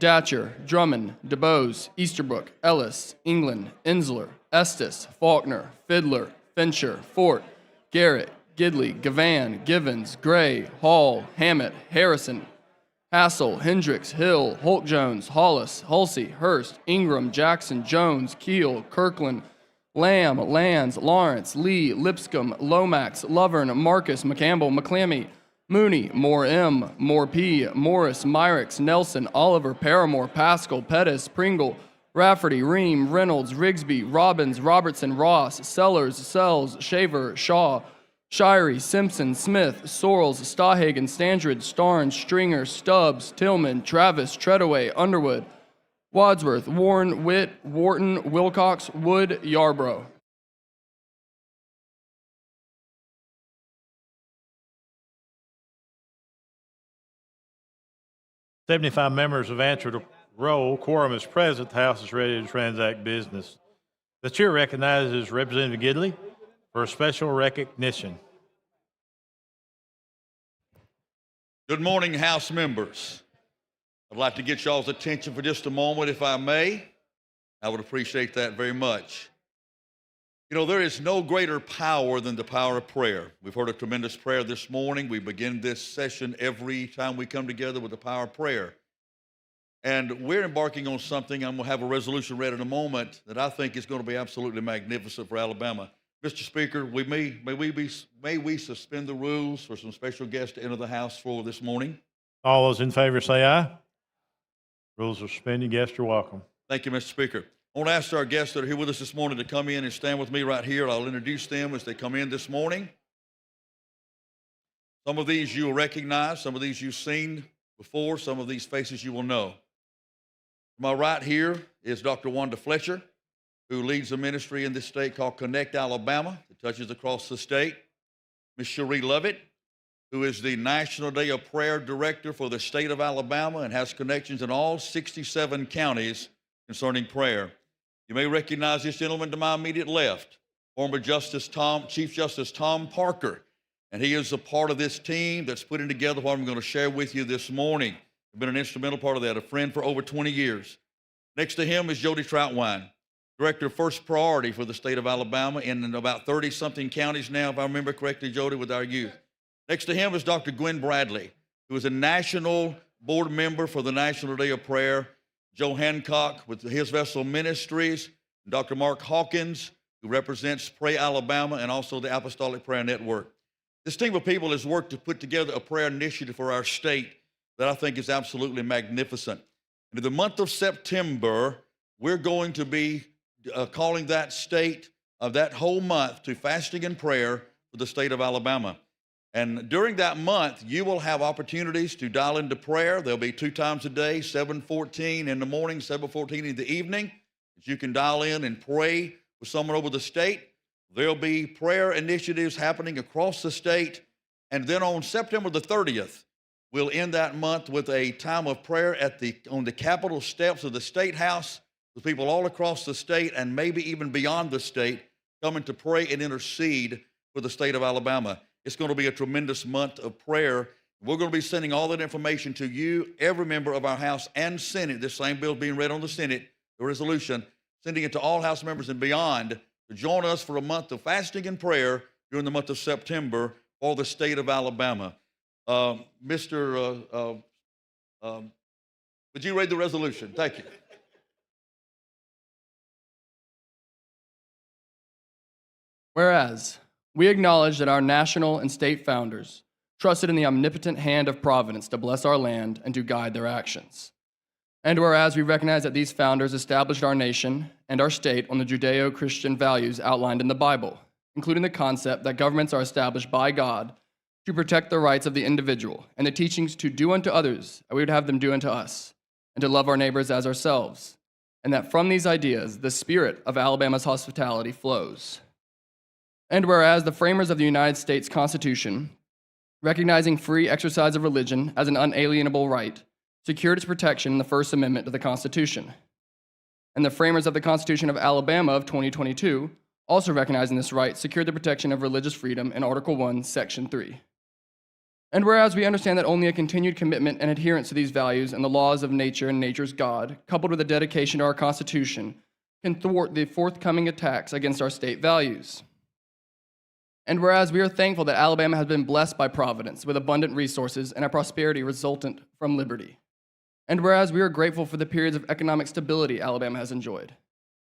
Datcher, Drummond, DeBose, Easterbrook, Ellis, England, Ensler, Estes, Faulkner, Fiddler, Fincher, Fort, Garrett, Gidley, Gavan, Givens, Gray, Hall, Hammett, Harrison, Hassel, Hendricks, Hill, Holt-Jones, Hollis, Hulsey, Hurst, Ingram, Jackson, Jones, Keel, Kirkland, Lamb, Lands, Lawrence, Lee, Lipscomb, Lomax, Lovern, Marcus, McCampbell, McClammy, Mooney, Moore M, Moore P, Morris, Myricks, Nelson, Oliver, Paramore, Pascal, Pettis, Pringle, Rafferty, Ream, Reynolds, Rigsby, Robbins, Robertson, Ross, Sellers, Sells, Shaver, Shaw, Shirey, Simpson, Smith, Sorrells, Stahagen, Standridge, Starnes, Stringer, Stubbs, Tillman, Travis, Treadaway, Underwood, Wadsworth, Warren, Witt, Wharton, Wilcox, Wood, Yarbrough. "75 members have answered a roll. Quorum is present. The House is ready to transact business. The chair recognizes Representative Gidley for a special recognition." Good morning, House members. I'd like to get y'all's attention for just a moment, if I may. I would appreciate that very much. You know, there is no greater power than the power of prayer. We've heard a tremendous prayer this morning. We begin this session every time we come together with the power of prayer. And we're embarking on something, I'm going to have a resolution read in a moment, that I think is going to be absolutely magnificent for Alabama. Mr. Speaker, may we suspend the rules for some special guests to enter the House floor this morning? All those in favor say aye. Rules are suspended. Guests are welcome. Thank you, Mr. Speaker. I want to ask our guests that are here with us this morning to come in and stand with me right here. I'll introduce them as they come in this morning. Some of these you will recognize, some of these you've seen before, some of these faces you will know. To my right here is Dr. Wanda Fletcher, who leads a ministry in this state called Connect Alabama that touches across the state. Ms. Cherie Lovett, who is the National Day of Prayer Director for the state of Alabama and has connections in all 67 counties concerning prayer. You may recognize this gentleman to my immediate left, former Chief Justice Tom Parker, and he is a part of this team that's putting together what I'm going to share with you this morning. I've been an instrumental part of that, a friend for over 20 years. Next to him is Jody Troutwine, Director of First Priority for the state of Alabama in about 30-something counties now, if I remember correctly, Jody, with our youth. Next to him is Dr. Gwen Bradley, who is a national board member for the National Day of Prayer. Joe Hancock with His Vessel Ministries, and Dr. Mark Hawkins, who represents Pray Alabama and also the Apostolic Prayer Network. This team of people has worked to put together a prayer initiative for our state that I think is absolutely magnificent. And in the month of September, we're going to be calling that state of that whole month to fasting and prayer for the state of Alabama. And during that month, you will have opportunities to dial into prayer. There'll be 2 times a day, 7:14 in the morning, 7:14 in the evening, that you can dial in and pray with someone over the state. There'll be prayer initiatives happening across the state. And then on September the 30th, we'll end that month with a time of prayer on the Capitol steps of the State House, with people all across the state and maybe even beyond the state coming to pray and intercede for the state of Alabama. It's going to be a tremendous month of prayer. We're going to be sending all that information to you, every member of our House and Senate. This same bill is being read on the Senate, the resolution, sending it to all House members and beyond to join us for a month of fasting and prayer during the month of September for the state of Alabama. Would you read the resolution? Thank you. Whereas, we acknowledge that our national and state founders trusted in the omnipotent hand of providence to bless our land and to guide their actions. And whereas we recognize that these founders established our nation and our state on the Judeo-Christian values outlined in the Bible, including the concept that governments are established by God to protect the rights of the individual and the teachings to do unto others as we would have them do unto us, and to love our neighbors as ourselves, and that from these ideas the spirit of Alabama's hospitality flows. And whereas the framers of the United States Constitution, recognizing free exercise of religion as an unalienable right, secured its protection in the First Amendment to the Constitution. And the framers of the Constitution of Alabama of 2022, also recognizing this right, secured the protection of religious freedom in Article 1, Section 3. And whereas we understand that only a continued commitment and adherence to these values and the laws of nature and nature's God, coupled with a dedication to our Constitution, can thwart the forthcoming attacks against our state values. And whereas we are thankful that Alabama has been blessed by Providence with abundant resources and a prosperity resultant from liberty. And whereas we are grateful for the periods of economic stability Alabama has enjoyed.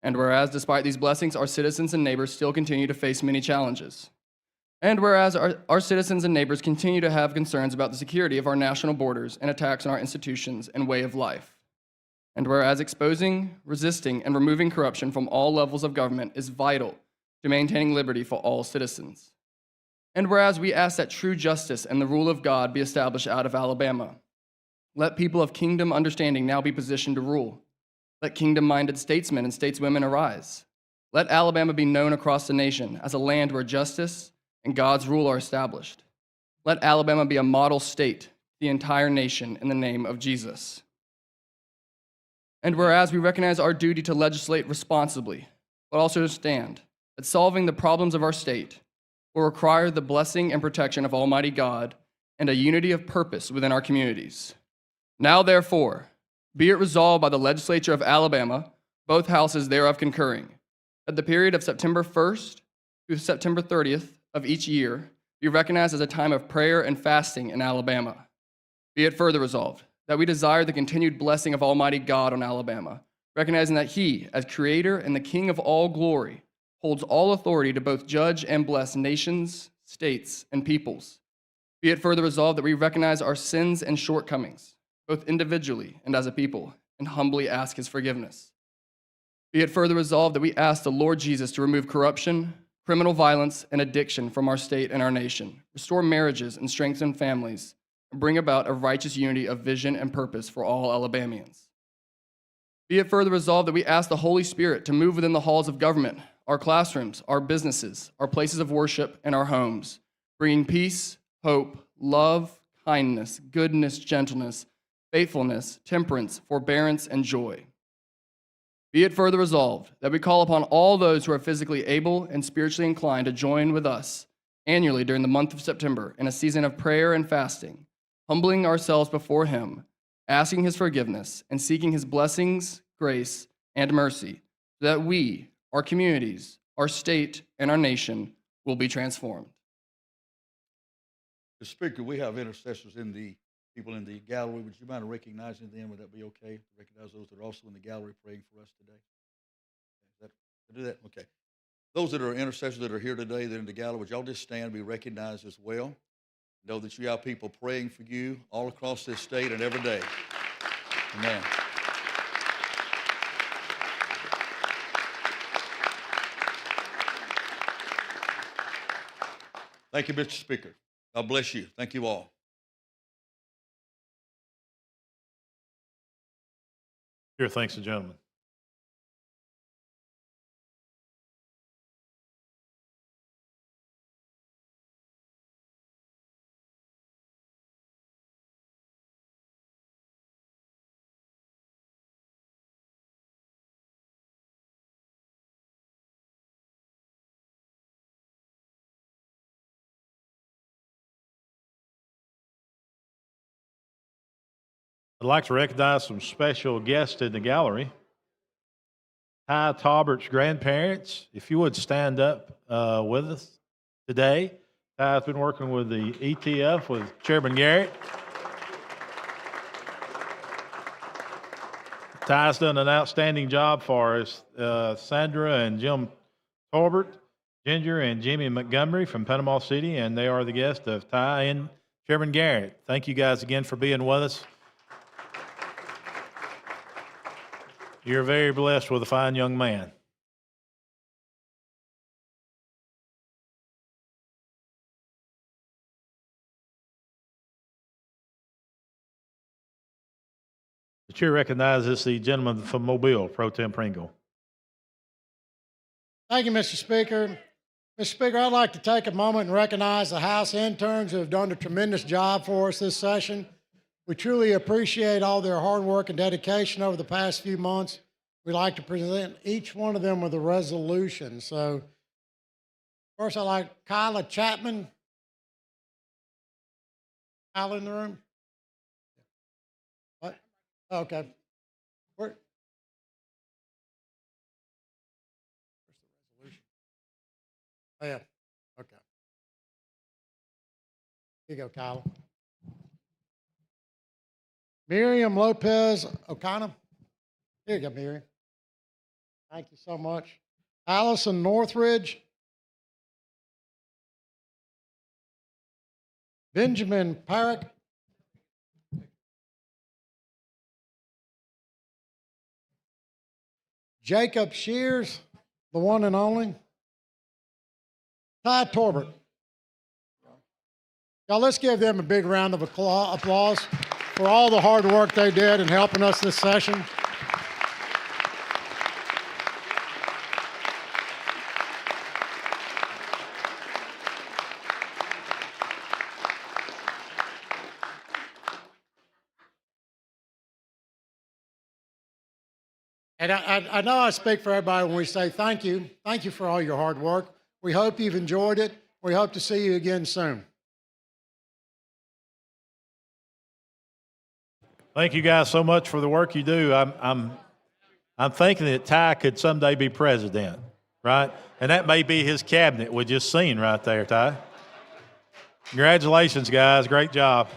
And whereas, despite these blessings, our citizens and neighbors still continue to face many challenges. And whereas our citizens and neighbors continue to have concerns about the security of our national borders and attacks on our institutions and way of life. And whereas exposing, resisting, and removing corruption from all levels of government is vital to maintaining liberty for all citizens. And whereas we ask that true justice and the rule of God be established out of Alabama. Let people of kingdom understanding now be positioned to rule. Let kingdom-minded statesmen and stateswomen arise. Let Alabama be known across the nation as a land where justice and God's rule are established. Let Alabama be a model state to the entire nation in the name of Jesus. And whereas we recognize our duty to legislate responsibly, but also understand that solving the problems of our state will require the blessing and protection of Almighty God and a unity of purpose within our communities. Now, therefore, be it resolved by the legislature of Alabama, both houses thereof concurring, that the period of September 1st through September 30th of each year be recognized as a time of prayer and fasting in Alabama. Be it further resolved that we desire the continued blessing of Almighty God on Alabama, recognizing that He, as Creator and the King of all glory, holds all authority to both judge and bless nations, states, and peoples. Be it further resolved that we recognize our sins and shortcomings, both individually and as a people, and humbly ask His forgiveness. Be it further resolved that we ask the Lord Jesus to remove corruption, criminal violence, and addiction from our state and our nation, restore marriages and strengthen families, and bring about a righteous unity of vision and purpose for all Alabamians. Be it further resolved that we ask the Holy Spirit to move within the halls of government, our classrooms, our businesses, our places of worship, and our homes, bringing peace, hope, love, kindness, goodness, gentleness, faithfulness, temperance, forbearance, and joy. Be it further resolved that we call upon all those who are physically able and spiritually inclined to join with us annually during the month of September in a season of prayer and fasting, humbling ourselves before Him, asking His forgiveness, and seeking His blessings, grace, and mercy, so that we, our communities, our state, and our nation will be transformed. Mr. Speaker, we have intercessors in the people in the gallery. Would you mind recognizing them? Would that be okay? Recognize those that are also in the gallery praying for us today. Do that? Okay. Those that are intercessors that are here today, that are in the gallery, would y'all just stand and be recognized as well? Know that you have people praying for you all across this state and every day. Amen. Thank you, Mr. Speaker. God bless you. Thank you all. Here, thanks the gentleman. I'd like to recognize some special guests in the gallery. Ty Taubert's grandparents, if you would stand up with us today. Ty's been working with the ETF with Chairman Garrett. Ty's done an outstanding job for us. Sandra and Jim Taubert, Ginger and Jimmy Montgomery from Panama City, and they are the guests of Ty and Chairman Garrett. Thank you guys again for being with us. You're very blessed with a fine young man. The chair recognizes the gentleman from Mobile, Pro Tem Pringle. Thank you, Mr. Speaker. Mr. Speaker, I'd like to take a moment and recognize the House interns who have done a tremendous job for us this session. We truly appreciate all their hard work and dedication over the past few months. We'd like to present each one of them with a resolution. So first, I'd like Kyla Chapman, Al in the room? What? Okay. Where? Oh, yeah. Okay. Here you go, Kyle. Miriam Lopez O'Connor. Here you go, Miriam. Thank you so much. Allison Northridge. Benjamin Parrick. Jacob Shears, the one and only. Ty Torbert. Y'all, let's give them a big round of applause for all the hard work they did in helping us this session. And I know I speak for everybody when we say thank you. Thank you for all your hard work. We hope you've enjoyed it. We hope to see you again soon. Thank you guys so much for the work you do. I'm thinking that Ty could someday be president, right? And that may be his cabinet we just seen right there, Ty. Congratulations, guys. Great job.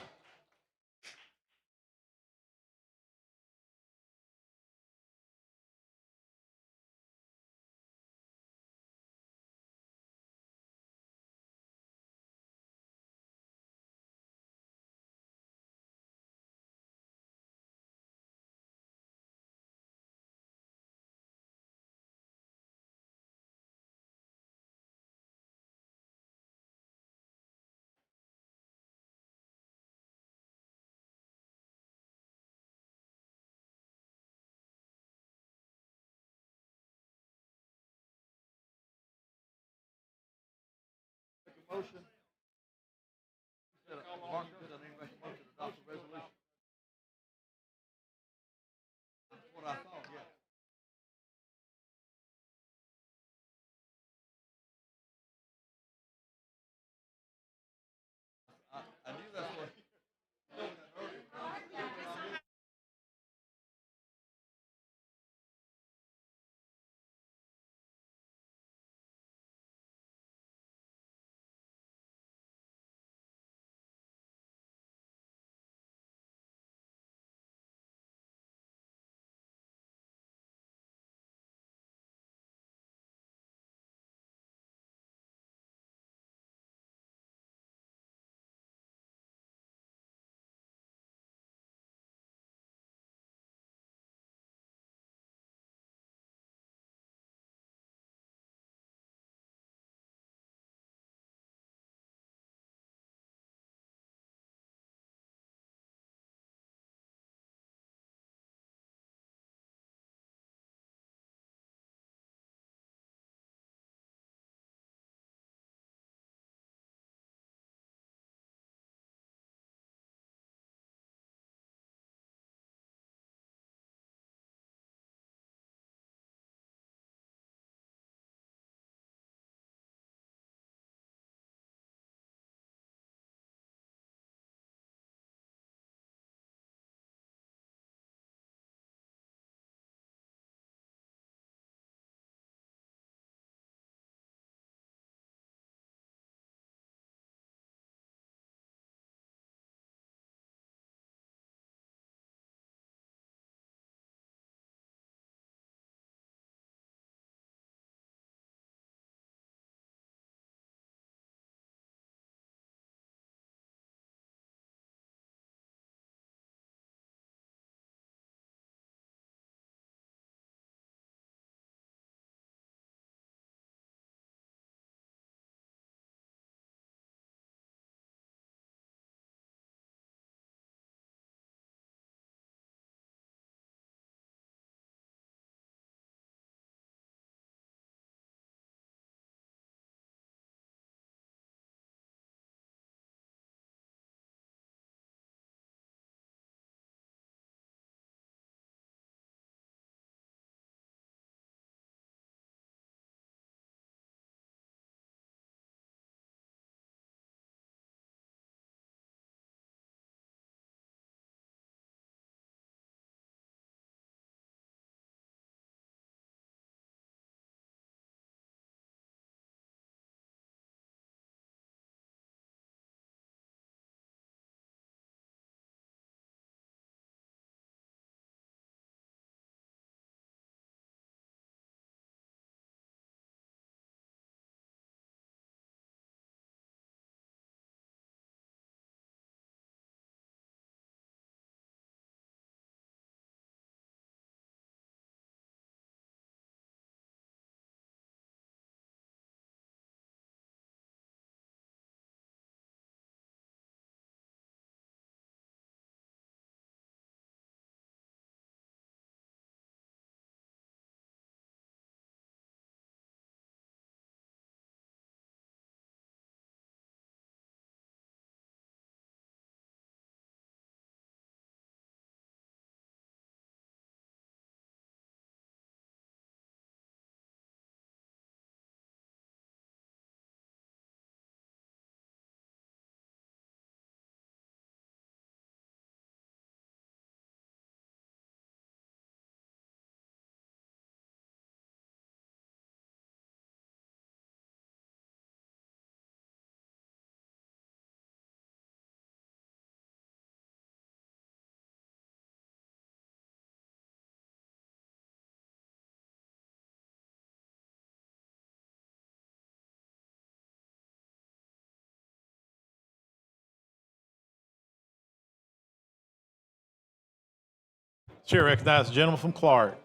Chair recognizes the gentleman from Clark,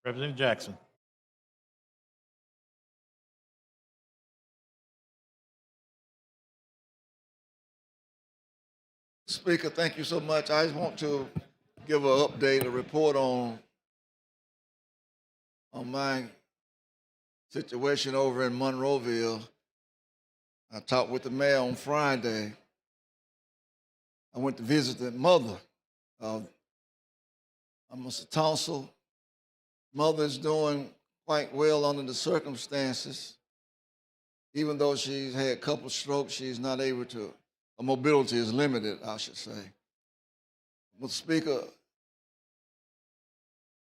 Representative Jackson. Speaker, thank you so much. I just want to give an update, a report on my situation over in Monroeville. I talked with the mayor on Friday. I went to visit the mother of Mr. Tonsel. Mother is doing quite well under the circumstances. Even though she's had a couple of strokes, she's not able to. Her mobility is limited, I should say. Mr. Speaker,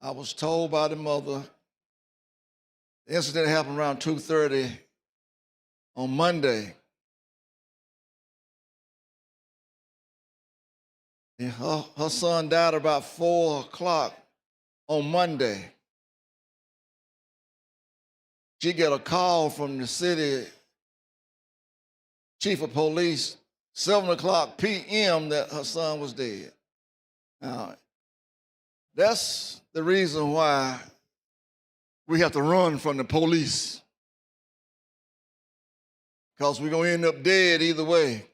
I was told by the mother, the incident happened around 2:30 on Monday. And her son died about 4 o'clock on Monday. She got a call from the city chief of police 7 o'clock p.m. that her son was dead. Now, that's the reason why we have to run from the police, because we're going to end up dead either way.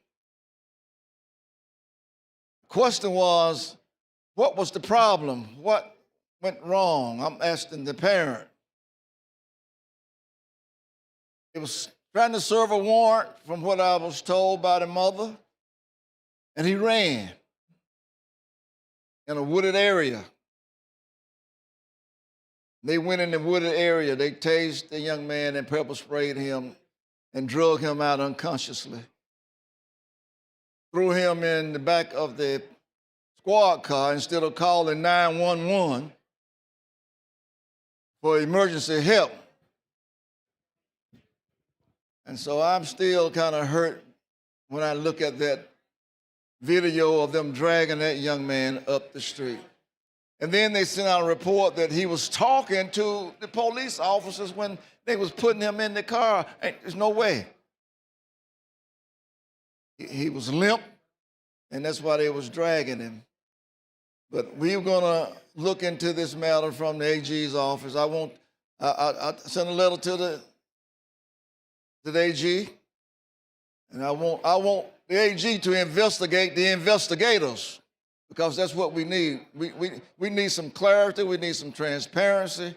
The question was, what was the problem? What went wrong? I'm asking the parent. It was trying to serve a warrant, from what I was told by the mother, and he ran in a wooded area. They went in the wooded area. They tased the young man and pepper sprayed him and drug him out unconsciously. Threw him in the back of the squad car instead of calling 911 for emergency help. And so I'm still kind of hurt when I look at that video of them dragging that young man up the street. And then they sent out a report that he was talking to the police officers when they was putting him in the car. There's no way. He was limp, and that's why they was dragging him. But we're gonna look into this matter from the AG's office. I sent a letter to the AG, and I want the AG to investigate the investigators, because that's what we need. We need some clarity, we need some transparency,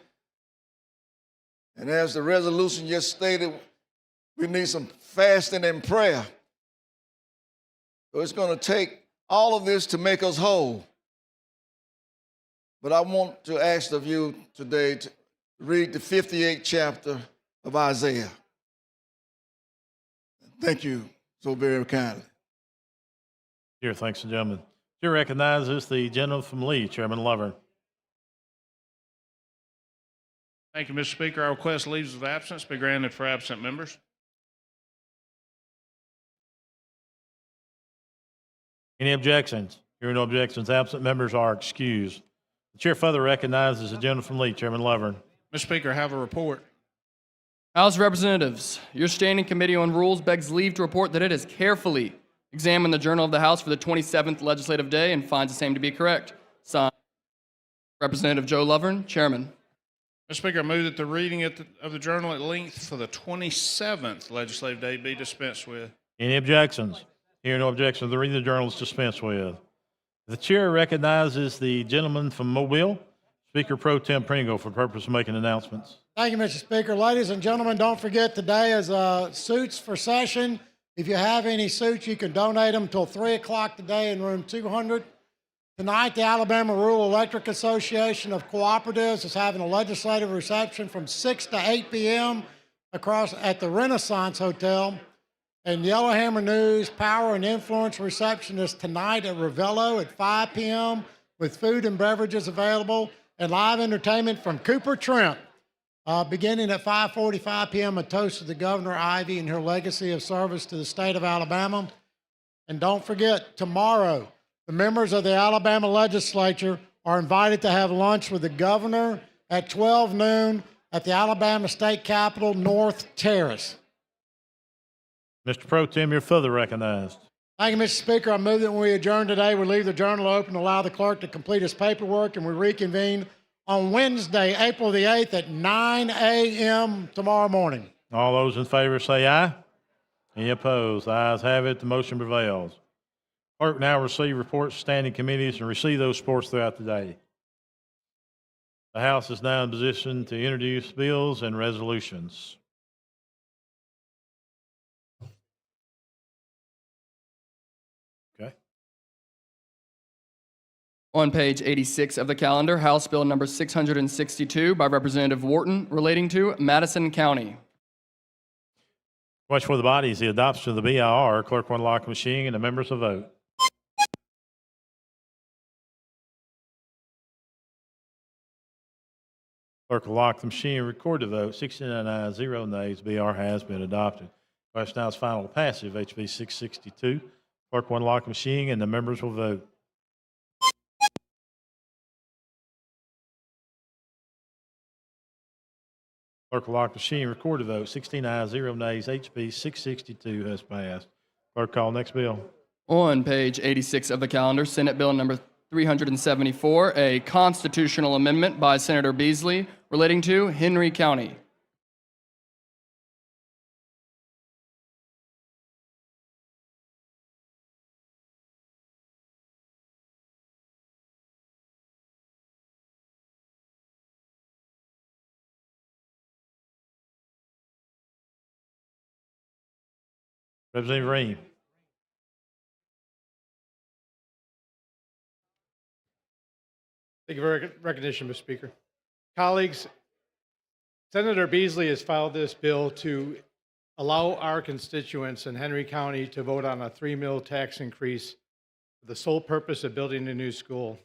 and as the resolution just stated, we need some fasting and prayer. So it's going to take all of this to make us whole. But I want to ask of you today to read the 58th chapter of Isaiah. Thank you so very kindly. Chair, thanks, gentlemen. Chair recognizes the gentleman from Lee, Chairman Lovern. Thank you, Mr. Speaker. I request leaves of absence be granted for absent members. Any objections? Hearing no objections, absent members are excused. The chair further recognizes the gentleman from Lee, Chairman Lovern. Mr. Speaker, I have a report. House of Representatives, your Standing Committee on Rules begs leave to report that it has carefully examined the Journal of the House for the 27th legislative day and finds the same to be correct. Signed, Representative Joe Lovern, Chairman. Mr. Speaker, I move that the reading of the journal at length for the 27th legislative day be dispensed with. Any objections? Hearing no objections, the reading of the journal is dispensed with. The chair recognizes the gentleman from Mobile, Speaker Pro Tem Pringle, for the purpose of making announcements. Thank you, Mr. Speaker. Ladies and gentlemen, don't forget today is suits for session. If you have any suits, you can donate them until 3 o'clock today in room 200. Tonight, the Alabama Rural Electric Association of Cooperatives is having a legislative reception from 6 to 8 p.m. across at the Renaissance Hotel. And Yellowhammer News Power and Influence reception is tonight at Ravello at 5 p.m. with food and beverages available and live entertainment from Cooper Trent. Beginning at 5:45 p.m., a toast to the Governor Ivey and her legacy of service to the state of Alabama. And don't forget, tomorrow, the members of the Alabama legislature are invited to have lunch with the governor at 12 noon at the Alabama State Capitol North Terrace. Mr. Pro Tem, you're further recognized. Thank you, Mr. Speaker. I move that when we adjourn today, we leave the journal open, allow the clerk to complete his paperwork, and we reconvene on Wednesday, April the 8th at 9 a.m. tomorrow morning. All those in favor say aye. Any opposed? The ayes have it. The motion prevails. Clerk now receive reports of standing committees and receive those reports throughout the day. The House is now in position to introduce bills and resolutions. Okay. On page 86 of the calendar, House Bill number 662 by Representative Wharton relating to Madison County. Question for the body is the adoption of the BIR. Clerk will unlock the machine and the members will vote. Clerk will lock the machine and record the vote. 69 ayes, 0 nays. BR has been adopted. Question now is final passage of HB 662. Clerk will unlock the machine and the members will vote. Clerk will lock the machine and record the vote. 16 ayes, 0 nays. HB 662 has passed. Clerk, call next bill. On page 86 of the calendar, Senate Bill number 374, a constitutional amendment by Senator Beasley relating to Henry County. Representative Ream. Thank you for recognition, Mr. Speaker. Colleagues, Senator Beasley has filed this bill to allow our constituents in Henry County to vote on a 3 mil tax increase for the sole purpose of building a new school.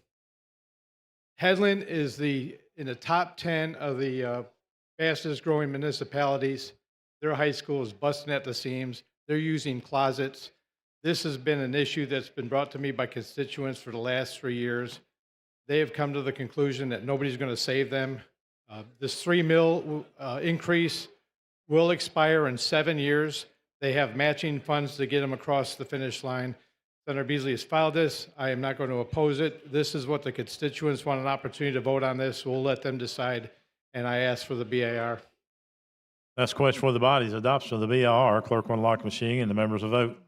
Headland is in the top 10 of the fastest growing municipalities. Their high school is busting at the seams. They're using closets. This has been an issue that's been brought to me by constituents for the last 3 years. They have come to the conclusion that nobody's going to save them. This 3 mil increase will expire in 7 years. They have matching funds to get them across the finish line. Senator Beasley has filed this. I am not going to oppose it. This is what the constituents want, an opportunity to vote on this. We'll let them decide, and I ask for the BAR. That's the question for the body's adoption of the BIR. Clerk will unlock the machine and the members will vote.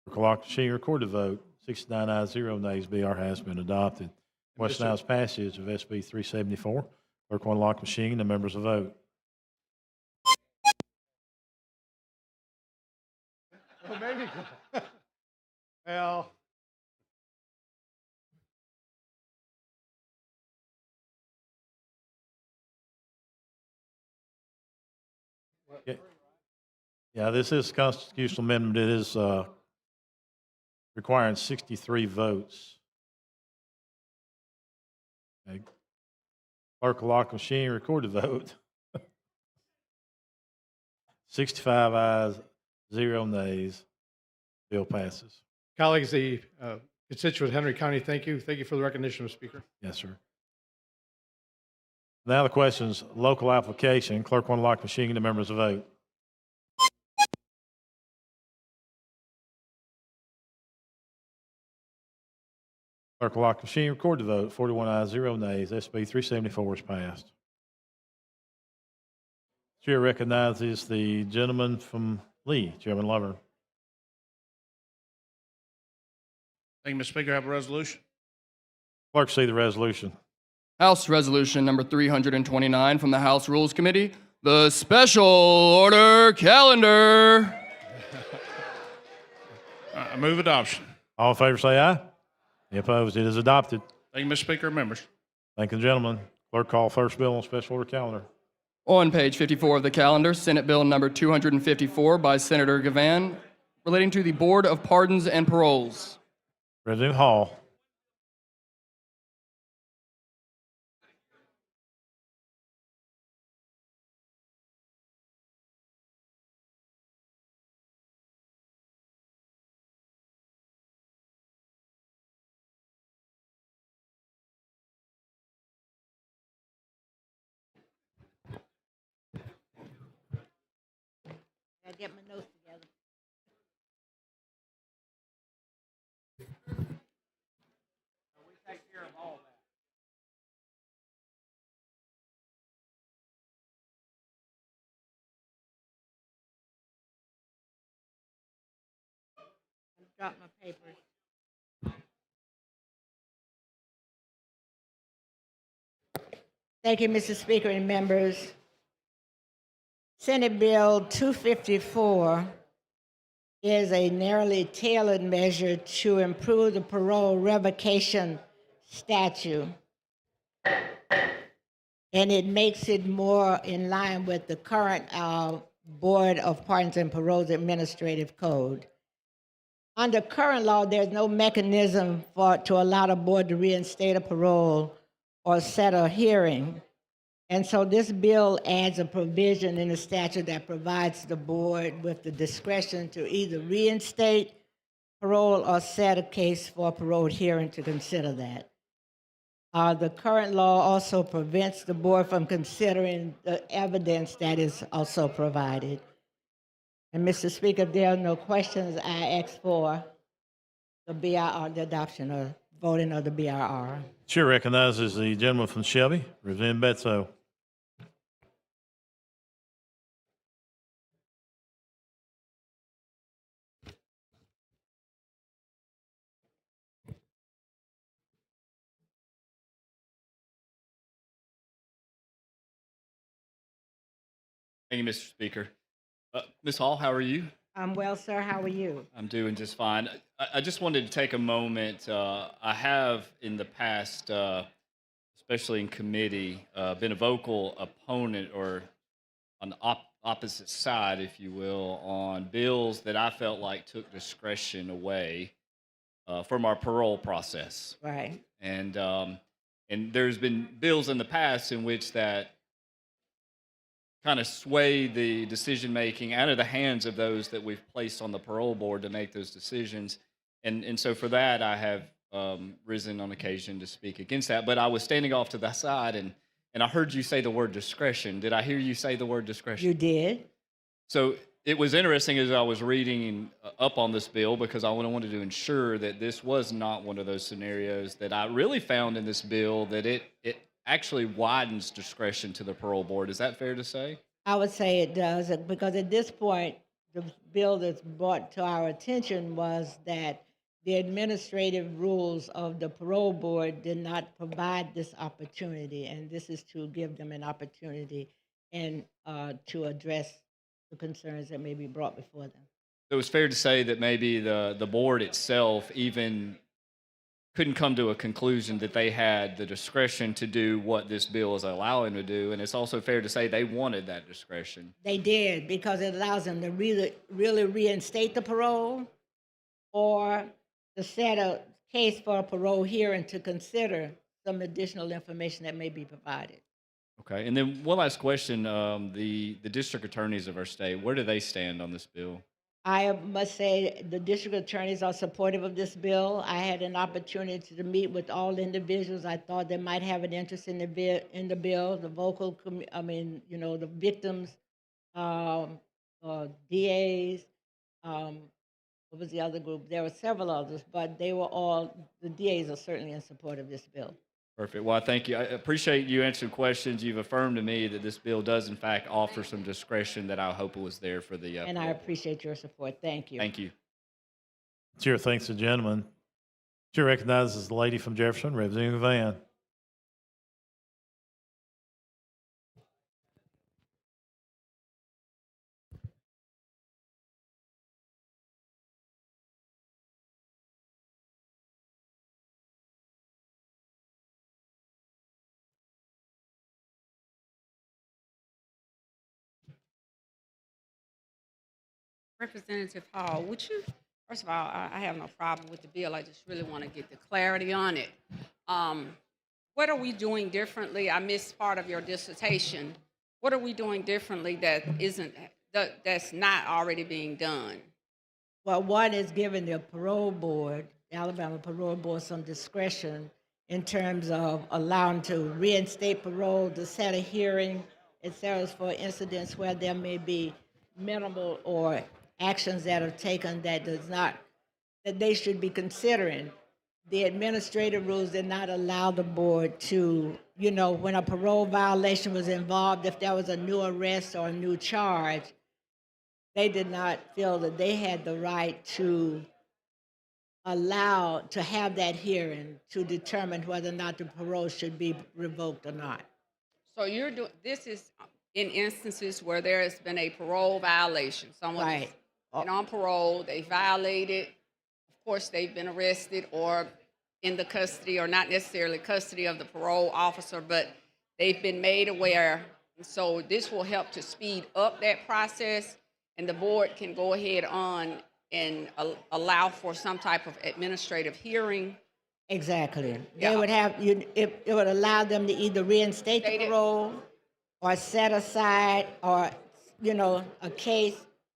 Clerk will lock the machine, record the vote. 69 ayes, 0 nays. BR has been adopted. Question now is passage of SB 374. Clerk will unlock the machine and the members will vote. Well, maybe. Well. Yeah, this is a constitutional amendment. It is requiring 63 votes. Okay. Clerk will lock the machine, record the vote. 65 ayes, 0 nays. Bill passes. Colleagues, the constituent of Henry County, thank you. Thank you for the recognition, Mr. Speaker. Yes, sir. Now the questions, local application. Clerk will unlock the machine and the members will vote. Clerk will lock the machine, record the vote. 41 ayes, 0 nays. SB 374 is passed. Chair recognizes the gentleman from Lee, Chairman Lover. Thank you, Mr. Speaker. I have a resolution. Clerk, see the resolution. House Resolution number 329 from the House Rules Committee, the Special Order Calendar. I move adoption. All in favor say aye. Any opposed? It is adopted. Thank you, Mr. Speaker. Members. Thank you, gentlemen. Clerk, call first bill on special order calendar. On page 54 of the calendar, Senate Bill number 254 by Senator Gavan relating to the Board of Pardons and Paroles. Representative Hall. get my notes together. Drop my papers. Thank you, Mr. Speaker and members. Senate Bill 254 is a narrowly tailored measure to improve the parole revocation statute. And it makes it more in line with the current Board of Pardons and Paroles Administrative Code. Under current law, there's no mechanism to allow the board to reinstate a parole or set a hearing. And so this bill adds a provision in the statute that provides the board with the discretion to either reinstate parole or set a case for a parole hearing to consider that. The current law also prevents the board from considering the evidence that is also provided. And Mr. Speaker, if there are no questions, I ask for the BRR, the adoption or voting of the BRR. Chair recognizes the gentleman from Shelby, Representative Betso. Thank you, Mr. Speaker. Ms. Hall, how are you? I'm well, sir. How are you? I'm doing just fine. I just wanted to take a moment. I have in the past, especially in committee, been a vocal opponent or on the opposite side, if you will, on bills that I felt like took discretion away from our parole process. Right. And there's been bills in the past in which that kind of sway the decision making out of the hands of those that we've placed on the parole board to make those decisions. And so for that, I have risen on occasion to speak against that. But I was standing off to the side and I heard you say the word discretion. Did I hear you say the word discretion? You did. So it was interesting as I was reading up on this bill because I wanted to ensure that this was not one of those scenarios that I really found in this bill that it actually widens discretion to the parole board. Is that fair to say? I would say it does, because at this point, the bill that's brought to our attention was that the administrative rules of the parole board did not provide this opportunity, and this is to give them an opportunity and to address the concerns that may be brought before them. So it's fair to say that maybe the board itself even couldn't come to a conclusion that they had the discretion to do what this bill is allowing to do. And it's also fair to say they wanted that discretion. They did, because it allows them to really reinstate the parole or to set a case for a parole hearing to consider some additional information that may be provided. Okay. And then one last question. The district attorneys of our state, where do they stand on this bill? I must say the district attorneys are supportive of this bill. I had an opportunity to meet with all individuals I thought they might have an interest in the bill, the the victims, DAs, what was the other group? There were several others, but they were all, the DAs are certainly in support of this bill. Perfect. Well, thank you. I appreciate you answering questions. You've affirmed to me that this bill does, in fact, offer some discretion that I hope was there for the. And I appreciate your support. Thank you. Thank you. Chair thanks the gentleman. Chair recognizes the lady from Jefferson, Representative Van. Representative Hall, would you, first of all, I have no problem with the bill. I just really want to get the clarity on it. What are we doing differently? I missed part of your dissertation. What are we doing differently that's not already being done? Well, one is giving the parole board, the Alabama Parole Board, some discretion in terms of allowing to reinstate parole, to set a hearing, et cetera, for incidents where there may be minimal or actions that are taken that does not, that they should be considering. The administrative rules did not allow the board to, when a parole violation was involved, if there was a new arrest or a new charge, they did not feel that they had the right to to have that hearing to determine whether or not the parole should be revoked or not. So you're doing, this is in instances where there has been a parole violation. Someone has Right. been on parole, they violated, of course, they've been arrested or in the custody, or not necessarily custody of the parole officer, but they've been made aware. And so this will help to speed up that process, and the board can go ahead on and allow for some type of administrative hearing. Exactly. Yeah. They would have, it would allow them to either reinstate the State it. parole or set aside, or, a case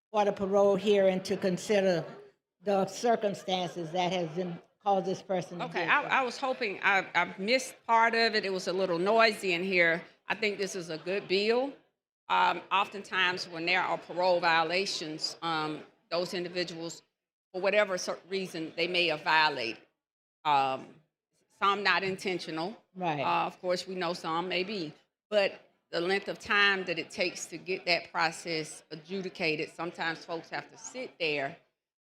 for the parole hearing to consider the circumstances that has been caused this person to Okay, do. I was hoping, I missed part of it. It was a little noisy in here. I think this is a good bill. Oftentimes, when there are parole violations, those individuals, for whatever reason, they may have violated. Some not intentional. Right. Of course, we know some may be, but the length of time that it takes to get that process adjudicated, sometimes folks have to sit there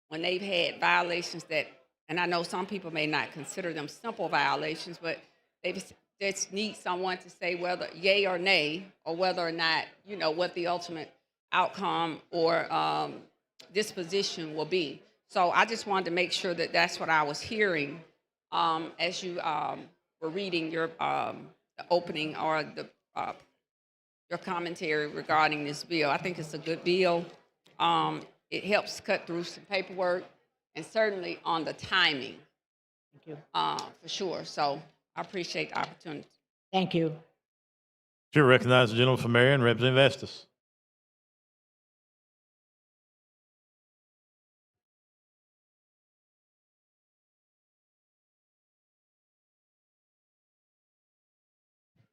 when they've had violations that, and I know some people may not consider them simple violations, but they just need someone to say whether yay or nay, or whether or not, what the ultimate outcome or disposition will be. So I just wanted to make sure that that's what I was hearing as you were reading your the opening or your commentary regarding this bill. I think it's a good bill. It helps cut through some paperwork, and certainly on the timing, Thank you. for sure. So I appreciate the opportunity. Thank you. Chair recognizes the gentleman from Marion, Representative Estes.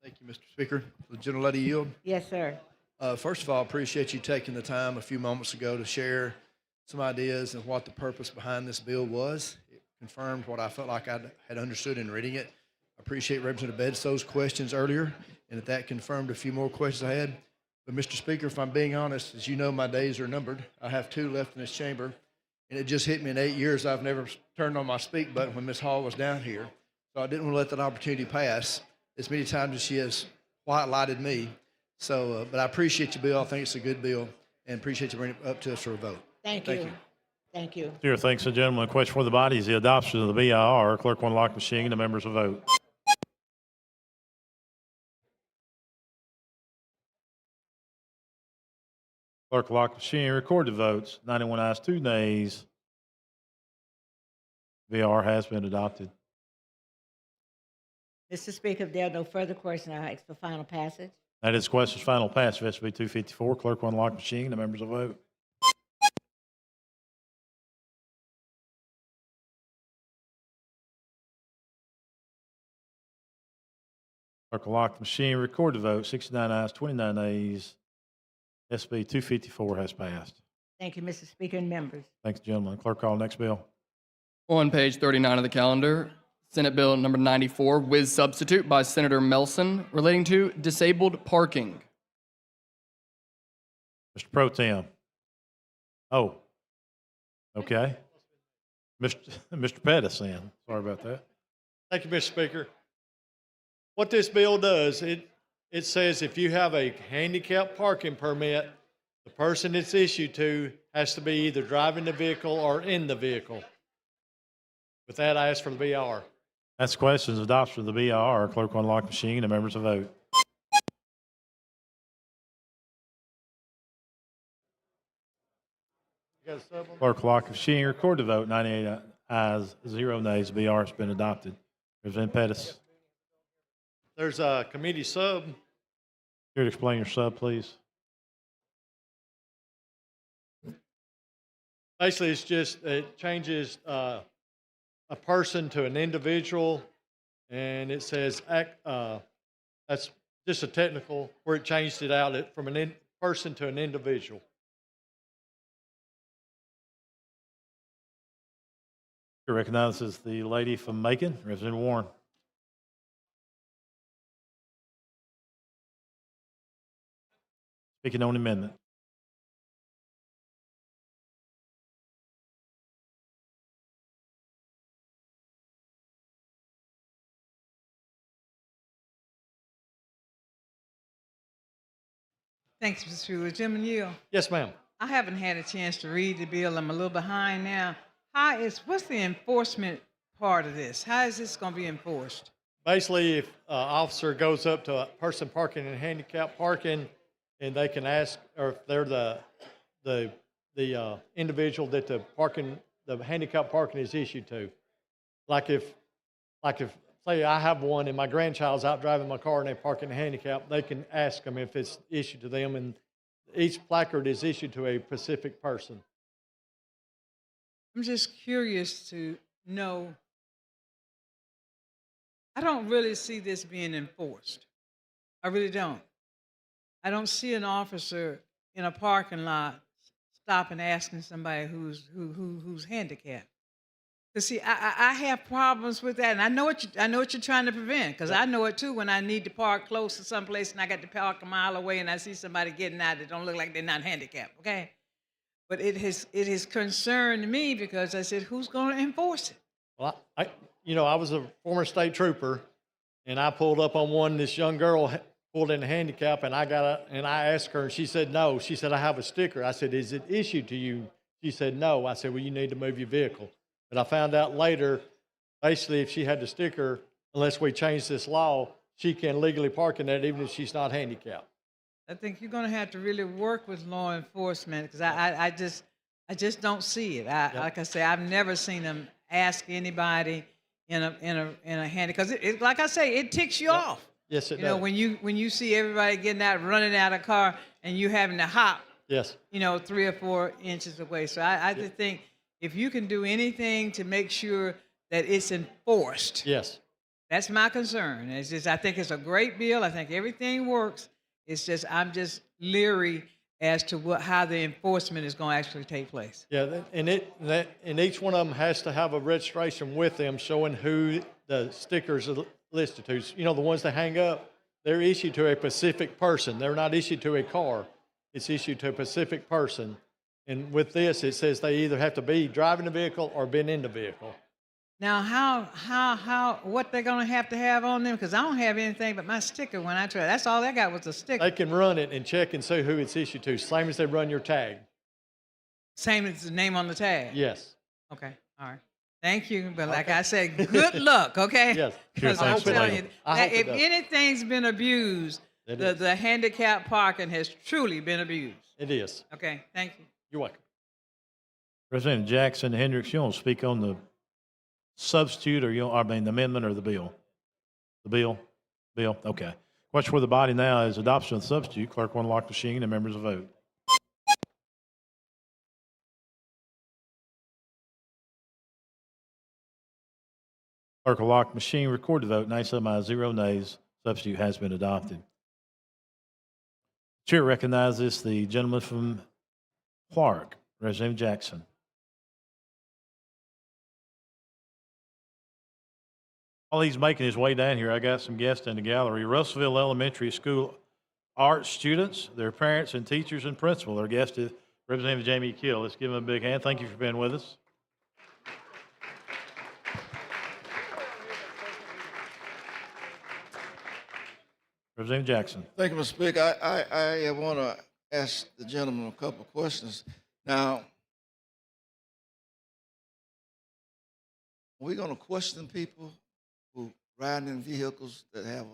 Thank you, Mr. Speaker. The general lady yield. Yes, sir. First of all, I appreciate you taking the time a few moments ago to share some ideas and what the purpose behind this bill was. It confirmed what I felt like I had understood in reading it. I appreciate Representative Bedsoe's questions earlier, and that confirmed a few more questions I had. But Mr. Speaker, if I'm being honest, as you know, my days are numbered. I have 2 left in this chamber, and it just hit me in 8 years. I've never turned on my speak button when Ms. Hall was down here, so I didn't want to let that opportunity pass as many times as she has white-lighted me. So, but I appreciate your bill. I think it's a good bill, and appreciate you bringing it up to us for a vote. Thank Thank you. you. Thank you. Chair thanks the gentleman. The question for the body is the adoption of the BIR. Clerk will unlock machine. The members will vote. Clerk will lock machine. Record the votes. 91 ayes, 2 nays. BIR has been adopted. Mr. Speaker, if there are no further questions, I ask for final passage. That is question's final pass of SB 254. Clerk will unlock machine. The members will vote. Clerk will lock the machine. Record the vote. 69 ayes, 29 nays. SB 254 has passed. Thank you, Mr. Speaker and members. Thanks, gentlemen. Clerk, call next bill. On page 39 of the calendar, Senate Bill number 94, whiz substitute by Senator Melson, relating to disabled parking. Mr. Pro Tem. Oh, okay. Mr. Pettis, then. Sorry about that. Thank you, Mr. Speaker. What this bill does, it says if you have a handicap parking permit, the person it's issued to has to be either driving the vehicle or in the vehicle. With that, I ask for the BR. That's questions. Adoption of the BIR. Clerk will unlock machine. The members will vote. You got a sub on? Clerk will lock machine. Record the vote. 98 ayes, 0 nays. BIR has been adopted. Representative Pettis. There's a committee sub. Here to explain your sub, please. Basically, it's just, it changes a person to an individual, and it says, that's just a technical, where it changed it out from person to an individual. Chair recognizes the lady from Macon, Representative Warren. Speaking on the amendment. Thanks, Mr. Stewart. Chairman Yeo, Yes, ma'am. I haven't had a chance to read the bill. I'm a little behind now. What's the enforcement part of this? How is this going to be enforced? Basically, if an officer goes up to a person parking in handicap parking, and they can ask, or if they're the individual that the handicap parking is issued to. Like if, say I have one and my grandchild's out driving my car and they park in the handicap, they can ask them if it's issued to them, and each placard is issued to a specific person. I'm just curious to know. I don't really see this being enforced. I really don't. I don't see an officer in a parking lot stopping asking somebody who's handicapped. Because see, I have problems with that, and I know what you're trying to prevent. Because I know it too when I need to park close to someplace and I got to park a mile away, and I see somebody getting out that don't look like they're not handicapped. Okay, but it has concerned me because I said, who's going to enforce it? Well, I was a former state trooper, and I pulled up on one. This young girl pulled in a handicap, and I asked her, and she said no. She said, I have a sticker. I said, is it issued to you? She said no. I said, well, you need to move your vehicle. But I found out later, basically, if she had the sticker, unless we change this law, she can legally park in that even if she's not handicapped. I think you're going to have to really work with law enforcement because I just don't see it. Like I say, I've never seen them ask anybody in a handy, because like I say, it ticks you off. Yes, it does. You know, when you see everybody getting out, running out of car, and you having to hop, Yes. 3 or 4 inches away. So I just think if you can do anything to make sure that it's enforced, Yes. that's my concern. It's just, I think it's a great bill. I think everything works. It's just, I'm just leery as to how the enforcement is going to actually take place. Yeah, and each one of them has to have a registration with them showing who the stickers are listed to. You know, the ones that hang up, they're issued to a specific person. They're not issued to a car. It's issued to a specific person. And with this, it says they either have to be driving the vehicle or been in the vehicle. Now, what they're going to have on them? Because I don't have anything but my sticker when I try. That's all I got was a sticker. They can run it and check and see who it's issued to, same as they run your tag. Same as the name on the tag? Yes. Okay, all right. Thank you. But like I said, good luck, okay? Yes. Because I I'm hope it telling does. you, I that hope it if does. anything's been abused, It is. the handicap parking has truly been abused. It is. Okay, thank you. You're welcome. Representative Jackson Hendricks, you want to speak on the substitute, or the amendment, or the bill? The bill? Bill, okay. Question for the body now is adoption of the substitute. Clerk will unlock the machine and members will vote. Clerk will lock the machine, record the vote. 97 ayes, 0 nays. Substitute has been adopted. Chair recognizes the gentleman from Clark, Representative Jackson. While he's making his way down here, I got some guests in the gallery. Russellville Elementary School art students, their parents and teachers and principal. Our guest is Representative Jamie Kill. Let's give him a big hand. Thank you for being with us. Representative Jackson. Thank you, Mr. Speaker. I want to ask the gentleman a couple of questions. Now, are we going to question people who ride in vehicles that have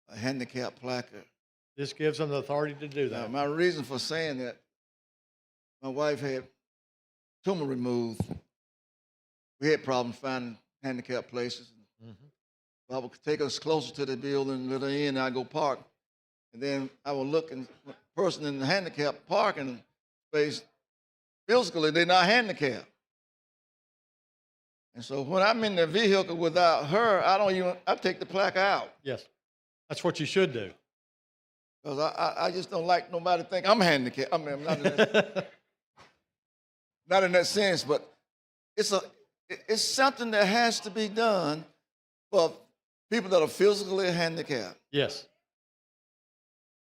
a handicap placard? This gives them the authority to do Now, that. my reason for saying that, my wife had tumor removed. We had problems finding handicap places. I would take us closer to the building, let her in, and I'd go park. And then I would look, and the person in the handicap parking space, physically, they're not handicapped. And so when I'm in the vehicle without her, I take the plaque out. Yes. That's what you should do. Because I just don't like nobody to think I'm handicapped. I mean, I'm not in that, not in that sense, but it's something that has to be done for people that are physically handicapped. Yes.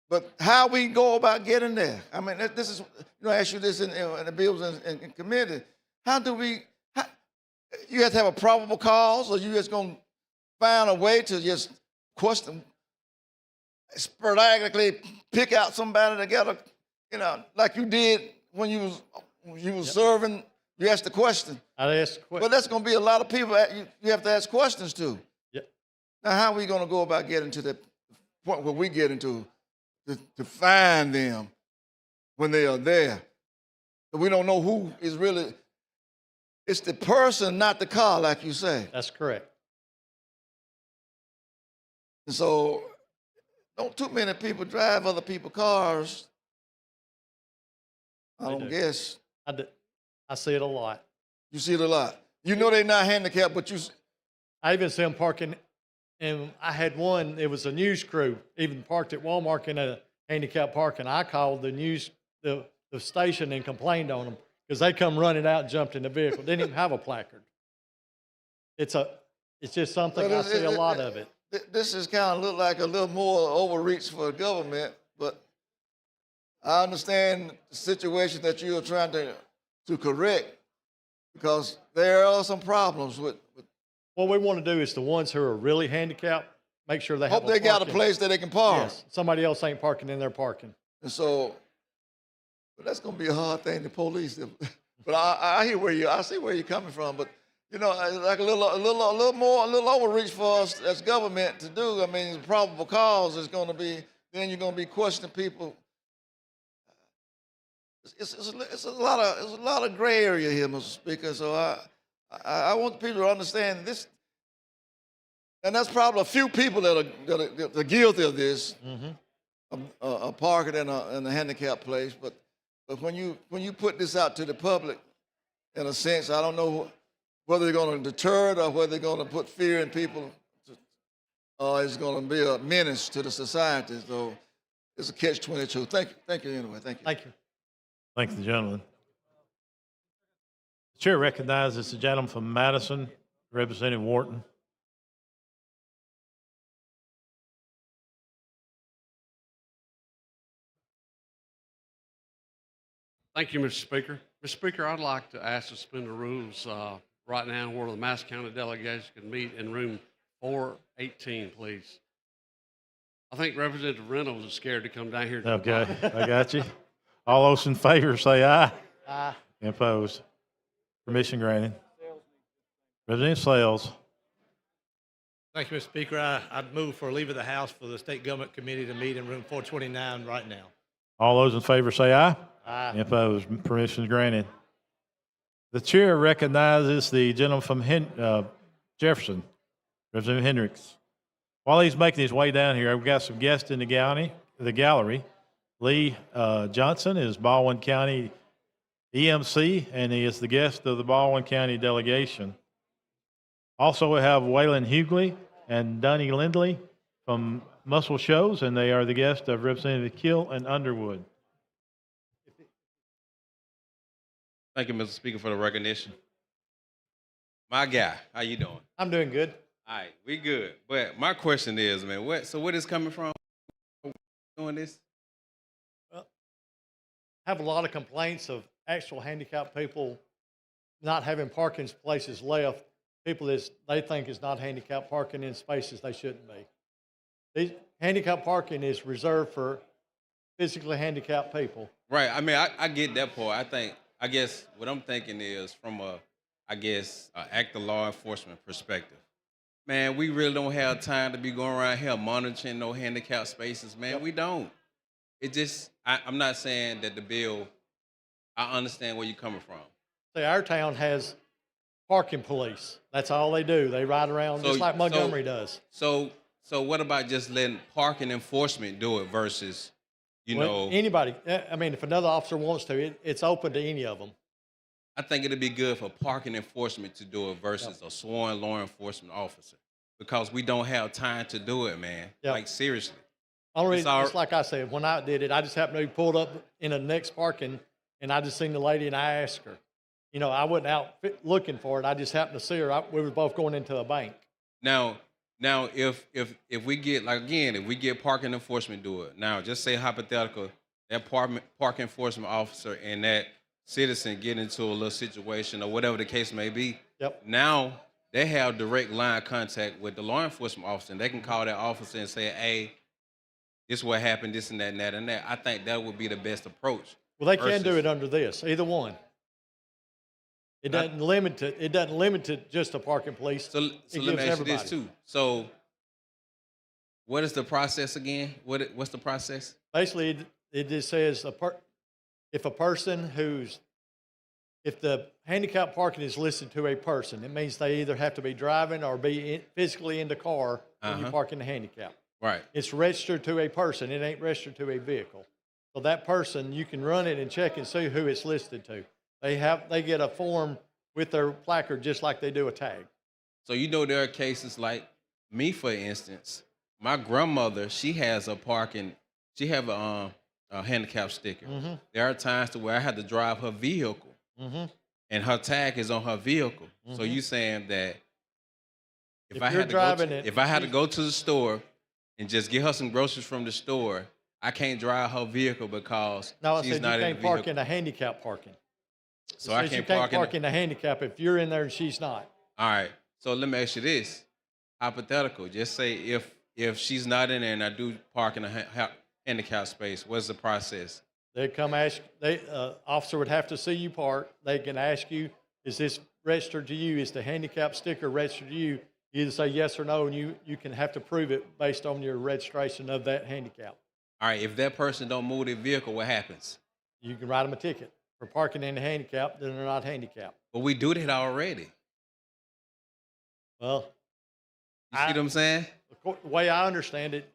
But how we go about getting there? I mean, this is, I asked you this in the bills in committee. How do we, you have to have a probable cause, or you just going to find a way to just question, sporadically pick out somebody together, like you did when you was serving, you asked the question. I asked a question. But that's going to be a lot of people that you have to ask questions to. Yep. Now, how are we going to go about getting to the point where we get into to find them when they are there? We don't know who is really, it's the person, not the car, like you say. That's correct. And so, don't too many people drive other people's cars. I They don't do. guess. I see it a lot. You see it a lot. You know they're not handicapped, but I even see them parking, and I had one, it was a news crew, even parked at Walmart in a handicap parking. I called the station and complained on them because they come running out and jumped in the vehicle. Didn't even have a placard. It's just something I see a lot of it. This is kind of look like a little more overreach for the government, but I understand the situation that you are trying to correct, because there are some problems with. What we want to do is the ones who are really handicapped, make sure they have Hope they got a place that they can park. Yes, somebody else ain't parking in their parking. And so, but that's going to be a hard thing to police. But I hear I see where you're coming from. But like a little more overreach for us as government to do. I mean, the probable cause is going to be, then you're going to be questioning people. It's a lot of gray area here, Mr. Speaker. So I want people to understand this, and that's probably a few people that are guilty of this, parking in a handicapped place. But when you put this out to the public, in a sense, I don't know whether they're going to deter it or whether they're going to put fear in people, or it's going to be a menace to the society. So it's a catch-22. Thank you anyway. Thank you. Thank you. Thank the gentleman. The chair recognizes the gentleman from Madison, Representative Wharton. Thank you, Mr. Speaker. Mr. Speaker, I'd like to ask to suspend the rules right now where the Madison County delegation can meet in room 418, please. I think Representative Reynolds is scared to come down here. Okay, I got you. All those in favor say aye. Aye. Opposed? Permission granted. Representative Sales. Thank you, Mr. Speaker. I'd move for leave of the House for the State Government Committee to meet in room 429 right now. All those in favor say aye. Aye. Opposed? Permission is granted. The chair recognizes the gentleman from Jefferson, Representative Hendricks. While he's making his way down here, we've got some guests in the gallery. Lee Johnson is Baldwin County EMC, and he is the guest of the Baldwin County delegation. Also, we have Waylon Hughley and Donnie Lindley from Muscle Shows, and they are the guests of Representative Kill and Underwood. Thank you, Mr. Speaker, for the recognition. My guy, how you doing? I'm doing good. All right, we good. But my question is, man, where is coming from? Doing this? Have a lot of complaints of actual handicapped people not having parking places left. People that they think is not handicapped parking in spaces they shouldn't be. Handicap parking is reserved for physically handicapped people. Right. I mean, I get that part. I guess what I'm thinking is from a act of law enforcement perspective. Man, we really don't have time to be going around here monitoring no handicapped spaces, man. Yep. We don't. It just, I'm not saying that the bill, I understand where you're coming from. See, our town has parking police. That's all they do. They ride around just like Montgomery does. So what about just letting parking enforcement do it versus, anybody. I mean, if another officer wants to, it's open to any of them. I think it'd be good for parking enforcement to do it versus a sworn law enforcement officer, because we don't have time to do it, man. Yep. Like, seriously. Just like I said, when I did it, I just happened to be pulled up in the next parking, and I just seen the lady, and I asked her, you know, I wasn't out looking for it. I just happened to see her. We were both going into a bank. Now, if we get like again, if we get parking enforcement do it now, just say hypothetical, that park enforcement officer and that citizen get into a little situation or whatever the case may be. Yep. Now they have direct line contact with the law enforcement officer, and they can call that officer and say, "Hey, this is what happened, this and that and that and that." I think that would be the best approach. Well, they can do versus- it under this, either one. It doesn't limit it. It doesn't limit it just to parking police. So It let me gives ask you everybody. this too. So, what is the process again? What's the process? Basically, it just says if a person if the handicap parking is listed to a person, it means they either have to be driving or be physically in the car when you park in the handicap. Right. It's registered to a person. It ain't registered to a vehicle. So that person, you can run it and check and see who it's listed to. They get a form with their placard just like they do a tag. So you know there are cases like me, for instance. My grandmother, she has a handicap sticker. Mhm. There are times to where I had to drive her vehicle, Mhm. and her tag is on her vehicle. So Mhm. you saying that If you're driving it, if I had to go to the store and just get her some groceries from the store, I can't drive her vehicle because No, I she's said you not in the can't park vehicle. in a handicap parking. So It I says you can't can't park park in. in a handicap if you're in there and she's not. All right. So let me ask you this, hypothetical. Just say if she's not in there and I do park in a handicap space, what's the process? They come ask, officer would have to see you park. They can ask you, is this registered to you? Is the handicap sticker registered to you? You either say yes or no, and you can have to prove it based on your registration of that handicap. All right. If that person don't move their vehicle, what happens? You can write them a ticket for parking in the handicap, then they're not handicapped. But we do that already. Well, You see what I'm saying? the way I understand it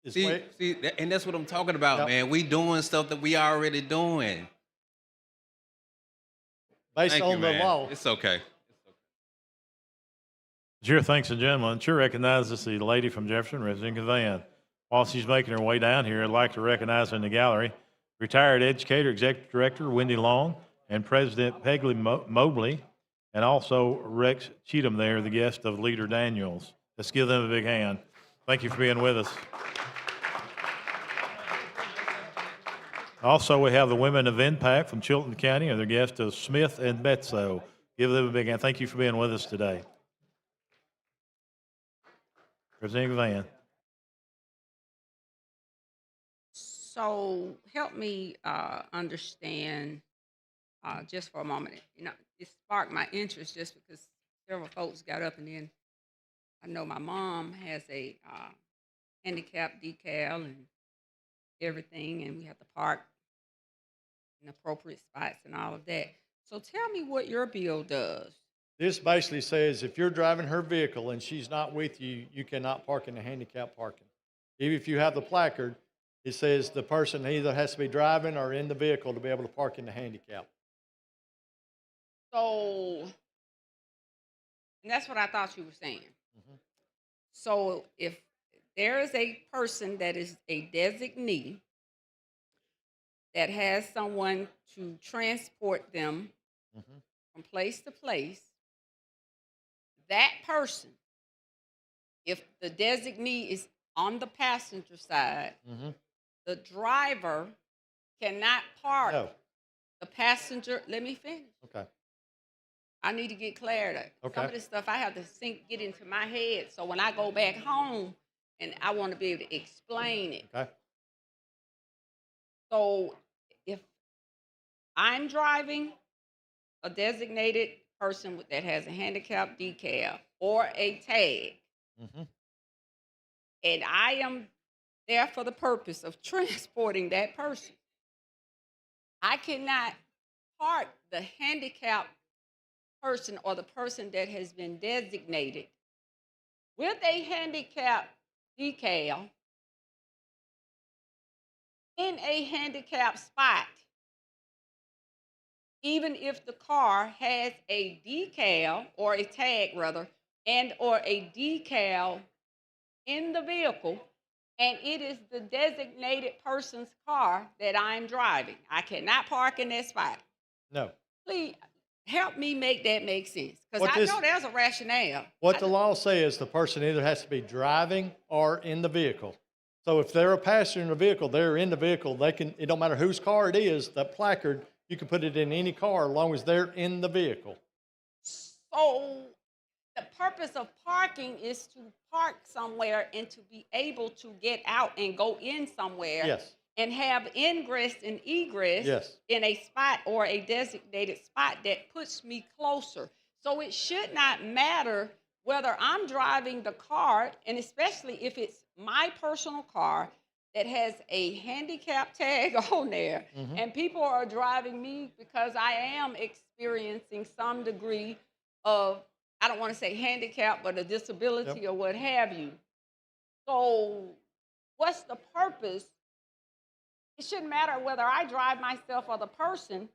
is And that's what I'm talking about, Yep. man. We doing stuff that we already doing. based Thank on you, the man. law. It's okay. Chair, thanks and gentlemen. Chair recognizes the lady from Jefferson, Representative Gavan. While she's making her way down here, I'd like to recognize in the gallery retired educator, executive director Wendy Long, and President Peggy Mobley, and also Rex Cheatham there, the guest of Leader Daniels. Let's give them a big hand. Thank you for being with us. Also, we have the women of Impact from Chilton County and their guest of Smith and Betso. Give them a big hand. Thank you for being with us today. Representative Van. So help me understand just for a moment. You know, it sparked my interest just because several folks got up, and then I know my mom has a handicap decal and everything, and we have to park in appropriate spots and all of that. So tell me what your bill does. This basically says if you're driving her vehicle and she's not with you, you cannot park in the handicap parking. Even if you have the placard, it says the person either has to be driving or in the vehicle to be able to park in the handicap. So, and that's what I thought you were saying. So if there is a person that is a designee that has someone to transport them from place to place, that person, if the designee is on the passenger side, the driver cannot park No. the passenger. Let me finish. Okay. I need to get clarity. Some Okay. of this stuff I have to get into my head. So when I go back home and I want to be able to explain it. Okay. So if I'm driving a designated person that has a handicap decal or a tag, and I am there for the purpose of transporting that person, I cannot park the handicapped person or the person that has been designated with a handicap decal in a handicap spot, even if the car has a decal or a tag rather, and or a decal in the vehicle, and it is the designated person's car that I'm driving. I cannot park in that spot. No. Please, Help me make that make sense, because What I this- know there's a rationale. What the law says, the person either has to be driving or in the vehicle. So if they're a passenger in the vehicle, they're in the vehicle. They can. It don't matter whose car it is. That placard, you can put it in any car as long as they're in the vehicle. So the purpose of parking is to park somewhere and to be able to get out and go in somewhere. Yes. And have ingress and egress Yes. in a spot or a designated spot that puts me closer. So it should not matter whether I'm driving the car, and especially if it's my personal car that has a handicap tag on there, and people are driving me because I am experiencing some degree of, I don't want to say handicap, but a disability or what have you. So what's the purpose? It shouldn't matter whether I drive myself or the person.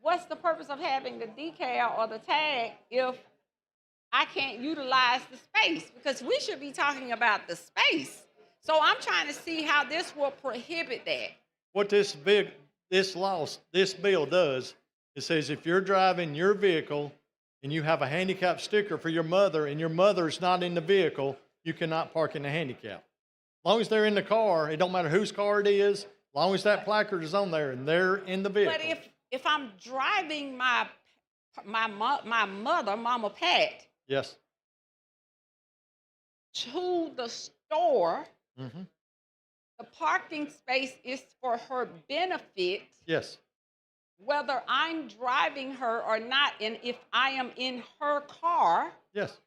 What's the purpose of having the decal or the tag if I can't utilize the space? Because we should be talking about the space. So I'm trying to see how this will prohibit that. What this bill does, it says if you're driving your vehicle and you have a handicap sticker for your mother and your mother's not in the vehicle, you cannot park in the handicap. As long as they're in the car, it don't matter whose car it is, as long as that placard is on there and they're in the vehicle. But if I'm driving my mother, Mama Pat, Yes. to the store, Mm-hmm. the parking space is for her benefit, Yes. whether I'm driving her or not. And if I am in her car, Yes.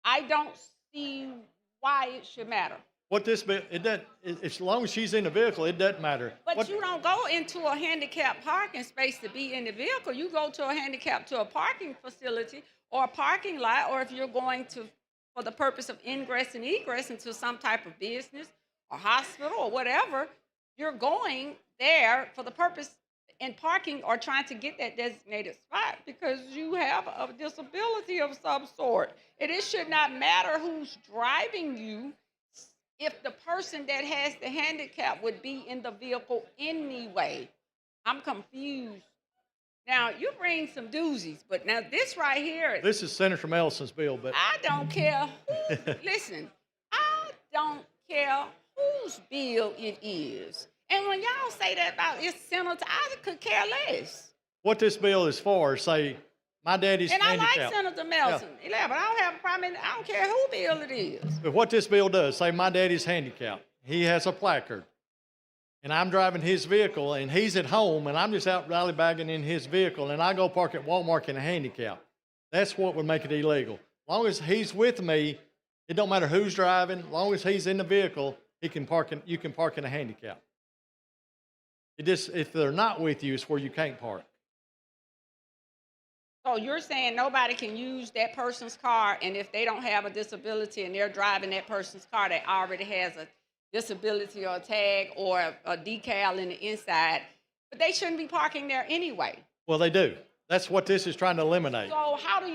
I don't see why it should matter. What this bill, it doesn't, as long as she's in the vehicle, it doesn't matter. But What- you don't go into a handicapped parking space to be in the vehicle. You go to a parking facility or a parking lot, or if you're going to, for the purpose of ingress and egress into some type of business or hospital or whatever, you're going there for the purpose in parking or trying to get that designated spot because you have a disability of some sort. And it should not matter who's driving you if the person that has the handicap would be in the vehicle anyway. I'm confused. Now, you bring some doozies, but now this right here, This is Senator Mellison's bill, but I don't care who, listen, I don't care whose bill it is. And when y'all say that about it's senator, I could care less. what this bill is for, say, my daddy's And I like handicapped. Senator Melton, but I don't have a problem. I don't care who bill it is. But what this bill does, say my daddy's handicapped. He has a placard. And I'm driving his vehicle and he's at home and I'm just out rallybagging in his vehicle and I go park at Walmart in a handicap. That's what would make it illegal. As long as he's with me, it don't matter who's driving, as long as he's in the vehicle, you can park in a handicap. If they're not with you, it's where you can't park. So you're saying nobody can use that person's car, and if they don't have a disability and they're driving that person's car that already has a disability or a tag or a decal in the inside, but they shouldn't be parking there anyway. Well, they do. That's what this is trying to eliminate. So how do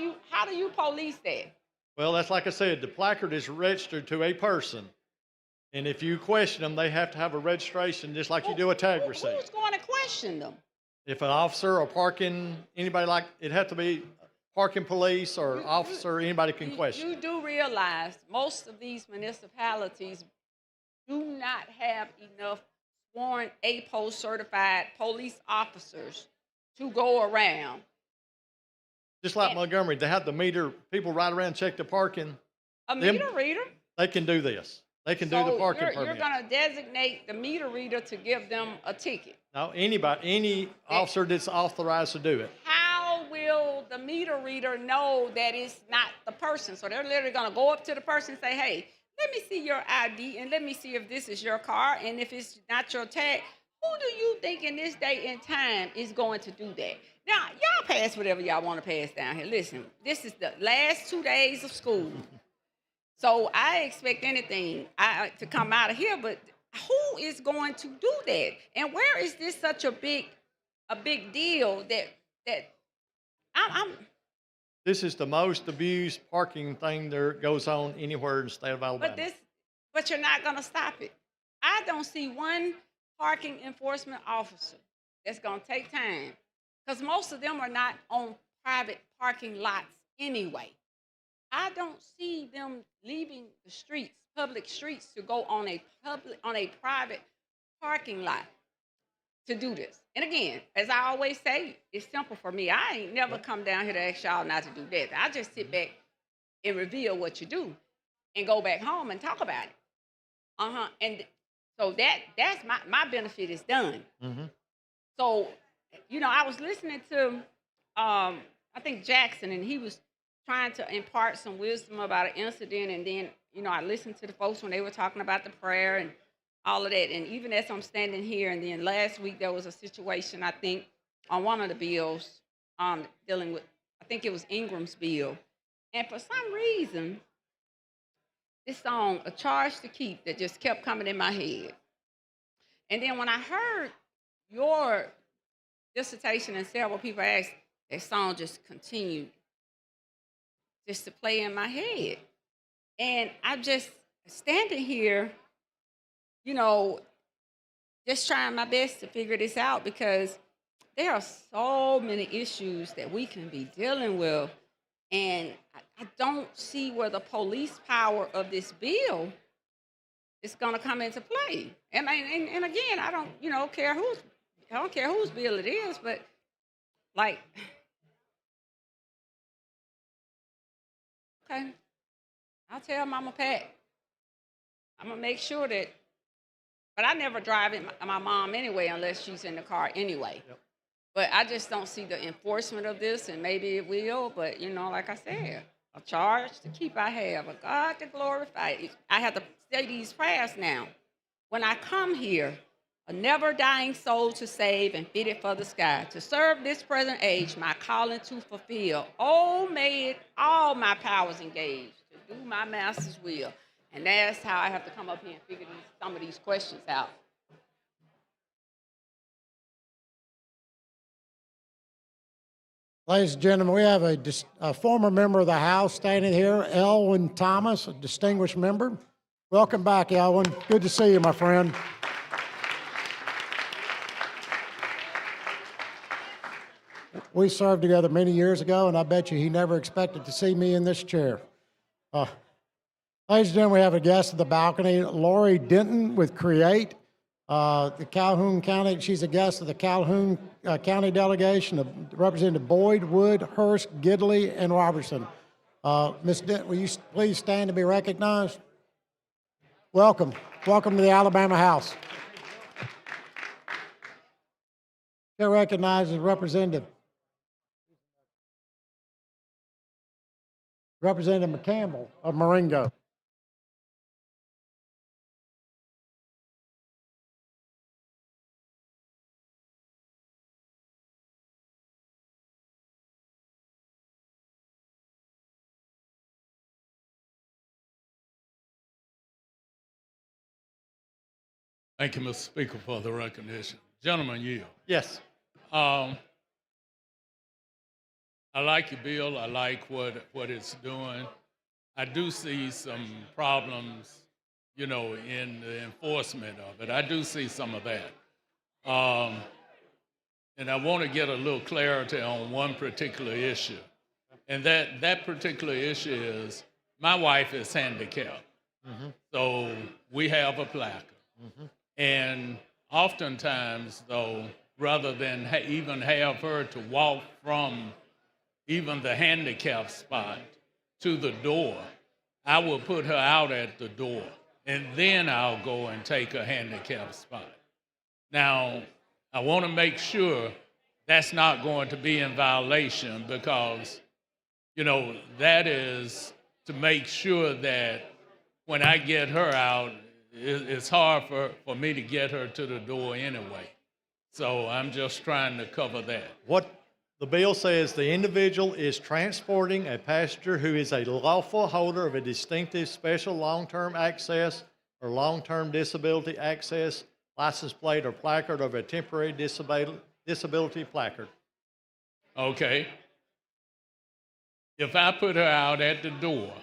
you police that? Well, that's like I said, the placard is registered to a person. And if you question them, they have to have a registration just like you do a tag receipt. Who's going to question them? If an officer or parking, anybody it have to be parking police or officer, anybody can question. You do realize most of these municipalities do not have enough sworn APO certified police officers to go around. Just like Montgomery, they have the meter, people ride around, check the parking. A meter reader? They can do this. They can do the parking You're permit. going to designate the meter reader to give them a ticket. Now, any officer that's authorized to do it. How will the meter reader know that it's not the person? So they're literally going to go up to the person and say, hey, let me see your ID and let me see if this is your car. And if it's not your tag, who do you think in this day and time is going to do that? Now, y'all pass whatever y'all want to pass down here. Listen, this is the last 2 days of school. So I expect anything to come out of here, but who is going to do that? And where is this such a big deal that I'm This is the most abused parking thing there goes on anywhere in the state of Alabama. but you're not going to stop it. I don't see one parking enforcement officer that's going to take time, because most of them are not on private parking lots anyway. I don't see them leaving the streets, public streets, to go on a private parking lot to do this. And again, as I always say, it's simple for me. I ain't never come down here to ask y'all not to do that. I just sit back and reveal what you do and go back home and talk about it. And so that's my benefit is done. So, I was listening to I think Jackson, and he was trying to impart some wisdom about an incident, and then I listened to the folks when they were talking about the prayer and all of that. And even as I'm standing here, and then last week there was a situation, I think, on one of the bills dealing with, I think it was Ingram's bill. And for some reason, this song, A Charge to Keep, that just kept coming in my head. And then when I heard your dissertation and several people asked, that song just continued just to play in my head. And I'm just standing here, just trying my best to figure this out, because there are so many issues that we can be dealing with. And I don't see where the police power of this bill is going to come into play. And again, I don't care whose bill it is, but like, okay, I'll tell Mama Pat. I'm gonna make sure that, but I never drive my mom anyway unless she's in the car anyway. Yep. But I just don't see the enforcement of this, and maybe it will, but like I said, a charge to keep I have, a God to glorify. I have to say these prayers now. When I come here, a never-dying soul to save and fitted for the sky, to serve this present age, my calling to fulfill. Oh, may it all my powers engage, to do my master's will. And that's how I have to come up here and figure some of these questions out. Ladies and gentlemen, we have a former member of the House standing here, Elwin Thomas, a distinguished member. Welcome back, Elwin. Good to see you, my friend. We served together many years ago, and I bet you he never expected to see me in this chair. Ladies and gentlemen, we have a guest at the balcony, Lori Denton with Create, the Calhoun County. She's a guest of the Calhoun County delegation of Representative Boyd, Wood, Hurst, Gidley, and Robertson. Ms. Denton, will you please stand to be recognized? Welcome. Welcome to the Alabama House. Chair recognizes Representative McCampbell of Marengo. Thank you, Mr. Speaker, for the recognition. Gentlemen, yield. Yes. I like your bill. I like what it's doing. I do see some problems, in the enforcement of it. I do see some of that. And I want to get a little clarity on one particular issue. And that particular issue is my wife is handicapped. So we have a placard. And oftentimes, though, rather than even have her to walk from even the handicap spot to the door, I will put her out at the door, and then I'll go and take a handicap spot. Now, I want to make sure that's not going to be in violation, because, that is to make sure that when I get her out, it's hard for me to get her to the door anyway. So I'm just trying to cover that. What the bill says, the individual is transporting a passenger who is a lawful holder of a distinctive special long-term access or long-term disability access license plate or placard of a temporary disability placard. Okay. If I put her out at the door.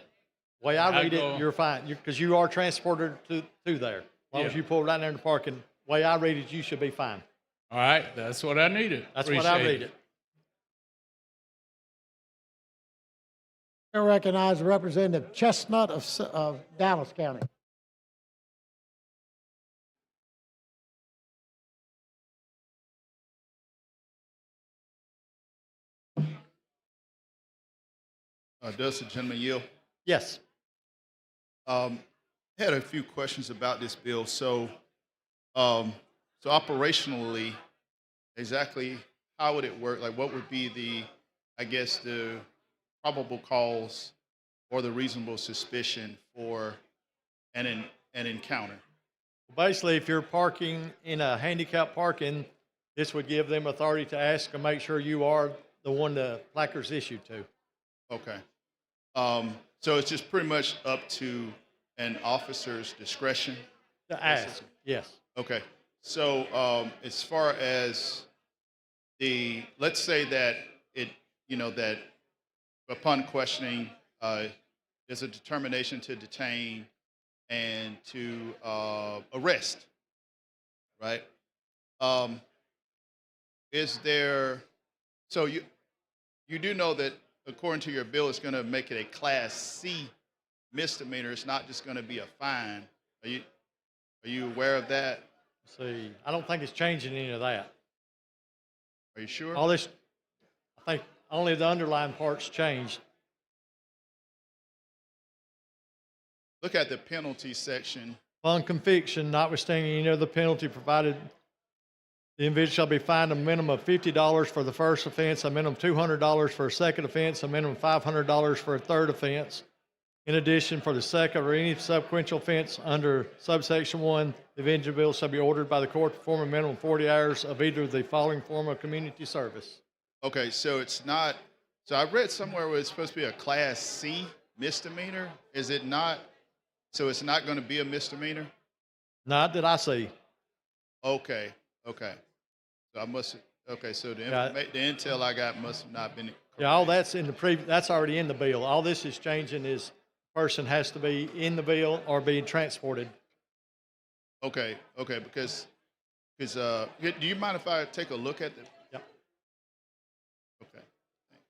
The way I read it, you're fine, because you are transported to there. As long as you pull right there in the parking, the way I read it, you should be fine. All right, that's what I needed. That's what I read it. I recognize Representative Chestnut of Dallas County. Does the gentleman yield? Yes. Had a few questions about this bill. So operationally, exactly how would it work? Like, what would be the probable cause or the reasonable suspicion for an encounter? Basically, if you're parking in a handicap parking, this would give them authority to ask and make sure you are the one the placard's issued to. Okay. So it's just pretty much up to an officer's discretion? To ask, yes. Okay. So as far as let's say that that upon questioning, there's a determination to detain and to arrest, right? Is there, so you do know that according to your bill, it's going to make it a Class C misdemeanor. It's not just going to be a fine. Are you aware of that? See, I don't think it's changing any of that. Are you sure? All this, I think only the underlying parts changed. Look at the penalty section. Upon conviction, notwithstanding any other penalty provided, the individual shall be fined a minimum of $50 for the first offense, a minimum of $200 for a second offense, a minimum of $500 for a third offense. In addition, for the second or any subsequent offense under subsection 1, the individual shall be ordered by the court to perform a minimum of 40 hours of either of the following form of community service. Okay, so it's not, so I read somewhere where it's supposed to be a Class C misdemeanor. Is it not? So it's not going to be a misdemeanor? Not that I see. Okay. So I must, okay, so the intel I got must have not been. Yeah, all that's in the that's already in the bill. All this is changing is person has to be in the bill or being transported. Okay, because do you mind if I take a look at the? Yep. Okay, thanks.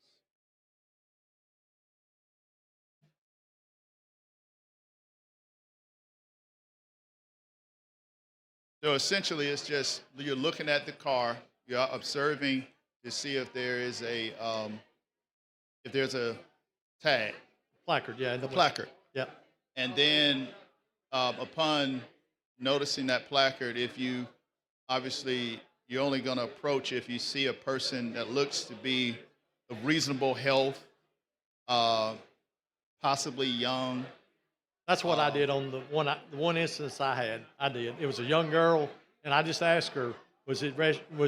So essentially, it's just you're looking at the car, you're observing to see if there is if there's a tag. Placard, yeah. The placard. Yep. And then upon noticing that placard, if you obviously you're only going to approach if you see a person that looks to be of reasonable health, possibly young. That's what I did on the one instance I had. I did. It was a young girl, and I just asked her, was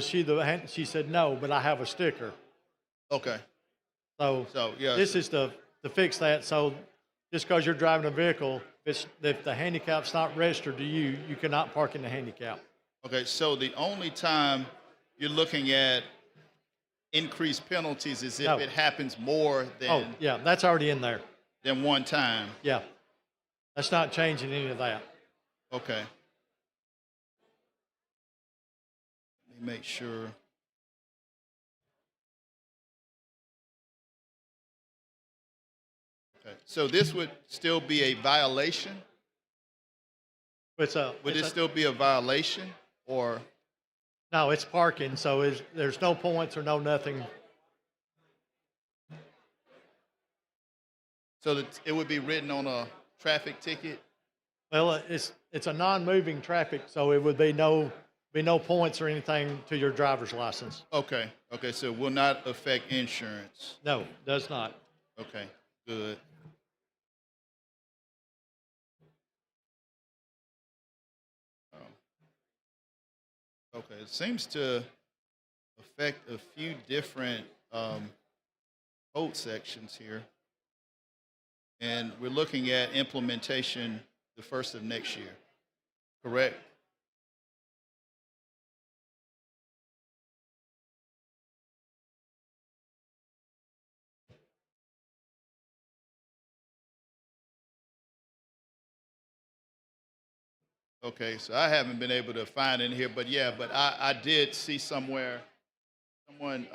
she the? She said no, but I have a sticker. Okay. So yeah. This is to fix that. So just because you're driving a vehicle, if the handicap's not registered to you, you cannot park in the handicap. Okay. So the only time you're looking at increased penalties is if it happens more than. Oh yeah, that's already in there. Than one time. Yeah. That's not changing any of that. Okay. Let me make sure. Okay. So this would still be a violation? Would it still be a violation or? No, it's parking, so there's no points or no nothing. So that it would be written on a traffic ticket? Well, it's a non-moving traffic, so it would be no points or anything to your driver's license. Okay, so it will not affect insurance? No, does not. Okay, good. Okay, it seems to affect a few different code sections here. And we're looking at implementation the first of next year, correct? Okay, so I haven't been able to find in here, but I did see somewhere, someone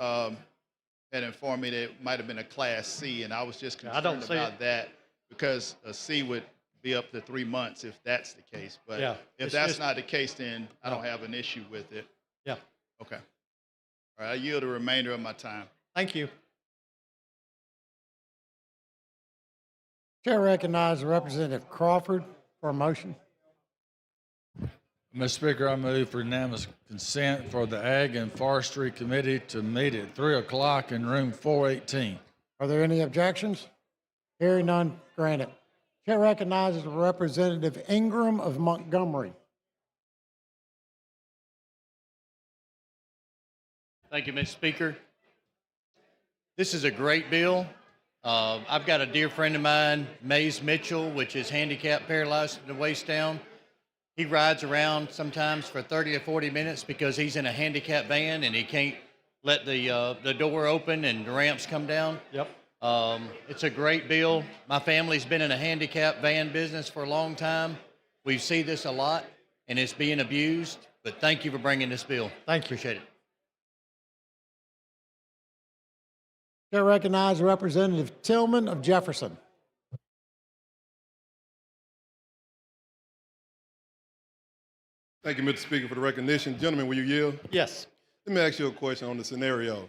had informed me that it might have been a Class C, and I was just I don't concerned see about it. that because a C would be up to 3 months if that's the case. But Yeah, if it's that's just- not the case, then I No. don't have an issue with it. Yeah. Okay. All right, I yield the remainder of my time. Thank you. Chair recognizes Representative Crawford for a motion. Mr. Speaker, I move for unanimous consent for the Ag and Forestry Committee to meet at 3 o'clock in room 418. Are there any objections? Hearing none, granted. Chair recognizes Representative Ingram of Montgomery. Thank you, Mr. Speaker. This is a great bill. I've got a dear friend of mine, Mays Mitchell, which is handicapped paralyzed from the waist down. He rides around sometimes for 30 or 40 minutes because he's in a handicapped van and he can't let the door open and the ramps come down. Yep. It's a great bill. My family's been in a handicapped van business for a long time. We see this a lot and it's being abused, but thank you for bringing this bill. Thank you. Appreciate it. Chair recognizes Representative Tillman of Jefferson. Thank you, Mr. Speaker, for the recognition. Gentlemen, will you yield? Yes. Let me ask you a question on the scenario.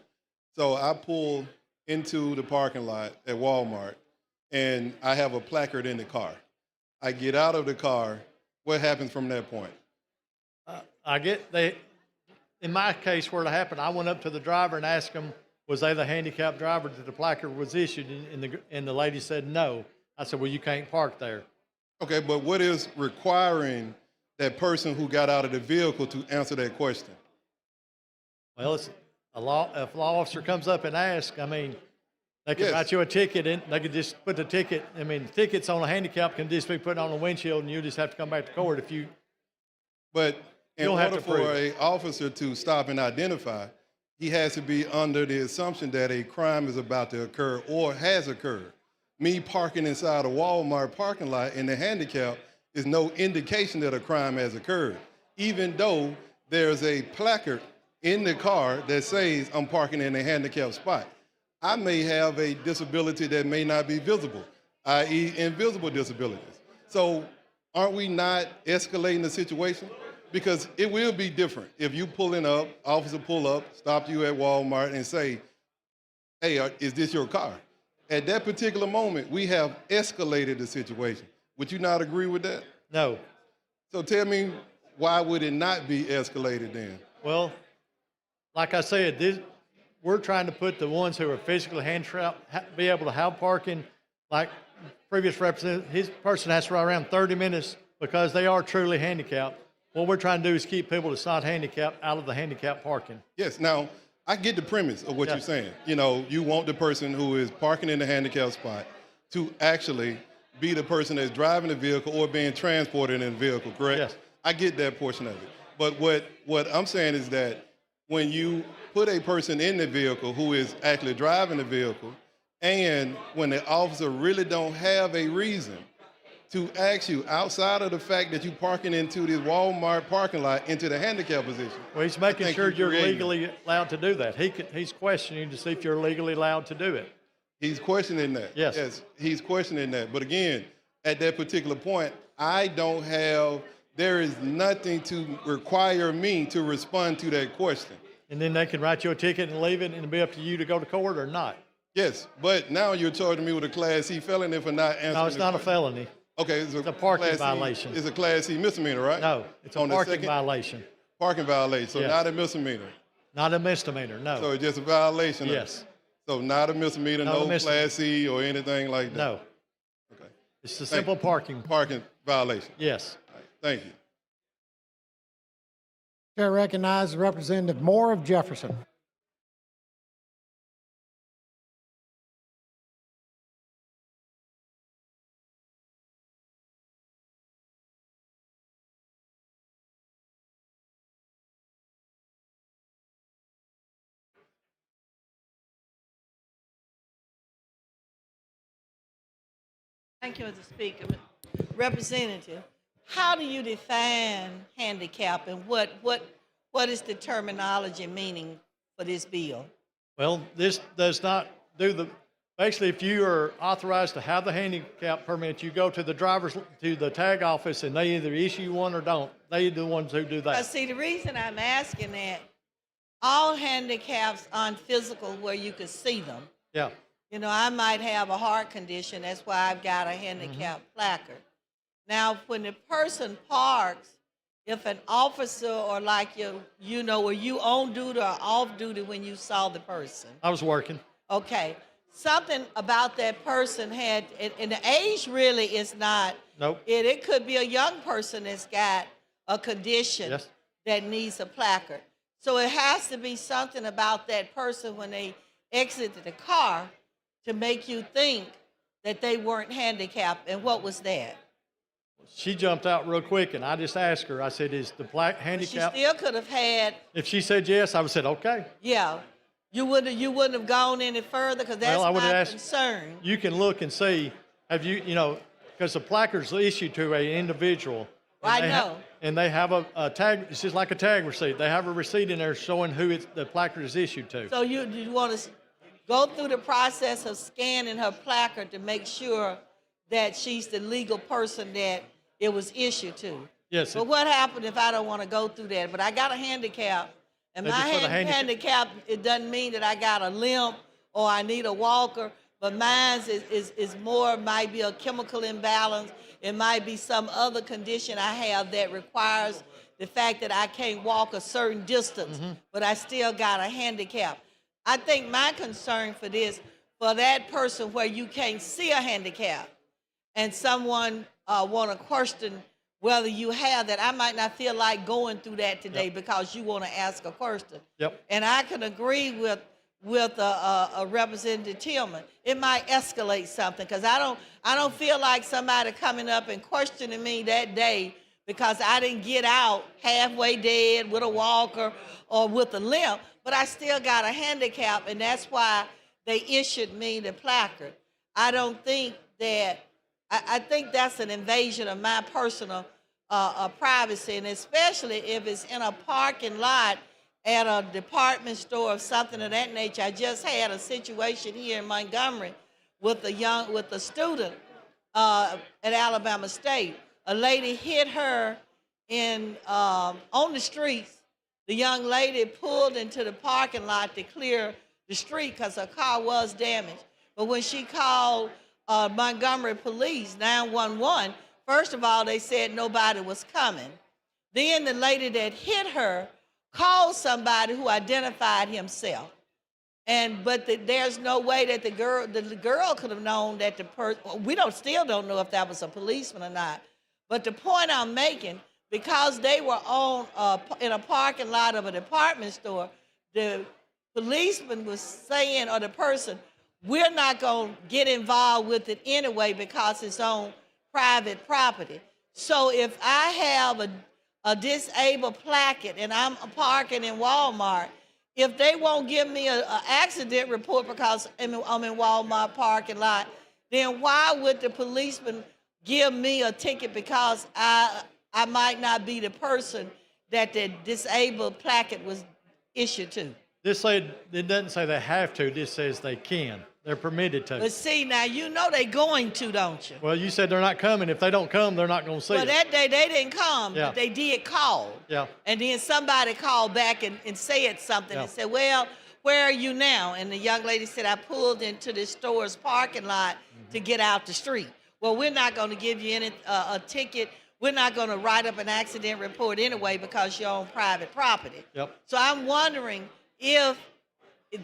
So I pull into the parking lot at Walmart, and I have a placard in the car. I get out of the car. What happens from that point? In my case, where it happened, I went up to the driver and asked him, was they the handicapped driver that the placard was issued? And the lady said no. I said, well, you can't park there. Okay, but what is requiring that person who got out of the vehicle to answer that question? Well, it's if a law officer comes up and asks, I mean, they can Yes. write you a ticket and they could just put the ticket. I mean, tickets on a handicap can just be put on the windshield and you just have to come back to court if you. But in don't have order to for prove it. an officer to stop and identify, he has to be under the assumption that a crime is about to occur or has occurred. Me parking inside a Walmart parking lot in the handicap is no indication that a crime has occurred, even though there's a placard in the car that says I'm parking in a handicapped spot. I may have a disability that may not be visible, i.e. invisible disabilities. So aren't we not escalating the situation? Because it will be different if you pulling up, officer pull up, stop you at Walmart and say, hey, is this your car? At that particular moment, we have escalated the situation. Would you not agree with that? No. So tell me, why would it not be escalated then? Well, like I said, we're trying to put the ones who are physically handicapped, be able to have parking. Like previous representative, his person has to ride around 30 minutes because they are truly handicapped. What we're trying to do is keep people that's not handicapped out of the handicapped parking. Yes, now, I get the premise of what Yeah. you're saying. You know, you want the person who is parking in the handicapped spot to actually be the person that's driving the vehicle or being transported in the vehicle, correct? Yes. I get that portion of it. But what I'm saying is that when you put a person in the vehicle who is actually driving the vehicle, and when the officer really don't have a reason to ask you outside of the fact that you parking into this Walmart parking lot into the handicap position. Well, he's making think sure you're you're creating- legally allowed to do that. He's questioning you to see if you're legally allowed to do it. He's questioning that. Yes. He's questioning that. But again, at that particular point, there is nothing to require me to respond to that question. And then they can write you a ticket and leave it, and it'll be up to you to go to court or not. Yes, but now you're charging me with a Class C felony for not answering. No, it's the not a question. felony. Okay, it's a parking Class C- violation. It's a Class C misdemeanor, right? No, it's a On the parking second- violation. Parking violation, so Yes. not a misdemeanor. Not a misdemeanor, no. So it's just a violation. Yes. So not a misdemeanor, Not a no misdemeanor. Class C or anything like that. No. Okay. It's a Thank simple you. parking. Parking violation. Yes. All right, thank you. Chair recognizes Representative Moore of Jefferson. Thank you, Mr. Speaker. Representative, how do you define handicap and what is the terminology meaning for this bill? Well, this does not do the, basically, if you are authorized to have the handicap permit, you go to the tag office and they either issue one or don't. They are the ones who do that. See, the reason I'm asking that, all handicaps aren't physical where you could see them. Yeah. You know, I might have a heart condition. That's why I've got a handicap placard. Now, when the person parks, if an officer or like you know, were you on duty or off duty when you saw the person? I was working. Okay. Something about that person had, and the age really is not. Nope. It could be a young person that's got a condition Yes. that needs a placard. So it has to be something about that person when they exited the car to make you think that they weren't handicapped. And what was that? She jumped out real quick, and I just asked her. I said, "Is the black She handicap?" still could have had, If she said yes, I would have said, "Okay." yeah. You wouldn't have gone any further because that's Well, I would have my asked- concern. You can look and see. Have you know, because the placard's issued to an individual. and I they know. And they have a tag. It's just like a tag receipt. They have a receipt in there showing who the placard is issued to. So you want to go through the process of scanning her placard to make sure that she's the legal person that it was issued to. Yes. But what happened if I don't want to go through that? But I got a handicap, and They my just put a handicap, it doesn't mean that I got a limp or I need a walker, but mine is more, might be a chemical imbalance. It might be some other condition I have that requires the fact that I can't walk a certain distance, but I still got a handicap. I think my concern for this, for that person where you can't see a handicap and someone want to question whether you have that, I might not feel like going through that today because you want to ask a question. Yep. And I can agree with a Representative Tillman. It might escalate something because I don't feel like somebody coming up and questioning me that day because I didn't get out halfway dead with a walker or with a limp, but I still got a handicap, and that's why they issued me the placard. I don't think that, I think that's an invasion of my personal privacy, and especially if it's in a parking lot at a department store or something of that nature. I just had a situation here in Montgomery with a student at Alabama State. A lady hit her on the streets. The young lady pulled into the parking lot to clear the street because her car was damaged. But when she called Montgomery Police 911, first of all, they said nobody was coming. Then the lady that hit her called somebody who identified himself. But there's no way that the girl could have known that the person, still don't know if that was a policeman or not. But the point I'm making, because they were in a parking lot of a department store, the policeman was saying, or the person, we're not going to get involved with it anyway because it's on private property. So if I have a disabled placard and I'm parking in Walmart, if they won't give me an accident report because I'm in Walmart parking lot, then why would the policeman give me a ticket because I might not be the person that the disabled placard was issued to? It doesn't say they have to. This says they can. They're permitted to. But see, now you know they're going to, don't you? Well, you said they're not coming. If they don't come, they're not going to see Well, it. that day they didn't come, Yeah. but they did call. Yeah. And then somebody called back and said something and said, well, where are you now? And the young lady said, I pulled into the store's parking lot to get out the street. Well, we're not going to give you a ticket. We're not going to write up an accident report anyway because you're on private property. Yep. So I'm wondering if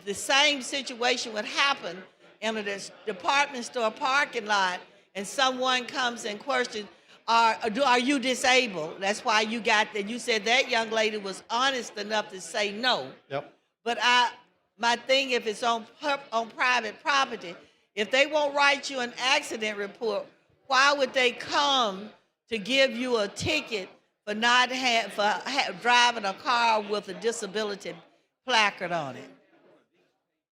the same situation would happen in a department store parking lot and someone comes and questions, are you disabled? That's why you got that. You said that young lady was honest enough to say no. Yep. But my thing, if it's on private property, if they won't write you an accident report, why would they come to give you a ticket for not driving a car with a disability placard on it?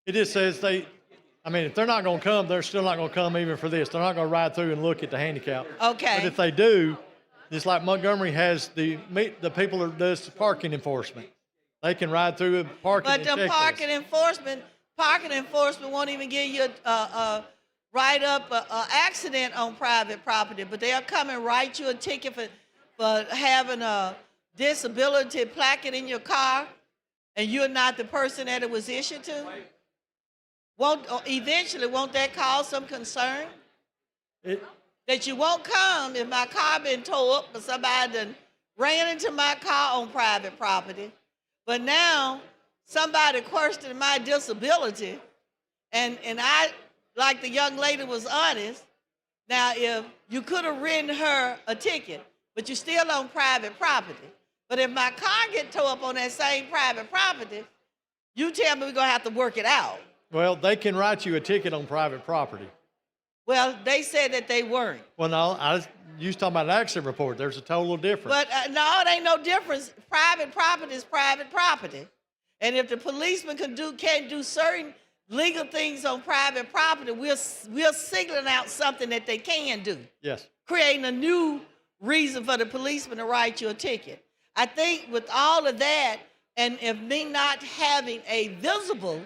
It just says if they're not going to come, they're still not going to come even for this. They're not going to ride through and look at the handicap. Okay. But if they do, just like Montgomery has the people that does parking enforcement, they can ride through and parking. But the parking enforcement, Parking enforcement won't even give you a write up a accident on private property, but they'll come and write you a ticket for having a disability placard in your car, and you're not the person that it was issued to. Eventually, won't that cause some concern? That you won't come if my car been towed up or somebody done ran into my car on private property, but now somebody questioned my disability, and I, like the young lady was honest. Now, if you could have written her a ticket, but you're still on private property. But if my car get towed up on that same private property, you tell me we're gonna have to work it out. Well, they can write you a ticket on private property. Well, they said that they weren't. Well, no, you was talking about an accident report. There's a total difference. But no, it ain't no difference. Private property is private property. And if the policeman can't do certain legal things on private property, we're signaling out something that they can do. Yes. Creating a new reason for the policeman to write you a ticket. I think with all of that, and if me not having a visible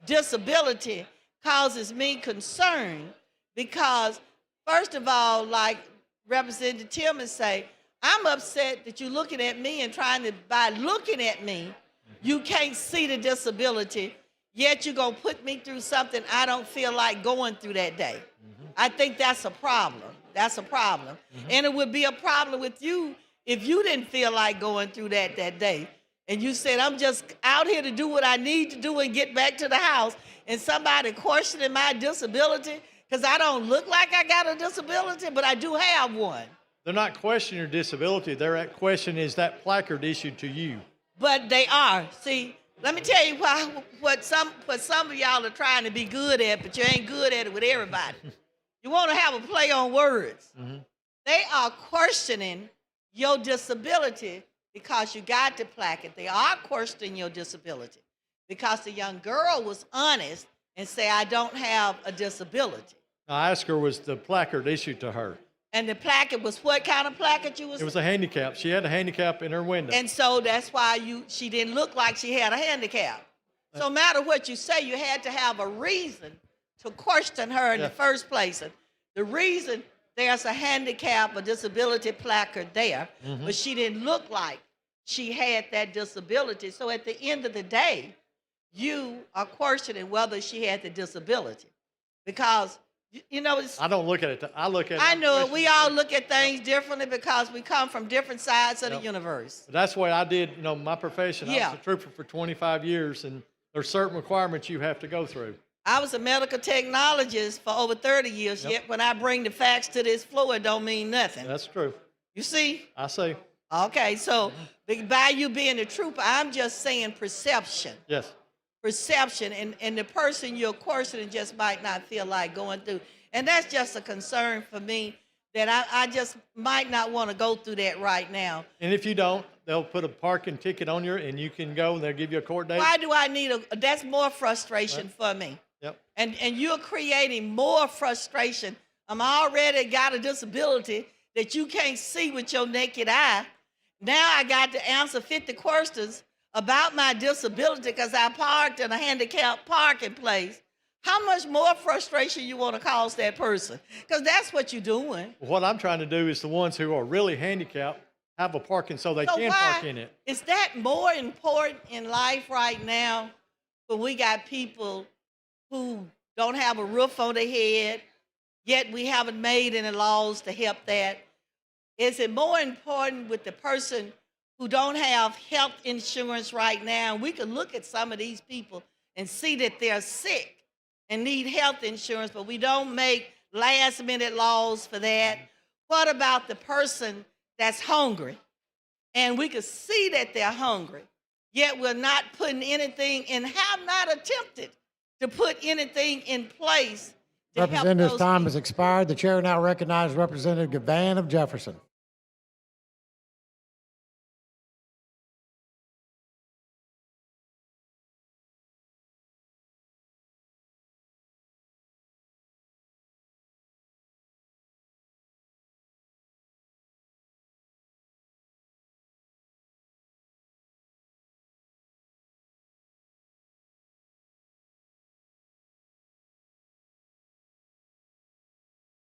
disability causes me concern, because first of all, like Representative Tillman say, I'm upset that you're looking at me and by looking at me, you can't see the disability, yet you're gonna put me through something I don't feel like going through that day. I think that's a problem. That's a problem. And it would be a problem with you if you didn't feel like going through that day. And you said, I'm just out here to do what I need to do and get back to the house, and somebody questioning my disability, because I don't look like I got a disability, but I do have one. They're not questioning your disability. They're at question, is that placard issued to you? But they are. See, let me tell you what some of y'all are trying to be good at, but you ain't good at it with everybody. You want to have a play on words. They are questioning your disability because you got the placard. They are questioning your disability because the young girl was honest and say, I don't have a disability. I asked her, was the placard issued to her? And the placard was what kind of placard you was? It was a handicap. She had a handicap in her window. And so that's why she didn't look like she had a handicap. So no matter what you say, you had to have a reason to question her in the first place. And the reason there's a handicap or disability placard there, but she didn't look like she had that disability. So at the end of the day, you are questioning whether she had the disability. Because, you know, I don't look at it. I look at it. I know it. We all look at things differently because we come from different sides of the universe. That's the way I did, my profession. I was a trooper for 25 years, and there's certain requirements you have to go through. I was a medical technologist for over 30 years, yet when I bring the facts to this floor, it don't mean nothing. That's true. You see? I see. Okay, so by you being a trooper, I'm just saying perception. Yes. Perception, and the person you're questioning just might not feel like going through. And that's just a concern for me that I just might not want to go through that right now. And if you don't, they'll put a parking ticket on you, and you can go, and they'll give you a court date. Why do I need that's more frustration for me. Yep. And you're creating more frustration. I'm already got a disability that you can't see with your naked eye. Now I got to answer 50 questions about my disability because I parked in a handicapped parking place. How much more frustration you want to cause that person? Because that's what you're doing. What I'm trying to do is the ones who are really handicapped have a parking so they can park in it. Is that more important in life right now when we got people who don't have a roof on their head, yet we haven't made any laws to help that? Is it more important with the person who don't have health insurance right now? We can look at some of these people and see that they're sick and need health insurance, but we don't make last minute laws for that. What about the person that's hungry? And we can see that they're hungry, yet we're not putting anything and have not attempted to put anything in place to help Representative's those time people. has expired. The chair now recognizes Representative Gavan of Jefferson.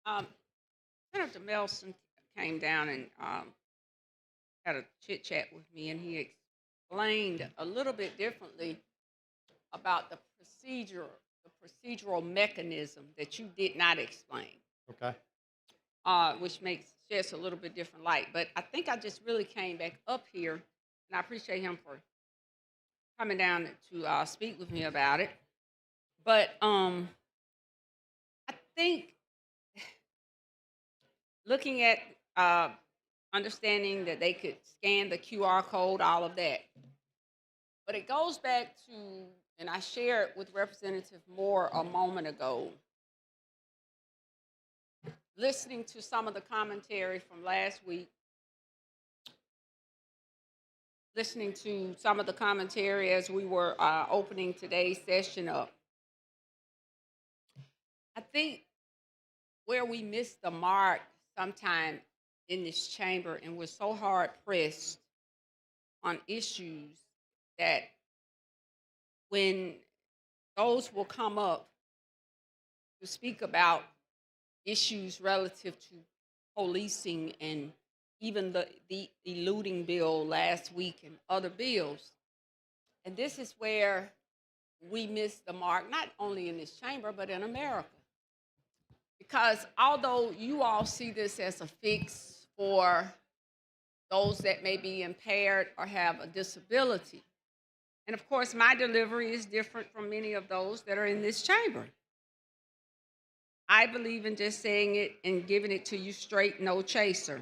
Senator Melson came down and had a chit chat with me, and he explained a little bit differently about the procedural mechanism that you did not explain, Okay. which sheds a little bit different light. But I think I just really came back up here, and I appreciate him for coming down to speak with me about it. But I think looking at understanding that they could scan the QR code, all of that. But it goes back to, and I shared with Representative Moore a moment ago, listening to some of the commentary from last week, listening to some of the commentary as we were opening today's session up. I think where we missed the mark sometime in this chamber, and we're so hard pressed on issues that when those will come up to speak about issues relative to policing and even the eluding bill last week and other bills. And this is where we miss the mark, not only in this chamber, but in America. Because although you all see this as a fix for those that may be impaired or have a disability, and of course my delivery is different from many of those that are in this chamber. I believe in just saying it and giving it to you straight, no chaser.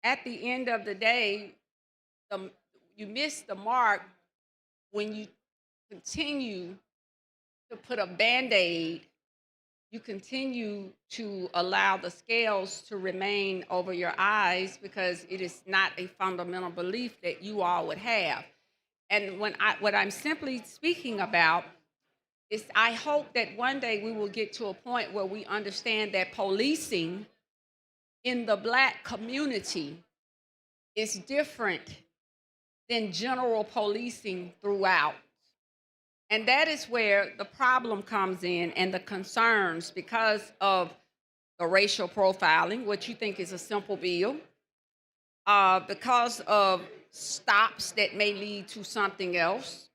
At the end of the day, you miss the mark when you continue to put a Band-Aid, you continue to allow the scales to remain over your eyes because it is not a fundamental belief that you all would have. And what I'm simply speaking about is I hope that one day we will get to a point where we understand that policing in the Black community is different than general policing throughout. And that is where the problem comes in and the concerns because of the racial profiling, which you think is a simple bill, because of stops that may lead to something else,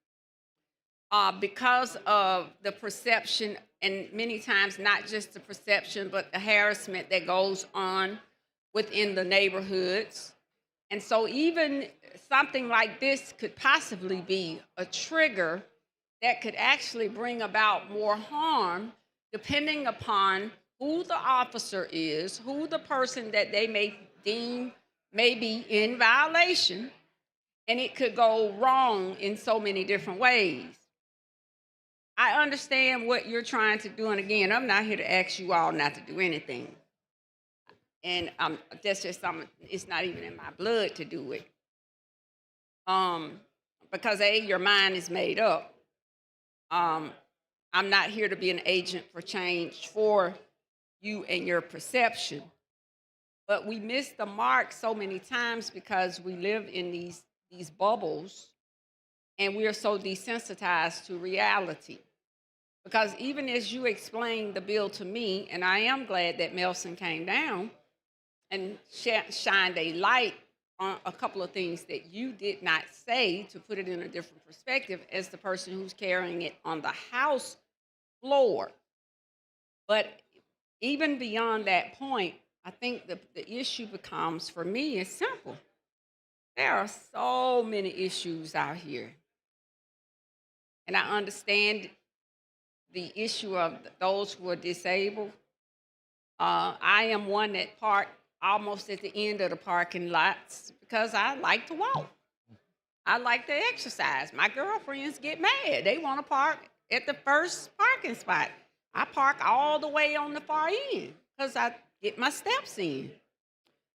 because of the perception, and many times not just the perception, but the harassment that goes on within the neighborhoods. And so even something like this could possibly be a trigger that could actually bring about more harm depending upon who the officer is, who the person that they may deem may be in violation, and it could go wrong in so many different ways. I understand what you're trying to do, and again, I'm not here to ask you all not to do anything. And that's just something, it's not even in my blood to do it. Because A, your mind is made up. I'm not here to be an agent for change for you and your perception. But we miss the mark so many times because we live in these bubbles and we are so desensitized to reality. Because even as you explained the bill to me, and I am glad that Melson came down and shined a light on a couple of things that you did not say, to put it in a different perspective as the person who's carrying it on the House floor. But even beyond that point, I think the issue becomes, for me, is simple. There are so many issues out here. And I understand the issue of those who are disabled. I am one that parked almost at the end of the parking lots because I like to walk. I like to exercise. My girlfriends get mad. They want to park at the first parking spot. I park all the way on the far end because I get my steps in.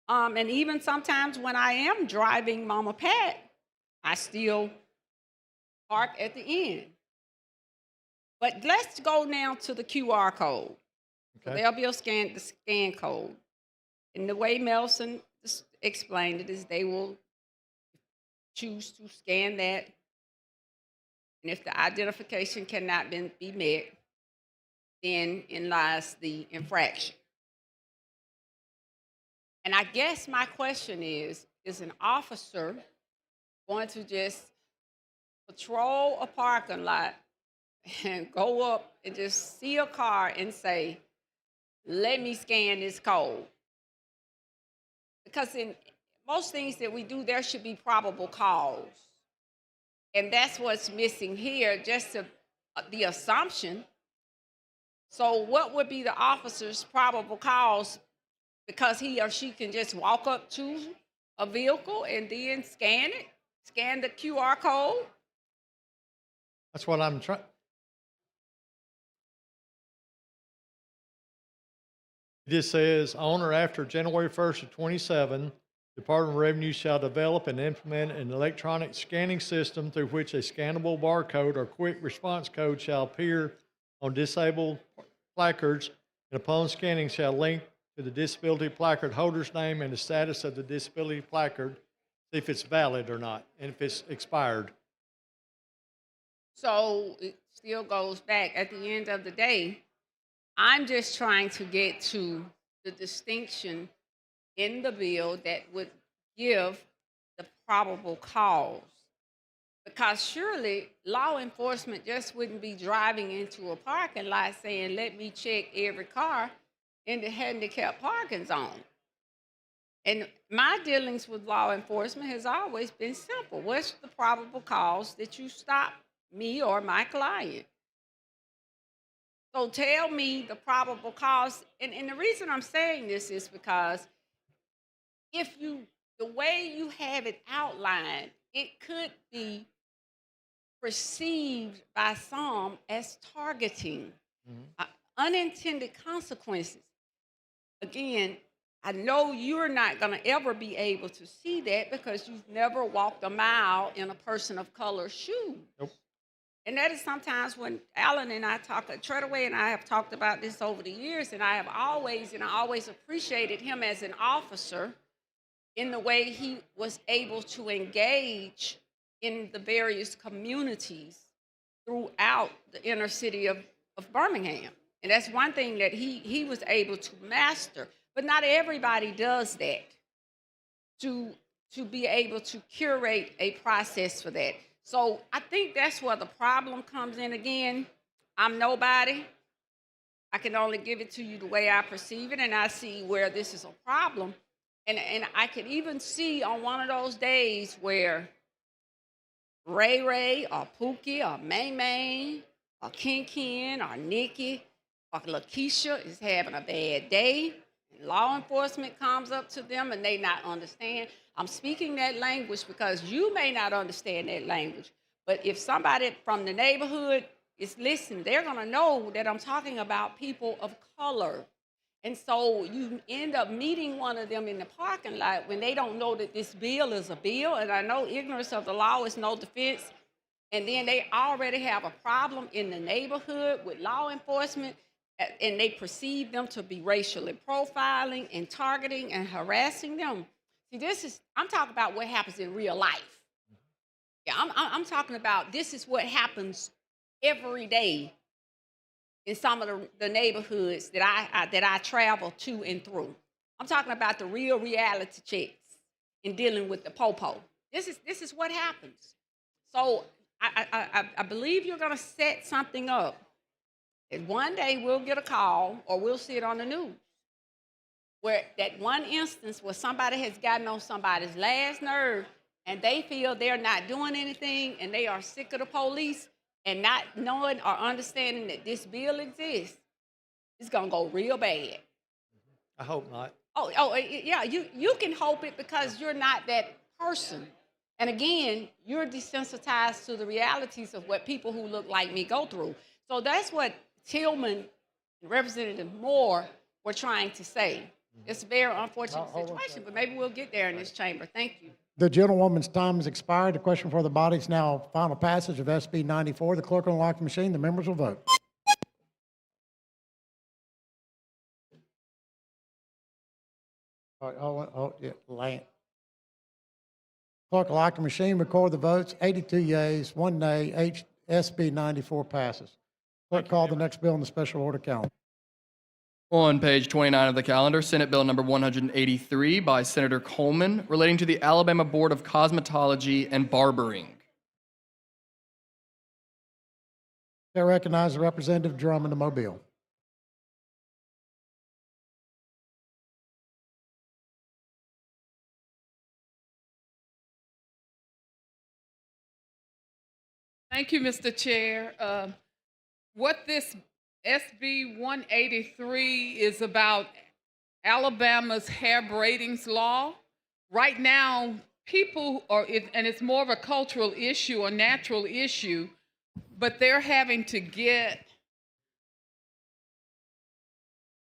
And even sometimes when I am driving Mama Pat, I still park at the end. But let's go now to the QR code. Okay. So there'll be the scan code. And the way Melson explained it is they will choose to scan that. And if the identification cannot be met, then in lies the infraction. And I guess my question is an officer going to just patrol a parking lot and go up and just see a car and say, let me scan this code? Because in most things that we do, there should be probable cause. And that's what's missing here, just the assumption. So what would be the officer's probable cause? Because he or she can just walk up to a vehicle and then scan the QR code? That's what I'm trying. It just says, on or after January 1st of 27, Department of Revenue shall develop and implement an electronic scanning system through which a scannable barcode or quick response code shall appear on disabled placards, and upon scanning shall link to the disability placard holder's name and the status of the disability placard, see if it's valid or not, and if it's expired. So it still goes back at the end of the day. I'm just trying to get to the distinction in the bill that would give the probable cause. Because surely law enforcement just wouldn't be driving into a parking lot saying, let me check every car in the handicap parking zone. And my dealings with law enforcement has always been simple. What's the probable cause that you stop me or my client? So tell me the probable cause. And the reason I'm saying this is because the way you have it outlined, it could be perceived by some as targeting, unintended consequences. Again, I know you're not going to ever be able to see that because you've never walked a mile in a person of color's shoes. Nope. And that is sometimes when Alan and I talk, Treadaway and I have talked about this over the years, and I always appreciated him as an officer in the way he was able to engage in the various communities throughout the inner city of Birmingham. And that's one thing that he was able to master. But not everybody does that, to be able to curate a process for that. So I think that's where the problem comes in again. I'm nobody. I can only give it to you the way I perceive it, and I see where this is a problem. And I could even see on one of those days where Ray or Pookie or May or Ken or Nikki or Lakeisha is having a bad day, and law enforcement comes up to them and they not understand. I'm speaking that language because you may not understand that language, but if somebody from the neighborhood is listening, they're going to know that I'm talking about people of color. And so you end up meeting one of them in the parking lot when they don't know that this bill is a bill. And I know ignorance of the law is no defense. And then they already have a problem in the neighborhood with law enforcement, and they perceive them to be racially profiling and targeting and harassing them. See, I'm talking about what happens in real life. Yeah, I'm talking about this is what happens every day in some of the neighborhoods that I travel to and through. I'm talking about the real reality checks in dealing with the popo. This is what happens. So I believe you're going to set something up. And one day we'll get a call or we'll see it on the news where that one instance where somebody has gotten on somebody's last nerve and they feel they're not doing anything and they are sick of the police and not knowing or understanding that this bill exists, it's going to go real bad. I hope not. Yeah, you can hope it because you're not that person. And again, you're desensitized to the realities of what people who look like me go through. So that's what Tillman and Representative Moore were trying to say. It's a very unfortunate situation, but maybe we'll get there in this chamber. Thank you. The gentlewoman's time has expired. The question for the body is now final passage of SB 94. The clerk will unlock the machine. The members will vote. Clerk will lock the machine, record the votes. 82 yeas, 1 nay. SB 94 passes. Clerk, call the next bill in the special order count. On page 29 of the calendar, Senate Bill number 183 by Senator Coleman relating to the Alabama Board of Cosmetology and Barbering. I recognize Representative Drummond of Mobile. Thank you, Mr. Chair. What this SB 183 is about, Alabama's hair braidings law. Right now, people are, and it's more of a cultural issue, a natural issue, but they're having to get,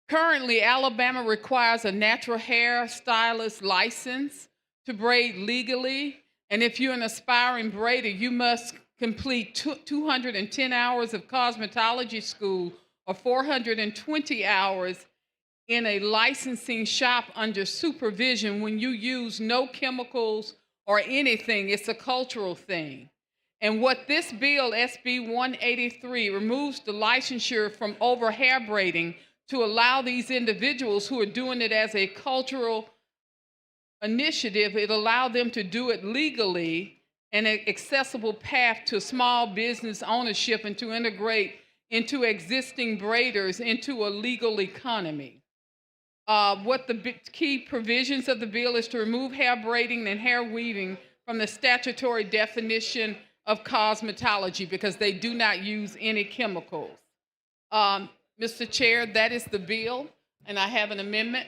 currently Alabama requires a natural hair stylist license to braid legally. And if you're an aspiring braider, you must complete 210 hours of cosmetology school or 420 hours in a licensing shop under supervision when you use no chemicals or anything. It's a cultural thing. And what this bill, SB 183, removes the licensure from over hair braiding to allow these individuals who are doing it as a cultural initiative, it allowed them to do it legally, an accessible path to small business ownership and to integrate into existing braiders into a legal economy. What the key provisions of the bill is to remove hair braiding and hair weaving from the statutory definition of cosmetology because they do not use any chemicals. Mr. Chair, that is the bill, and I have an amendment.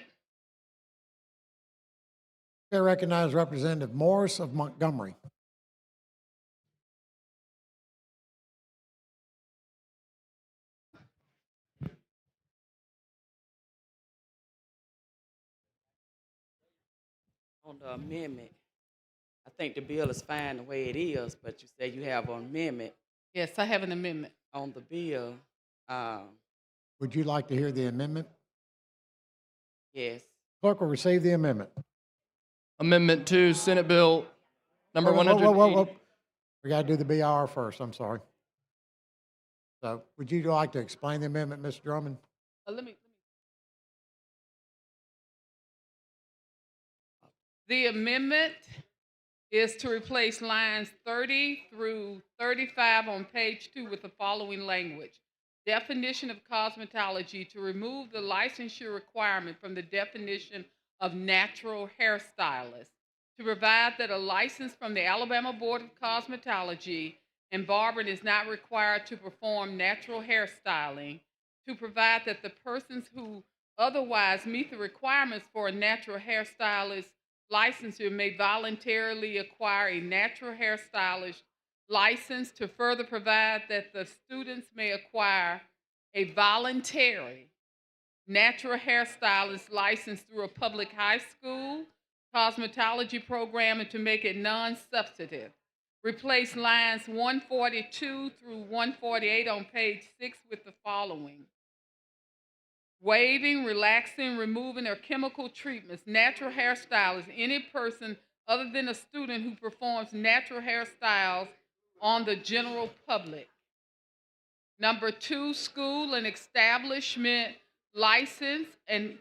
I recognize Representative Morris of Montgomery. On the amendment, I think the bill is fine the way it is, but you say you have an amendment. Yes, I have an amendment. On the bill, Would you like to hear the amendment? yes. Clerk will receive the amendment. Amendment 2, Senate Bill number 180. We got to do the BR first, I'm sorry. So would you like to explain the amendment, Mr. Drummond? The amendment is to replace lines 30 through 35 on page 2 with the following language. Definition of cosmetology, to remove the licensure requirement from the definition of natural hairstylist, to provide that a license from the Alabama Board of Cosmetology and Barbering is not required to perform natural hairstyling, to provide that the persons who otherwise meet the requirements for a natural hairstylist licensure may voluntarily acquire a natural hairstylist license, to further provide that the students may acquire a voluntary natural hairstylist license through a public high school cosmetology program and to make it non-substantive. Replace lines 142 through 148 on page 6 with the following. Waiving, relaxing, removing, or chemical treatments. Natural hairstylist, any person other than a student who performs natural hairstyles on the general public. Number 2, school and establishment license, and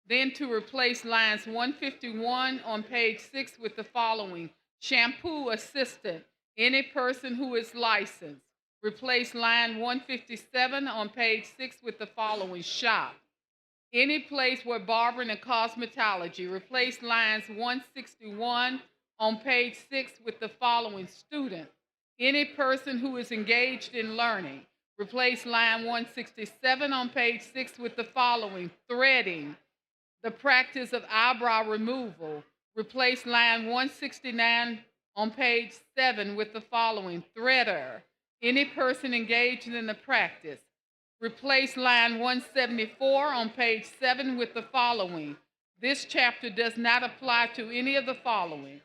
then to replace lines 151 on page 6 with the following. Shampoo assistant, any person who is licensed. Replace line 157 on page 6 with the following. Shop, any place where barbering and cosmetology. Replace lines 161 on page 6 with the following. Student, any person who is engaged in learning. Replace line 167 on page 6 with the following. Threading, the practice of eyebrow removal. Replace line 169 on page 7 with the following. Threader, any person engaged in the practice. Replace line 174 on page 7 with the following. This chapter does not apply to any of the following.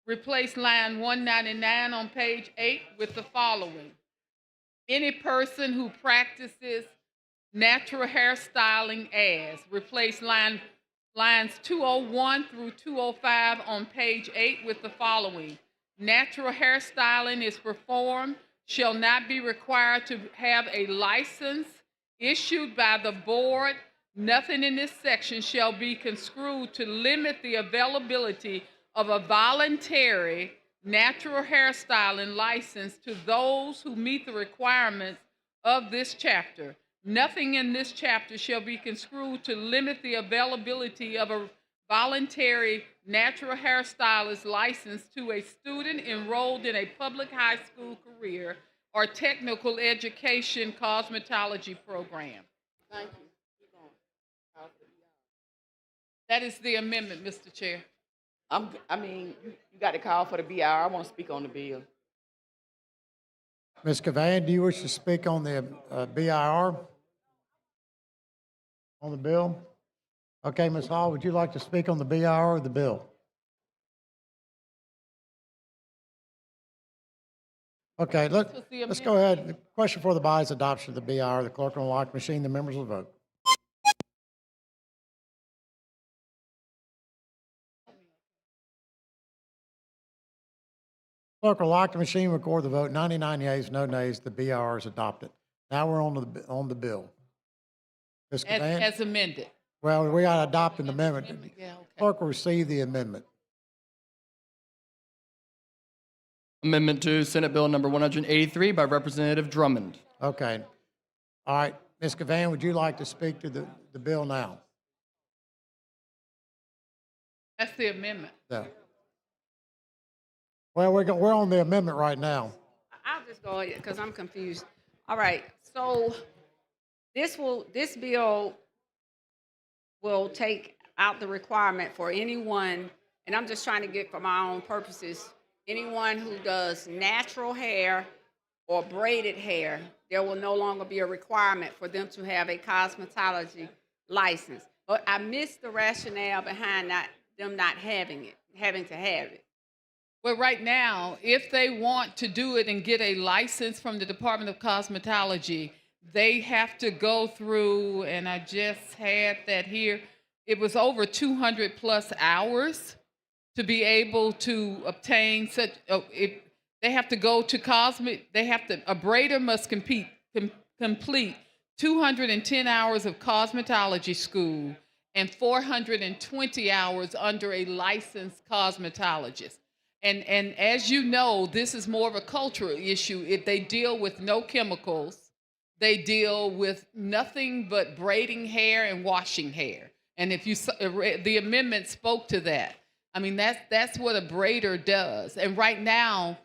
Replace line 199 on page 8 with the following. Any person who practices natural hairstyling as. Replace lines 201 through 205 on page 8 with the following. Natural hairstyling is performed, shall not be required to have a license issued by the board, Nothing in this section shall be construed to limit the availability of a voluntary natural hairstyling license to those who meet the requirements of this chapter. Nothing in this chapter shall be construed to limit the availability of a voluntary natural hairstylist license to a student enrolled in a public high school career or technical education cosmetology program. Thank you. That is the amendment, Mr. Chair. You got to call for the BR. I want to speak on the bill. Ms. Cavan, do you wish to speak on the BIR? On the bill? Okay, Ms. Hall, would you like to speak on the BIR or the bill? Okay, let's go ahead. The question for the body is adoption of the BIR. The clerk will unlock the machine. The members will vote. Clerk will lock the machine, record the vote. 99 yeas, no nays. The BIR is adopted. Now we're on the bill. Ms. Cavan? As amended. Well, we got to adopt an amendment. Yeah, okay. Clerk will receive the amendment. Amendment to Senate Bill number 183 by Representative Drummond. Okay. All right. Ms. Cavan, would you like to speak to the bill now? That's the amendment. Yeah. Well, we're on the amendment right now. I'll just go ahead because I'm confused. All right, so this bill will take out the requirement for anyone, and I'm just trying to get for my own purposes, anyone who does natural hair or braided hair, there will no longer be a requirement for them to have a cosmetology license. But I missed the rationale behind them not having to have it. Well, right now, if they want to do it and get a license from the Department of Cosmetology, they have to go through, and I just had that here, it was over 200 plus hours to be able to obtain such, they have to go to a braider must complete 210 hours of cosmetology school and 420 hours under a licensed cosmetologist. And as you know, this is more of a cultural issue. They deal with no chemicals. They deal with nothing but braiding hair and washing hair. And if you the amendment spoke to that. I mean, that's what a braider does. And right now,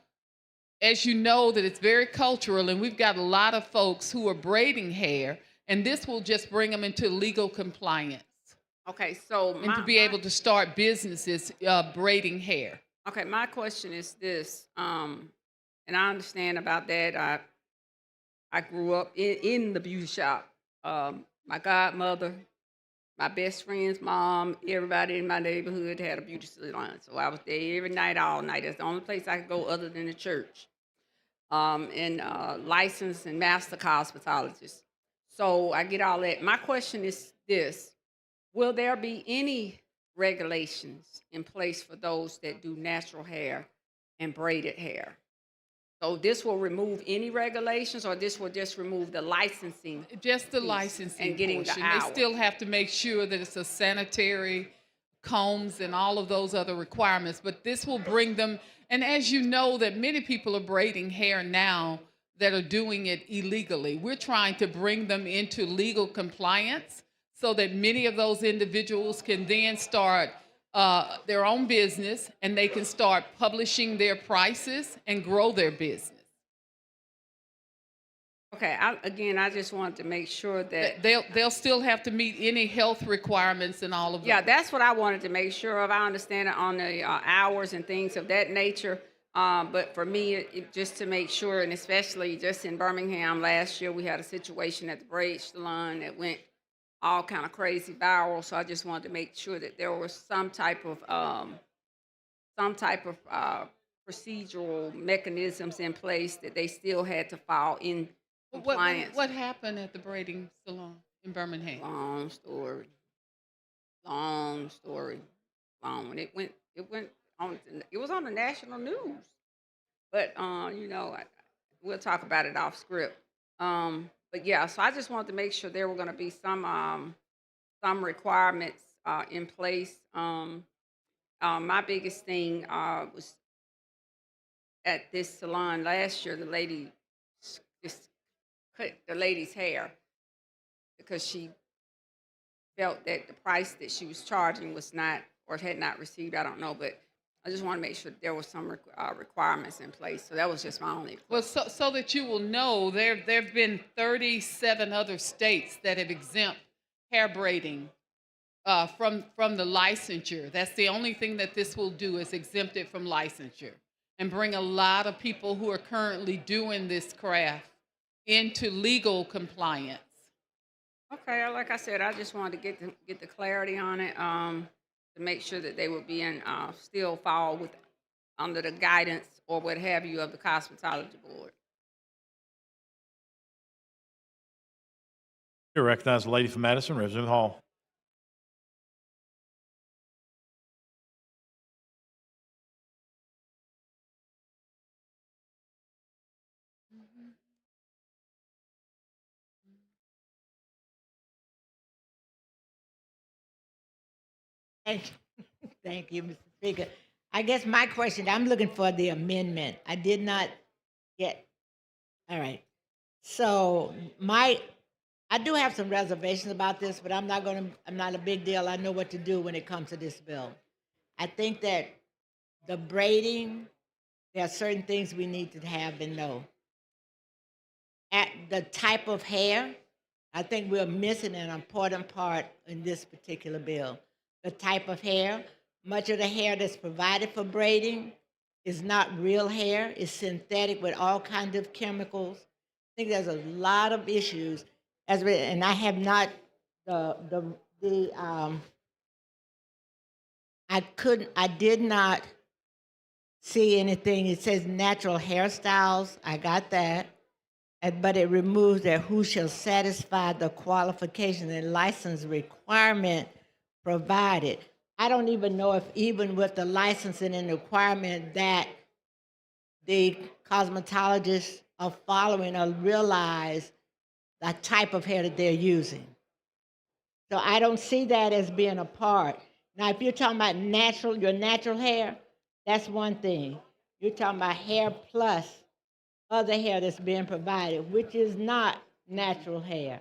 as you know, that it's very cultural, and we've got a lot of folks who are braiding hair, and this will just bring them into legal compliance. Okay, so And to be able to start businesses braiding hair. Okay, my question is this, and I understand about that. I grew up in the beauty shop. My godmother, my best friend's mom, everybody in my neighborhood had a beauty salon. So I was there every night, all night. That's the only place I could go other than the church. And licensed and master cosmetologist. So I get all that. My question is this: will there be any regulations in place for those that do natural hair and braided hair? So this will remove any regulations, or this will just remove the licensing? Just the piece licensing and getting portion. the hours. They still have to make sure that it's a sanitary, combs and all of those other requirements, but this will bring them, and as you know that many people are braiding hair now that are doing it illegally. We're trying to bring them into legal compliance so that many of those individuals can then start their own business, and they can start publishing their prices and grow their business. Okay, I just wanted to make sure that They'll still have to meet any health requirements and all of that. yeah, that's what I wanted to make sure of. I understand it on the hours and things of that nature. But for me, just to make sure, and especially just in Birmingham last year, we had a situation at the braid salon that went all kind of crazy viral. So I just wanted to make sure that there was some type of procedural mechanisms in place that they still had to follow in compliance. What happened at the braiding salon in Birmingham? Long story. Long. It was on the national news. But we'll talk about it off script. But yeah, so I just wanted to make sure there were going to be some some requirements in place. My biggest thing was at this salon last year. The lady just cut the lady's hair because she felt that the price that she was charging was not, or had not received, I don't know, but I just want to make sure that there were some requirements in place. So that was just my only. Well, so that you will know, there have been 37 other states that have exempt hair braiding from the licensure. That's the only thing that this will do, is exempt it from licensure and bring a lot of people who are currently doing this craft into legal compliance. Okay, like I said, I just wanted to get the clarity on it, to make sure that they would be in, still fall under the guidance or what have you of the Cosmetology Board. You recognize the lady from Madison, Representative Hall. Thank you. Thank you, Mr. Speaker. I guess my question, I'm looking for the amendment. I did not get, all right. So I do have some reservations about this, but I'm not a big deal. I know what to do when it comes to this bill. I think that the braiding, there are certain things we need to have and know. At the type of hair, I think we're missing an important part in this particular bill. The type of hair, much of the hair that's provided for braiding is not real hair, it's synthetic with all kinds of chemicals. I think there's a lot of issues, and I have not I did not see anything. It says natural hairstyles. I got that. But it removes that who shall satisfy the qualification and license requirement provided. I don't even know if even with the licensing and requirement that the cosmetologists are following or realize the type of hair that they're using. So I don't see that as being a part. Now, if you're talking about your natural hair, that's one thing. You're talking about hair plus other hair that's being provided, which is not natural hair.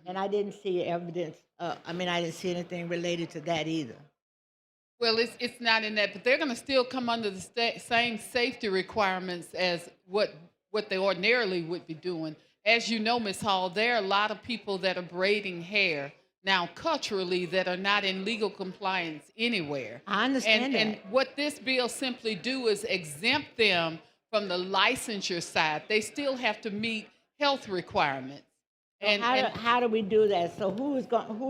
And I didn't see evidence, I didn't see anything related to that either. Well, it's not in that, but they're going to still come under the same safety requirements as what they ordinarily would be doing. As you know, Ms. Hall, there are a lot of people that are braiding hair now culturally that are not in legal compliance anywhere. I understand that. And what this bill simply do is exempt them from the licensure side. They still have to meet health requirements. And how do we do that? So who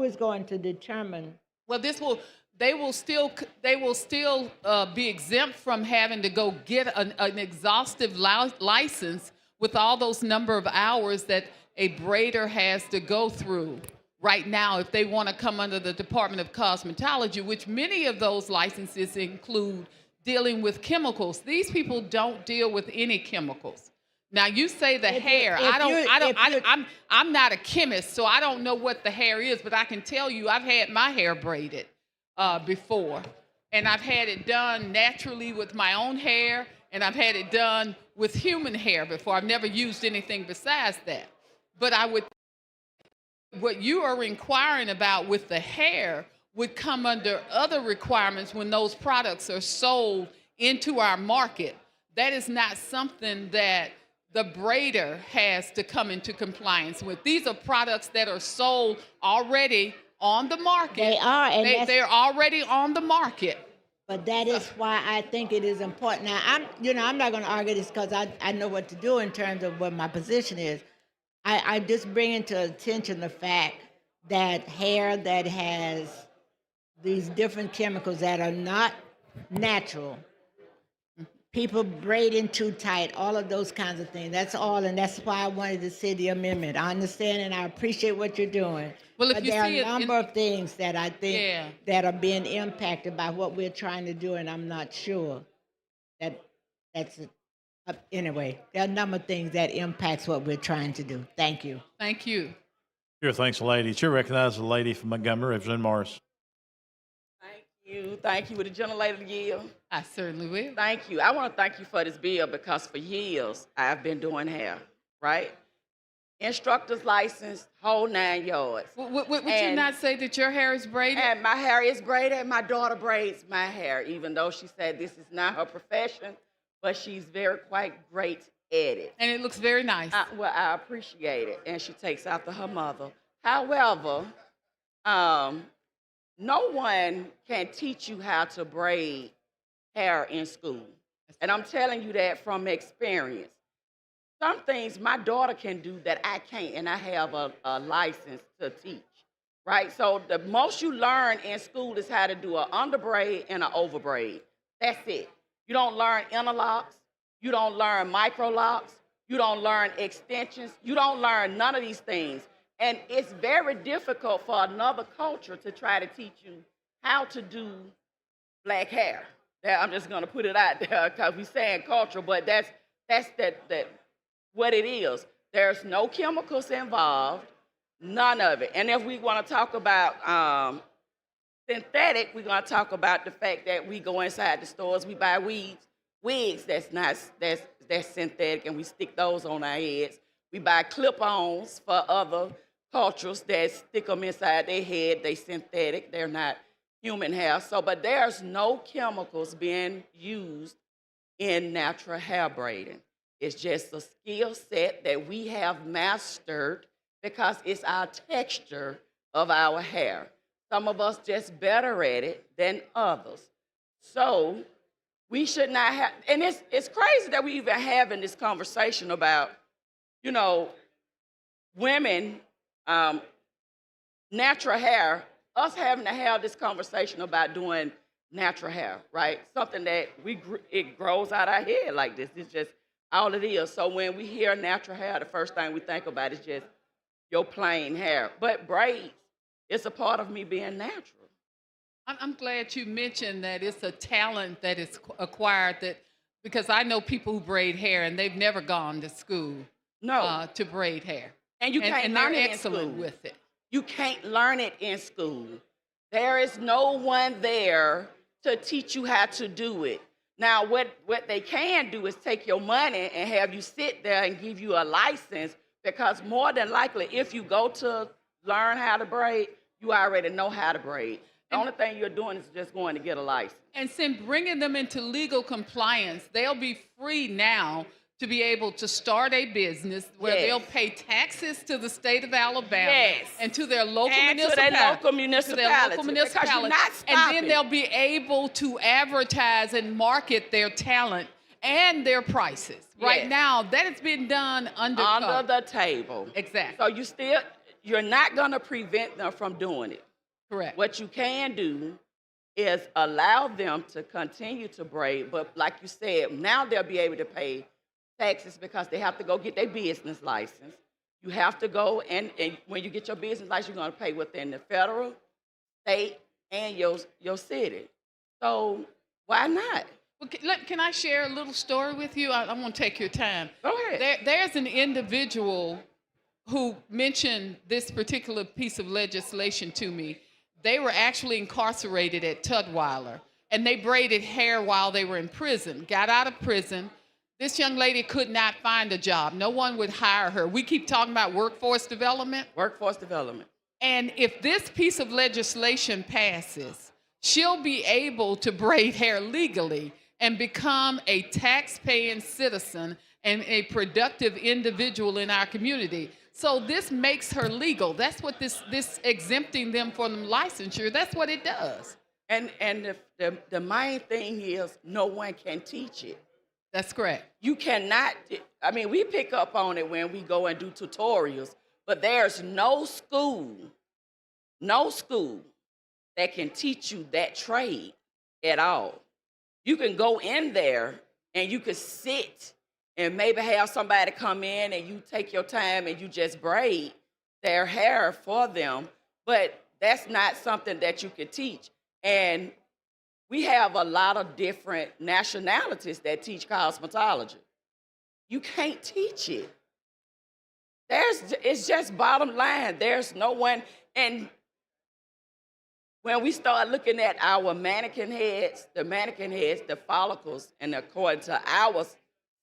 is going to determine? Well, they will still be exempt from having to go get an exhaustive license with all those number of hours that a braider has to go through right now if they want to come under the Department of Cosmetology, which many of those licenses include dealing with chemicals. These people don't deal with any chemicals. Now you say the hair. I'm not a chemist, so I don't know what the hair is, but I can tell you I've had my hair braided before, and I've had it done naturally with my own hair, and I've had it done with human hair before. I've never used anything besides that. But what you are inquiring about with the hair would come under other requirements when those products are sold into our market. That is not something that the braider has to come into compliance with. These are products that are sold already on the market. They are, and they're already on the market. But that is why I think it is important. Now, I'm not going to argue this because I know what to do in terms of what my position is. I just bring into attention the fact that hair that has these different chemicals that are not natural, people braiding too tight, all of those kinds of things. That's all, and that's why I wanted to see the amendment. I understand and I appreciate what you're doing. Well, but there are a number of things that I think that are being impacted by what we're trying to do, and I'm not sure that's it. Anyway, there are a number of things that impacts what we're trying to do. Thank you. Thank you. Sure, thanks, lady. Chair recognizes the lady from Montgomery, Representative Morris. Thank you. Would the gentlelady yield? I certainly will. Thank you. I want to thank you for this bill because for years I've been doing hair, right? Instructor's license, whole 9 yards. Would you And- not say that your hair is braided? And my hair is braided, and my daughter braids my hair, even though she said this is not her profession, but she's quite great at it. And it looks very nice. Well, I appreciate it, and she takes after her mother. However, no one can teach you how to braid hair in school. And I'm telling you that from experience. Some things my daughter can do that I can't, and I have a license to teach, right? So the most you learn in school is how to do an underbraid and an overbraid. That's it. You don't learn interlocks. You don't learn micro locks. You don't learn extensions. You don't learn none of these things. And it's very difficult for another culture to try to teach you how to do black hair. I'm just going to put it out there because we're saying culture, but that's what it is. There's no chemicals involved, none of it. And if we want to talk about synthetic, we're going to talk about the fact that we go inside the stores, we buy wigs that's synthetic, and we stick those on our heads. We buy clip-ons for other cultures that stick them inside their head. They synthetic, they're not human hair. So, but there's no chemicals being used in natural hair braiding. It's just a skill set that we have mastered because it's our texture of our hair. Some of us just better at it than others. So we should not have, and it's crazy that we even having this conversation about, women, natural hair, us having to have this conversation about doing natural hair, right? Something that it grows out our head like this. It's just all it is. So when we hear natural hair, the first thing we think about is just your plain hair. But braids, it's a part of me being natural. I'm glad you mentioned that it's a talent that is acquired, because I know people who braid hair and they've never gone to school to braid hair. And you can't learn they're it in excellent school. with it. You can't learn it in school. There is no one there to teach you how to do it. Now, what they can do is take your money and have you sit there and give you a license, because more than likely, if you go to learn how to braid, you already know how to braid. The only thing you're doing is just going to get a license. And since bringing them into legal compliance, they'll be free now to be able to start a business where they'll pay taxes to the state of Alabama and to their local municipality. To their local municipality. Because you're not and then stopping. they'll be able to advertise and market their talent and their prices. Right Yes. now, that has been done under the table. Exactly. So you're not going to prevent them from doing it. Correct. What you can do is allow them to continue to braid, but like you said, now they'll be able to pay taxes because they have to go get their business license. You have to go, and when you get your business license, you're going to pay within the federal, state, and your city. So why not? Well, can I share a little story with you? I won't take your time. Go ahead. There's an individual who mentioned this particular piece of legislation to me. They were actually incarcerated at Tutwiler, and they braided hair while they were in prison. Got out of prison. This young lady could not find a job. No one would hire her. We keep talking about workforce development. Workforce development. And if this piece of legislation passes, she'll be able to braid hair legally and become a tax-paying citizen and a productive individual in our community. So this makes her legal. That's what this exempting them from licensure, that's what it does. And the main thing is no one can teach it. That's correct. You cannot, we pick up on it when we go and do tutorials, but there's no school that can teach you that trade at all. You can go in there and you could sit and maybe have somebody come in and you take your time and you just braid their hair for them, but that's not something that you could teach. And we have a lot of different nationalities that teach cosmetology. You can't teach it. It's just bottom line. There's no one, and when we start looking at our mannequin heads, the follicles, and according to our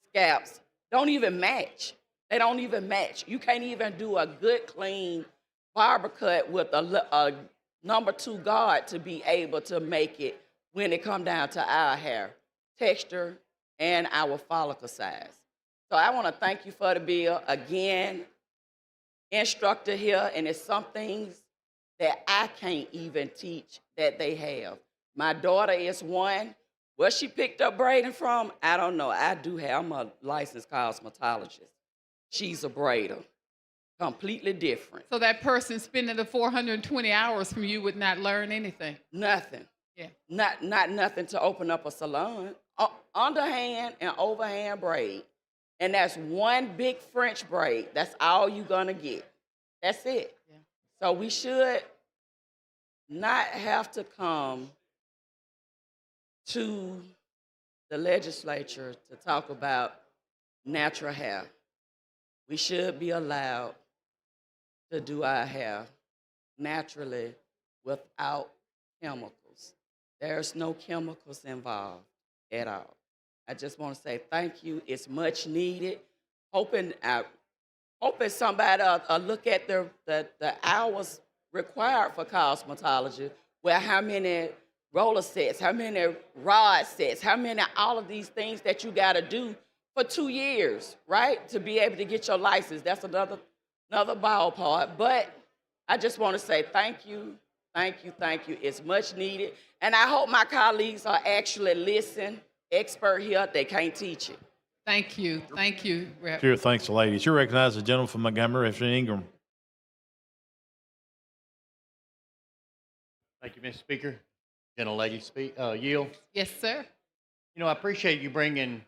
scalps, don't even match. They don't even match. You can't even do a good, clean barber cut with a number 2 guard to be able to make it when it come down to our hair texture and our follicle size. So I want to thank you for the bill. Again, instructor here, and it's some things that I can't even teach that they have. My daughter is one. Where she picked up braiding from, I don't know. I'm a licensed cosmetologist. She's a braider. Completely different. So that person spending the 420 hours from you would not learn anything. Nothing. Yeah. Not nothing to open up a salon. Underhand and overhand braid. And that's one big French braid. That's all you're gonna get. That's it. Yeah. So we should not have to come to the legislature to talk about natural hair. We should be allowed to do our hair naturally without chemicals. There's no chemicals involved at all. I just want to say thank you. It's much needed. Hoping somebody will look at the hours required for cosmetology, where how many roller sets, how many rod sets, how many all of these things that you got to do for 2 years, right, to be able to get your license. That's another ballpark. But I just want to say thank you, thank you, thank you. It's much needed. And I hope my colleagues are actually listening. Expert here, they can't teach it. Thank you, Rep. Sure, thanks, ladies. You recognize the gentleman from Montgomery, Representative Ingram. Thank you, Mr. Speaker. Gentlelady yield. Yes, sir. You know, I appreciate you bringing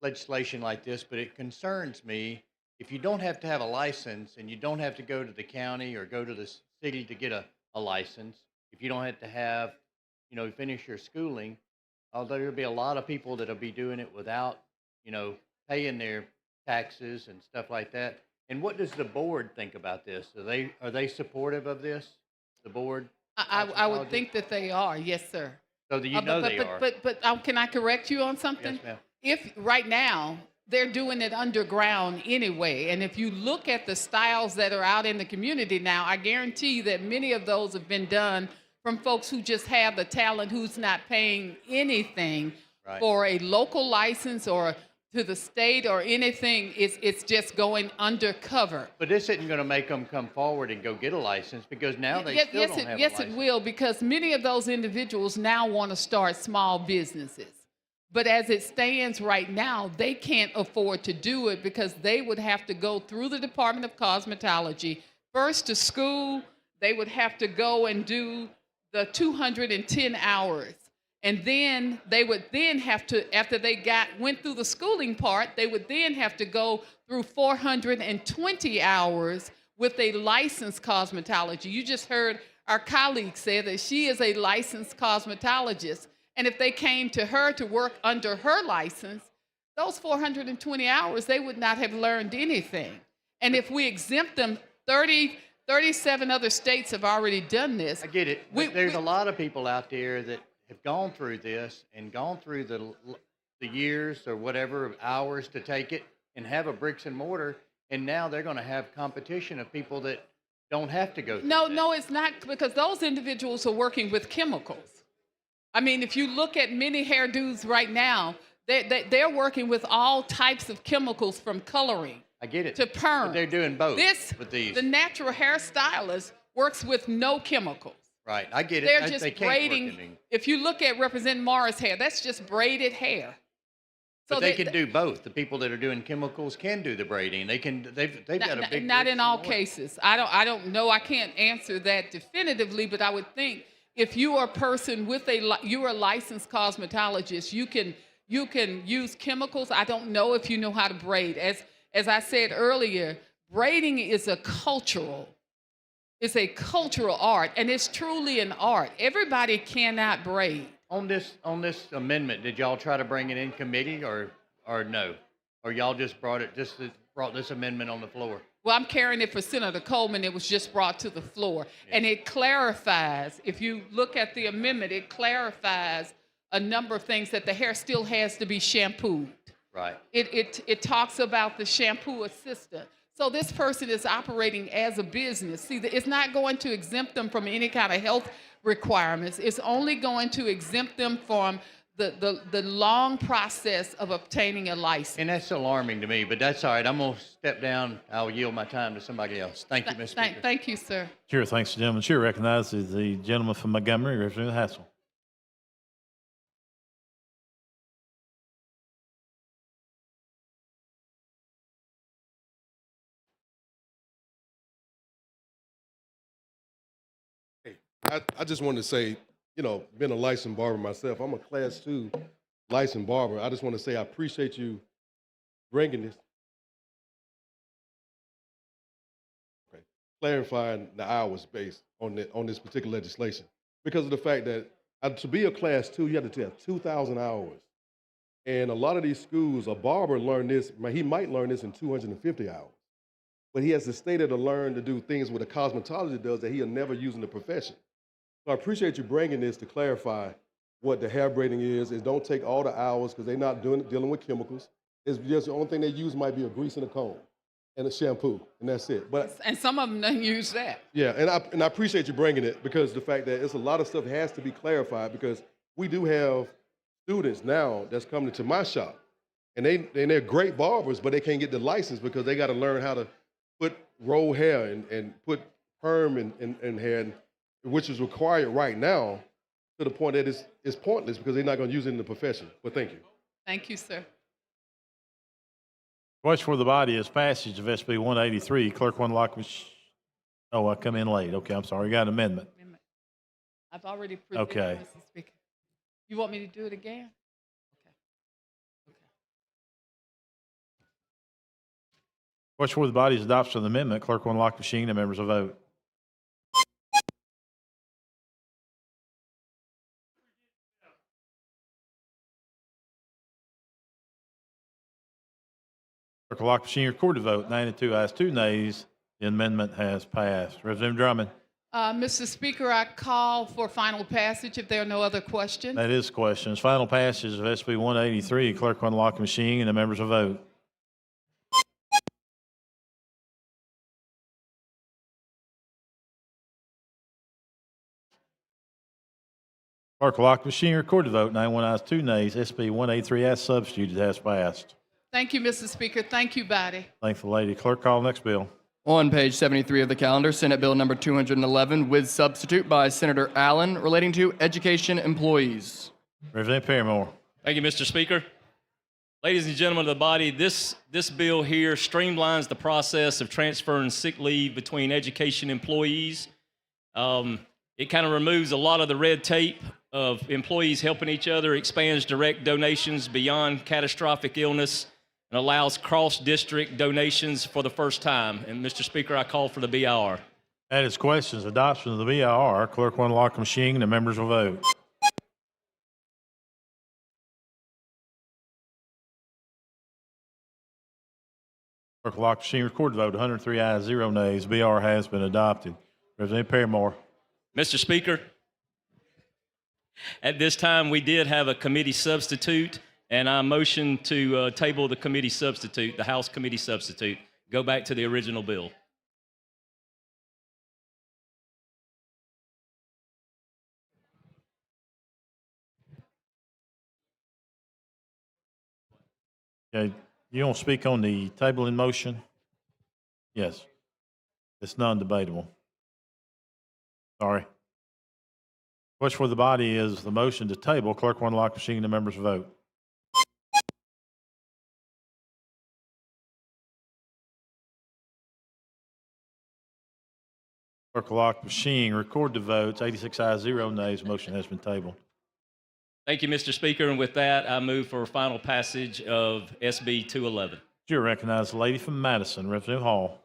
legislation like this, but it concerns me if you don't have to have a license and you don't have to go to the county or go to the city to get a license, if you don't have to have, finish your schooling, there'll be a lot of people that'll be doing it without, paying their taxes and stuff like that. And what does the board think about this? Are they supportive of this? The board? I would think that they are. Yes, sir. So that you know they are. But can I correct you on something? Yes, ma'am. If right now they're doing it underground anyway, and if you look at the styles that are out in the community now, I guarantee you that many of those have been done from folks who just have the talent, who's not paying anything for a local license or to the state or anything. It's just going undercover. But this isn't going to make them come forward and go get a license, because now they still don't have a license. Yes, it will, because many of those individuals now want to start small businesses. But as it stands right now, they can't afford to do it because they would have to go through the Department of Cosmetology, first to school. They would have to go and do the 210 hours. And then they would then have to, after they went through the schooling part, they would then have to go through 420 hours with a licensed cosmetology. You just heard our colleague say that she is a licensed cosmetologist. And if they came to her to work under her license, those 420 hours, they would not have learned anything. And if we exempt them, 37 other states have already done this. I get it. There's a lot of people out there that have gone through this and gone through the years or whatever hours to take it and have a bricks and mortar, and now they're going to have competition of people that don't have to go through that. No, it's not, because those individuals are working with chemicals. I mean, if you look at many hairdos right now, they're working with all types of chemicals, from coloring I get it. to perm. But they're doing both with these. The natural hairstylist works with no chemicals. Right, I get it. They're just they can't braiding. work in. If you look at Representative Morris' hair, that's just braided hair. But they can do both. The people that are doing chemicals can do the braiding. They've got a big. Not in all cases. I don't know. I can't answer that definitively, but I would think if you are a person with you're a licensed cosmetologist, you can use chemicals. I don't know if you know how to braid. As I said earlier, braiding is a cultural art, and it's truly an art. Everybody cannot braid. On this amendment, did y'all try to bring it in committee or no? Or y'all just brought it just brought this amendment on the floor. Well, I'm carrying it for Senator Coleman. It was just brought to the floor. And it clarifies, if you look at the amendment, it clarifies a number of things, that the hair still has to be shampooed. Right. It talks about the shampoo assistant. So this person is operating as a business. See, it's not going to exempt them from any kind of health requirements. It's only going to exempt them from the long process of obtaining a license. And that's alarming to me, but that's all right. I'm going to step down. I'll yield my time to somebody else. Thank you, Ms. Speaker. Thank you, sir. Chair thanks the gentleman. Chair recognizes the gentleman from Montgomery, Representative Hassel. I just wanted to say, you know, being a licensed barber myself, I'm a class 2 licensed barber. I just want to say I appreciate you bringing this, clarifying the hours based on this particular legislation, because of the fact that to be a class 2, you have to have 2,000 hours. And a lot of these schools, a barber learned this, he might learn this in 250 hours. But he has to stay there to learn to do things what a cosmetologist does that he'll never use in the profession. So I appreciate you bringing this to clarify what the hair braiding is. It don't take all the hours because they're not dealing with chemicals. It's just the only thing they use might be a grease and a comb and a shampoo, and that's it. But And some of them don't use that. yeah, and I appreciate you bringing it, because the fact that it's a lot of stuff has to be clarified, because we do have students now that's coming to my shop, and they're great barbers, but they can't get the license because they got to learn how to put roll hair and put perm in hair, which is required right now, to the point that it's pointless because they're not going to use it in the profession. But thank you. Thank you, sir. Question for the body is passage of SB 183. Clerk one lock. Oh, I come in late. Okay, I'm sorry. Got an amendment. I've already presented, Okay. Mr. Speaker. You want me to do it again? Question for the body is adoption of the amendment. Clerk one lock machine and members will vote. Clerk will lock machine record the vote. 92 ayes, 2 nays. The amendment has passed. Representative Drummond. Mr. Speaker, I call for final passage if there are no other questions. That is questions. Final passage of SB 183. Clerk will unlock the machine and the members will vote. Clerk will lock the machine, record the vote. 91 ayes, 2 nays. SB 183 as substituted has passed. Thank you, Mr. Speaker. Thank you, body. Thankful lady. Clerk, call next bill. On page 73 of the calendar, Senate Bill number 211 with substitute by Senator Allen relating to education employees. Representative Paramore. Thank you, Mr. Speaker. Ladies and gentlemen of the body, this bill here streamlines the process of transferring sick leave between education employees. It kind of removes a lot of the red tape of employees helping each other, expands direct donations beyond catastrophic illness, and allows cross-district donations for the first time. And Mr. Speaker, I call for the BIR. That is questions. Adoption of the BIR. Clerk will unlock the machine and the members will vote. Clerk will lock the machine, record the vote. 103 ayes, 0 nays. BR has been adopted. Representative Paramore. Mr. Speaker, at this time, we did have a committee substitute, and I motion to table the committee substitute, the House committee substitute. Go back to the original bill. Okay, you don't speak on the tabling motion? Yes. It's non-debatable. Sorry. Question for the body is the motion to table. Clerk will unlock machine and the members vote. Clerk will lock machine, record the votes. 86 ayes, 0 nays. Motion has been tabled. Thank you, Mr. Speaker. And with that, I move for final passage of SB 211. You recognize the lady from Madison, Representative Hall.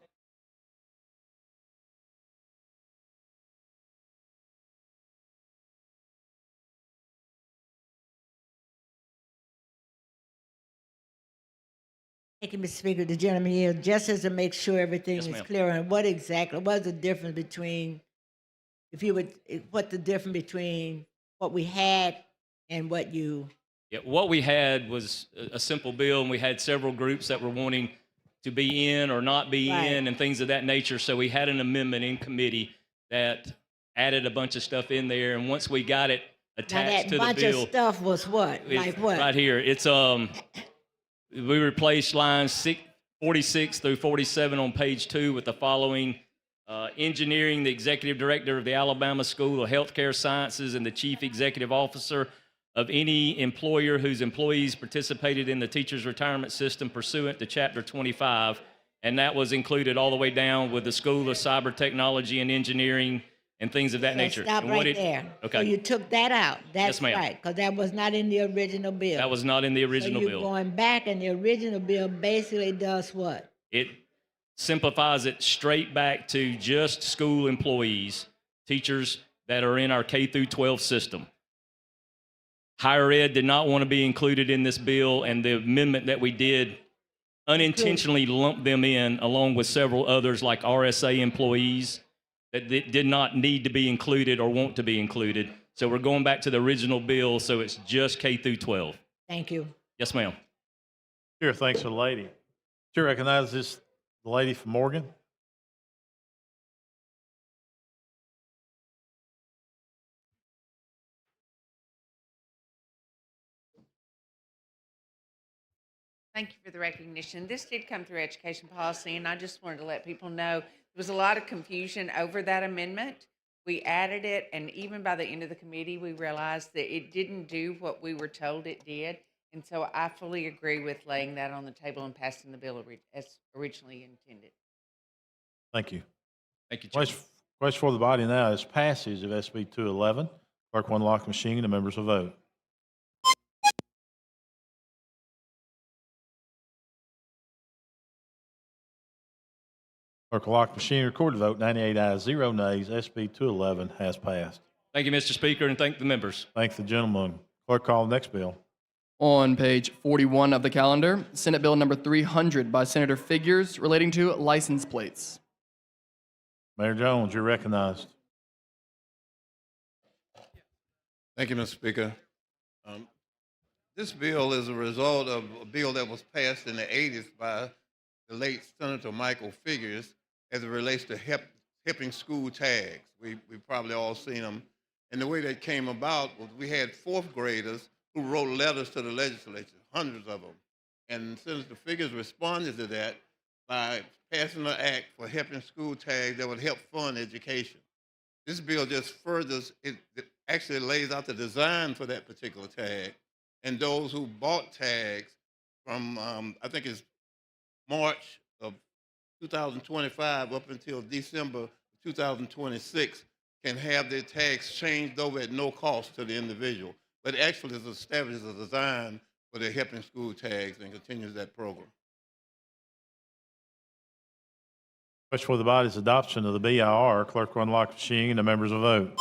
Thank you, Mr. Speaker. The gentleman here, just as to make sure everything Yes, is ma'am. clear on what exactly, what's the difference between, if you would, what the difference between what we had and what you, Yeah, what we had was a simple bill, and we had several groups that were wanting to be in or not be Right. in and things of that nature. So we had an amendment in committee that added a bunch of stuff in there. And once we got it now attached that to the bunch bill, of stuff was what? it's Like what? right here. It's we replaced lines 46 through 47 on page 2 with the following: engineering, the executive director of the Alabama School of Healthcare Sciences and the chief executive officer of any employer whose employees participated in the teacher's retirement system pursuant to Chapter 25. And that was included all the way down with the School of Cyber Technology and Engineering and things of that So nature. stop And what right it- there. Okay. So you took that out. That's ma'am. right, because that was not in the original bill. That was not in the original so bill. you're going back, and the original bill basically does what? It simplifies it straight back to just school employees, teachers that are in our K through 12 system. Higher ed did not want to be included in this bill, and the amendment that we did unintentionally lumped them in along with several others like RSA employees that did not need to be included or want to be included. So we're going back to the original bill, so it's just K through 12. Thank you. Yes, ma'am. Chair, thanks to the lady. Chair recognizes the lady from Morgan. Thank you for the recognition. This did come through education policy, and I just wanted to let people know there was a lot of confusion over that amendment. We added it, and even by the end of the committee, we realized that it didn't do what we were told it did. And so I fully agree with laying that on the table and passing the bill as originally intended. Thank you. Thank you, Chair. Question for the body now is passage of SB 211. Clerk will unlock the machine and the members will vote. Clerk will lock the machine, record the vote. 98 ayes, 0 nays. SB 211 has passed. Thank you, Mr. Speaker, and thank the members. Thank the gentleman. Clerk, call the next bill. On page 41 of the calendar, Senate Bill number 300 by Senator Figures relating to license plates. Mayor Jones, you're recognized. Thank you, Mr. Speaker. This bill is a result of a bill that was passed in the 80s by the late Senator Michael Figures as it relates to hipping school tags. We've probably all seen them. And the way that came about was we had fourth graders who wrote letters to the legislature, hundreds of them. And Senator Figures responded to that by passing an act for hipping school tags that would help fund education. This bill just furthers, it actually lays out the design for that particular tag. And those who bought tags from, I think it's March of 2025 up until December 2026 can have their tags changed over at no cost to the individual. But actually it establishes a design for the helping school tags and continues that program. Question for the body's adoption of the BIR. Clerk will unlock the machine and the members will vote.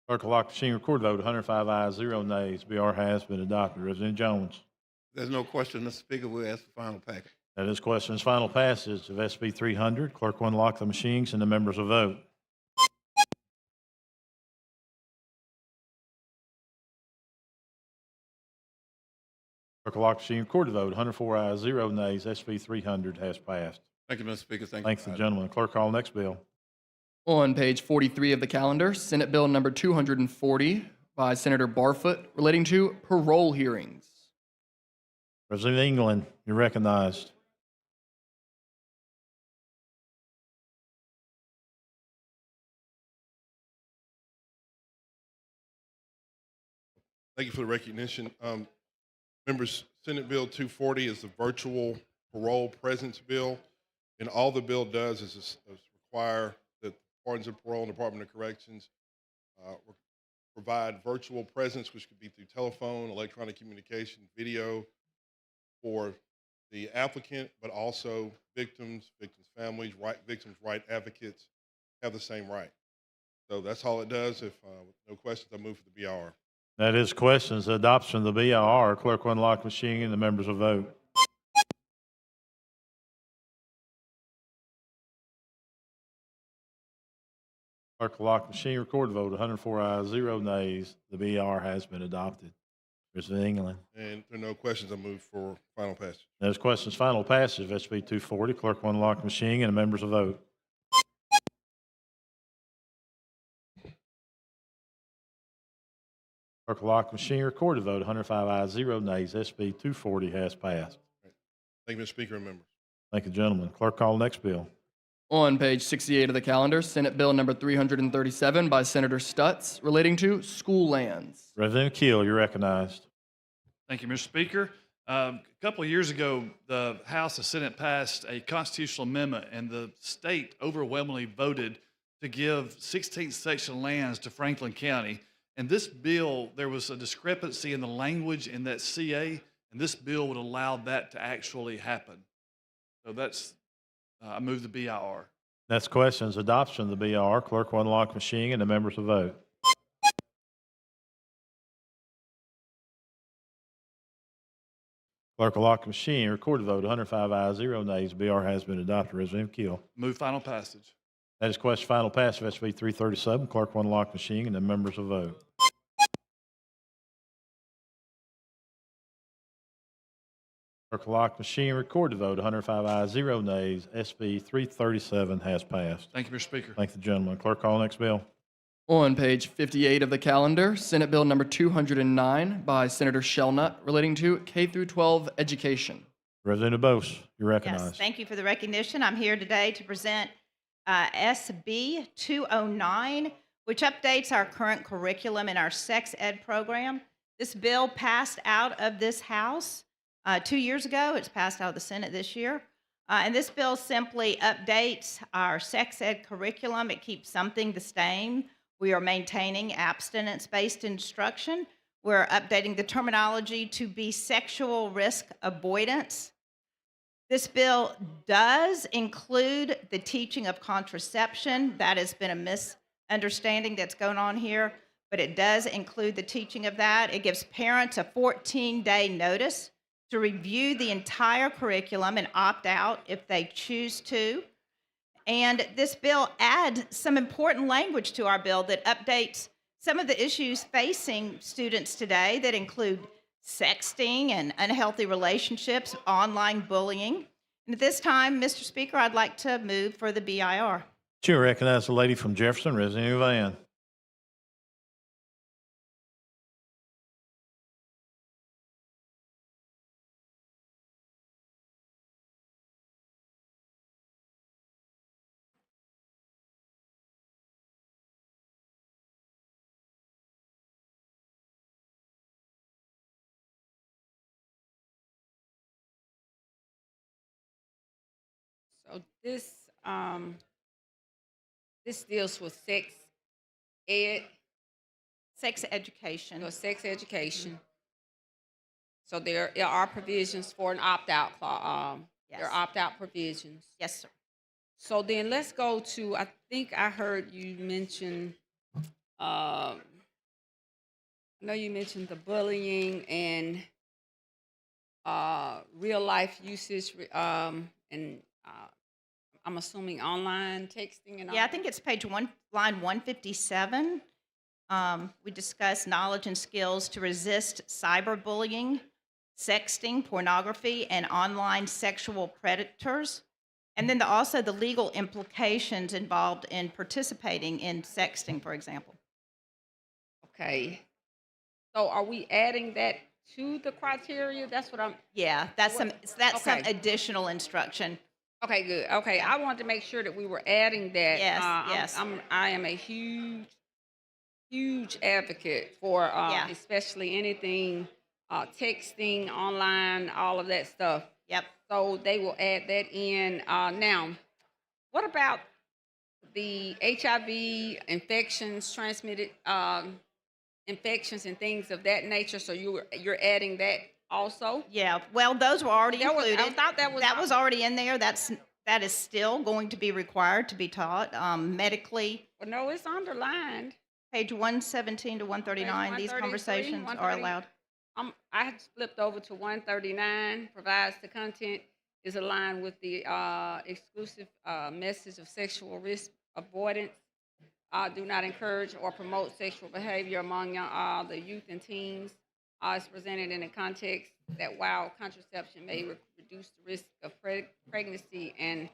Clerk will lock the machine, record the vote. 105 ayes, 0 nays. BR has been adopted. Representative Jones. There's no question, Mr. Speaker, we'll ask for final package. That is question's final passage of SB 300. Clerk will unlock the machines and the members will vote. Clerk will lock the machine, record the vote. 104 ayes, 0 nays. SB 300 has passed. Thank you, Mr. Speaker. Thanks the gentleman. Clerk, call the next bill. On page 43 of the calendar, Senate Bill number 240 by Senator Barfoot relating to parole hearings. Representative England, you're recognized. Thank you for the recognition. Members, Senate Bill 240 is the virtual parole presence bill. And all the bill does is require that Pardons and Parole and Department of Corrections provide virtual presence, which could be through telephone, electronic communication, video, for the applicant, but also victims, victims' families, victims' right advocates have the same right. So that's all it does. If no questions, I move for the BIR. That is questions. Adoption of the BIR. Clerk will unlock machine and the members will vote. Clerk will lock machine. Record the vote. 104 ayes, 0 nays. The BIR has been adopted. President England. And if there are no questions, I move for final passage. Those questions, final passage of SB 240. Clerk will unlock machine and the members will vote. Clerk will lock machine. Record the vote. 105 ayes, 0 nays. SB 240 has passed. Thank you, Mr. Speaker and members. Thank you, gentlemen. Clerk, call the next bill. On page 68 of the calendar, Senate Bill number 337 by Senator Stutz relating to school lands. Representative Keel, you're recognized. Thank you, Mr. Speaker. A couple of years ago, the House and Senate passed a constitutional amendment, and the state overwhelmingly voted to give 16th section lands to Franklin County. And this bill, there was a discrepancy in the language in that CA, and this bill would allow that to actually happen. So that's, I move the BIR. Next question is adoption of the BIR. Clerk will unlock machine and the members will vote. Clerk will lock machine. Record the vote. 105 ayes, 0 nays. BR has been adopted. Representative Keel. Move final passage. That is question final passage of SB 337. Clerk will unlock machine and the members will vote. Clerk will lock machine. Record the vote. 105 ayes, 0 nays. SB 337 has passed. Thank you, Mr. Speaker. Thank the gentleman. Clerk, call the next bill. On page 58 of the calendar, Senate Bill number 209 by Senator Shellnut relating to K through 12 education. Representative Bose, you're recognized. Yes, thank you for the recognition. I'm here today to present SB 209, which updates our current curriculum in our sex ed program. This bill passed out of this House 2 years ago. It's passed out of the Senate this year. And this bill simply updates our sex ed curriculum. It keeps something the same. We are maintaining abstinence-based instruction. We're updating the terminology to be sexual risk avoidance. This bill does include the teaching of contraception. That has been a misunderstanding that's going on here, but it does include the teaching of that. It gives parents a 14-day notice to review the entire curriculum and opt out if they choose to. And this bill adds some important language to our bill that updates some of the issues facing students today that include sexting and unhealthy relationships, online bullying. And at this time, Mr. Speaker, I'd like to move for the BIR. Chair recognizes the lady from Jefferson, Representative Van. So this deals with sex ed. Sex education. So sex education. So there are provisions for an opt-out clause. There are opt-out provisions. Yes, sir. So then let's go to, I think I heard you mention, I know you mentioned the bullying and real life usage, and I'm assuming online texting and all. Yeah, I think it's page one, line 157. We discuss knowledge and skills to resist cyberbullying, sexting, pornography, and online sexual predators. And then also the legal implications involved in participating in sexting, for example. Okay. So are we adding that to the criteria? That's what I'm. Yeah, that's some additional instruction. Okay, good. Okay, I wanted to make sure that we were adding that. Yes, yes. I am a huge advocate for especially anything texting, online, all of that stuff. Yep. So they will add that in. Now, what about the HIV infections, transmitted infections and things of that nature? So you're adding that also? Yeah, well, those were already included. I thought that was already in there. That's that is still going to be required to be taught medically. Well, no, it's underlined. Page 117 to 139, these 133, conversations are 130. allowed. I had flipped over to 139, provides the content is aligned with the exclusive message of sexual risk avoidance. Do not encourage or promote sexual behavior among the youth and teens. It's presented in a context that while contraception may reduce the risk of pregnancy and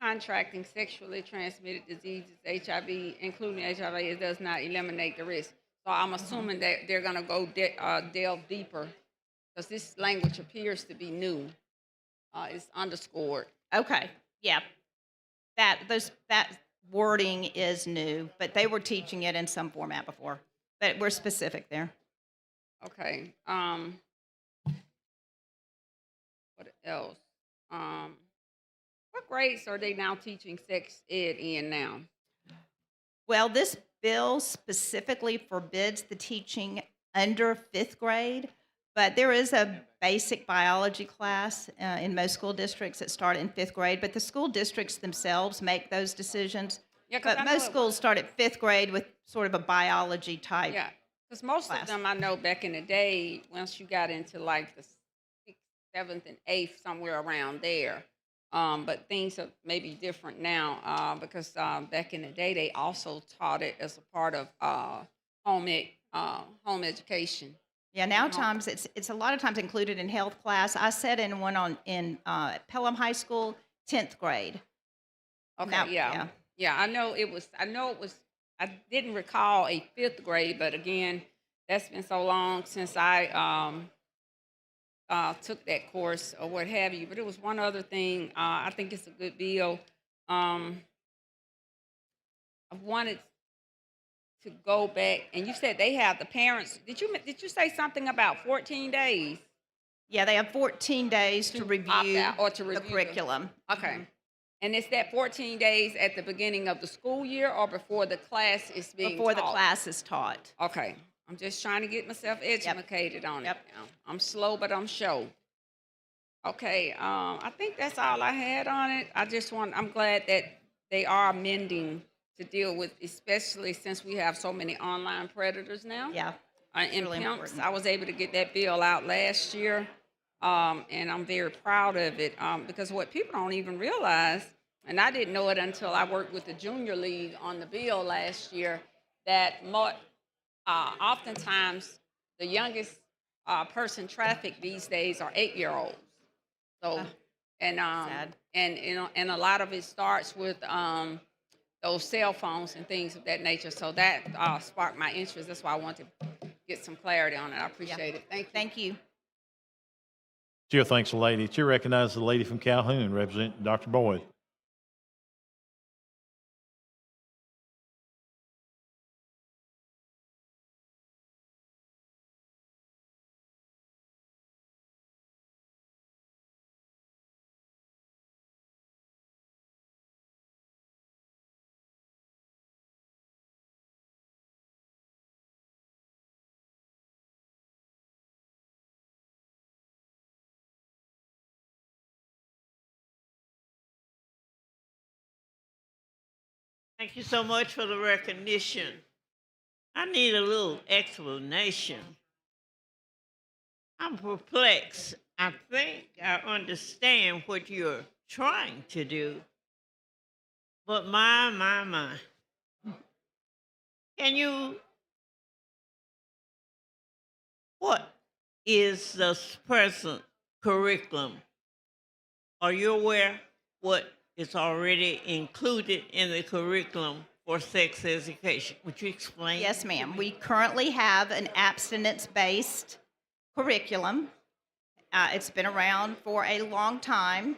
contracting sexually transmitted diseases, HIV, including HIV, it does not eliminate the risk. So I'm assuming that they're going to go delve deeper because this language appears to be new. It's underscored. Okay, yeah. That wording is new, but they were teaching it in some format before. But we're specific there. Okay. What else? What grades are they now teaching sex ed in now? Well, this bill specifically forbids the teaching under 5th grade, but there is a basic biology class in most school districts that start in 5th grade, but the school districts themselves make those decisions. Yeah, 'cause But I know most it schools start at 5th grade with sort of a biology type. Yeah, because most class. of them I know back in the day, once you got into like the 6th, 7th, and 8th, somewhere around there. But things are maybe different now because back in the day, they also taught it as a part of home education. Yeah, now times it's a lot of times included in health class. I sat in one in Pelham High School, 10th grade. Okay, Now- yeah. Yeah, I know it was, I didn't recall a 5th grade, but again, that's been so long since I took that course or what have you. But it was one other thing. I think it's a good bill. I wanted to go back, and you said they have the parents. Did you say something about 14 days? Yeah, they have 14 days to opt review out or to the review curriculum. Okay. And is that 14 days at the beginning of the school year or before the class is being Before the taught? class is taught. Okay. I'm just trying to get myself educated on it. Now. I'm slow, but I'm sure. Okay. I think that's all I had on it. I'm glad that they are amending to deal with, especially since we have so many online predators now. Yeah. And really pimps. important. I was able to get that bill out last year. And I'm very proud of it because what people don't even realize, and I didn't know it until I worked with the Junior League on the bill last year, that oftentimes the youngest person trafficked these days are 8-year-olds. So, and a lot of it starts with those cell phones and things of that nature. So that sparked my interest. That's why I wanted to get some clarity on it. I appreciate it. Thank you. Thank you. Chair thanks the lady. Chair recognizes the lady from Calhoun, representing Dr. Boyd. Thank you so much for the recognition. I need a little explanation. I'm perplexed. I think I understand what you're trying to do. But my. What is the present curriculum? Are you aware what is already included in the curriculum for sex education? Would you explain? Yes, ma'am. We currently have an abstinence-based curriculum. It's been around for a long time.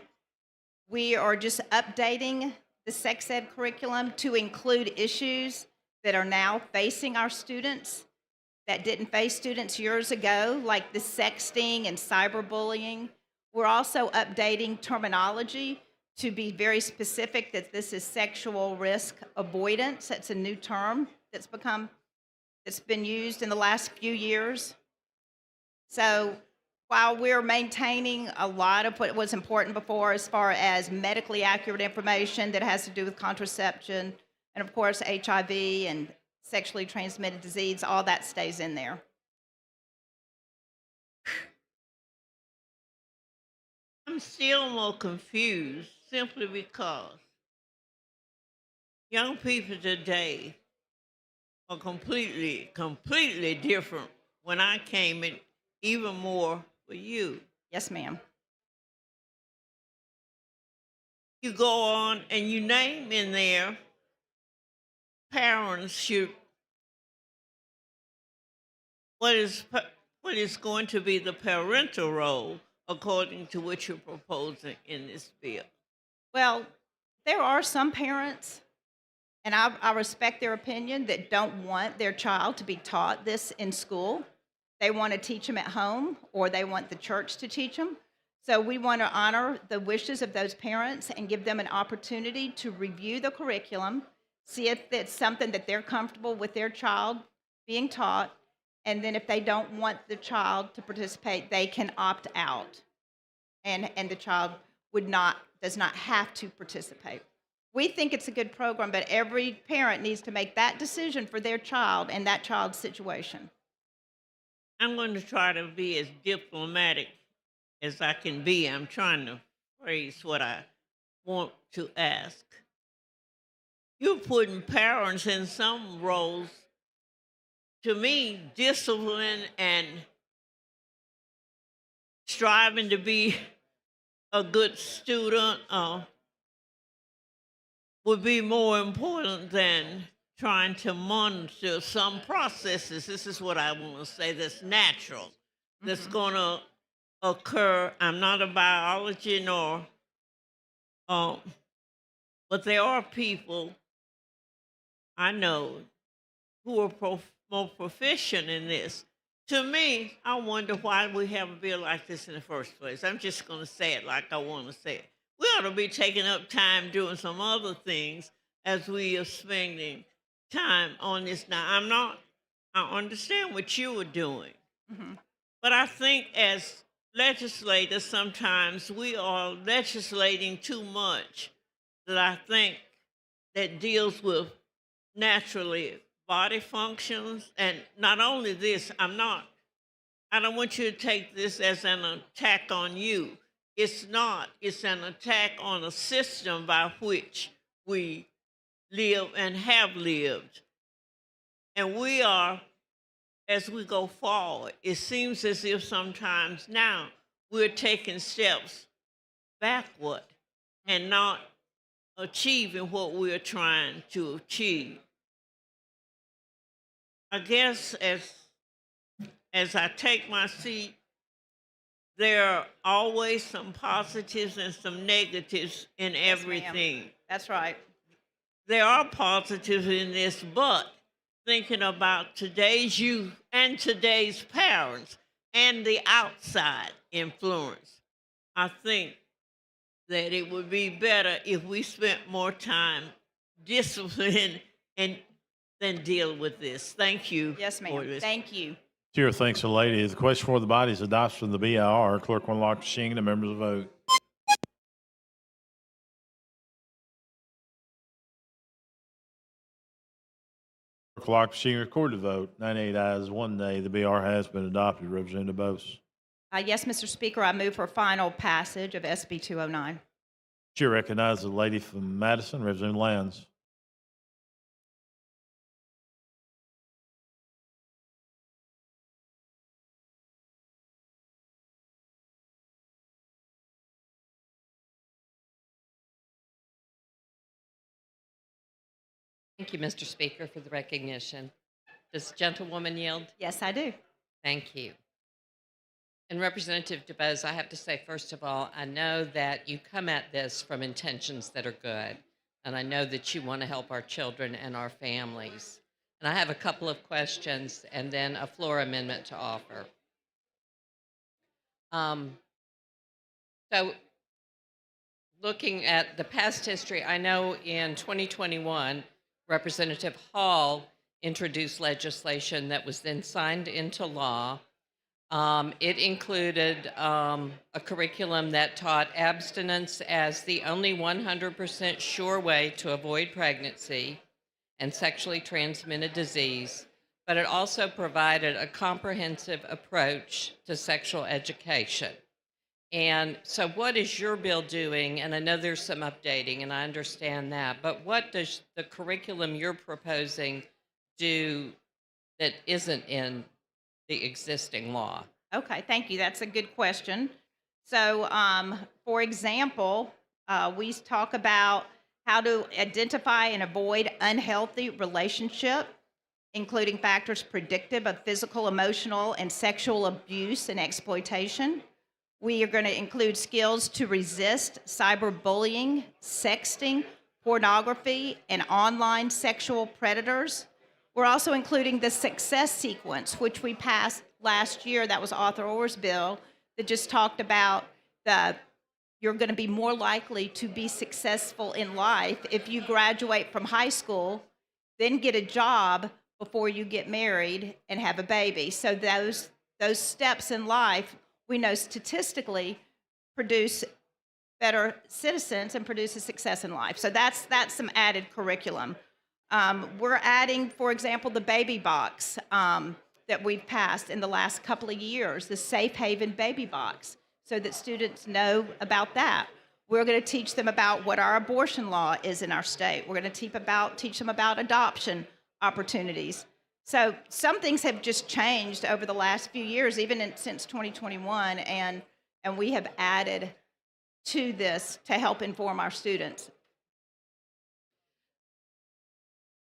We are just updating the sex ed curriculum to include issues that are now facing our students that didn't face students years ago, like the sexting and cyberbullying. We're also updating terminology to be very specific that this is sexual risk avoidance. That's a new term that's been used in the last few years. So while we're maintaining a lot of what was important before as far as medically accurate information that has to do with contraception and, of course, HIV and sexually transmitted disease, all that stays in there. I'm still more confused simply because young people today are completely different when I came in, even more for you. Yes, ma'am. You go on and you name in there parents should, what is going to be the parental role according to what you're proposing in this bill? Well, there are some parents, and I respect their opinion, that don't want their child to be taught this in school. They want to teach them at home, or they want the church to teach them. So we want to honor the wishes of those parents and give them an opportunity to review the curriculum, see if it's something that they're comfortable with their child being taught, and then if they don't want the child to participate, they can opt out, and the child does not have to participate. We think it's a good program, but every parent needs to make that decision for their child and that child's situation. I'm going to try to be as diplomatic as I can be. I'm trying to phrase what I want to ask. You're putting parents in some roles. To me, discipline and striving to be a good student would be more important than trying to monitor some processes. This is what I want to say that's natural, that's going to occur. I'm not a biology nor, but there are people I know who are more proficient in this. To me, I wonder why we have a bill like this in the first place. I'm just going to say it like I want to say it. We ought to be taking up time doing some other things as we are spending time on this. Now, I understand what you were doing, but I think as legislators, sometimes we are legislating too much that I think that deals with naturally body functions. And not only this, I don't want you to take this as an attack on you. It's not. It's an attack on a system by which we live and have lived. And we are, as we go forward, it seems as if sometimes now we're taking steps backward and not achieving what we're trying to achieve. I guess as I take my seat, there are always some positives and some negatives in everything. That's right. There are positives in this, but thinking about today's youth and today's parents and the outside influence, I think that it would be better if we spent more time disciplining and then deal with this. Thank you. Yes, ma'am. Thank you. Chair thanks the lady. The question for the body is adoption of the BIR. Clerk will unlock the machine and the members will vote. Clerk will lock the machine, record the vote. 98 ayes, 1 nay. The BIR has been adopted. Representative Bose. Yes, Mr. Speaker, I move for final passage of SB 209. Chair recognizes the lady from Madison, Representative Lands. Thank you, Mr. Speaker, for the recognition. Does the gentlewoman yield? Yes, I do. Thank you. And Representative DuBose, I have to say, first of all, I know that you come at this from intentions that are good, and I know that you want to help our children and our families. And I have a couple of questions and then a floor amendment to offer. So looking at the past history, I know in 2021, Representative Hall introduced legislation that was then signed into law It included a curriculum that taught abstinence as the only 100% sure way to avoid pregnancy and sexually transmitted disease, but it also provided a comprehensive approach to sexual education. And so, what is your bill doing? And I know there's some updating, and I understand that, but what does the curriculum you're proposing do that isn't in the existing law? Okay, thank you. That's a good question. So, for example, we talk about how to identify and avoid unhealthy relationship, including factors predictive of physical, emotional, and sexual abuse and exploitation. We are going to include skills to resist cyberbullying, sexting, pornography, and online sexual predators. We're also including the success sequence, which we passed last year. That was Arthur Orr's bill that just talked about you're going to be more likely to be successful in life if you graduate from high school, then get a job before you get married and have a baby. So those steps in life, we know statistically produce better citizens and produces success in life. So that's some added curriculum. We're adding, for example, the baby box that we've passed in the last couple of years, the Safe Haven baby box, so that students know about that. We're going to teach them about what our abortion law is in our state. We're going to teach them about adoption opportunities. So some things have just changed over the last few years, even since 2021, and we have added to this to help inform our students.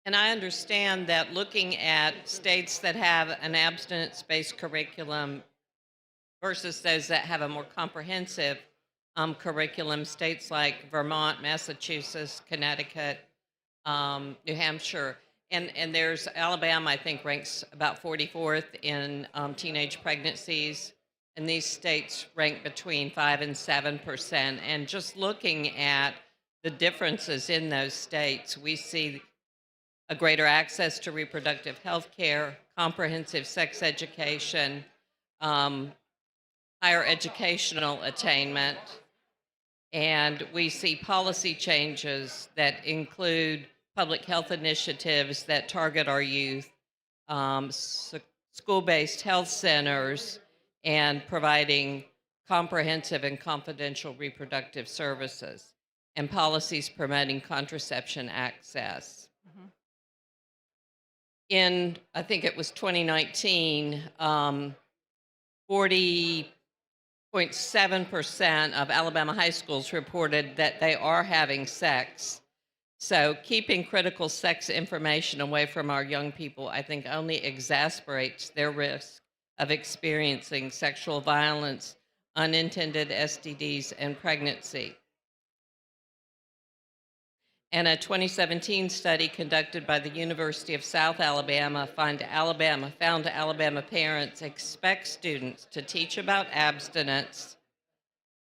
And I understand that looking at states that have an abstinence-based curriculum versus those that have a more comprehensive curriculum, states like Vermont, Massachusetts, Connecticut, New Hampshire, and there's Alabama, I think, ranks about 44th in teenage pregnancies, and these states rank between 5% and 7%. And just looking at the differences in those states, we see a greater access to reproductive health care, comprehensive sex education, higher educational attainment, and we see policy changes that include public health initiatives that target our youth, school-based health centers, and providing comprehensive and confidential reproductive services, and policies promoting contraception access. In, I think it was 2019, 40.7% of Alabama high schools reported that they are having sex. So keeping critical sex information away from our young people, I think, only exacerbates their risk of experiencing sexual violence, unintended STDs, and pregnancy. And a 2017 study conducted by the University of South Alabama found Alabama parents expect students to teach about abstinence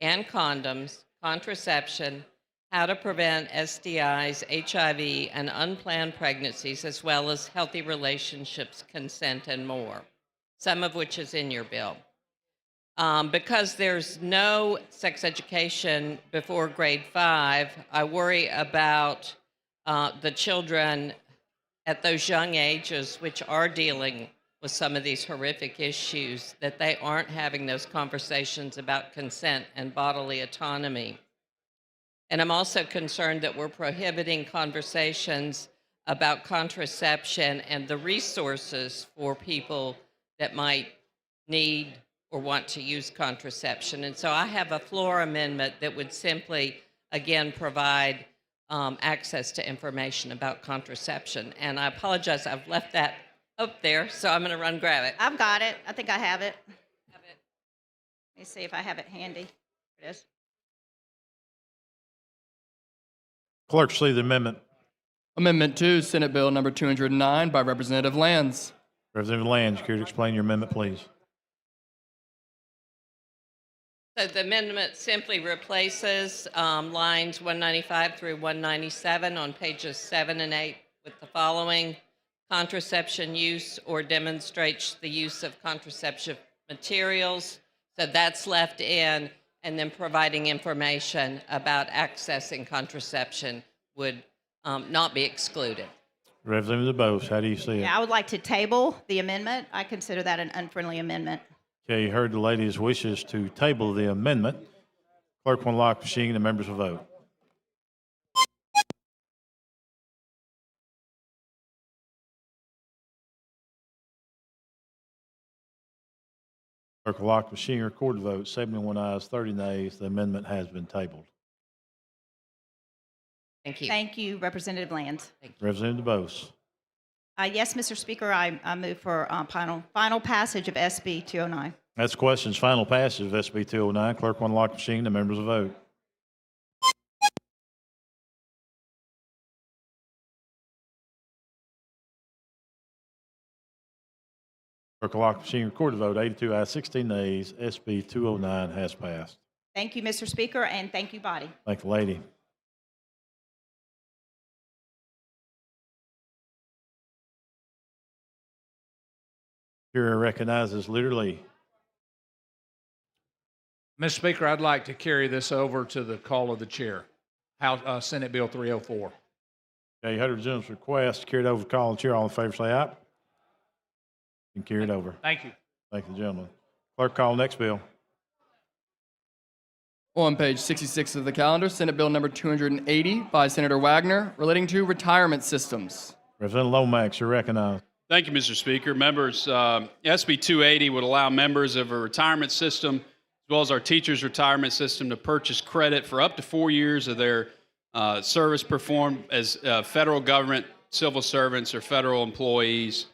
and condoms, contraception, how to prevent STIs, HIV, and unplanned pregnancies, as well as healthy relationships, consent, and more, some of which is in your bill. Because there's no sex education before grade 5, I worry about the children at those young ages which are dealing with some of these horrific issues, that they aren't having those conversations about consent and bodily autonomy. And I'm also concerned that we're prohibiting conversations about contraception and the resources for people that might need or want to use contraception. And so I have a floor amendment that would simply, again, provide access to information about contraception. And I apologize, I've left that up there, so I'm going to run grab it. I've got it. I think I have it. Let me see if I have it handy. Here it is. Clerk, see the amendment. Amendment 2, Senate Bill number 209 by Representative Lands. Representative Lands, care to explain your amendment, please? So the amendment simply replaces lines 195 through 197 on pages 7 and 8 with the following: contraception use or demonstrates the use of contraceptive materials. So that's left in, and then providing information about accessing contraception would not be excluded. Representative DeBose, how do you see it? Yeah, I would like to table the amendment. I consider that an unfriendly amendment. Okay, you heard the lady's wishes to table the amendment. Clerk will lock the machine. The members will vote. Clerk will lock the machine. Record the vote. 71 ayes, 30 nays. The amendment has been tabled. Thank you. Thank you, Representative Lands. Representative DeBose. Yes, Mr. Speaker, I move for final passage of SB 209. That's questions. Final passage of SB 209. Clerk will unlock the machine. The members will vote. Clerk will lock the machine. Record the vote. 82 ayes, 16 nays. SB 209 has passed. Thank you, Mr. Speaker, and thank you, body. Thank the lady. Chair recognizes literally. Mr. Speaker, I'd like to carry this over to the call of the chair. House, Senate Bill 304. Okay, you heard the gentleman's request. Carried over to call of the chair. All in favor say aye. And carried over. Thank you. Thank the gentleman. Clerk, call next bill. On page 66 of the calendar, Senate Bill number 280 by Senator Wagner, relating to retirement systems. Representative Lomax, you're recognized. Thank you, Mr. Speaker. Members, SB 280 would allow members of a retirement system, as well as our teachers' retirement system, to purchase credit for up to 4 years of their service performed as federal government civil servants or federal employees,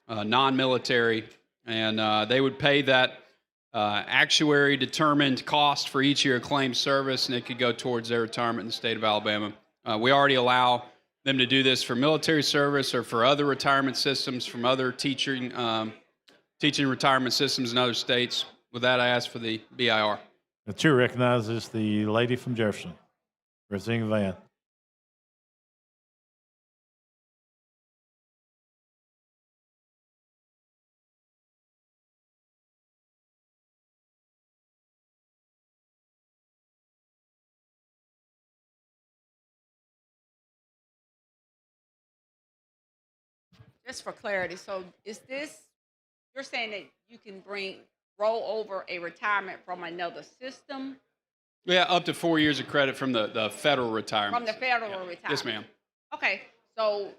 non-military, and they would pay that actuary-determined cost for each year of claimed service, and it could go towards their retirement in the state of Alabama. We already allow them to do this for military service or for other retirement systems from other teaching retirement systems in other states. With that, I ask for the BIR. The chair recognizes the lady from Jefferson, Representative Van. Just for clarity, so is this, you're saying that you can roll over a retirement from another system? Yeah, up to 4 years of credit from the federal retirement. From the federal retirement? Yes, ma'am. Okay, so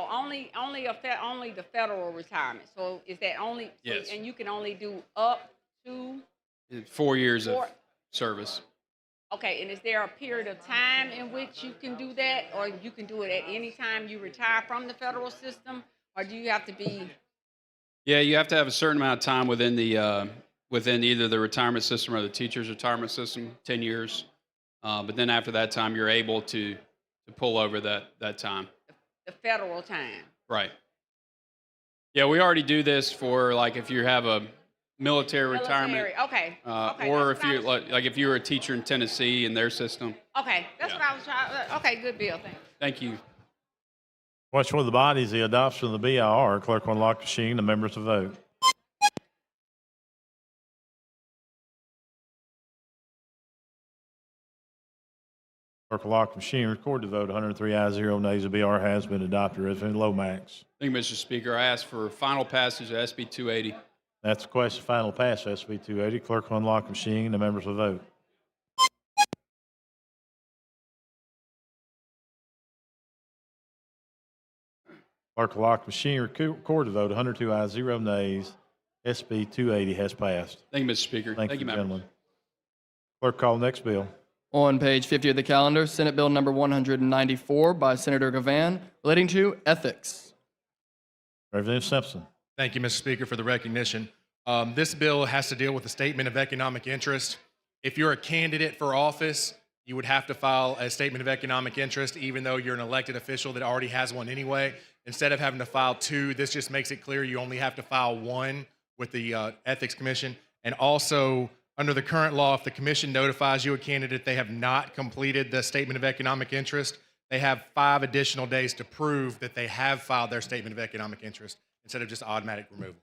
only the federal retirement. So is that only? Yes. And you can only do up to? 4 years of service. Okay, and is there a period of time in which you can do that, or you can do it at any time you retire from the federal system, or do you have to be? Yeah, you have to have a certain amount of time within the within either the retirement system or the teacher's retirement system, 10 years. But then after that time, you're able to pull over that time. The federal time. Right. Yeah, we already do this for like if you have a military retirement. Okay. Or if you like if you were a teacher in Tennessee in their system. Okay, that's what I was trying. Okay, good, Bill. Thanks. Thank you. Question with the body is the adoption of the BIR. Clerk will unlock the machine. The members will vote. Clerk will lock the machine. Record the vote. 103 ayes, 0 nays. The BIR has been adopted. Representative Lomax. Thank you, Mr. Speaker. I ask for final passage of SB 280. That's the question. Final pass, SB 280. Clerk will unlock the machine. The members will vote. Clerk will lock the machine. Record the vote. 102 ayes, 0 nays. SB 280 has passed. Thank you, Mr. Speaker. Thank you, members. gentlemen. Clerk, call next bill. On page 50 of the calendar, Senate Bill number 194 by Senator Gavan, relating to ethics. Representative Simpson. Thank you, Mr. Speaker, for the recognition. This bill has to deal with a statement of economic interest. If you're a candidate for office, you would have to file a statement of economic interest, even though you're an elected official that already has one anyway. Instead of having to file two, this just makes it clear you only have to file one with the Ethics Commission. And also, under the current law, if the commission notifies you a candidate they have not completed the statement of economic interest, they have 5 additional days to prove that they have filed their statement of economic interest instead of just automatic removal.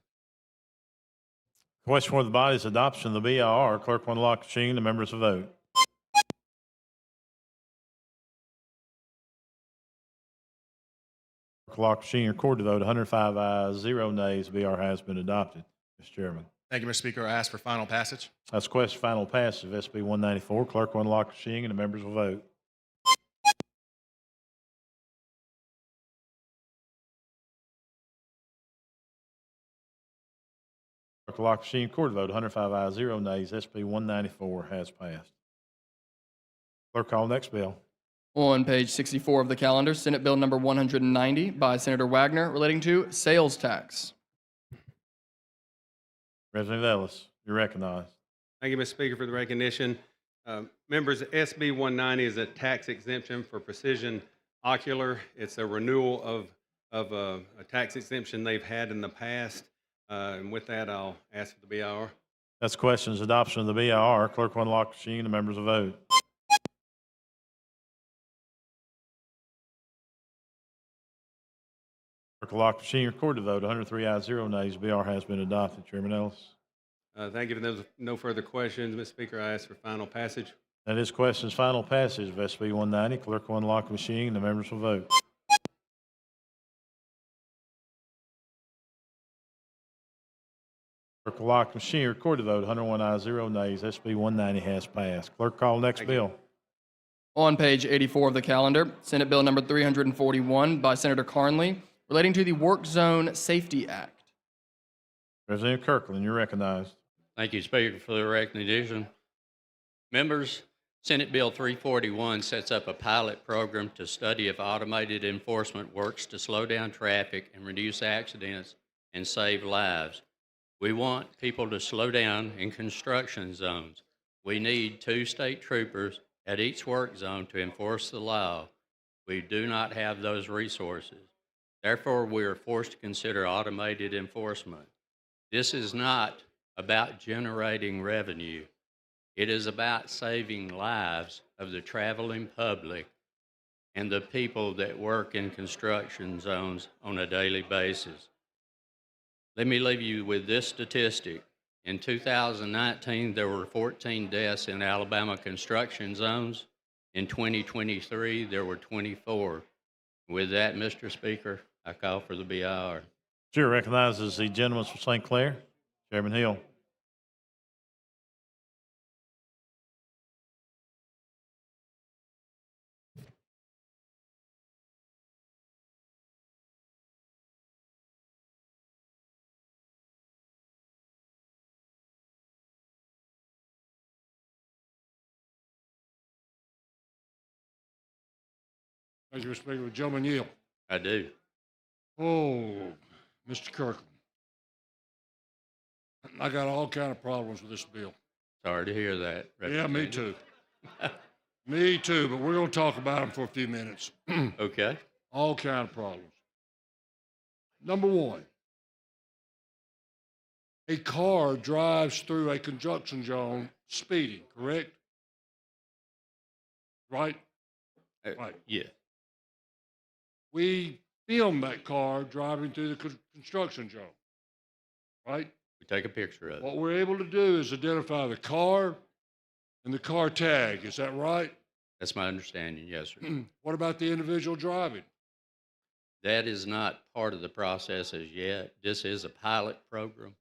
Question for the body is adoption of the BIR. Clerk will unlock the machine. The members will vote. Clerk will lock the machine. Record the vote. 105 ayes, 0 nays. BR has been adopted. Mr. Chairman. Thank you, Mr. Speaker. I ask for final passage. That's question final passage of SB 194. Clerk will unlock the machine and the members will vote. Clerk will lock the machine. Record the vote. 105 ayes, 0 nays. SB 194 has passed. Clerk, call next bill. On page 64 of the calendar, Senate Bill number 190 by Senator Wagner relating to sales tax. Representative Ellis, you're recognized. Thank you, Mr. Speaker, for the recognition. Members, SB 190 is a tax exemption for Precision Ocular. It's a renewal of a tax exemption they've had in the past. And with that, I'll ask for the BIR. That's questions adoption of the BIR. Clerk will unlock the machine. The members will vote. Clerk will lock the machine. Record the vote. 103 ayes, 0 nays. BR has been adopted. Chairman Ellis. Thank you. If there's no further questions, Mr. Speaker, I ask for final passage. That is questions final passage of SB 190. Clerk will unlock the machine and the members will vote. Clerk will lock the machine. Record the vote. 101 ayes, 0 nays. SB 190 has passed. Clerk, call next bill. On page 84 of the calendar, Senate Bill number 341 by Senator Carnley relating to the Work Zone Safety Act. Representative Kirkland, you're recognized. Thank you, Speaker, for the recognition. Members, Senate Bill 341 sets up a pilot program to study if automated enforcement works to slow down traffic and reduce accidents and save lives. We want people to slow down in construction zones. We need 2 state troopers at each work zone to enforce the law. We do not have those resources. Therefore, we are forced to consider automated enforcement. This is not about generating revenue. It is about saving lives of the traveling public and the people that work in construction zones on a daily basis. Let me leave you with this statistic. In 2019, there were 14 deaths in Alabama construction zones. In 2023, there were 24. With that, Mr. Speaker, I call for the BIR. Chair recognizes the gentleman from St. Clair, Chairman Hill. Thank you, Mr. Speaker. Gentleman yield. I do. Oh, Mr. Kirkland. I got all kind of problems with this bill. Sorry to hear that. Yeah, me too. Me too, but we're going to talk about them for a few minutes. Okay. All kind of problems. Number one, a car drives through a construction zone speeding, correct? Right? Right. Yeah. We film that car driving through the construction zone, right? We take a picture of it. What we're able to do is identify the car and the car tag. Is that right? That's my understanding, yes, sir. What about the individual driving? That is not part of the process as yet. This is a pilot program.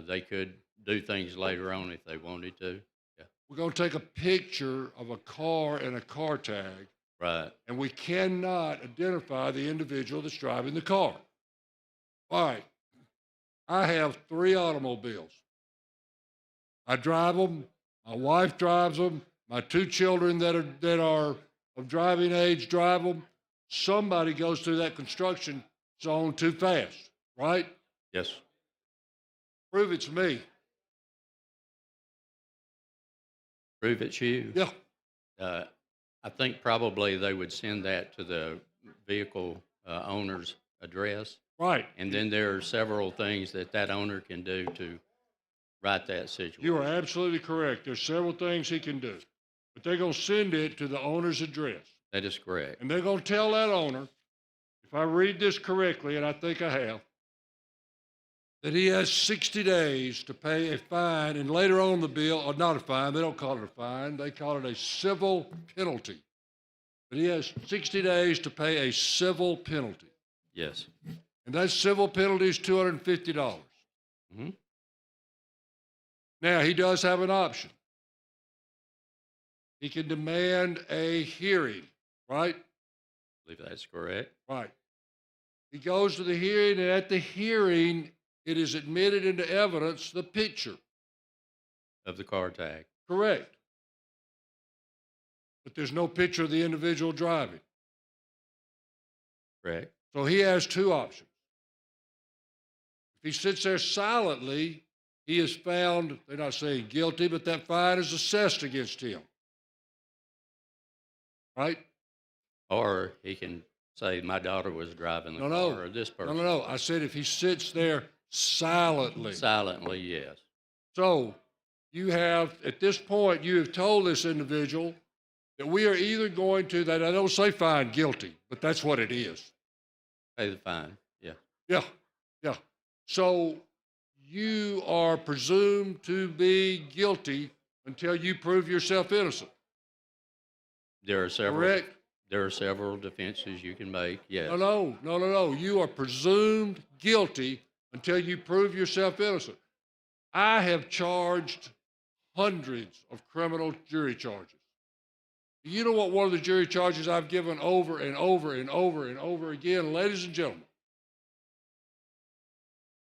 They could do things later on if they wanted to. Yeah. We're going to take a picture of a car and a car tag. Right. And we cannot identify the individual that's driving the car. All right. I have 3 automobiles. I drive them. My wife drives them. My 2 children that are of driving age drive them. Somebody goes through that construction zone too fast, right? Yes. Prove it's me. Prove it's you? Yeah. I think probably they would send that to the vehicle owner's address. Right. And then there are several things that owner can do to right that situation. You are absolutely correct. There's several things he can do. But they're going to send it to the owner's address. That is correct. And they're going to tell that owner, if I read this correctly, and I think I have, that he has 60 days to pay a fine, and later on in the bill, or not a fine, they don't call it a fine, they call it a civil penalty. But he has 60 days to pay a civil penalty. Yes. And that civil penalty is $250. Mm-hmm. Now, he does have an option. He can demand a hearing, right? I believe that's correct. Right. He goes to the hearing, and at the hearing, it is admitted into evidence the picture. Of the car tag. Correct. But there's no picture of the individual driving. Correct. So he has two options. If he sits there silently, he is found, they're not saying guilty, but that fine is assessed against him. Right? Or he can say, my daughter was driving the No, car, or this person. No. I said if he sits there silently. Silently, yes. So you have, at this point, you have told this individual that we are either going to, that I don't say fine, guilty, but that's what it is. Pay the fine, yeah. Yeah. So you are presumed to be guilty until you prove yourself innocent. There are several. Correct? There are several defenses you can make, yes. No. You are presumed guilty until you prove yourself innocent. I have charged hundreds of criminal jury charges. You know what one of the jury charges I've given over and over and over and over again, ladies and gentlemen?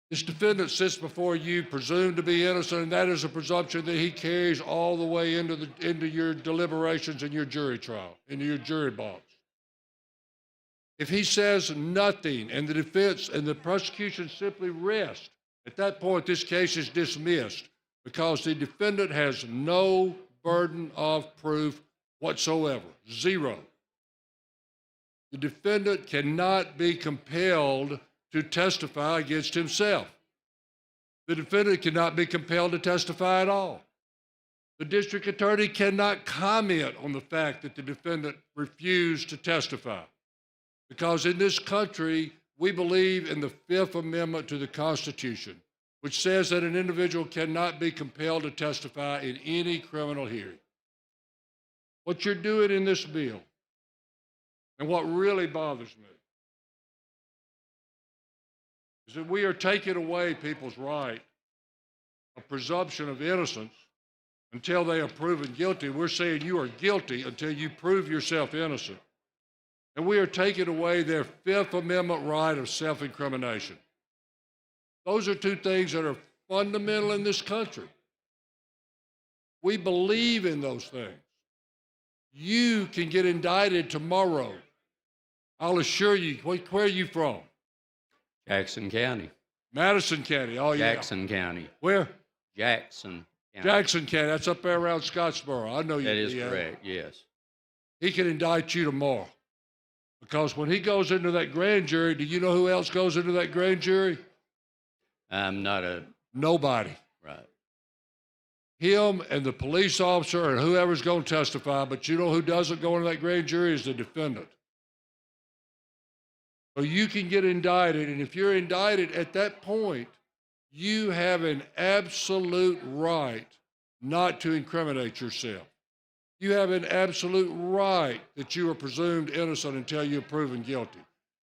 This defendant sits before you presumed to be innocent, and that is a presumption that he carries all the way into your deliberations in your jury trial, into your jury box. If he says nothing and the defense and the prosecution simply rest, at that point this case is dismissed because the defendant has no burden of proof whatsoever, zero. The defendant cannot be compelled to testify against himself. The defendant cannot be compelled to testify at all. The district attorney cannot comment on the fact that the defendant refused to testify, because in this country, we believe in the Fifth Amendment to the Constitution, which says that an individual cannot be compelled to testify in any criminal hearing. What you're doing in this bill, and what really bothers me, is that we are taking away people's right of presumption of innocence until they are proven guilty. We're saying you are guilty until you prove yourself innocent. And we are taking away their Fifth Amendment right of self-incrimination. Those are two things that are fundamental in this country. We believe in those things. You can get indicted tomorrow. I'll assure you. Where are you from? Jackson County. Madison County. Oh, yeah. Jackson County. Where? Jackson County. Jackson County. That's up there around Scottsboro. I know you. That is correct, yes. He can indict you tomorrow. Because when he goes into that grand jury, do you know who else goes into that grand jury? I'm not a... Nobody. Right. Him and the police officer and whoever's going to testify, but you know who doesn't go into that grand jury is the defendant. So you can get indicted, and if you're indicted at that point, you have an absolute right not to incriminate yourself. You have an absolute right that you are presumed innocent until you're proven guilty.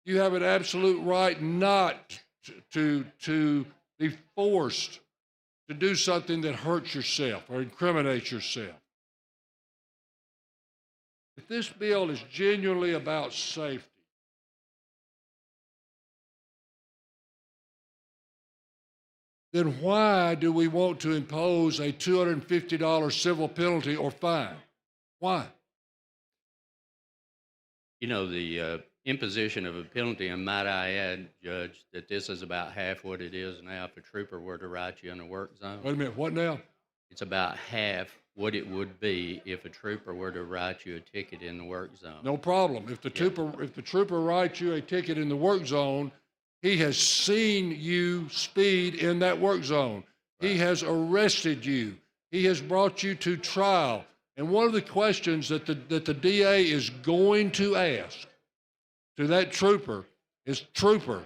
You have an absolute right not to be forced to do something that hurts yourself or incriminates yourself. If this bill is genuinely about safety, then why do we want to impose a $250 civil penalty or fine? Why? You know, the imposition of a penalty, and might I add, Judge, that this is about half what it is now if a trooper were to write you in a work zone. Wait a minute, what now? It's about half what it would be if a trooper were to write you a ticket in the work zone. No problem. If the trooper writes you a ticket in the work zone, he has seen you speed in that work zone. Right. He has arrested you. He has brought you to trial. And one of the questions that the DA is going to ask to that trooper is, trooper,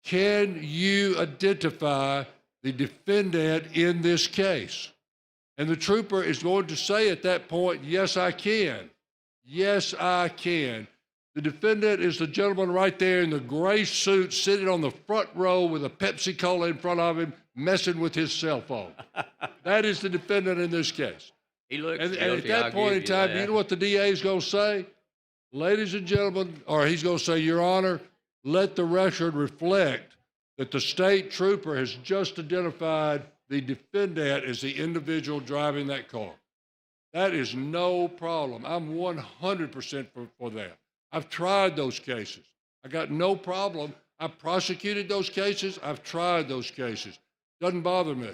can you identify the defendant in this case? And the trooper is going to say at that point, yes, I can. Yes, I can. The defendant is the gentleman right there in the gray suit sitting on the front row with a Pepsi Cola in front of him, messing with his cell phone. That is the defendant in this case. He looks And guilty, at I'll that point in give you time, that. you know what the DA is going to say? Ladies and gentlemen, or he's going to say, Your Honor, let the record reflect that the state trooper has just identified the defendant as the individual driving that car. That is no problem. I'm 100% for that. I've tried those cases. I got no problem. I've prosecuted those cases. I've tried those cases. Doesn't bother me.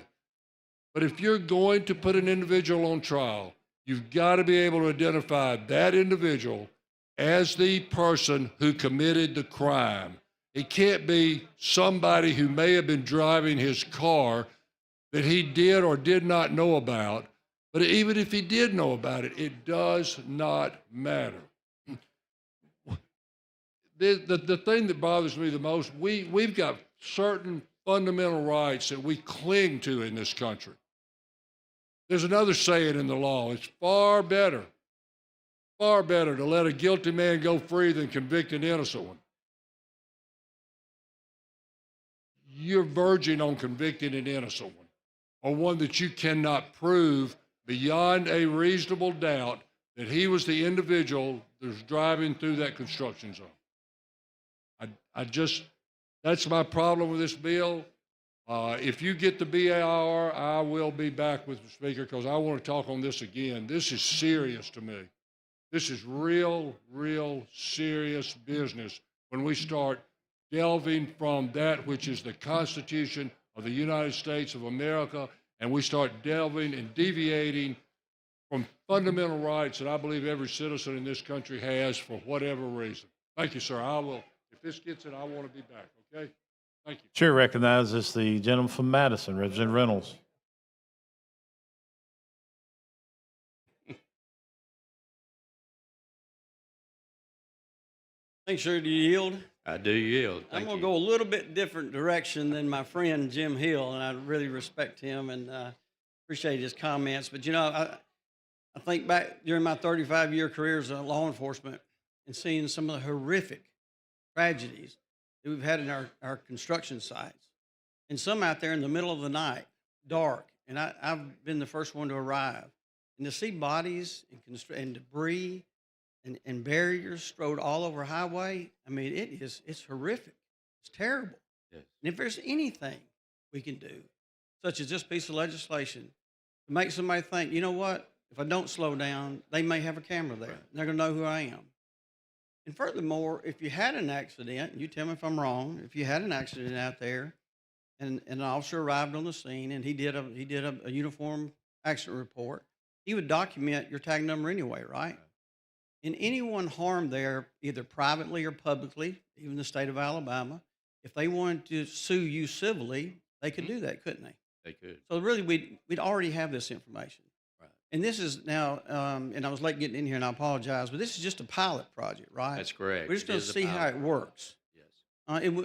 But if you're going to put an individual on trial, you've got to be able to identify that individual as the person who committed the crime. It can't be somebody who may have been driving his car that he did or did not know about. But even if he did know about it, it does not matter. The thing that bothers me the most, we've got certain fundamental rights that we cling to in this country. There's another saying in the law, it's far better to let a guilty man go free than convict an innocent one. You're verging on convicting an innocent one, or one that you cannot prove beyond a reasonable doubt that he was the individual that was driving through that construction zone. That's my problem with this bill. If you get the BAR, I will be back with the Speaker because I want to talk on this again. This is serious to me. This is real serious business when we start delving from that which is the Constitution of the United States of America, and we start delving and deviating from fundamental rights that I believe every citizen in this country has for whatever reason. Thank you, sir. If this gets it, I want to be back, okay? Thank you. Chair recognizes the gentleman from Madison, Representative Reynolds. Thanks, sir. Do you yield? I do yield. I'm Thank going you. to go a little bit different direction than my friend Jim Hill, and I really respect him and appreciate his comments. But, you know, I think back during my 35-year career as a law enforcement and seeing some of the horrific tragedies that we've had in our construction sites, and some out there in the middle of the night, dark, and I've been the first one to arrive. And to see bodies and debris and barriers strode all over highway, I mean, it's horrific. It's terrible. Yes. And if there's anything we can do, such as this piece of legislation, to make somebody think, you know what, if I don't slow down, they may have a camera there. And they're going to know who I am. And furthermore, if you had an accident, you tell me if I'm wrong, if you had an accident out there and an officer arrived on the scene and he did a uniform accident report, he would document your tag number anyway, right? And anyone harmed there, either privately or publicly, even the state of Alabama, if they wanted to sue you civilly, they could do that, couldn't they? They could. So really, we'd already have this information. Right. And this is now, and I was late getting in here, and I apologize, but this is just a pilot project, right? That's correct. We're just It going to is a see how pilot. it works. Yes.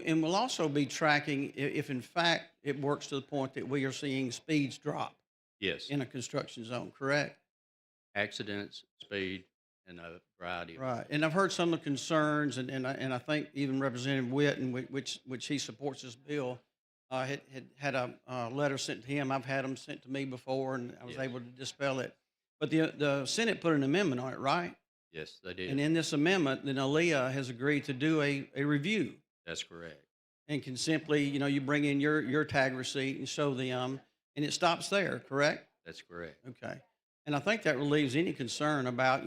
And we'll also be tracking if, in fact, it works to the point that we are seeing speeds drop Yes. in a construction zone, correct? Accidents, speed, and a variety of Right. And I've heard some of the concerns, and I think even Representative Witt, and which he supports this bill, had a letter sent to him. I've had them sent to me before, and I was able to dispel it. But the Senate put an amendment on it, right? Yes, they did. And in this amendment, then ALEA has agreed to do a review That's correct. and can simply, you bring in your tag receipt and show them, and it stops there, correct? That's correct. Okay. And I think that relieves any concern about,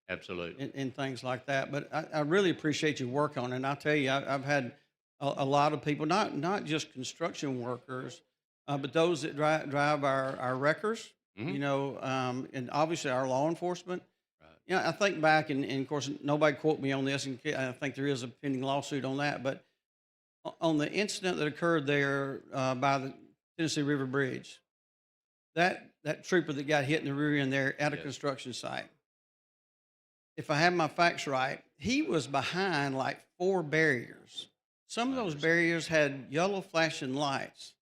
Absolutely. and things like that. But I really appreciate your work on it. And I'll tell you, I've had a lot of people, not just construction workers, but those that drive our wreckers, and obviously our law enforcement. Right. I think back, and of course, nobody quote me on this, and I think there is a pending lawsuit on that, but on the incident that occurred there by the Tennessee River Bridge, that trooper that got hit in the rear end there at a construction site, if I have my facts right, he was behind like 4 barriers. Some of those barriers had yellow flashing lights,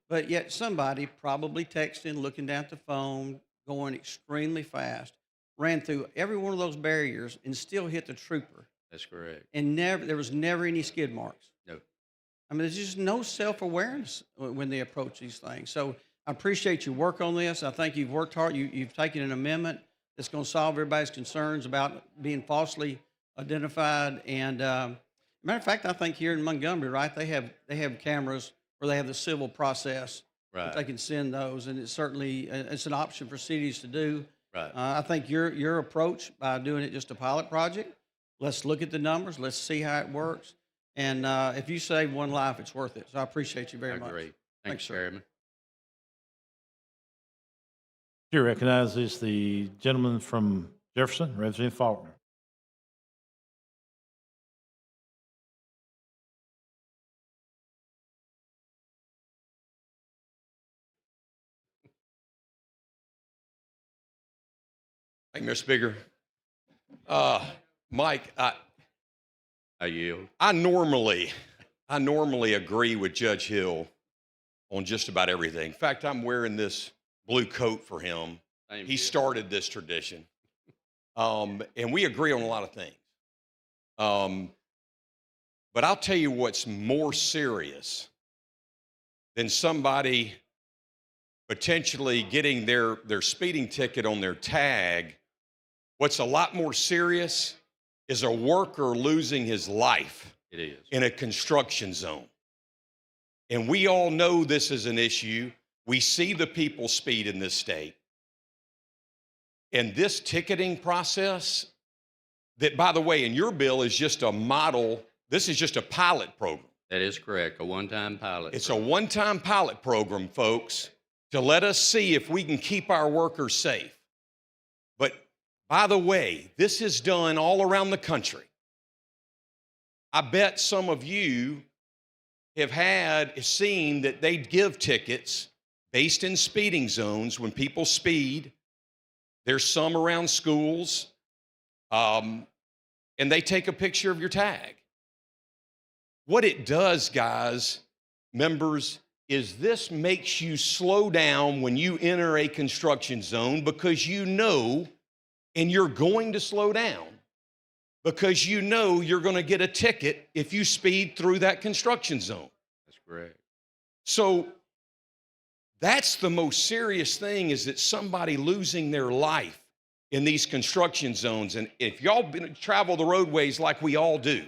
but yet somebody probably texting, looking down at the phone, going extremely fast, ran through every one of those barriers and still hit the trooper. That's correct. And there was never any skid marks. No. I mean, there's just no self-awareness when they approach these things. So I appreciate your work on this. I think you've worked hard. You've taken an amendment that's going to solve everybody's concerns about being falsely identified. And matter of fact, I think here in Montgomery, right, they have cameras where they have the civil process. Right. They can send those, and it's certainly it's an option for cities to do. Right. I think your approach by doing it just a pilot project. Let's look at the numbers. Let's see how it works. And if you save one life, it's worth it. So I appreciate you very much. Great. Thanks, sir. Chairman. Chair recognizes the gentleman from Jefferson, Representative Faulkner. Thank you, Mr. Speaker. Mike, I yield. I normally agree with Judge Hill on just about everything. In fact, I'm wearing this blue coat for him. He started this tradition. And we agree on a lot of things. But I'll tell you what's more serious than somebody potentially getting their speeding ticket on their tag. What's a lot more serious is a worker losing his life in a construction zone. And we all know this is an issue. We see the people speed in this state. And this ticketing process, that, by the way, in your bill is just a model, this is just a pilot program. That is correct, a one-time pilot. It's a one-time pilot program, folks, to let us see if we can keep our workers safe. But by the way, this is done all around the country. I bet some of you have seen that they give tickets based in speeding zones when people speed. There's some around schools, and they take a picture of your tag. What it does, guys, members, is this makes you slow down when you enter a construction zone because you know, and you're going to slow down because you know you're going to get a ticket if you speed through that construction zone. That's correct. So that's the most serious thing, is that somebody losing their life in these construction zones. And if y'all travel the roadways like we all do,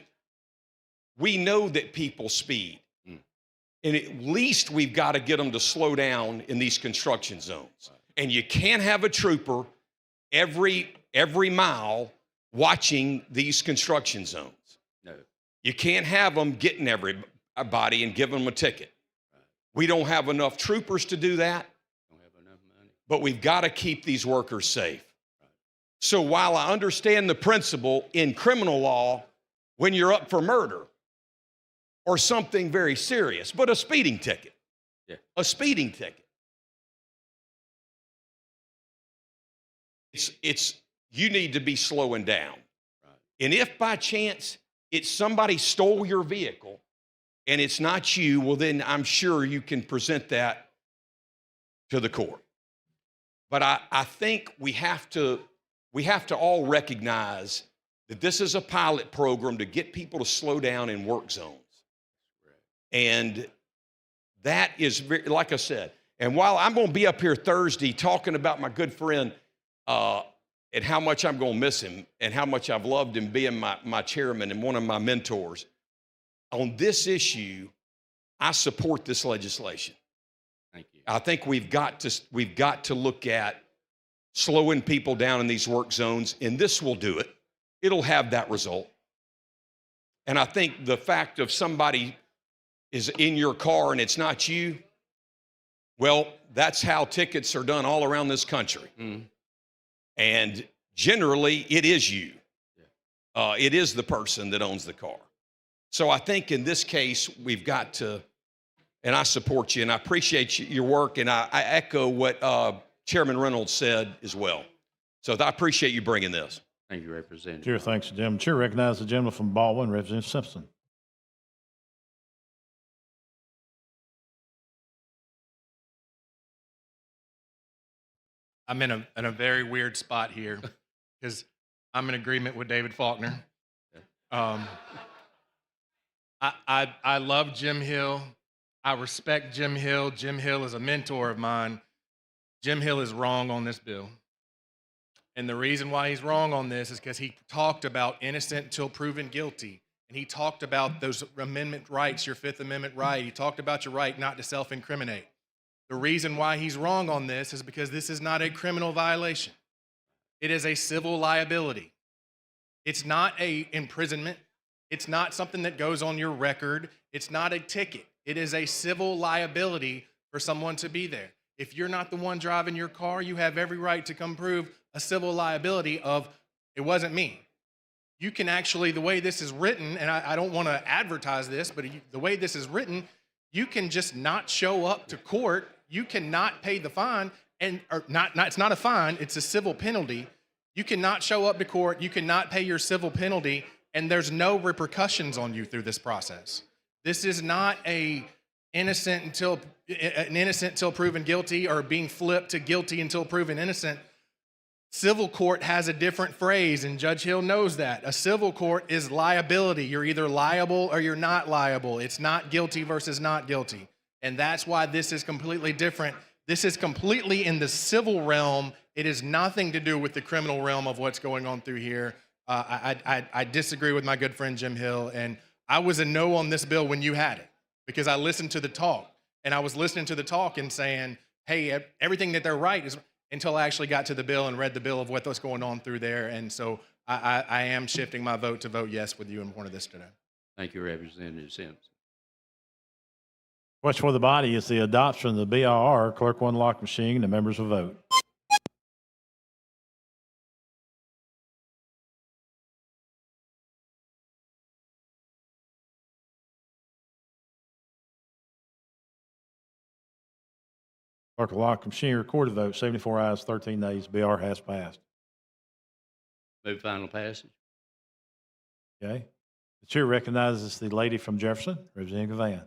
we know that people speed. And at least we've got to get them to slow down in these construction zones. And you can't have a trooper every mile watching these construction zones. No. You can't have them getting everybody and giving them a ticket. We don't have enough troopers to do that. Don't have enough money. But we've got to keep these workers safe. So while I understand the principle in criminal law, when you're up for murder or something very serious, but a speeding ticket, a speeding ticket, it's you need to be slowing down. And if by chance it's somebody stole your vehicle and it's not you, well, then I'm sure you can present that to the court. But I think we have to all recognize that this is a pilot program to get people to slow down in work zones. And that is, very, like I said, and while I'm going to be up here Thursday talking about my good friend and how much I'm going to miss him and how much I've loved him being my chairman and one of my mentors, on this issue, I support this legislation. Thank you. I think we've got to look at slowing people down in these work zones, and this will do it. It'll have that result. And I think the fact of somebody is in your car and it's not you, well, that's how tickets are done all around this country. And generally, it is you. It is the person that owns the car. So I think in this case, we've got to, and I support you, and I appreciate your work, and I echo what Chairman Reynolds said as well. So I appreciate you bringing this. Thank you, Representative. Chair thanks the gentleman. Chair recognizes the gentleman from Baldwin, Representative Simpson. I'm in a very weird spot here because I'm in agreement with David Faulkner. I love Jim Hill. I respect Jim Hill. Jim Hill is a mentor of mine. Jim Hill is wrong on this bill. And the reason why he's wrong on this is because he talked about innocent until proven guilty. And he talked about those amendment rights, your Fifth Amendment right. He talked about your right not to self-incriminate. The reason why he's wrong on this is because this is not a criminal violation. It is a civil liability. It's not a imprisonment. It's not something that goes on your record. It's not a ticket. It is a civil liability for someone to be there. If you're not the one driving your car, you have every right to come prove a civil liability of, it wasn't me. You can actually, the way this is written, and I don't want to advertise this, but the way this is written, you can just not show up to court. You cannot pay the fine, it's not a fine, it's a civil penalty. You cannot show up to court, you cannot pay your civil penalty, and there's no repercussions on you through this process. This is not an innocent until proven guilty or being flipped to guilty until proven innocent. Civil court has a different phrase, and Judge Hill knows that. A civil court is liability. You're either liable or you're not liable. It's not guilty versus not guilty. And that's why this is completely different. This is completely in the civil realm. It has nothing to do with the criminal realm of what's going on through here. I disagree with my good friend Jim Hill, and I was a no on this bill when you had it because I listened to the talk, and I was listening to the talk and saying, hey, everything that they're right is, until I actually got to the bill and read the bill of what's going on through there. And so I am shifting my vote to vote yes with you in one of this today. Thank you, Representative Simpson. Question for the body is the adoption of the BIR. Clerk will unlock machine. The members will vote. Clerk will lock the machine. Record the vote. 74 ayes, 13 nays. BR has passed. Move final passage. Okay. The chair recognizes the lady from Jefferson, Representative Gavan.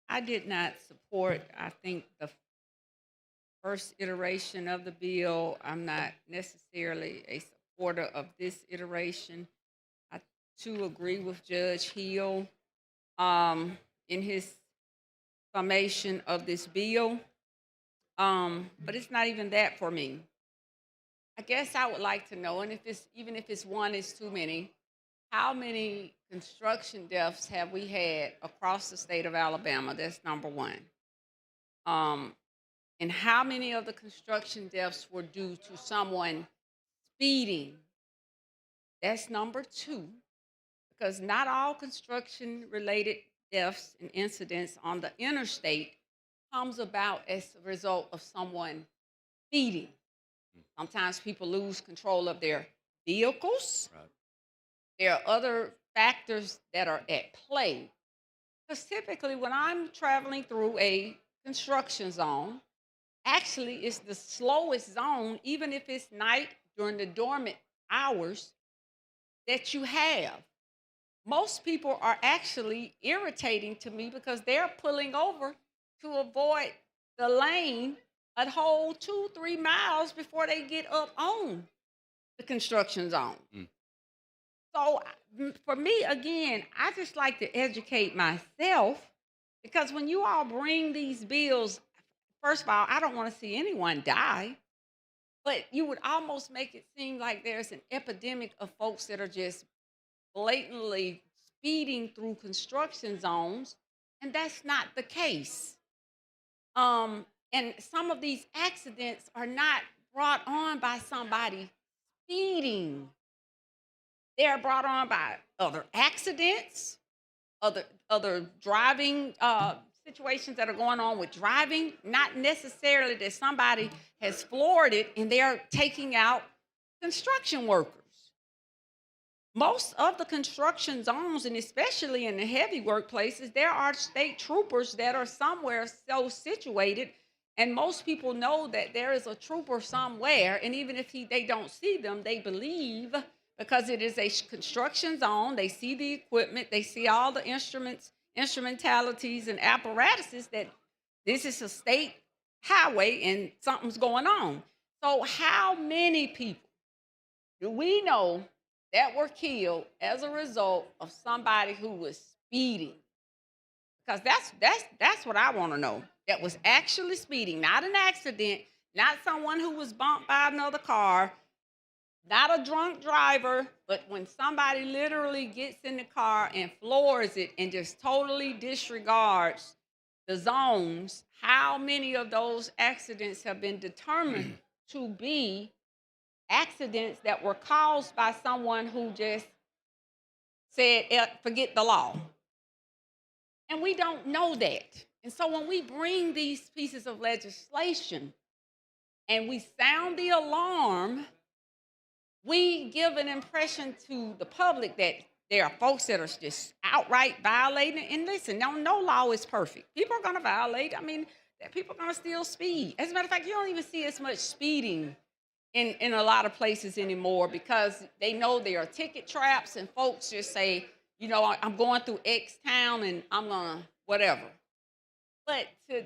I did not support, I think, the first iteration of the bill. I'm not necessarily a supporter of this iteration. I too agree with Judge Hill in his summation of this bill. But it's not even that for me. I guess I would like to know, and even if it's one is too many, how many construction deaths have we had across the state of Alabama? That's number one. And how many of the construction deaths were due to someone speeding? That's number two, because not all construction-related deaths and incidents on the interstate comes about as a result of someone speeding. Sometimes people lose control of their vehicles. Right. There are other factors that are at play. Because typically when I'm traveling through a construction zone, actually it's the slowest zone, even if it's night during the dormant hours that you have. Most people are actually irritating to me because they're pulling over to avoid the lane a whole 2-3 miles before they get up on the construction zone. So for me, again, I just like to educate myself, because when you all bring these bills, first of all, I don't want to see anyone die, but you would almost make it seem like there's an epidemic of folks that are just blatantly speeding through construction zones, and that's not the case. And some of these accidents are not brought on by somebody speeding. They're brought on by other accidents, other driving situations that are going on with driving, not necessarily that somebody has floored it and they're taking out construction workers. Most of the construction zones, and especially in the heavy workplaces, there are state troopers that are somewhere so situated, and most people know that there is a trooper somewhere, and even if they don't see them, they believe, because it is a construction zone, they see the equipment, they see all the instrumentalities and apparatuses, that this is a state highway and something's going on. So how many people do we know that were killed as a result of somebody who was speeding? Because that's what I want to know. That was actually speeding, not an accident, not someone who was bumped by another car, not a drunk driver, but when somebody literally gets in the car and floors it and just totally disregards the zones. How many of those accidents have been determined to be accidents that were caused by someone who just said, forget the law? And we don't know that. And so when we bring these pieces of legislation and we sound the alarm, we give an impression to the public that there are folks that are just outright violating. And listen, no law is perfect. People are going to violate. I mean, people are going to still speed. As a matter of fact, you don't even see as much speeding in a lot of places anymore, because they know there are ticket traps and folks just say, you know, I'm going through X town and I'm going to whatever. But to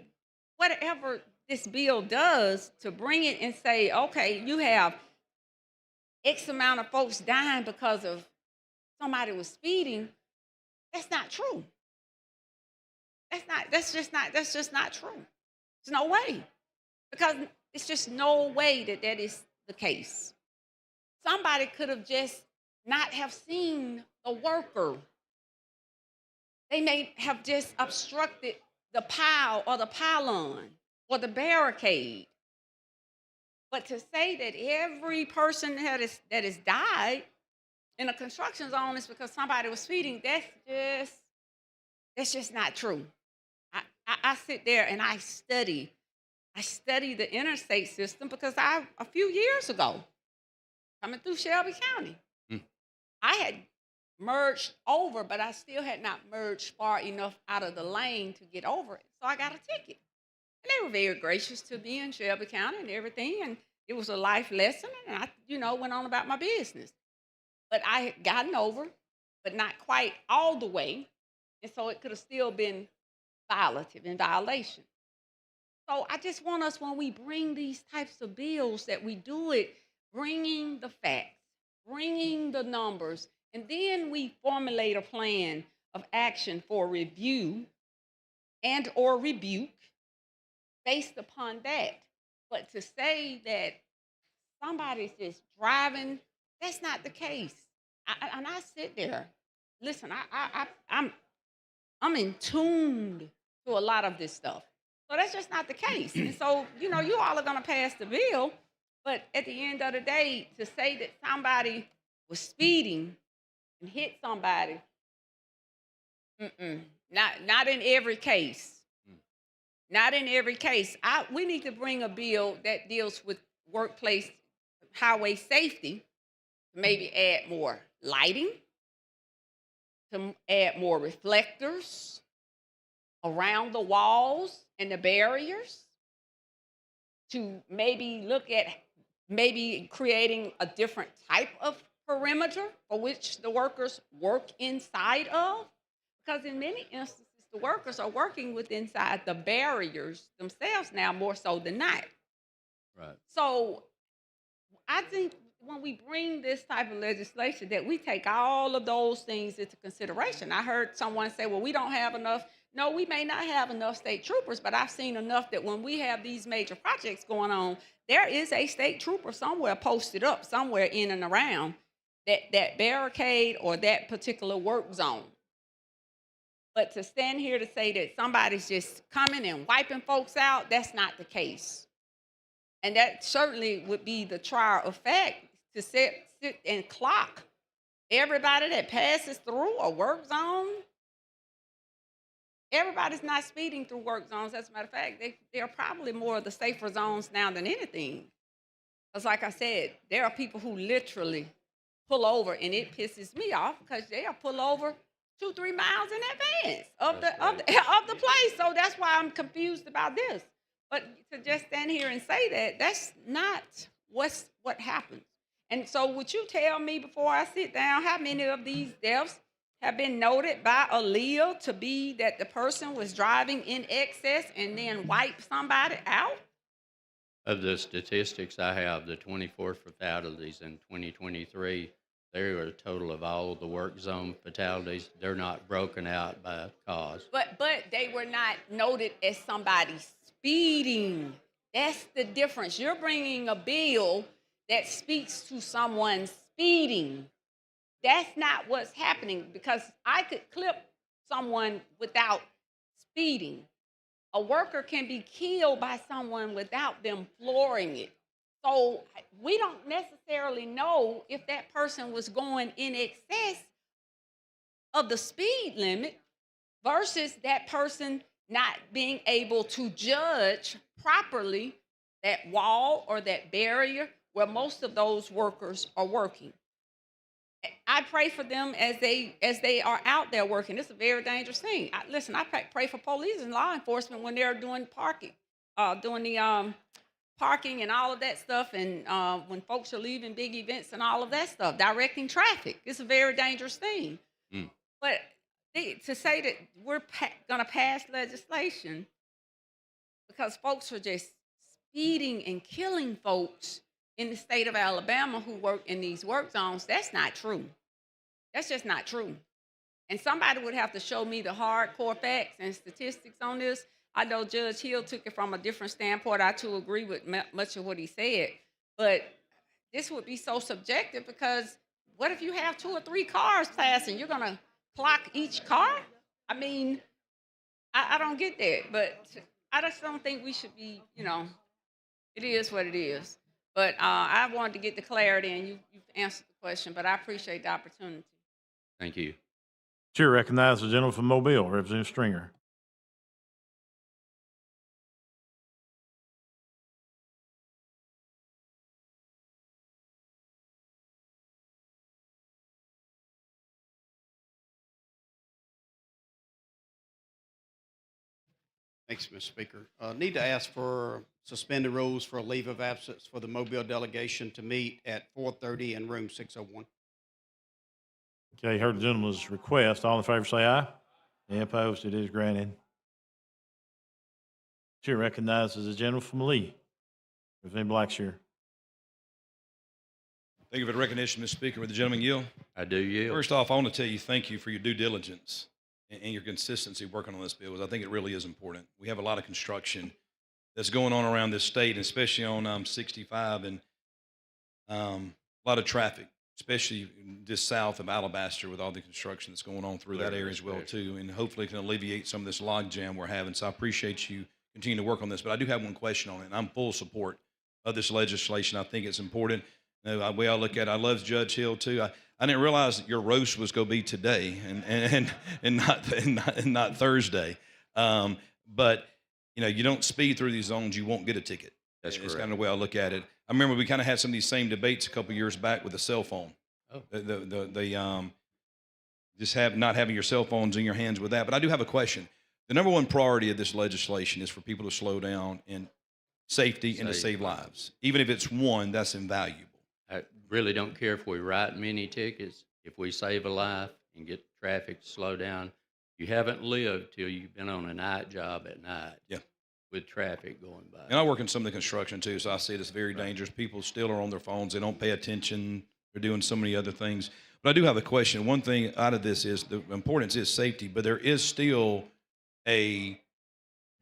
whatever this bill does, to bring it and say, okay, you have X amount of folks dying because of somebody was speeding, that's not true. That's just not true. There's no way. Because it's just no way that is the case. Somebody could have just not have seen the worker. They may have just obstructed the pile or the pylon or the barricade. But to say that every person that has died in a construction zone is because somebody was speeding, that's just not true. I sit there and I study the interstate system, because a few years ago, coming through Shelby County, I had merged over, but I still had not merged far enough out of the lane to get over it. So I got a ticket. And they were very gracious to me in Shelby County and everything. And it was a life lesson. And I, went on about my business. But I had gotten over, but not quite all the way. And so it could have still been violative, in violation. So I just want us, when we bring these types of bills, that we do it bringing the facts, bringing the numbers, and then we formulate a plan of action for review and or rebuke based upon that. But to say that somebody's just driving, that's not the case. And I sit there, listen, I'm in tuned to a lot of this stuff. So that's just not the case. And so, you all are going to pass the bill, but at the end of the day, to say that somebody was speeding and hit somebody, not in every case. Not in every case. We need to bring a bill that deals with workplace highway safety, to maybe add more lighting, to add more reflectors around the walls and the barriers, to maybe look at creating a different type of perimeter for which the workers work inside of. Because in many instances, the workers are working inside the barriers themselves now, more so than not. Right. So I think when we bring this type of legislation, that we take all of those things into consideration. I heard someone say, well, we don't have enough. No, we may not have enough state troopers, but I've seen enough that when we have these major projects going on, there is a state trooper somewhere posted up, somewhere in and around that barricade or that particular work zone. But to stand here to say that somebody's just coming and wiping folks out, that's not the case. And that certainly would be the trial of fact, to sit and clock everybody that passes through a work zone everybody's not speeding through work zones. As a matter of fact, they're probably more of the safer zones now than anything. Because like I said, there are people who literally pull over, and it pisses me off because they'll pull over 2-3 miles in advance of the place. So that's why I'm confused about this. But to just stand here and say that, that's not what happens. And so would you tell me before I sit down how many of these deaths have been noted by Aaliyah to be that the person was driving in excess and then wiped somebody out? Of the statistics I have, the 24 fatalities in 2023, there are a total of all the work zone fatalities. They're not broken out by cause. But they were not noted as somebody speeding. That's the difference. You're bringing a bill that speaks to someone speeding. That's not what's happening, because I could clip someone without speeding. A worker can be killed by someone without them flooring it. So we don't necessarily know if that person was going in excess of the speed limit versus that person not being able to judge properly that wall or that barrier where most of those workers are working. I pray for them as they are out there working. It's a very dangerous thing. Listen, I pray for police and law enforcement when they're doing parking, doing the parking and all of that stuff, and when folks are leaving big events and all of that stuff, directing traffic. It's a very dangerous thing. But to say that we're going to pass legislation because folks are just speeding and killing folks in the state of Alabama who work in these work zones, that's not true. That's just not true. And somebody would have to show me the hardcore facts and statistics on this. I know Judge Hill took it from a different standpoint. I too agree with much of what he said. But this would be so subjective, because what if you have 2 or 3 cars passing? You're going to clock each car? I mean, I don't get that. But I just don't think we should be, it is what it is. But I wanted to get the clarity, and you've answered the question, but I appreciate the opportunity. Thank you. Chair recognizes the gentleman from Mobile, Representative Stringer. Thanks, Mr. Speaker. Need to ask for suspended rules for a leave of absence for the Mobile delegation to meet at 4:30 in room 601. Okay, heard the gentleman's request. All in favor say aye. Any opposed? It is granted. Chair recognizes the gentleman from Lee, Representative Blackshear. Thank you for the recognition, Mr. Speaker. Would the gentleman yield? I do yield. First off, I want to tell you thank you for your due diligence and your consistency working on this bill, because I think it really is important. We have a lot of construction that's going on around this state, and especially on 65, and a lot of traffic, especially just south of Alabaster with all the construction that's going on through that area as well too, and hopefully it can alleviate some of this log jam we're having. So I appreciate you continuing to work on this, but I do have one question on it, and I'm full support of this legislation. I think it's important. The way I look at it, I love Judge Hill too. I didn't realize that your roast was going to be today and not Thursday. But you don't speed through these zones, you won't get a ticket. That's It's correct. kind of the way I look at it. I remember we kind of had some of these same debates a couple years back with the cell phone. Oh. Just not having your cell phones in your hands with that. But I do have a question. The number one priority of this legislation is for people to slow down in safety and to save lives. Even if it's one, that's invaluable. I really don't care if we write many tickets. If we save a life and get traffic to slow down, you haven't lived till you've been on a night job at night. Yeah. With traffic going by. And I work in some of the construction too, so I see it as very dangerous. People still are on their phones. They don't pay attention. They're doing so many other things. But I do have a question. One thing out of this is the importance is safety, but there is still a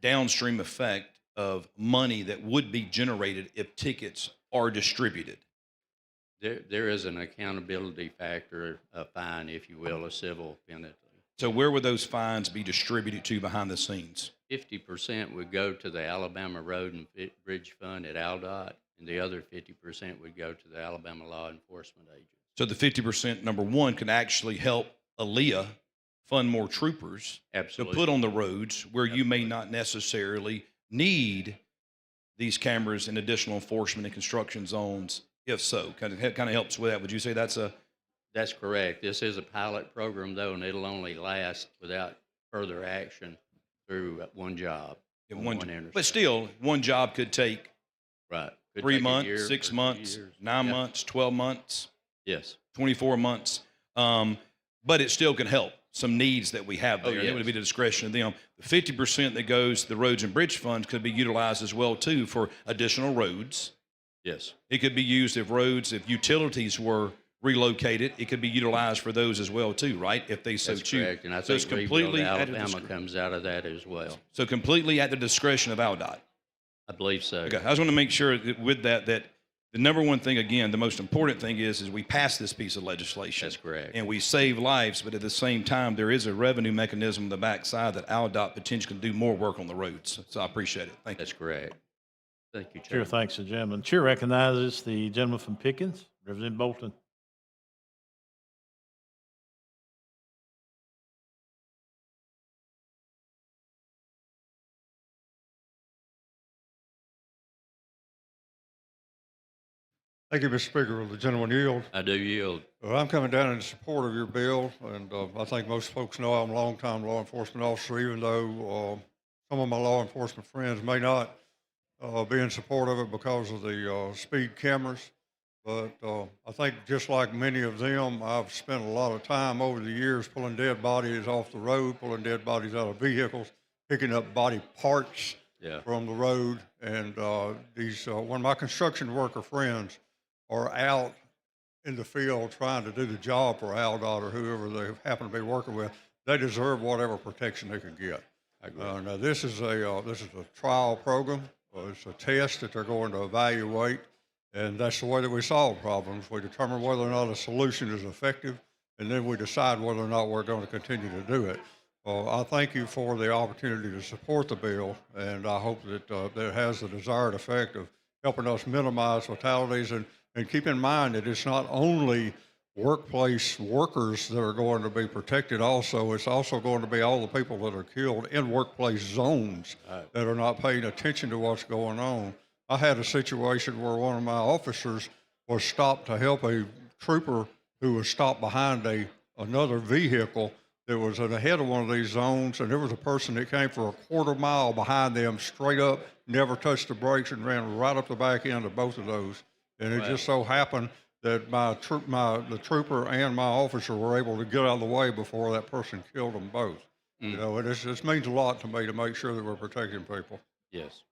downstream effect of money that would be generated if tickets are distributed. There is an accountability factor, a fine, if you will, a civil penalty. So where would those fines be distributed to behind the scenes? 50% would go to the Alabama Road and Bridge Fund at ALDOT, and the other 50% would go to the Alabama Law Enforcement Agency. So the 50%, number one, can actually help Aaliyah fund more troopers Absolutely. to put on the roads where you may not necessarily need these cameras and additional enforcement in construction zones. If so, kind of helps with that. Would you say that's a That's correct. This is a pilot program, though, and it'll only last without further action through one job. on one? intersection. But still, one job could take Right. Could 3 take a months, year 6 or 2 months, years. 9 Yeah. months, 12 months, Yes. 24 months. But it still can help some needs that we have Oh, there. And it would yes. be the discretion of them. The 50% that goes to the roads and bridge funds could be utilized as well too for additional roads. Yes. It could be used if utilities were relocated, it could be utilized for those as well too, right? If they so That's choose. correct. And I So it's think completely Rebuild at the Alabama discre- comes out of that as well. So completely at the discretion of ALDOT. I believe so. Okay, I just want to make sure that with that the number one thing, again, the most important thing is we pass this piece of legislation. That's correct. And we save lives, but at the same time, there is a revenue mechanism on the backside that ALDOT potentially can do more work on the roads. So I appreciate it. Thank you. That's correct. Thank you, Chair Chairman. thanks the gentleman. Chair recognizes the gentleman from Pickens, Representative Bolton. Thank you, Mr. Speaker. Will the gentleman yield? I do yield. Well, I'm coming down in support of your bill, and I think most folks know I'm a longtime law enforcement officer, even though some of my law enforcement friends may not be in support of it because of the speed cameras. But I think just like many of them, I've spent a lot of time over the years pulling dead bodies off the road, pulling dead bodies out of vehicles, picking up body parts from the road. And one of my construction worker friends are out in the field trying to do the job for ALDOT or whoever they happen to be working with, they deserve whatever protection they can get. Now this is a trial program. It's a test that they're going to evaluate, and that's the way that we solve problems. We determine whether or not a solution is effective, and then we decide whether or not we're going to continue to do it. I thank you for the opportunity to support the bill, and I hope that it has the desired effect of helping us minimize fatalities. And keep in mind that it's not only workplace workers that are going to be protected also, it's also going to be all the people that are killed in workplace zones that are not paying attention to what's going on. I had a situation where one of my officers was stopped to help a trooper who was stopped behind another vehicle that was ahead of one of these zones, and there was a person that came for a quarter mile behind them straight up, never touched the brakes, and ran right up the back end of both of those. And it just so happened that the trooper and my officer were able to get out of the way before that person killed them both. You know, it means a lot to me to make sure that we're protecting people. Yes,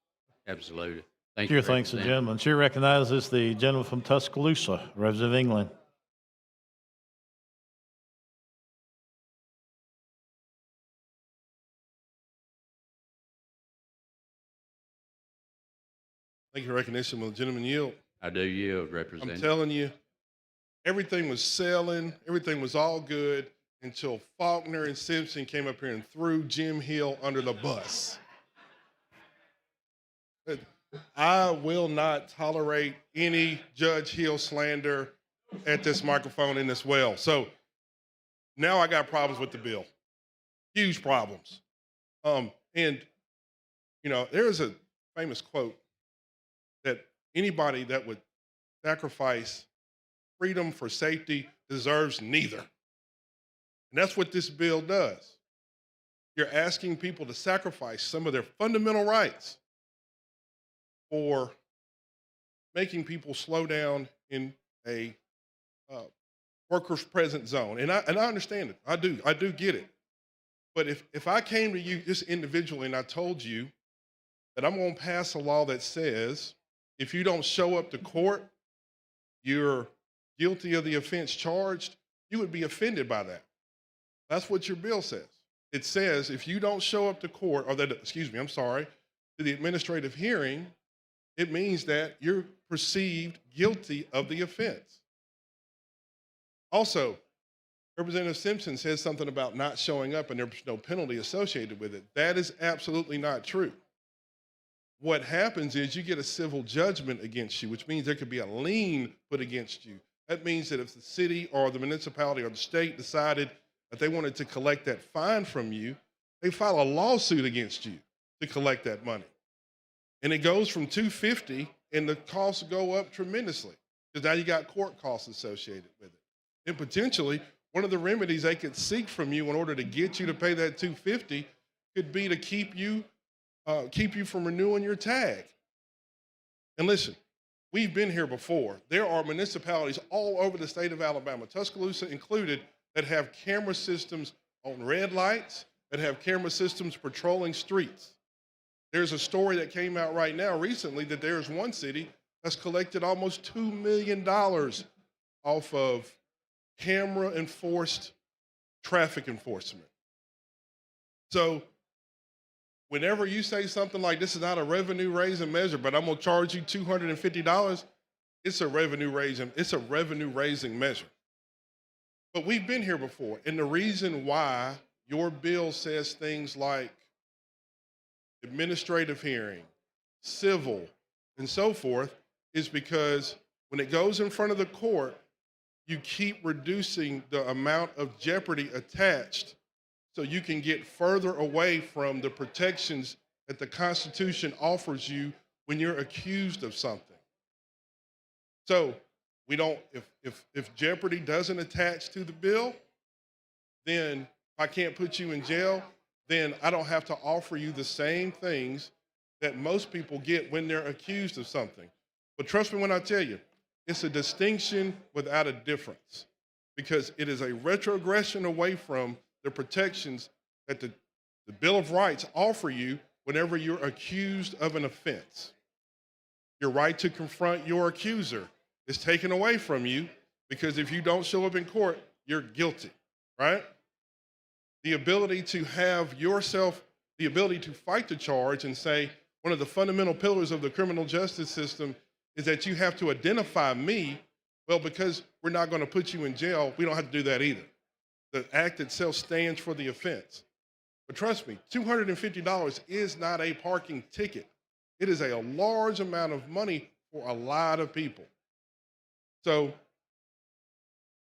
absolutely. Thank Chair you. thanks the Representative. gentleman. Chair recognizes the gentleman from Tuscaloosa, Representative England. Thank you for recognition. Will the gentleman yield? I do yield, I'm Representative. telling you, everything was selling, everything was all good until Faulkner and Simpson came up here and threw Jim Hill under the bus. I will not tolerate any Judge Hill slander at this microphone in this well. So now I got problems with the bill, huge problems. And, you know, there's a famous quote that anybody that would sacrifice freedom for safety deserves neither. And that's what this bill does. You're asking people to sacrifice some of their fundamental rights for making people slow down in a workers present zone. And I understand it. I do get it. But if I came to you just individually and I told you that I'm going to pass a law that says if you don't show up to court, you're guilty of the offense charged, you would be offended by that. That's what your bill says. It says if you don't show up to court, or that, excuse me, I'm sorry, to the administrative hearing, it means that you're perceived guilty of the offense. Also, Representative Simpson says something about not showing up and there's no penalty associated with it. That is absolutely not true. What happens is you get a civil judgment against you, which means there could be a lien put against you. That means that if the city or the municipality or the state decided that they wanted to collect that fine from you, they file a lawsuit against you to collect that money. And it goes from $250 and the costs go up tremendously because now you got court costs associated with it. And potentially, one of the remedies they could seek from you in order to get you to pay that $250 could be to keep you from renewing your tag. And listen, we've been here before. There are municipalities all over the state of Alabama, Tuscaloosa included, that have camera systems on red lights, that have camera systems patrolling streets. There's a story that came out right now recently that there's one city that's collected almost $2 million off of camera enforced traffic enforcement. So whenever you say something like this is not a revenue raising measure, but I'm gonna charge you $250, it's a revenue raising measure. But we've been here before, and the reason why your bill says things like administrative hearing, civil, and so forth is because when it goes in front of the court, you keep reducing the amount of jeopardy attached so you can get further away from the protections that the Constitution offers you when you're accused of something. So we don't, if jeopardy doesn't attach to the bill, then if I can't put you in jail, then I don't have to offer you the same things that most people get when they're accused of something. But trust me when I tell you, it's a distinction without a difference because it is a retrogression away from the protections that the Bill of Rights offer you whenever you're accused of an offense. Your right to confront your accuser is taken away from you because if you don't show up in court, you're guilty, right? The ability to have yourself, the ability to fight the charge and say, one of the fundamental pillars of the criminal justice system is that you have to identify me. Well, because we're not going to put you in jail, we don't have to do that either. The act itself stands for the offense. But trust me, $250 is not a parking ticket. It is a large amount of money for a lot of people. So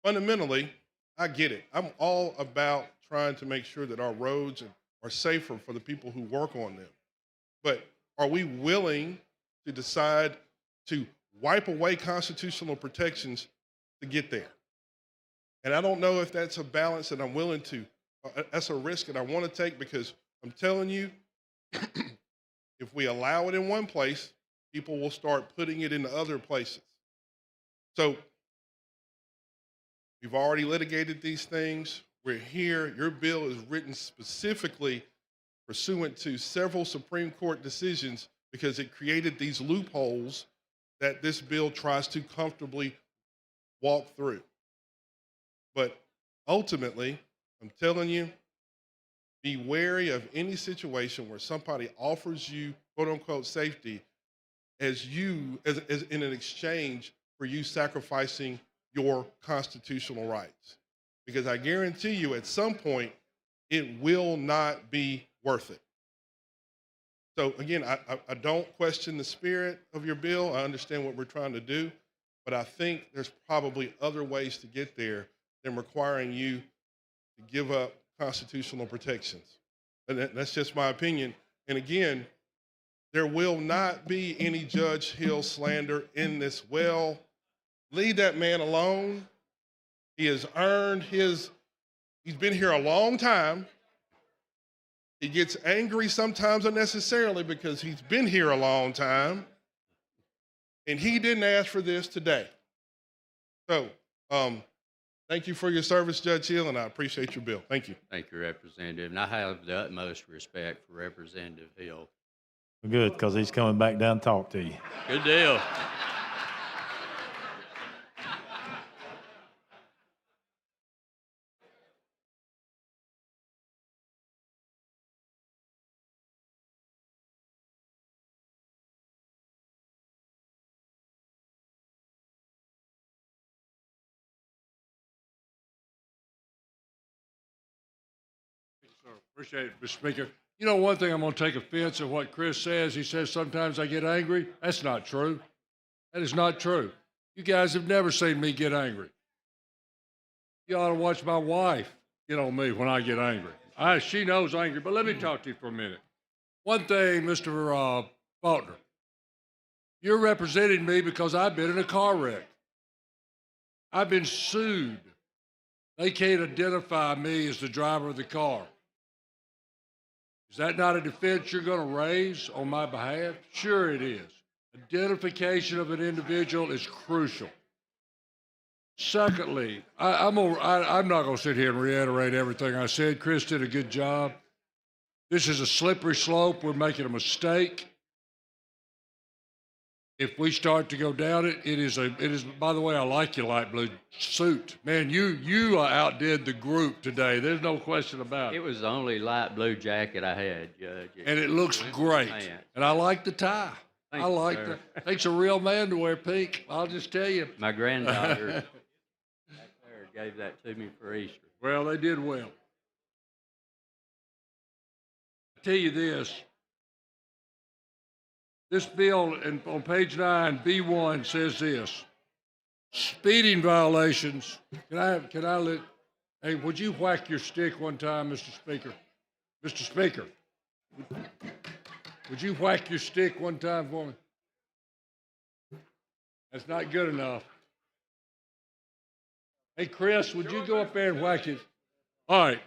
fundamentally, I get it. I'm all about trying to make sure that our roads are safer for the people who work on them. But are we willing to decide to wipe away constitutional protections to get there? And I don't know if that's a balance that I'm willing to, that's a risk that I want to take because I'm telling you, if we allow it in one place, people will start putting it into other places. So we've already litigated these things. We're here. Your bill is written specifically pursuant to several Supreme Court decisions because it created these loopholes that this bill tries to comfortably walk through. But ultimately, I'm telling you, be wary of any situation where somebody offers you quote unquote safety as in an exchange for you sacrificing your constitutional rights. Because I guarantee you at some point, it will not be worth it. So again, I don't question the spirit of your bill. I understand what we're trying to do, but I think there's probably other ways to get there than requiring you to give up constitutional protections. And that's just my opinion. And again, there will not be any Judge Hill slander in this well. Leave that man alone. He has earned he's been here a long time. He gets angry sometimes unnecessarily because he's been here a long time. And he didn't ask for this today. So thank you for your service, Judge Hill, and I appreciate your bill. Thank you. Thank you, Representative. And I have the utmost respect for Representative Hill. Good, because he's coming back down to talk to you. Good deal. Appreciate it, Mr. Speaker. You know, one thing I'm going to take offense at what Chris says. He says sometimes I get angry. That's not true. That is not true. You guys have never seen me get angry. You ought to watch my wife. get on me when I get angry. She knows angry, but let me talk to you for a minute. One thing, Mr. Faulkner, you're representing me because I've been in a car wreck. I've been sued. They can't identify me as the driver of the car. Is that not a defense you're going to raise on my behalf? Sure it is. Identification of an individual is crucial. Secondly, I'm not going to sit here and reiterate everything I said. Chris did a good job. This is a slippery slope. We're making a mistake. If we start to go down it, it is, by the way, I like your light blue suit. Man, you outdid the group today. There's no question about it. It was the only light blue jacket I had, Judge. And it looks great. And I like the tie. Thank I you, like sir. that. Takes a real man to wear pink. I'll just tell you. My granddaughter back there gave that to me for Easter. Well, they did well. I tell you this. This bill on page 9, B1 says this. Speeding violations. Can I let, hey, would you whack your stick one time, Mr. Speaker? Mr. Speaker, would you whack your stick one time for me? That's not good enough. Hey, Chris, would you go up there and whack it? All right.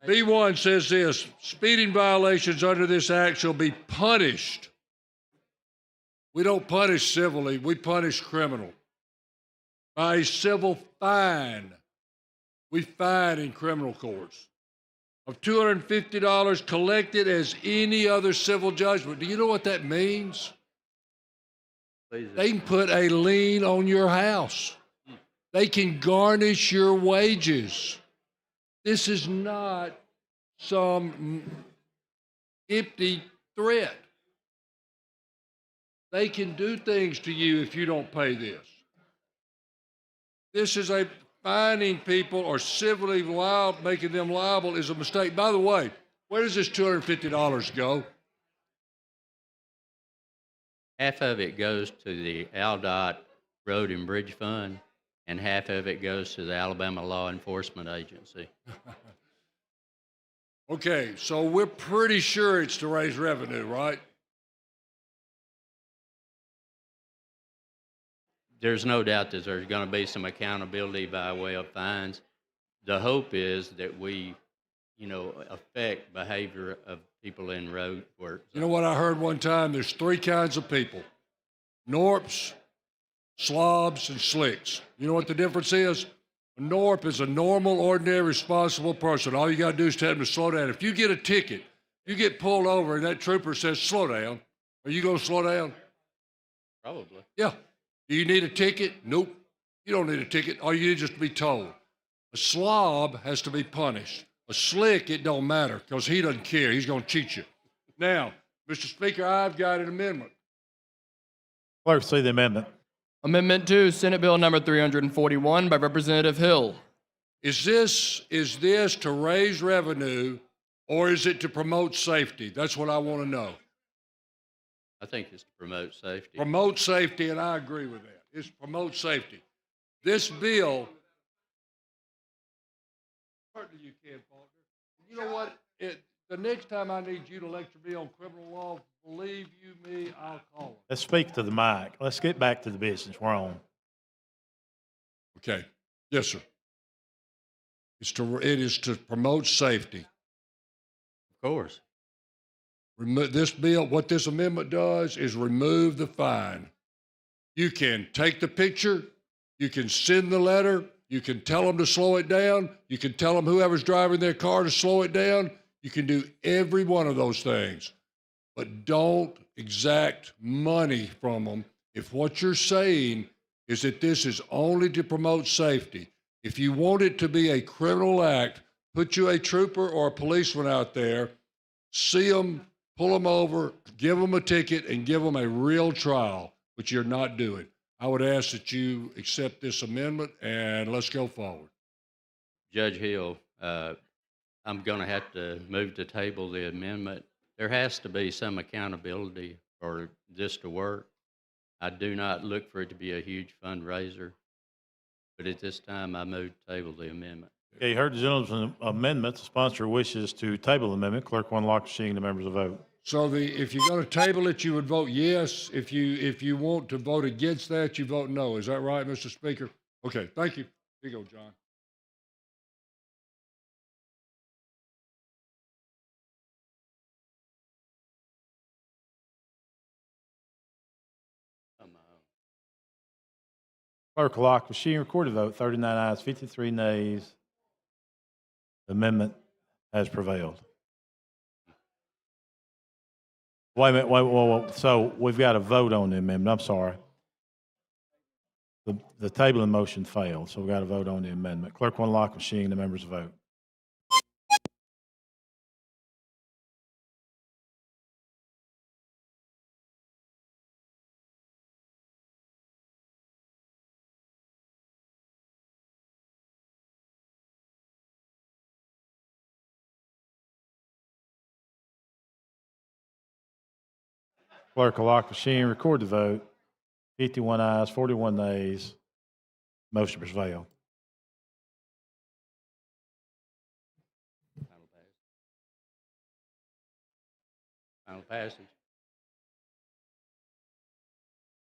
B1 says this, speeding violations under this act shall be punished. We don't punish civilly, we punish criminal. By a civil fine. We fine in criminal courts of $250 collected as any other civil judgment. Do you know what that means? They can put a lien on your house. They can garnish your wages. This is not some empty threat. They can do things to you if you don't pay this. This is a fining people or civilly liable, making them liable is a mistake. By the way, where does this $250 go? Half of it goes to the ALDOT Road and Bridge Fund, and half of it goes to the Alabama Law Enforcement Agency. Okay, so we're pretty sure it's to raise revenue, right? There's no doubt that there's going to be some accountability by way of fines. The hope is that we, affect behavior of people in road work. You know what I heard one time? There's 3 kinds of people. Norps, slobs, and slicks. You know what the difference is? A Norp is a normal, ordinary, responsible person. All you got to do is tell them to slow down. If you get a ticket, you get pulled over and that trooper says, slow down, are you going to slow down? Probably. Yeah. Do you need a ticket? Nope. You don't need a ticket. All you need is just to be told. A slob has to be punished. A slick, it don't matter because he doesn't care. He's going to cheat you. Now, Mr. Speaker, I've got an amendment. Clerk, see the amendment. Amendment 2, Senate Bill number 341 by Representative Hill. Is this to raise revenue or is it to promote safety? That's what I want to know. I think it's to promote safety. Promote safety, and I agree with that. It's promote safety. This bill, certainly you can, Faulkner. You know what? The next time I need you to lecture me on criminal law, believe you me, I'll call him. Let's speak to the mic. Let's get back to the business we're on. Okay. Yes, sir. It is to promote safety. Of course. This bill, what this amendment does is remove the fine. You can take the picture, you can send the letter, you can tell them to slow it down, you can tell them whoever's driving their car to slow it down. You can do every one of those things, but don't exact money from them if what you're saying is that this is only to promote safety. If you want it to be a criminal act, put you a trooper or a policeman out there, see them, pull them over, give them a ticket, and give them a real trial, which you're not doing. I would ask that you accept this amendment, and let's go forward. Judge Hill, I'm going to have to move to table the amendment. There has to be some accountability for this to work. I do not look for it to be a huge fundraiser, but at this time, I move to table the amendment. Okay, you heard the gentleman's amendment. The sponsor wishes to table the amendment. Clerk will unlock the machine. The members will vote. So if you're going to table it, you would vote yes. If you want to vote against that, you vote no. Is that right, Mr. Speaker? Okay, thank you. Here you go, John. Clerk will lock the machine. Record the vote. 39 ayes, 53 nays. The amendment has prevailed. Wait a minute. Wait. So we've got to vote on the amendment. I'm sorry. The tabling motion failed, so we've got to vote on the amendment. Clerk will unlock the machine. The members vote. Clerk will lock the machine. Record the vote. 51 ayes, 41 nays. Motion prevailed. Final passage.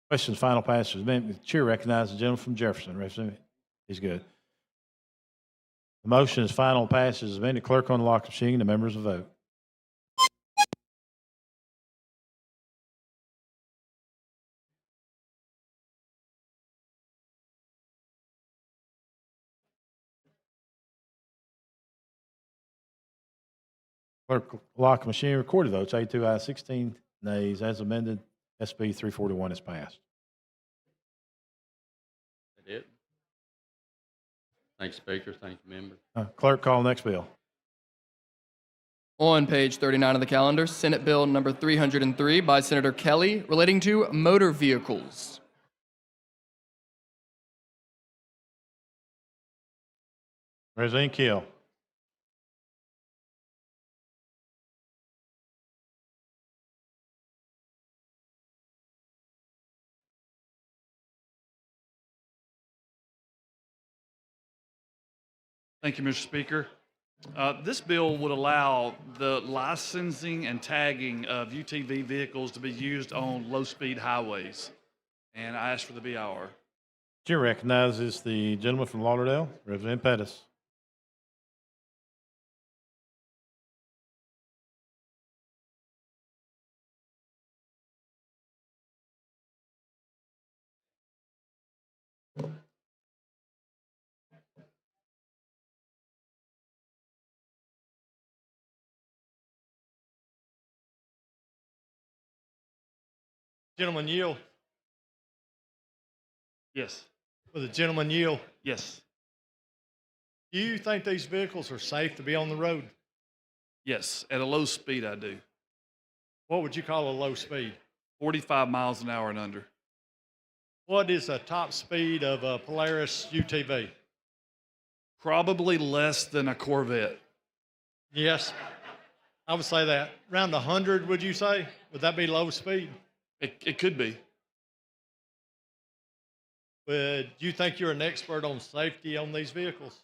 Questions, final passage. The chair recognizes the gentleman from Jefferson. Representative, he's good. The motion is final passage. Is amended. Clerk on the lock machine. The members will vote. Clerk lock machine. Recorded votes. 82 ayes, 16 nays. As amended, SB 341 is passed. That it? Thanks, Speaker. Thank you, member. Clerk, call next bill. On page 39 of the calendar, Senate Bill number 303 by Senator Kelly relating to motor vehicles. Representative Keel. Thank you, Mr. Speaker. This bill would allow the licensing and tagging of UTV vehicles to be used on low-speed highways. And I ask for the BIR. Chair recognizes the gentleman from Lauderdale, Representative Pettis. Gentleman yield. Yes. Will the gentleman yield? Yes. Do you think these vehicles are safe to be on the road? Yes. At a low speed, I do. What would you call a low speed? 45 miles an hour and under. What is the top speed of a Polaris UTV? Probably less than a Corvette. Yes, I would say that. Around 100, would you say? Would that be low speed? It could be. Would you think you're an expert on safety on these vehicles?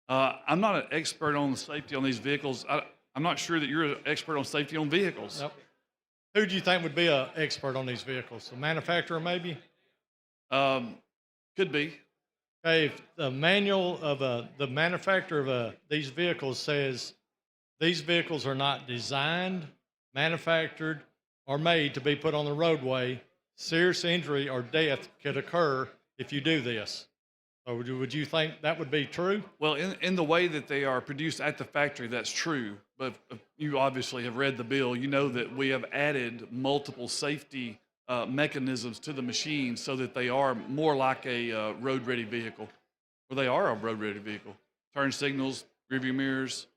I'm not an expert on the safety on these vehicles. I'm not sure that you're an expert on safety on vehicles. Nope. Who do you think would be an expert on these vehicles? The manufacturer, maybe? Could be. Okay, if the manual of the manufacturer of these vehicles says these vehicles are not designed, manufactured, or made to be put on the roadway, serious injury or death could occur if you do this. So would you think that would be true? Well, in the way that they are produced at the factory, that's true. But you obviously have read the bill. You know that we have added multiple safety mechanisms to the machine so that they are more like a road-ready vehicle. Well, they are a road-ready vehicle. Turn signals, rearview mirrors.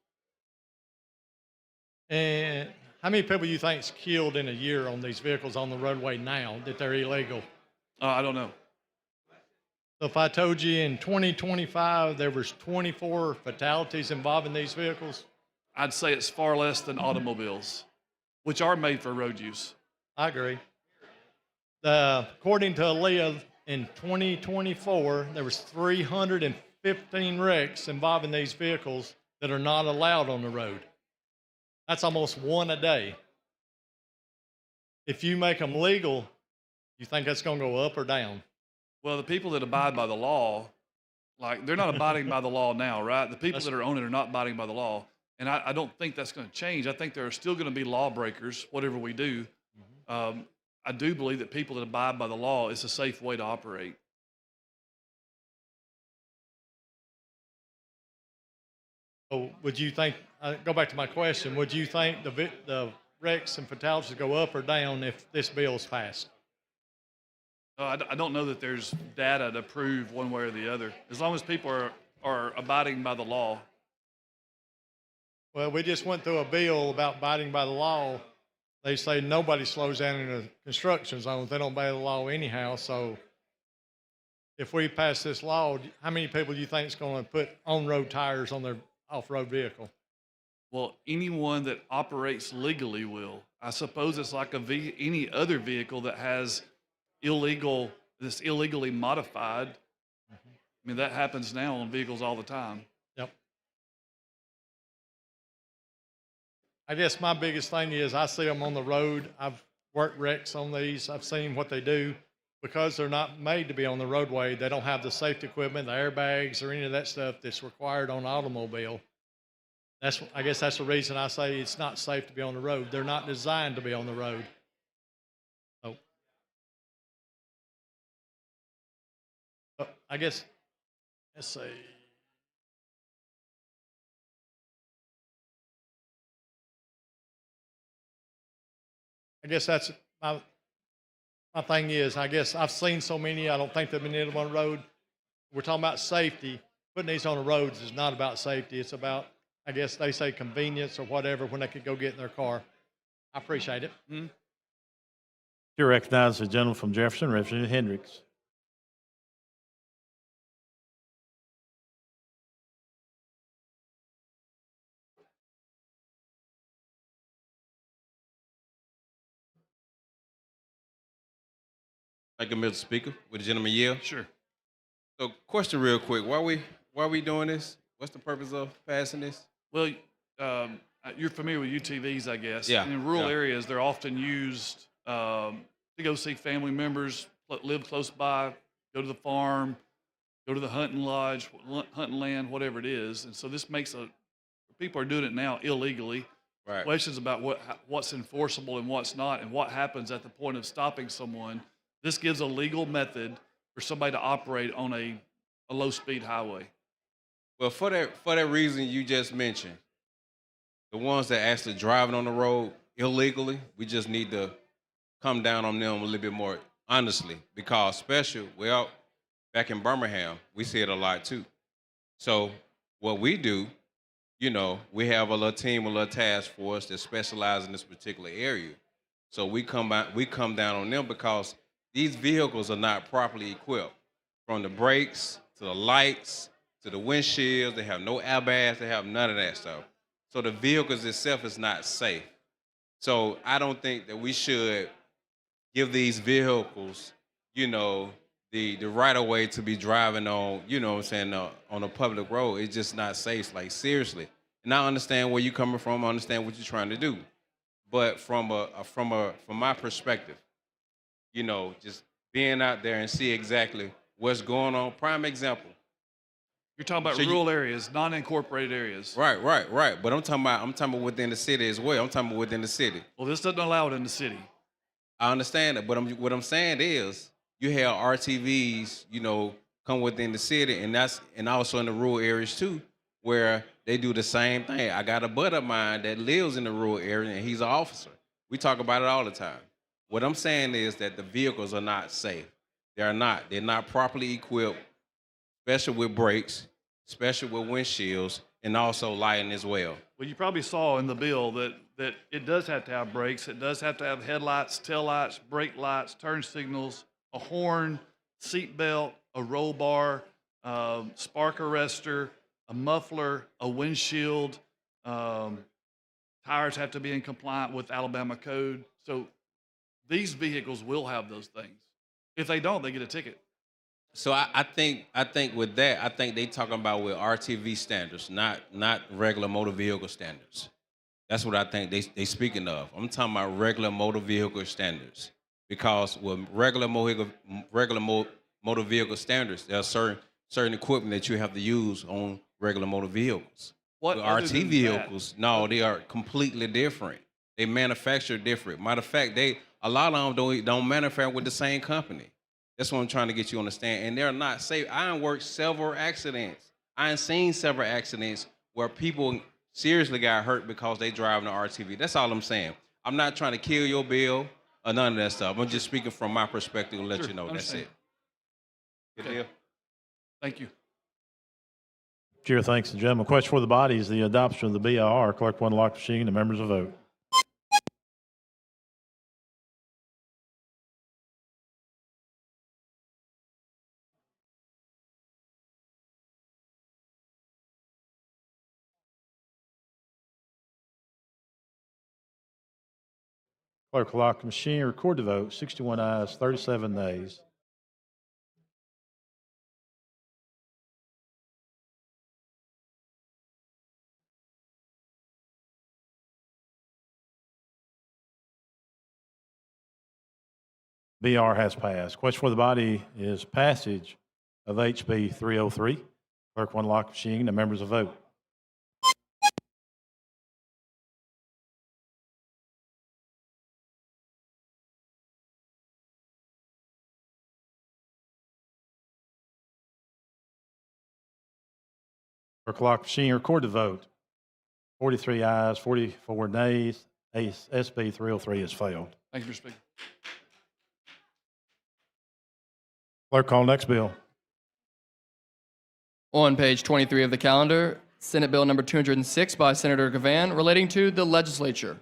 And how many people you think is killed in a year on these vehicles on the roadway now that they're illegal? I don't know. So if I told you in 2025 there was 24 fatalities involving these vehicles? I'd say it's far less than automobiles, which are made for road use. I agree. According to ALEA, in 2024, there was 350 15 wrecks involving these vehicles that are not allowed on the road. That's almost one a day. If you make them legal, you think that's going to go up or down? Well, the people that abide by the law, like they're not abiding by the law now, right? The people that are on it are not abiding by the law. And I don't think that's going to change. I think there are still going to be lawbreakers, whatever we do. I do believe that people that abide by the law is a safe way to operate. So would you think, go back to my question, would you think the wrecks and fatalities go up or down if this bill is passed? I don't know that there's data to prove one way or the other. As long as people are abiding by the law. Well, we just went through a bill about abiding by the law. They say nobody slows down in a construction zone. They don't obey the law anyhow. So if we pass this law, how many people do you think is going to put on-road tires on their off-road vehicle? Well, anyone that operates legally will. I suppose it's like any other vehicle that has that's illegally modified. I mean, that happens now on vehicles all the time. Yep. I guess my biggest thing is I see them on the road. I've worked wrecks on these. I've seen what they do. Because they're not made to be on the roadway, they don't have the safety equipment, the airbags, or any of that stuff that's required on an automobile. I guess that's the reason I say it's not safe to be on the road. They're not designed to be on the road. So, I guess, let's see. I guess that's my thing is, I guess I've seen so many, I don't think they've been able on the road. We're talking about safety. Putting these on the roads is not about safety. It's about, I guess they say convenience or whatever when they could go get in their car. I appreciate it. You recognize the gentleman from Jefferson, Representative Hendricks. Thank you, Mr. Speaker. Would the gentleman yield? Sure. So, question real quick. Why we doing this? What's the purpose of passing this? Well, you're familiar with UTVs, I guess. Yeah, And in rural yeah. areas, they're often used to go see family members, live close by, go to the farm, go to the hunting lodge, hunting land, whatever it is. And so this makes people are doing it now illegally. Right. Questions about what's enforceable and what's not, and what happens at the point of stopping someone. This gives a legal method for somebody to operate on a low-speed highway. Well, for that reason you just mentioned, the ones that actually driving on the road illegally, we just need to come down on them a little bit more honestly, because back in Birmingham, we see it a lot too. So what we do, we have a little team, a little task force that specializes in this particular area. So we come down on them because these vehicles are not properly equipped, from the brakes to the lights to the windshields. They have no airbags. They have none of that stuff. So the vehicles itself is not safe. So I don't think that we should give these vehicles, the right of way to be driving on, on a public road. It's just not safe, like seriously. And I understand where you're coming from. I understand what you're trying to do. But from my perspective, just being out there and see exactly what's going on. Prime example. You're talking about rural areas, non-incorporated areas. Right. But I'm talking about within the city as well. I'm talking about within the city. Well, this doesn't allow it in the city. I understand it, but what I'm saying is you have RTVs, come within the city, and also in the rural areas too, where they do the same thing. I got a buddy of mine that lives in the rural area, and he's an officer. We talk about it all the time. What I'm saying is that the vehicles are not safe. They're not. They're not properly equipped, especially with brakes, especially with windshields, and also lighting as well. Well, you probably saw in the bill that it does have to have brakes. It does have to have headlights, taillights, brake lights, turn signals, a horn, seat belt, a roll bar, spark arrestor, a muffler, a windshield. Tires have to be in compliant with Alabama code. So these vehicles will have those things. If they don't, they get a ticket. So I think with that, I think they talking about with RTV standards, not regular motor vehicle standards. That's what I think they speaking of. I'm talking about regular motor vehicle standards because with motor vehicle standards, there are certain equipment that you have to use on regular motor vehicles. What With other RT than vehicles, no, they are completely different. They manufacture different. Matter of fact, a lot of them don't manufacture with the same company. That's what I'm trying to get you to understand. And they're not safe. I ain't worked several accidents. I ain't seen several accidents where people seriously got hurt because they driving an RTV. That's all I'm saying. I'm not trying to kill your bill or none of that stuff. I'm just speaking from my perspective to let Sure, you know. That's understand. it. Good Okay. deal. Thank you. Chair, thanks. The gentleman. Question for the body is the adoption of the BIR. Clerk will unlock the machine. The members will vote. Clerk will lock the machine. Record the vote. 61 ayes, 37 nays. BR has passed. Question for the body is passage of HB 303. Clerk will unlock the machine. The members will vote. Clerk will lock the machine. Record the vote. 43 ayes, 44 nays. SB 303 has failed. Thank you, Mr. Speaker. Clerk, call next bill. On page 23 of the calendar, Senate Bill number 206 by Senator Gavan relating to the legislature.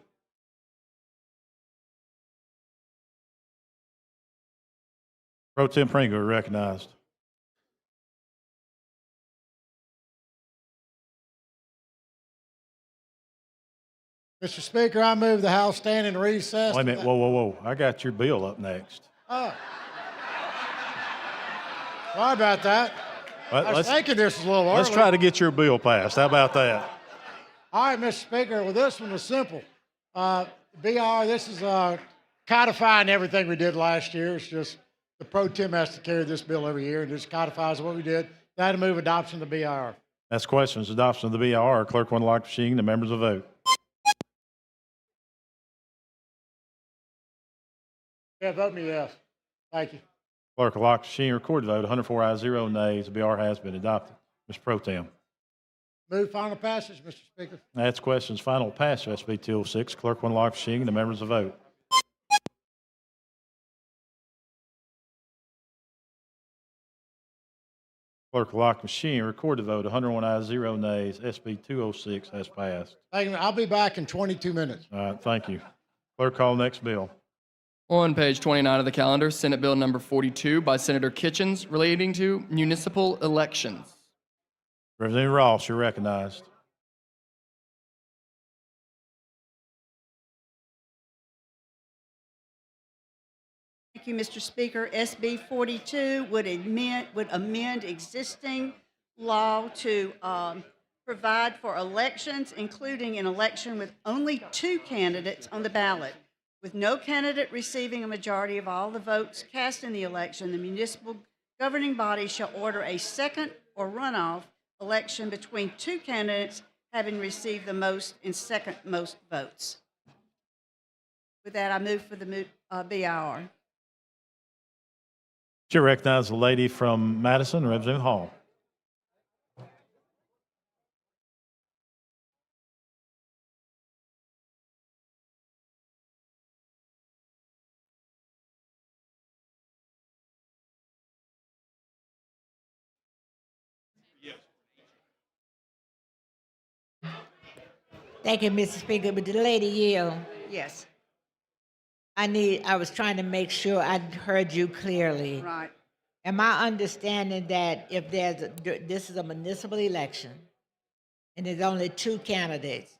Pro Tem Pringle recognized. Mr. Speaker, I move the House stand in recess. Wait a minute. Whoa, whoa, whoa. I got your bill up next. Oh. Sorry about that. I was thinking this was a little early. Let's try to get your bill passed. How about that? All right, Mr. Speaker. Well, this one was simple. BR, this is codifying everything we did last year. It's just the pro tem has to carry this bill every year and just codifies what we did. Now to move adoption of the BR. That's questions. Adoption of the BIR. Clerk will unlock the machine. The members will vote. Yeah, vote me yes. Thank you. Clerk will lock the machine. Record the vote. 104 ayes, 0 nays. The BR has been adopted. Mr. Pro Tem. Move final passage, Mr. Speaker. That's questions. Final passage. SB 206. Clerk will unlock the machine. The members will vote. Clerk will lock the machine. Record the vote. 101 ayes, 0 nays. SB 206 has passed. Thank you. I'll be back in 22 minutes. All right. Thank you. Clerk, call next bill. On page 29 of the calendar, Senate Bill number 42 by Senator Kitchens relating to municipal elections. Representative Ross, you're recognized. Thank you, Mr. Speaker. SB 42 would amend existing law to provide for elections, including an election with only 2 candidates on the ballot. With no candidate receiving a majority of all the votes cast in the election, the municipal governing body shall order a second or runoff election between 2 candidates having received the most and second most votes. With that, I move for the BIR. Chair recognizes the lady from Madison, Representative Hall. Thank you, Mr. Speaker. But the lady yield. Yes. I was trying to make sure I heard you clearly. Right. Am I understanding that if this is a municipal election and there's only 2 candidates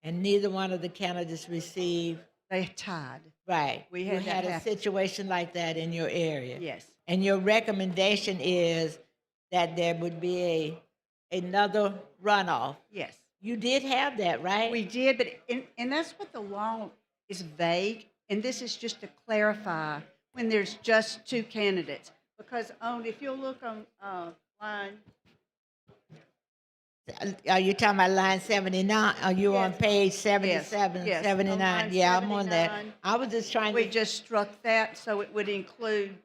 and neither one of the candidates received? They tied. Right. We You had that had a happen. situation like that in your area? Yes. And your recommendation is that there would be another runoff. Yes. You did have that, right? We did, but, and that's what the law is vague, and this is just to clarify when there's just two candidates. Because if you'll look on line, Are you talking about line 79? Are you on Yes. page 77, yes, on 79? line Yeah, I'm on that. 79, I was just trying we to, just struck that, so it would include,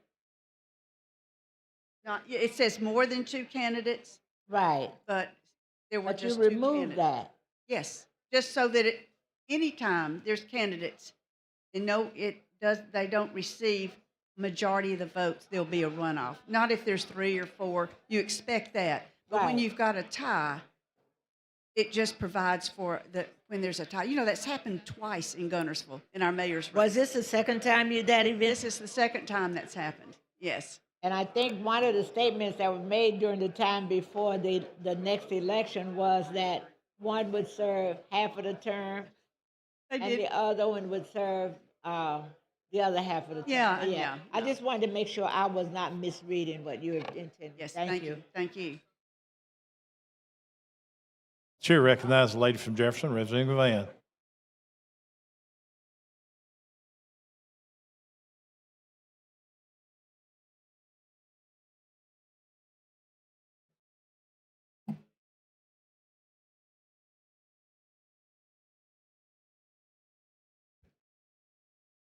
it says more than two candidates, right. but there were But you just two removed candidates. that. Yes, just so that anytime there's candidates, and they don't receive majority of the votes, there'll be a runoff. Not if there's 3 or 4, you expect that. But when Right. you've got a tie, it just provides for when there's a tie. You know, that's happened twice in Gunnersville in our mayor's race. Was this the second time that event? This is the second time that's happened. Yes. And I think one of the statements that were made during the time before the next election was that one would serve half of the term, They and did. the other one would serve the other half of the term. Yeah, yeah, I just wanted to make sure I was not misreading what you intended. Yes, Thank you. Thank you. Chair recognizes the lady from Jefferson, Representative Van.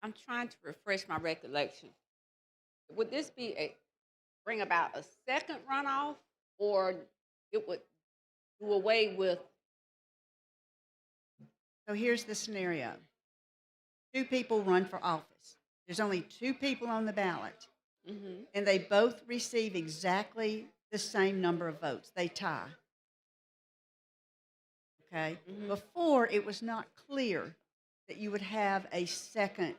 I'm trying to refresh my recollection. Would this bring about a second runoff, or it would do away with? So here's the scenario. 2 people run for office. There's only 2 people on the ballot, and they both receive exactly the same number of votes. They tie. Okay? Before, it was not clear that you would have a second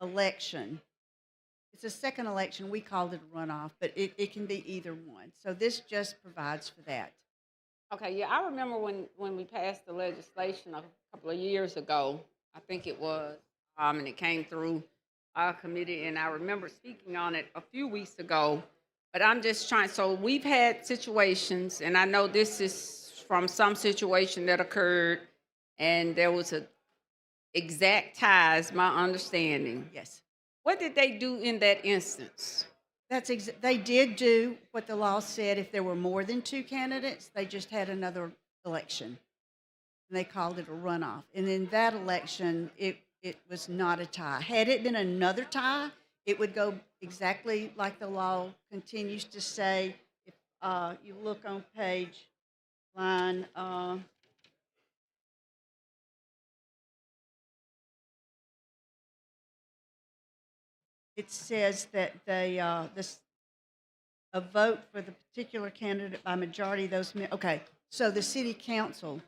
election. It's a second election. We called it a runoff, but it can be either one. So this just provides for that. Okay, yeah, I remember when we passed the legislation a couple of years ago. I think it was, and it came through our committee, and I remember speaking on it a few weeks ago. But I'm just trying. So we've had situations, and I know this is from some situation that occurred, and there was a exact ties. My understanding. Yes. What did they do in that instance? They did do what the law said. If there were more than 2 candidates, they just had another election. And they called it a runoff. And in that election, it was not a tie. Had it been another tie, it would go exactly like the law continues to say. If you look on line, it says that a vote for the particular candidate by majority of those men. Okay, so the city council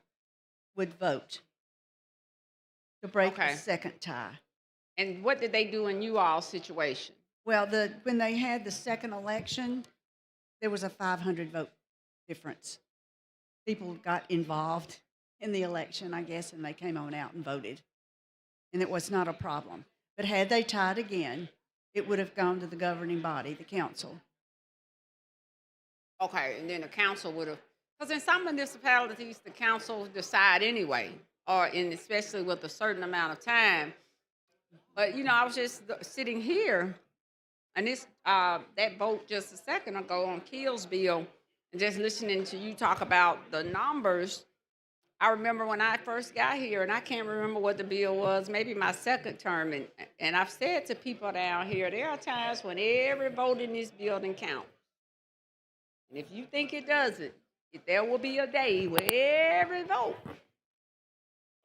would vote to break the second tie. And what did they do in you all's situation? Well, when they had the second election, there was a 500 vote difference. People got involved in the election, I guess, and they came on out and voted. And it was not a problem. But had they tied again, it would have gone to the governing body, the council. Okay, and then the council would have, because in some municipalities, the council decide anyway, especially with a certain amount of time. But, I was just sitting here, and that vote just a second ago on Keel's bill, and just listening to you talk about the numbers. I remember when I first got here, and I can't remember what the bill was, maybe my second term, and I've said to people down here, there are times when every vote in this building counts. And if you think it doesn't, there will be a day where every vote.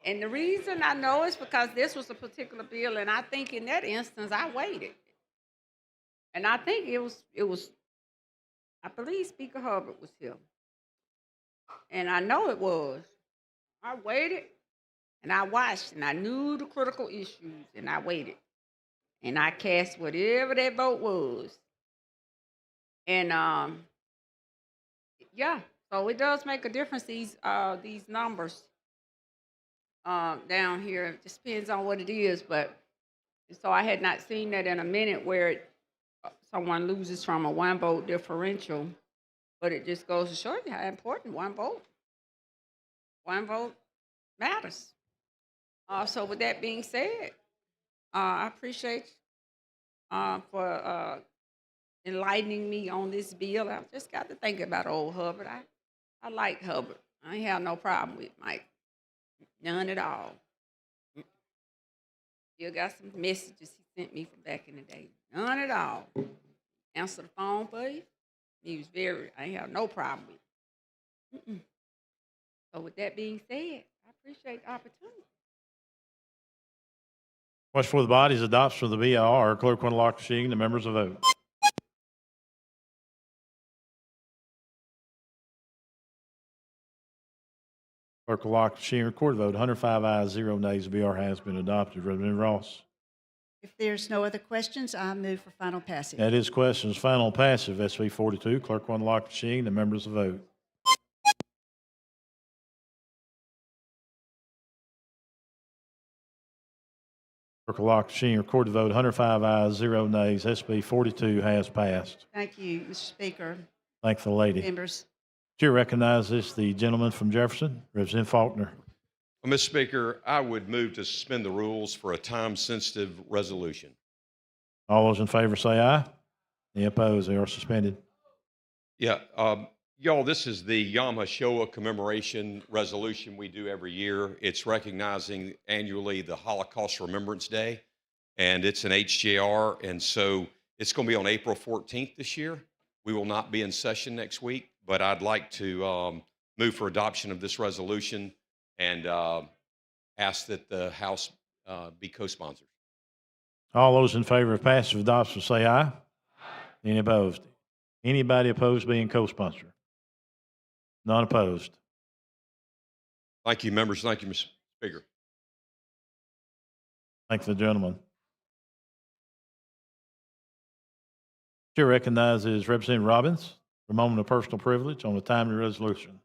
And the reason I know is because this was a particular bill, and I think in that instance, I waited. And I think it was, I believe Speaker Hubbard was here. And I know it was. I waited, and I watched, and I knew the critical issues, and I waited. And I cast whatever that vote was. And, yeah, so it does make a difference, these numbers down here. It just depends on what it is, but so I had not seen that in a minute where someone loses from a 1 vote differential, but it just goes to show you how important 1 vote. 1 vote matters. So with that being said, I appreciate for enlightening me on this bill. I just got to think about old Hubbard. I like Hubbard. I ain't have no problem with Mike. None at all. Still got some messages he sent me from back in the day. None at all. Answer the phone for you. He was I ain't have no problem with it. So with that being said, I appreciate the opportunity. Question for the body is adoption of the BIR. Clerk will lock the machine. The members will vote. Clerk will lock the machine. Record the vote. 105 ayes, 0 nays. The BR has been adopted. Representative Ross. If there's no other questions, I move for final passage. That is questions. Final passage of SB 42. Clerk will lock the machine. The members will vote. Clerk will lock the machine. Record the vote. 105 ayes, 0 nays. SB 42 has passed. Thank you, Mr. Speaker. Thank the lady. Members. Chair recognizes the gentleman from Jefferson, Representative Faulkner. Well, Mr. Speaker, I would move to suspend the rules for a time-sensitive resolution. All those in favor say aye. Any opposed? They are suspended. Yeah, y'all, this is the Yom HaShoah commemoration resolution we do every year. It's recognizing annually the Holocaust Remembrance Day, and it's an HJR, and so it's going to be on April 14th this year. We will not be in session next week, but I'd like to move for adoption of this resolution and ask that the House be co-sponsored. All those in favor of passage of adoption say aye. Any opposed? Anybody opposed being co-sponsor? None opposed. Thank you, members. Thank you, Mr. Speaker. Thank the gentleman. Chair recognizes Representative Robbins for a moment of personal privilege on the timely resolution.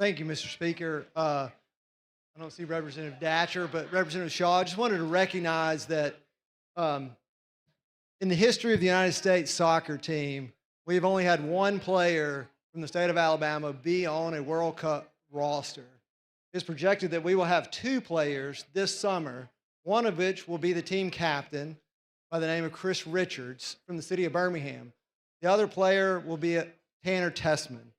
Thank you, Mr. Speaker. I don't see Representative Datcher, but Representative Shaw, I just wanted to recognize that in the history of the United States soccer team, we have only had one player from the state of Alabama be on a World Cup roster. It's projected that we will have 2 players this summer, one of which will be the team captain by the name of Chris Richards from the city of Birmingham. The other player will be Tanner Tessman.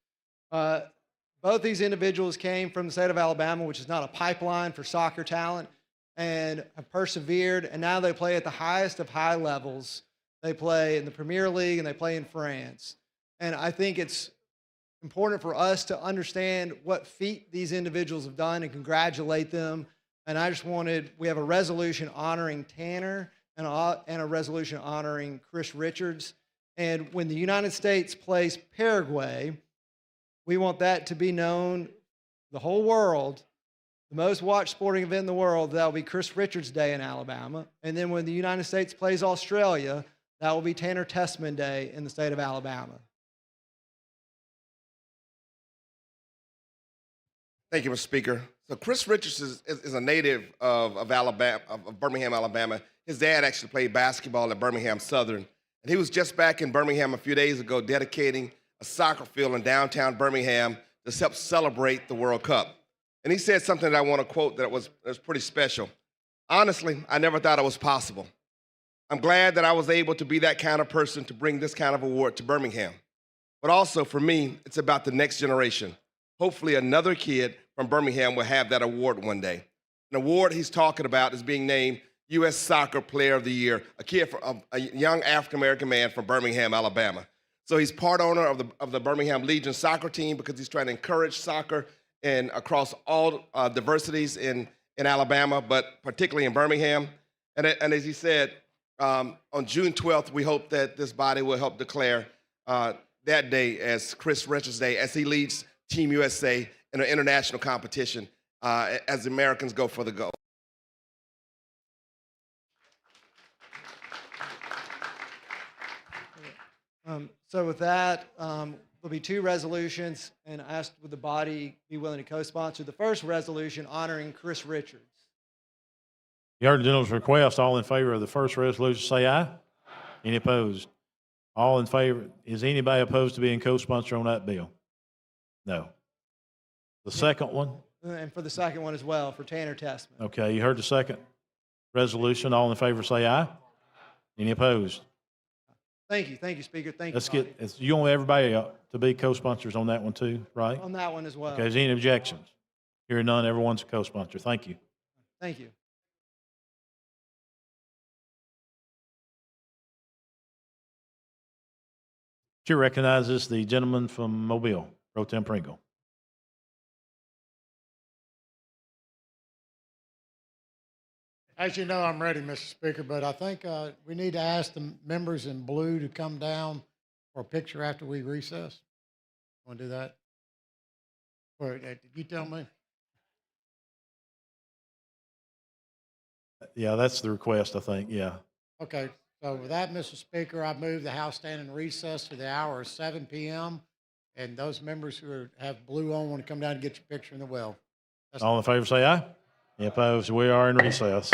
Both these individuals came from the state of Alabama, which is not a pipeline for soccer talent, and have persevered, and now they play at the highest of high levels. They play in the Premier League, and they play in France. And I think it's important for us to understand what feat these individuals have done and congratulate them. And I just we have a resolution honoring Tanner and a resolution honoring Chris Richards. And when the United States plays Paraguay, we want that to be known, the whole world, the most watched sporting event in the world, that will be Chris Richards Day in Alabama. And then when the United States plays Australia, that will be Tanner Tessman Day in the state of Alabama. Thank you, Mr. Speaker. So Chris Richards is a native of Alabama, of Birmingham, Alabama. His dad actually played basketball at Birmingham Southern. And he was just back in Birmingham a few days ago dedicating a soccer field in downtown Birmingham to help celebrate the World Cup. And he said something that I want to quote that was pretty special. Honestly, I never thought it was possible. I'm glad that I was able to be that kind of person to bring this kind of award to Birmingham. But also for me, it's about the next generation. Hopefully another kid from Birmingham will have that award one day. An award he's talking about is being named U.S. Soccer Player of the Year, a young African-American man from Birmingham, Alabama. So he's part owner of the Birmingham Legion soccer team because he's trying to encourage soccer and across all diversities in Alabama, but particularly in Birmingham. And as he said, on June 12th, we hope that this body will help declare that day as Chris Richards Day as he leads Team USA in an international competition as Americans go for the gold. So with that, there'll be two resolutions, and I asked would the body be willing to co-sponsor the first resolution honoring Chris Richards. You heard the gentleman's request. All in favor of the first resolution, say aye. Any opposed? All in favor. Is anybody opposed to being co-sponsor on that bill? No. The second one? And for the second one as well, for Tanner Testman. Okay, you heard the second resolution. All in favor, say aye. Any opposed? Thank you, Speaker. Thank Let's you. get, you want everybody to be co-sponsors on that one too, right? On that one as well. Okay, is there any objections? Hearing none, everyone's a co-sponsor. Thank you. Thank you. Chair recognizes the gentleman from Mobile, Pro Tem Pringle. As you know, I'm ready, Mr. Speaker, but I think we need to ask the members in blue to come down for a picture after we recess. Want to do that? Or did you tell me? Yeah, that's the request, I think, yeah. Okay, so with that, Mr. Speaker, I move the House stand in recess to the hour of 7 p.m. And those members who have blue on want to come down and get your picture in the well. All in favor, say aye. Any opposed? We are in recess.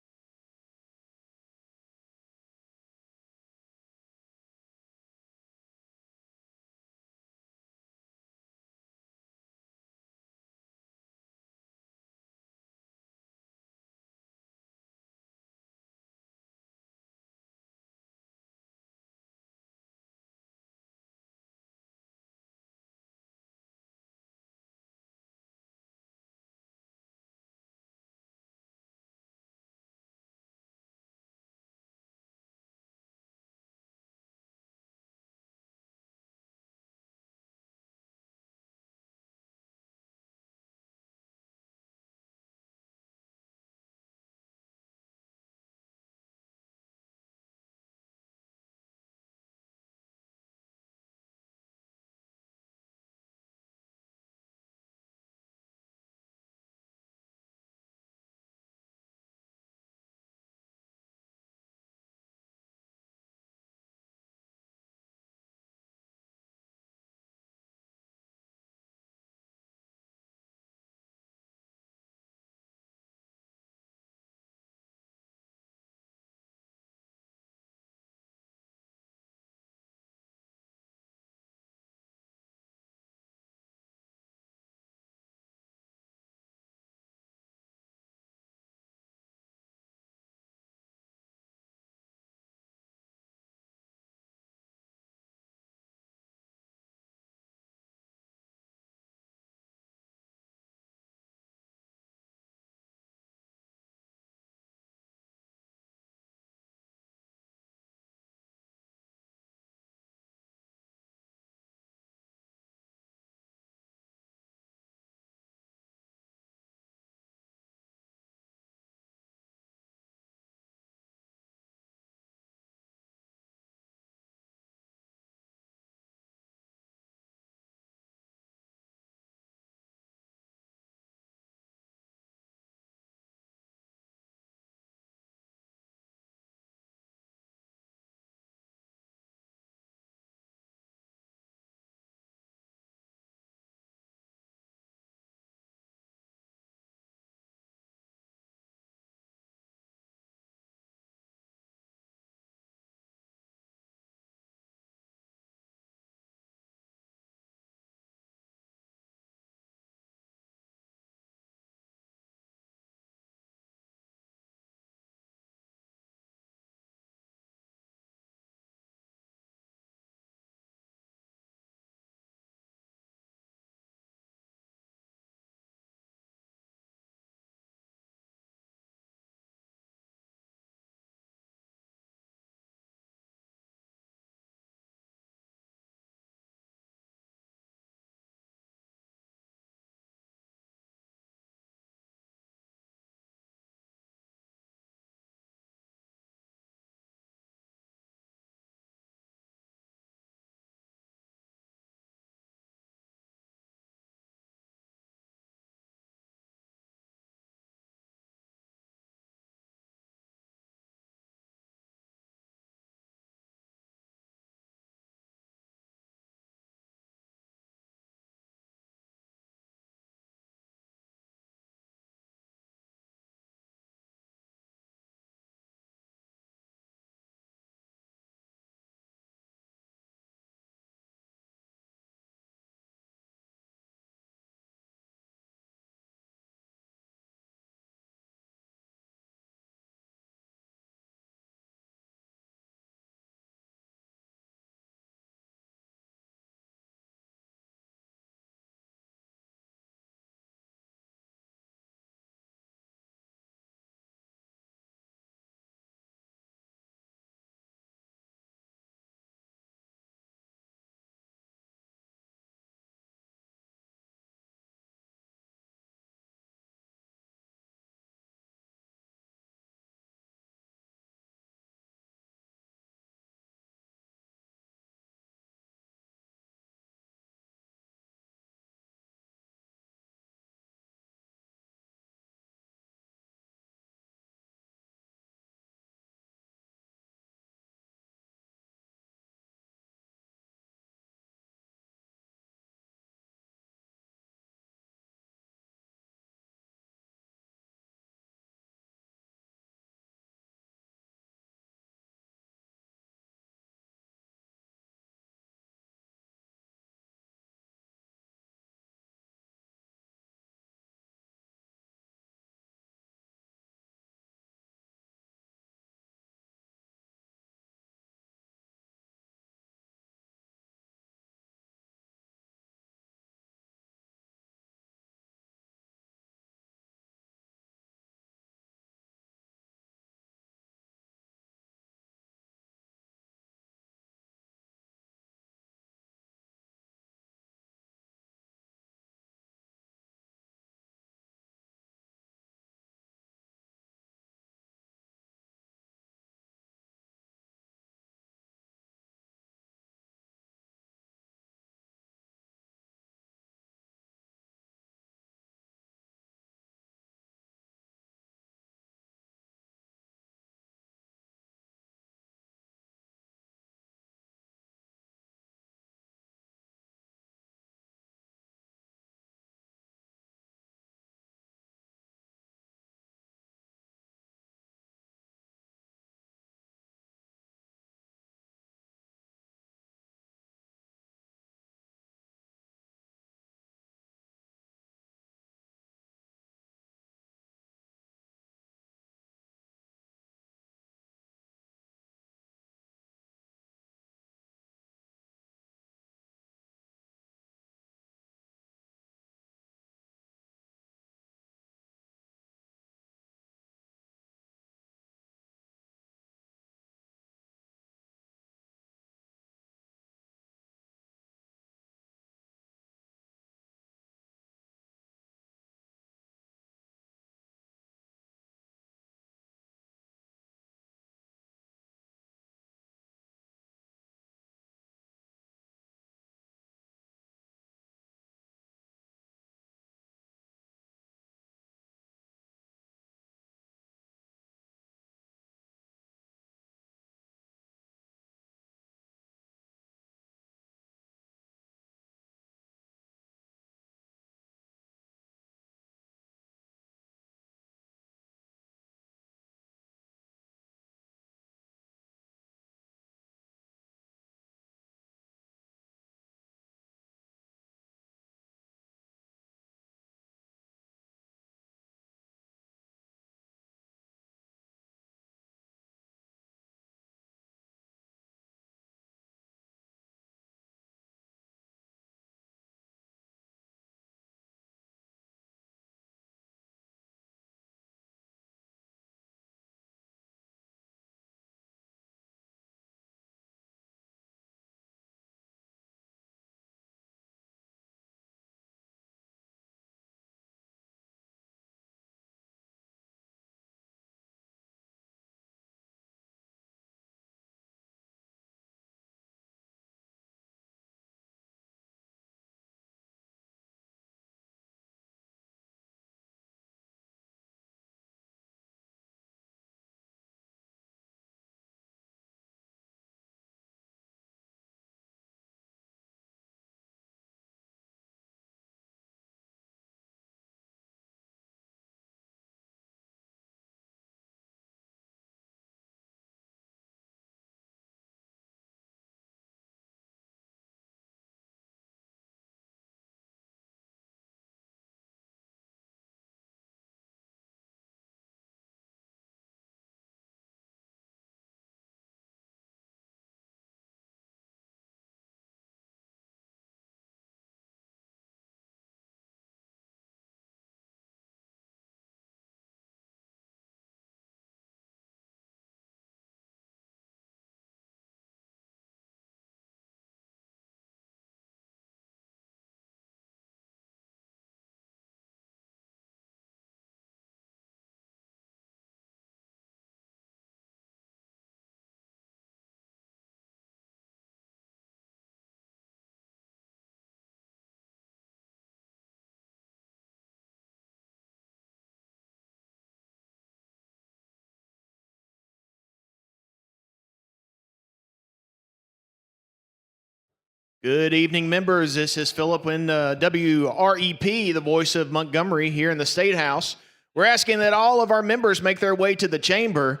Good evening, members. This is Philip in WREP, the voice of Montgomery here in the State House. We're asking that all of our members make their way to the chamber.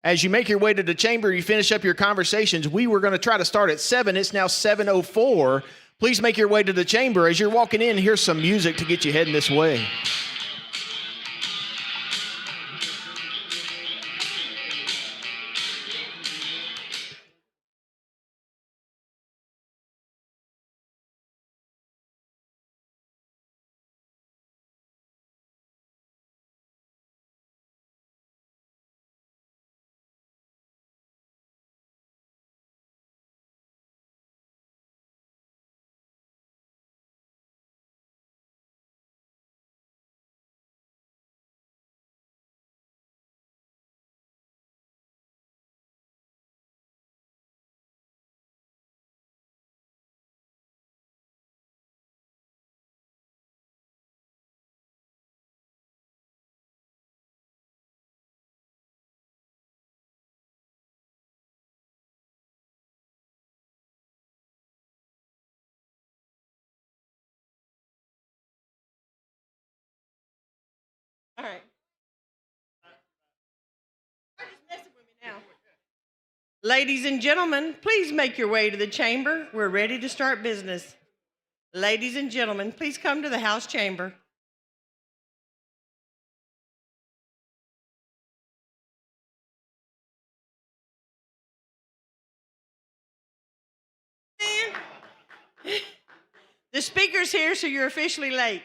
As you make your way to the chamber, you finish up your conversations. We were going to try to start at 7. It's now 7:04. Please make your way to the chamber. As you're walking in, here's some music to get you heading this way. All right. You're just messing with me now. Ladies and gentlemen, please make your way to the chamber. We're ready to start business. Ladies and gentlemen, please come to the House chamber. The speaker's here, so you're officially late.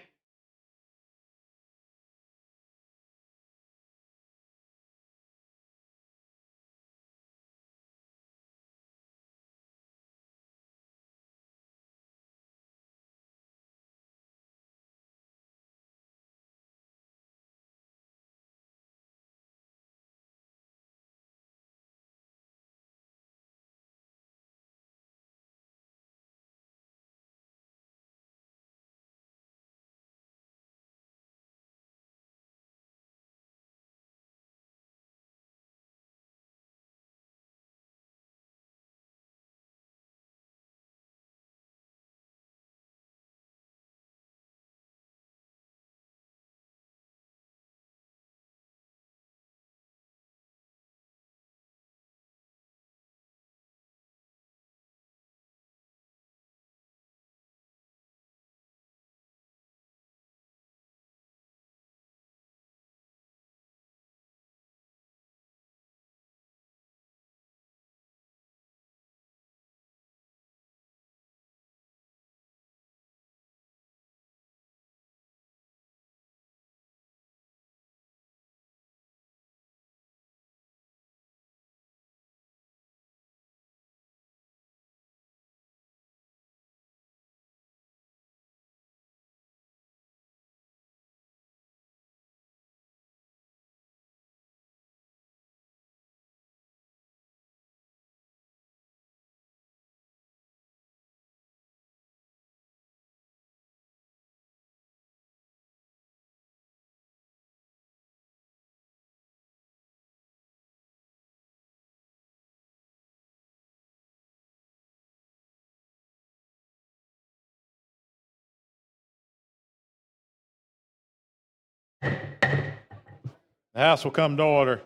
The House will come to order.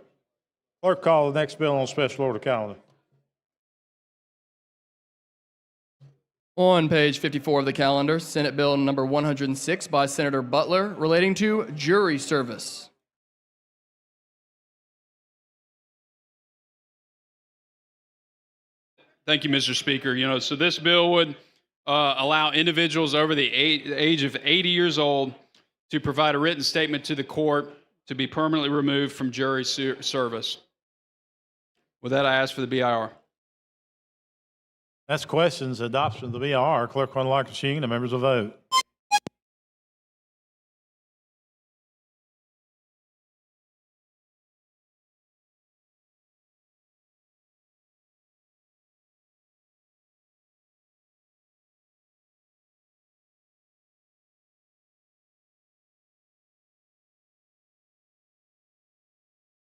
Clerk, call the next bill on special order calendar. On page 54 of the calendar, Senate Bill number 106 by Senator Butler relating to jury service. Thank you, Mr. Speaker. So this bill would allow individuals over the age of 80 years old to provide a written statement to the court to be permanently removed from jury service. With that, I ask for the BIR. That's questions, adoption of the BIR. Clerk on the lock machine, the members will vote.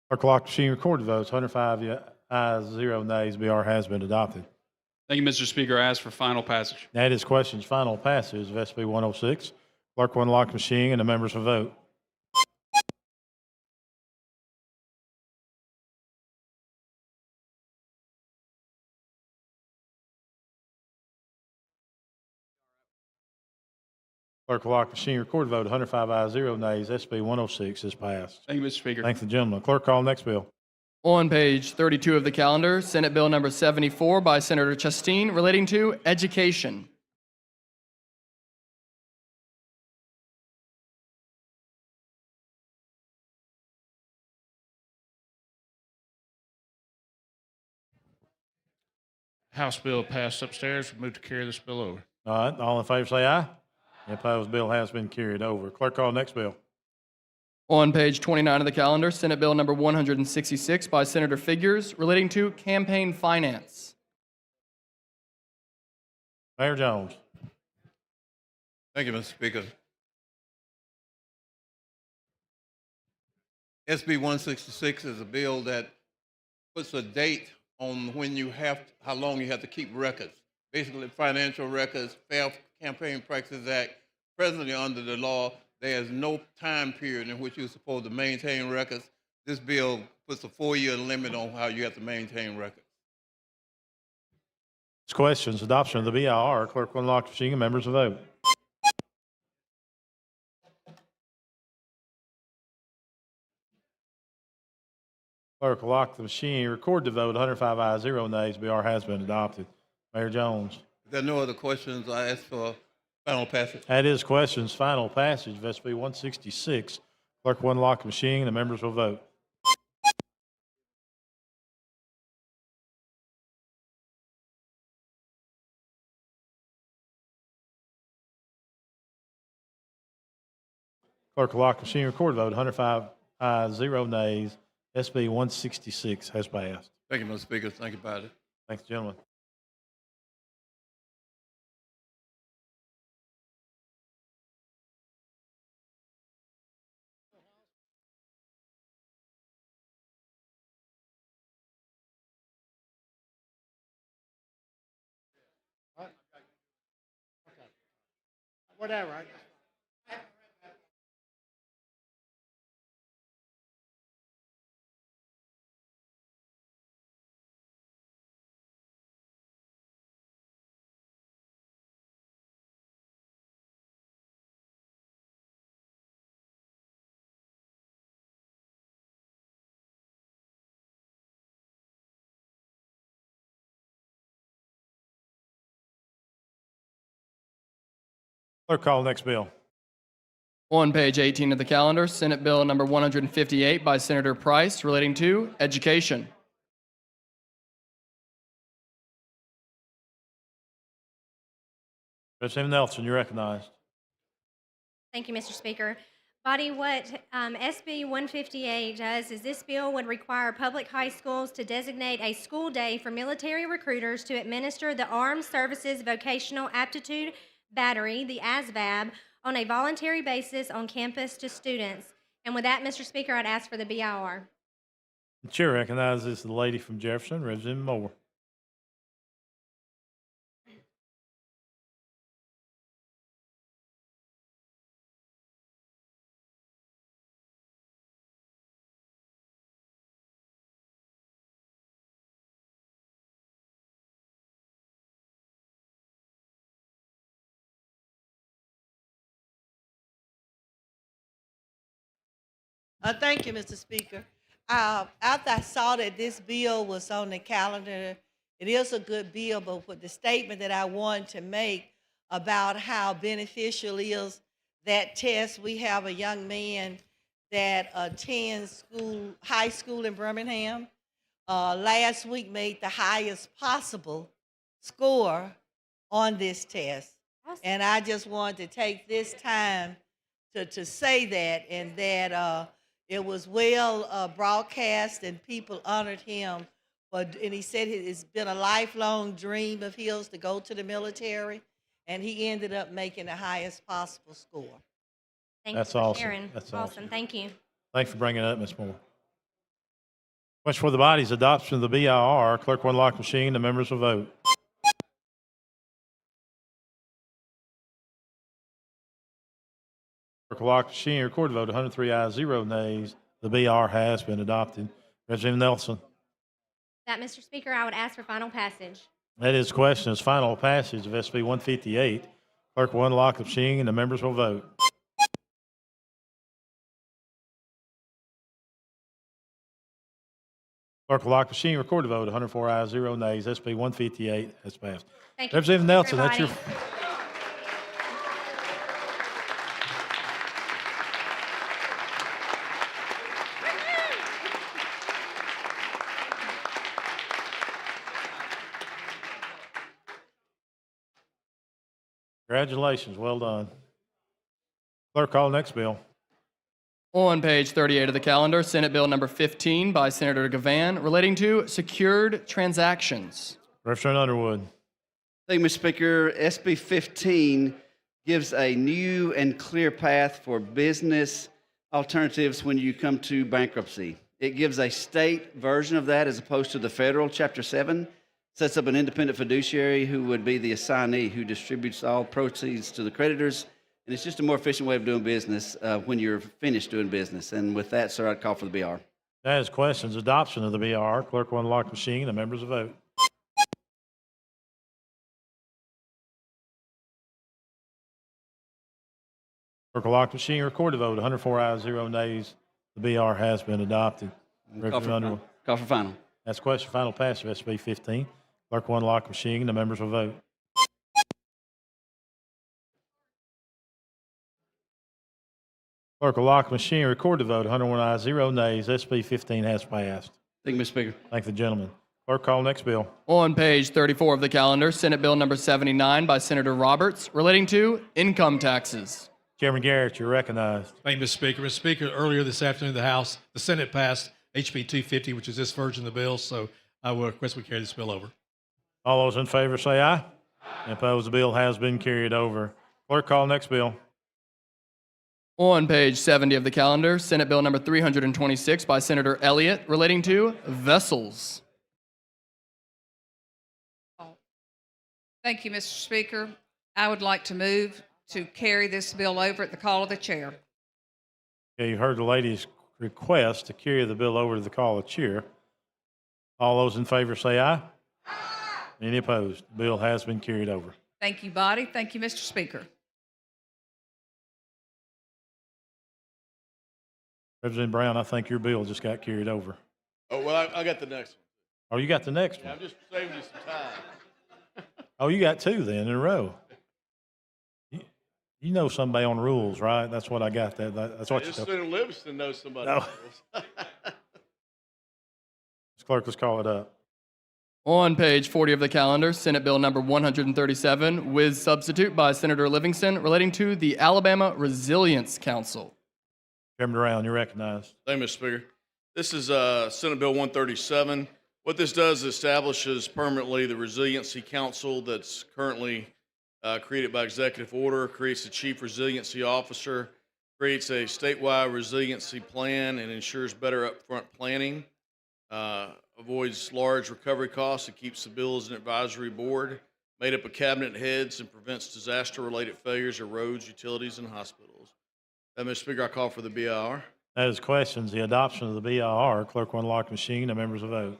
Clerk lock machine record the votes. 105 ayes, 0 nays. BR has been adopted. Thank you, Mr. Speaker. I ask for final passage. That is questions final passage of SB 106. Clerk will unlock the machine and the members will vote. Clerk will lock the machine. Record vote 105 ayes, 0 nays. SB 106 is passed. Thank you, Mr. Speaker. Thank the gentleman. Clerk, call next bill. On page 32 of the calendar, Senate Bill number 74 by Senator Chasteen relating to education. House bill passed upstairs. Move to carry this bill over. All right, all in favor say aye. The opposed bill has been carried over. Clerk, call next bill. On page 29 of the calendar, Senate Bill number 166 by Senator Figures relating to campaign finance. Mayor Jones. Thank you, Mr. Speaker. SB 166 is a bill that puts a date on when you have, how long you have to keep records. Basically, financial records, Fair Campaign Practices Act. Presently, under the law, there is no time period in which you're supposed to maintain records. This bill puts a 4-year limit on how you have to maintain records. Questions, adoption of the BIR. Clerk will unlock the machine and members will vote. Clerk will lock the machine. Record the vote 105 ayes, 0 nays. BR has been adopted. Mayor Jones. If there are no other questions, I ask for final passage. That is questions final passage of SB 166. Clerk will unlock the machine and the members will vote. Clerk will lock the machine. Record the vote 105 ayes, 0 nays. SB 166 has passed. Thank you, Mr. Speaker. Thank you, Patty. Thanks, gentlemen. Whatever. Clerk, call next bill. On page 18 of the calendar, Senate Bill number 158 by Senator Price relating to education. Representative Nelson, you're recognized. Thank you, Mr. Speaker. Body, what SB 158 does is this bill would require public high schools to designate a school day for military recruiters to administer the Armed Services Vocational Aptitude Battery, the ASVAB, on a voluntary basis on campus to students. And with that, Mr. Speaker, I'd ask for the BIR. The chair recognizes the lady from Jefferson, Representative Moore. Thank you, Mr. Speaker. After I saw that this bill was on the calendar, it is a good bill, but with the statement that I want to make about how beneficial is that test, we have a young man that attends high school in Birmingham. Last week made the highest possible score on this test. Awesome. And I just wanted to take this time to say that, and that it was well broadcast and people honored him. And he said it's been a lifelong dream of his to go to the military, and he ended up making the highest possible score. Thank That's you for awesome. sharing. That's awesome. Thank you. Thanks for bringing it up, Ms. Moore. Question for the body's adoption of the BIR. Clerk will unlock the machine. The members will vote. Clerk will lock the machine. Record the vote. 103 ayes, 0 nays. The BR has been adopted. Representative Nelson. That, Mr. Speaker, I would ask for final passage. That is question is final passage of SB 158. Clerk will unlock the machine and the members will vote. Clerk will lock the machine. Record the vote. 104 ayes, 0 nays. SB 158 has passed. Thank you, Representative Nelson, that's your. everybody. Congratulations. Well done. Clerk, call the next bill. On page 38 of the calendar, Senate Bill number 15 by Senator Gavan relating to secured transactions. Representative Underwood. Thank you, Mr. Speaker. SB 15 gives a new and clear path for business alternatives when you come to bankruptcy. It gives a state version of that as opposed to the federal, Chapter 7. Sets up an independent fiduciary who would be the assignee who distributes all proceeds to the creditors. And it's just a more efficient way of doing business when you're finished doing business. And with that, sir, I'd call for the BR. That is questions. Adoption of the BR. Clerk will unlock the machine. The members will vote. Clerk will lock the machine. Record the vote. 104 ayes, 0 nays. The BR has been adopted. Representative Underwood. Call for final. That's question. Final passage of SB 15. Clerk will unlock the machine. The members will vote. Clerk will lock the machine. Record the vote. 101 ayes, 0 nays. SB 15 has passed. Thank you, Mr. Speaker. Thank the gentleman. Clerk, call next bill. On page 34 of the calendar, Senate Bill number 79 by Senator Roberts relating to income taxes. Chairman Garrett, you're recognized. Thank you, Mr. Speaker. Mr. Speaker, earlier this afternoon, the Senate passed HB 250, which is this version of the bill, so I will request we carry this bill over. All those in favor say aye. Opposed, the bill has been carried over. Clerk, call next bill. On page 70 of the calendar, Senate Bill number 326 by Senator Elliott relating to vessels. Thank you, Mr. Speaker. I would like to move to carry this bill over at the call of the chair. Okay, you heard the lady's request to carry the bill over to the call of the chair. All those in favor say aye. Any opposed? The bill has been carried over. Thank you, body. Thank you, Mr. Speaker. Representative Brown, I think your bill just got carried over. Oh, well, I got the next one. Oh, you got the next Yeah, one. I'm just saving you some time. Oh, you got two then in a row. You know somebody on rules, right? That's what I got. That's what you Just told. Senator Livingston knows somebody. No. else. Clerk, let's call it up. On page 40 of the calendar, Senate Bill number 137 with substitute by Senator Livingston relating to the Alabama Resilience Council. Chairman Brown, you're recognized. Thank you, Mr. Speaker. This is Senate Bill 137. What this does is establishes permanently the Resiliency Council that's currently created by executive order, creates a chief resiliency officer, creates a statewide resiliency plan, and ensures better upfront planning, avoids large recovery costs, and keeps the bill as an advisory board made up of cabinet heads and prevents disaster-related failures of roads, utilities, and hospitals. Mr. Speaker, I call for the BIR. That is questions. The adoption of the BIR. Clerk will unlock the machine. The members will vote.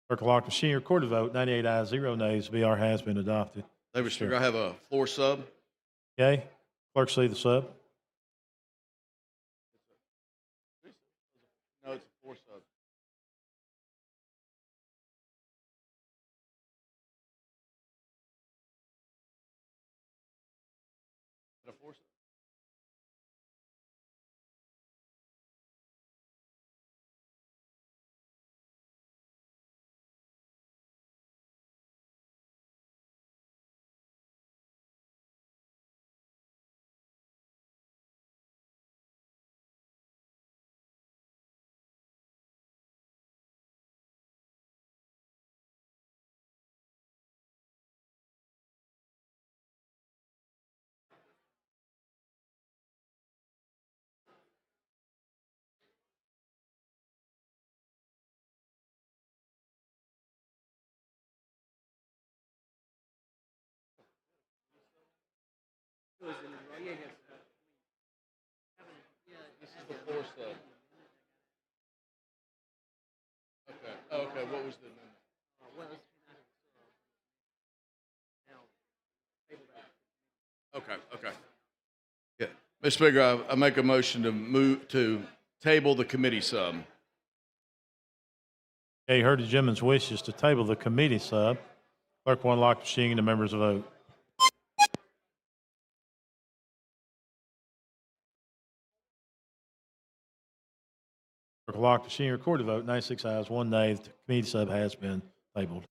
Clerk will lock the machine. Record the vote. 98 ayes, 0 nays. The BR has been adopted. Thank you, Mr. Speaker. I have a floor sub. Okay. Clerk, see the sub. No, it's a floor sub. A floor sub. This is the floor sub. Okay. Oh, okay. What was the amendment? Okay. Okay. Yeah. Mr. Speaker, I make a motion to move to table the committee sub. Okay, you heard the gentleman's wishes to table the committee sub. Clerk will unlock the machine and the members will vote. Clerk will lock the machine, record the vote. 96 ayes, 1 nay. The committee sub has been tabled.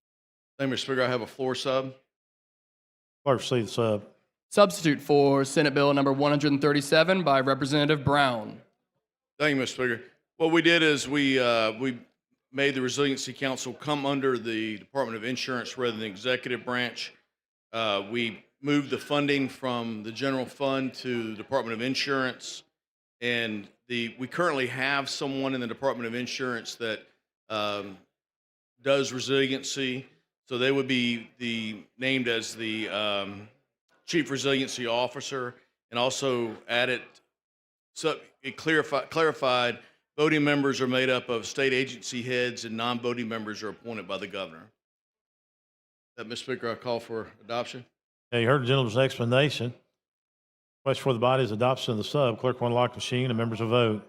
Thank you, Mr. Speaker. I have a floor sub. Clerk, receive the sub. Substitute for Senate Bill number 137 by Representative Brown. Thank you, Mr. Speaker. What we did is we made the Resiliency Council come under the Department of Insurance rather than the executive branch. We moved the funding from the general fund to the Department of Insurance, and we currently have someone in the Department of Insurance that does resiliency, so they would be named as the Chief Resiliency Officer, and also added, so it clarified voting members are made up of state agency heads and non-voting members are appointed by the governor. That, Mr. Speaker, I call for adoption. Okay, you heard the gentleman's explanation. Question for the body is adoption of the sub. Clerk will unlock the machine and members will vote.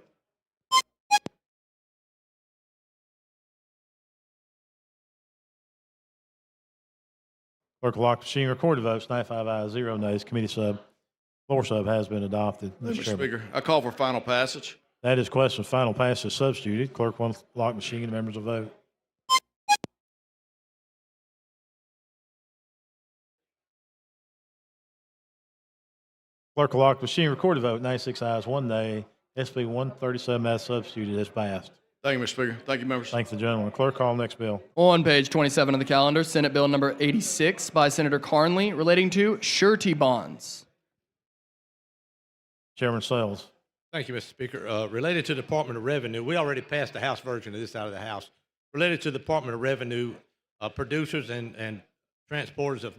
Clerk will lock the machine, record the votes. 95 ayes, 0 nays. Committee sub, floor sub has been adopted. Mr. Chairman. Speaker, I call for final passage. That is question. Final passage substituted. Clerk will lock the machine and members will vote. Clerk will lock the machine, record the vote. 96 ayes, 1 nay. SB 137 as substituted has passed. Thank you, Mr. Speaker. Thank you, members. Thank the gentleman. Clerk, call next bill. On page 27 of the calendar, Senate Bill number 86 by Senator Carnley relating to surety bonds. Chairman Sells. Thank you, Mr. Speaker. Related to Department of Revenue, we already passed the House version of this out of the House. Related to the Department of Revenue, producers and transporters of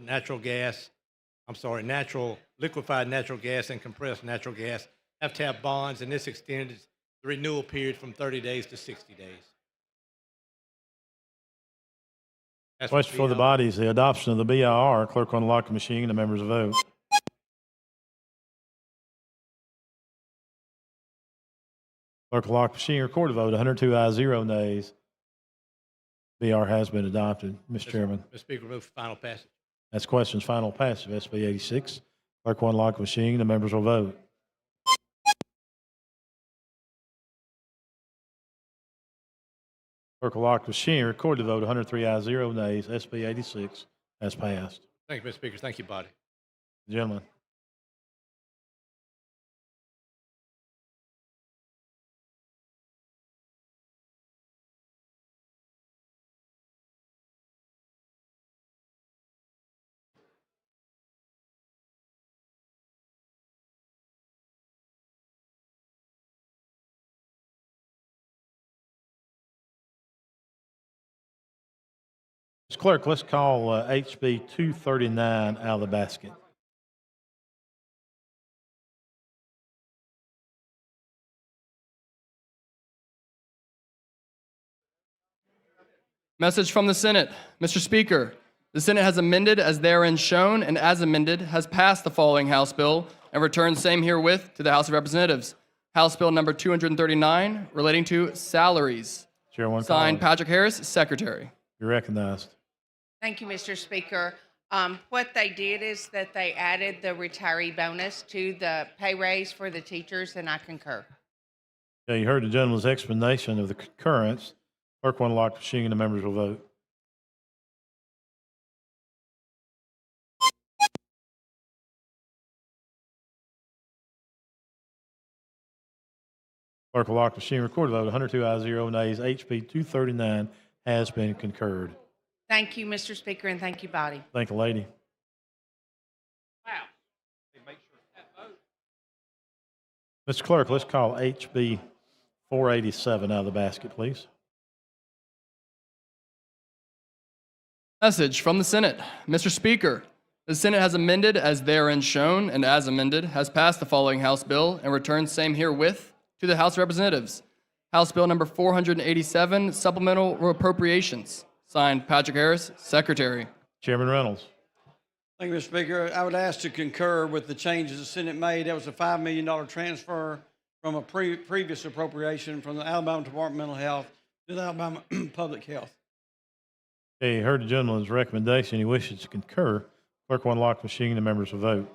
liquefied natural gas and compressed natural gas have to have bonds, and this extended the renewal period from 30 days to 60 days. That's Question for the body is the adoption of the BIR. Clerk will unlock the machine and the members will vote. Clerk will lock the machine, record the vote. 102 ayes, 0 nays. BR has been adopted. Mr. Chairman. Mr. Speaker, move for final passage. That's questions final passage of SB 86. Clerk will unlock the machine. The members will vote. Clerk will lock the machine, record the vote. 103 ayes, 0 nays. SB 86 has passed. Thank you, Mr. Speaker. Thank you, body. Gentlemen. Mr. Clerk, let's call HB 239 out of the basket. Message from the Senate. Mr. Speaker, the Senate has amended as therein shown and as amended has passed the following House bill and returned same herewith to the House of Representatives. House Bill number 239 relating to salaries. Chairman Signed Collins. Patrick Harris, Secretary. You're recognized. Thank you, Mr. Speaker. What they did is that they added the retiree bonus to the pay raise for the teachers, and I concur. Okay, you heard the gentleman's explanation of the concurrence. Clerk will unlock the machine and the members will vote. Clerk will lock the machine, record the vote. 102 ayes, 0 nays. HB 239 has been concurred. Thank you, Mr. Speaker, and thank you, body. Thank you, lady. Mr. Clerk, let's call HB 487 out of the basket, please. Message from the Senate. Mr. Speaker, The Senate has amended as therein shown and as amended has passed the following House bill and returned same herewith to the House of Representatives. House Bill number 487, Supplemental Appropriations. Signed, Patrick Harris, Secretary. Chairman Reynolds. Thank you, Mr. Speaker. I would ask to concur with the changes the Senate made. That was a $5 million transfer from a previous appropriation from the Alabama Department of Mental Health to the Alabama Public Health. Okay, you heard the gentleman's recommendation. He wishes to concur. Clerk will unlock the machine. The members will vote.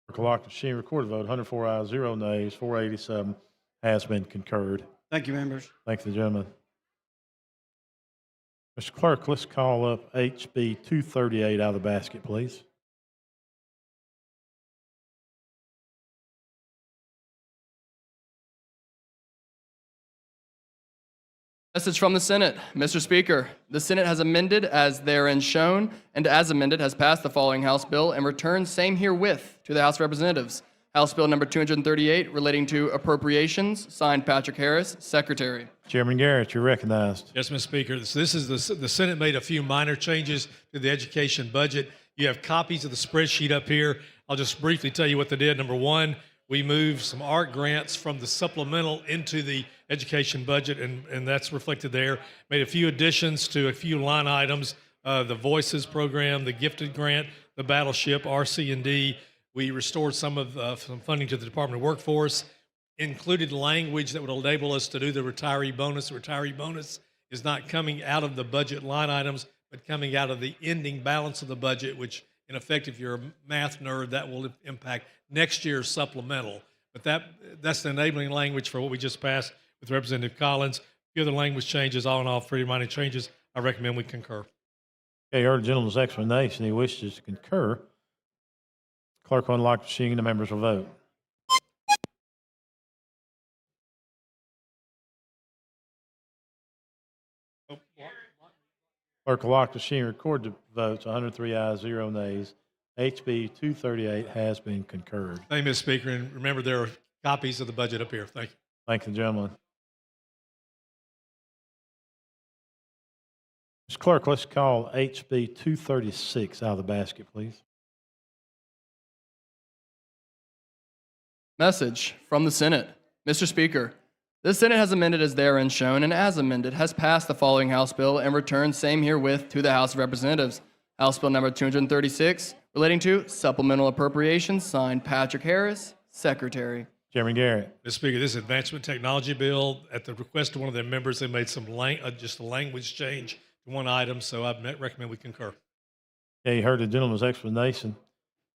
Clerk will lock the machine. Recorded vote. 104 ayes, 0 nays, 487 has been concurred. Thank you, members. Thank the gentleman. Mr. Clerk, let's call up HB 238 out of the basket, please. Message from the Senate. Mr. Speaker, the Senate has amended as therein shown and as amended has passed the following House bill and returned same herewith to the House of Representatives. House Bill number 238 relating to appropriations. Signed, Patrick Harris, Secretary. Chairman Garrett, you're recognized. Yes, Mr. Speaker. This is the Senate made a few minor changes to the education budget. You have copies of the spreadsheet up here. I'll just briefly tell you what they did. Number one, we moved some art grants from the supplemental into the education budget, and that's reflected there. Made a few additions to a few line items, the Voices program, the Gifted grant, the Battleship, RC&D. We restored some funding to the Department of Workforce, included language that would enable us to do the retiree bonus. The retiree bonus is not coming out of the budget line items, but coming out of the ending balance of the budget, which in effect, if you're a math nerd, that will impact next year's supplemental. But that's the enabling language for what we just passed with Representative Collins. A few other language changes, all in all, pretty minor changes. I recommend we concur. Okay, you heard the gentleman's explanation. He wishes to concur. Clerk will unlock the machine. The members will vote. Clerk will lock the machine. Record the votes. 103 ayes, 0 nays. HB 238 has been concurred. Thank you, Mr. Speaker. And remember, there are copies of the budget up here. Thank you. Thank the gentleman. Mr. Clerk, let's call HB 236 out of the basket, please. Message from the Senate. Mr. Speaker, the Senate has amended as therein shown and as amended has passed the following House bill and returned same herewith to the House of Representatives. House Bill number 236 relating to supplemental appropriations. Signed, Patrick Harris, Secretary. Chairman Garrett. Mr. Speaker, this is advancement technology bill. At the request of one of their members, they made some just a language change to one item, so I recommend we concur. Okay, you heard the gentleman's explanation.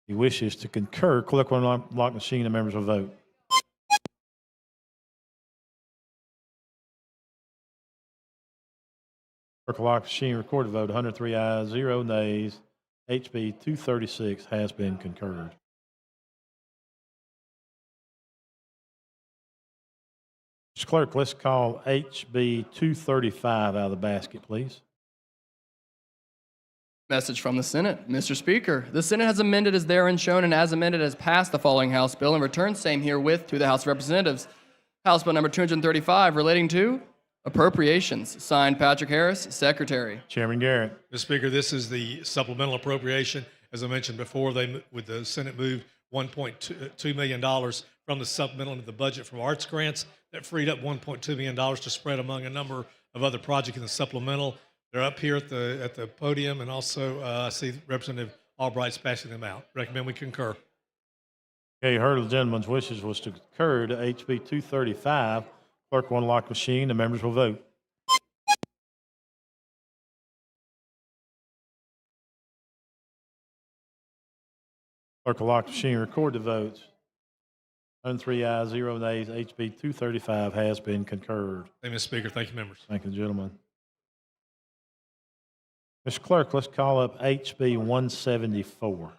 He wishes to concur. Clerk will unlock the machine. The members will vote. Clerk will lock the machine. Recorded vote. 103 ayes, 0 nays. HB 236 has been concurred. Mr. Clerk, let's call HB 235 out of the basket, please. Message from the Senate. Mr. Speaker, the Senate has amended as therein shown and as amended has passed the following House bill and returned same herewith to the House of Representatives. House Bill number 235 relating to appropriations. Signed, Patrick Harris, Secretary. Chairman Garrett. Mr. Speaker, this is the supplemental appropriation. As I mentioned before, the Senate moved $1.2 million from the supplemental into the budget from arts grants. That freed up $1.2 million to spread among a number of other projects in the supplemental. They're up here at the podium, and also I see Representative Albright's passing them out. Recommend we concur. Okay, you heard the gentleman's wishes was to concur to HB 235. Clerk will unlock the machine. The members will vote. Clerk will lock the machine. Record the votes. 103 ayes, 0 nays. HB 235 has been concurred. Thank you, Mr. Speaker. Thank you, members. Thank you, gentlemen. Mr. Clerk, let's call up HB 174.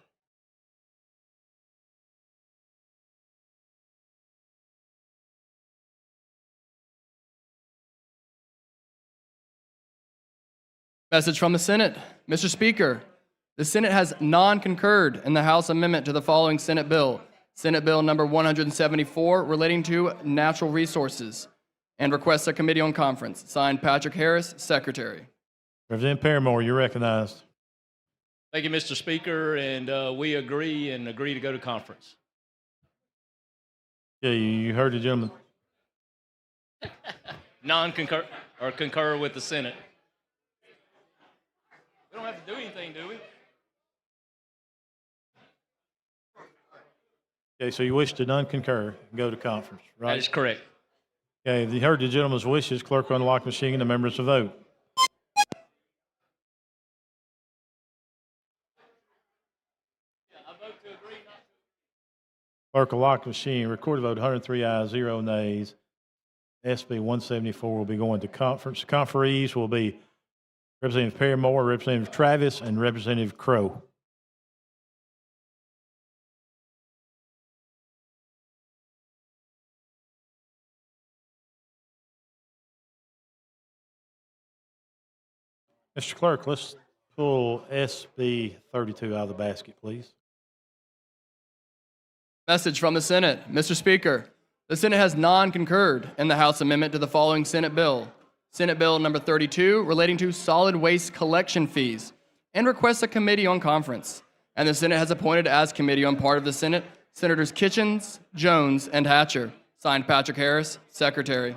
Message from the Senate. Mr. Speaker, the Senate has non-concurred in the House amendment to the following Senate bill. Senate Bill number 174 relating to natural resources. and requests a committee on conference. Signed, Patrick Harris, Secretary. Representative Paramore, you're recognized. Thank you, Mr. Speaker, and we agree to go to conference. Yeah, you heard the gentleman. Non-concur or concur with the Senate. We don't have to do anything, do we? Okay, so you wish to non-concur and go to conference, right? That is correct. Okay, you heard the gentleman's wishes. Clerk will unlock the machine and the members will vote. Clerk will lock the machine. Recorded vote 103 ayes, 0 nays. SB 174 will be going to conference. Conferees will be Representative Paramore, Representative Travis, and Representative Crow. Mr. Clerk, let's pull SB 32 out of the basket, please. Message from the Senate. Mr. Speaker, the Senate has non-concurred in the House amendment to the following Senate bill. Senate Bill number 32, relating to solid waste collection fees, and requests a committee on conference. And the Senate has appointed as committee on part of the Senate, Senators Kitchens, Jones, and Hatcher. Signed, Patrick Harris, Secretary.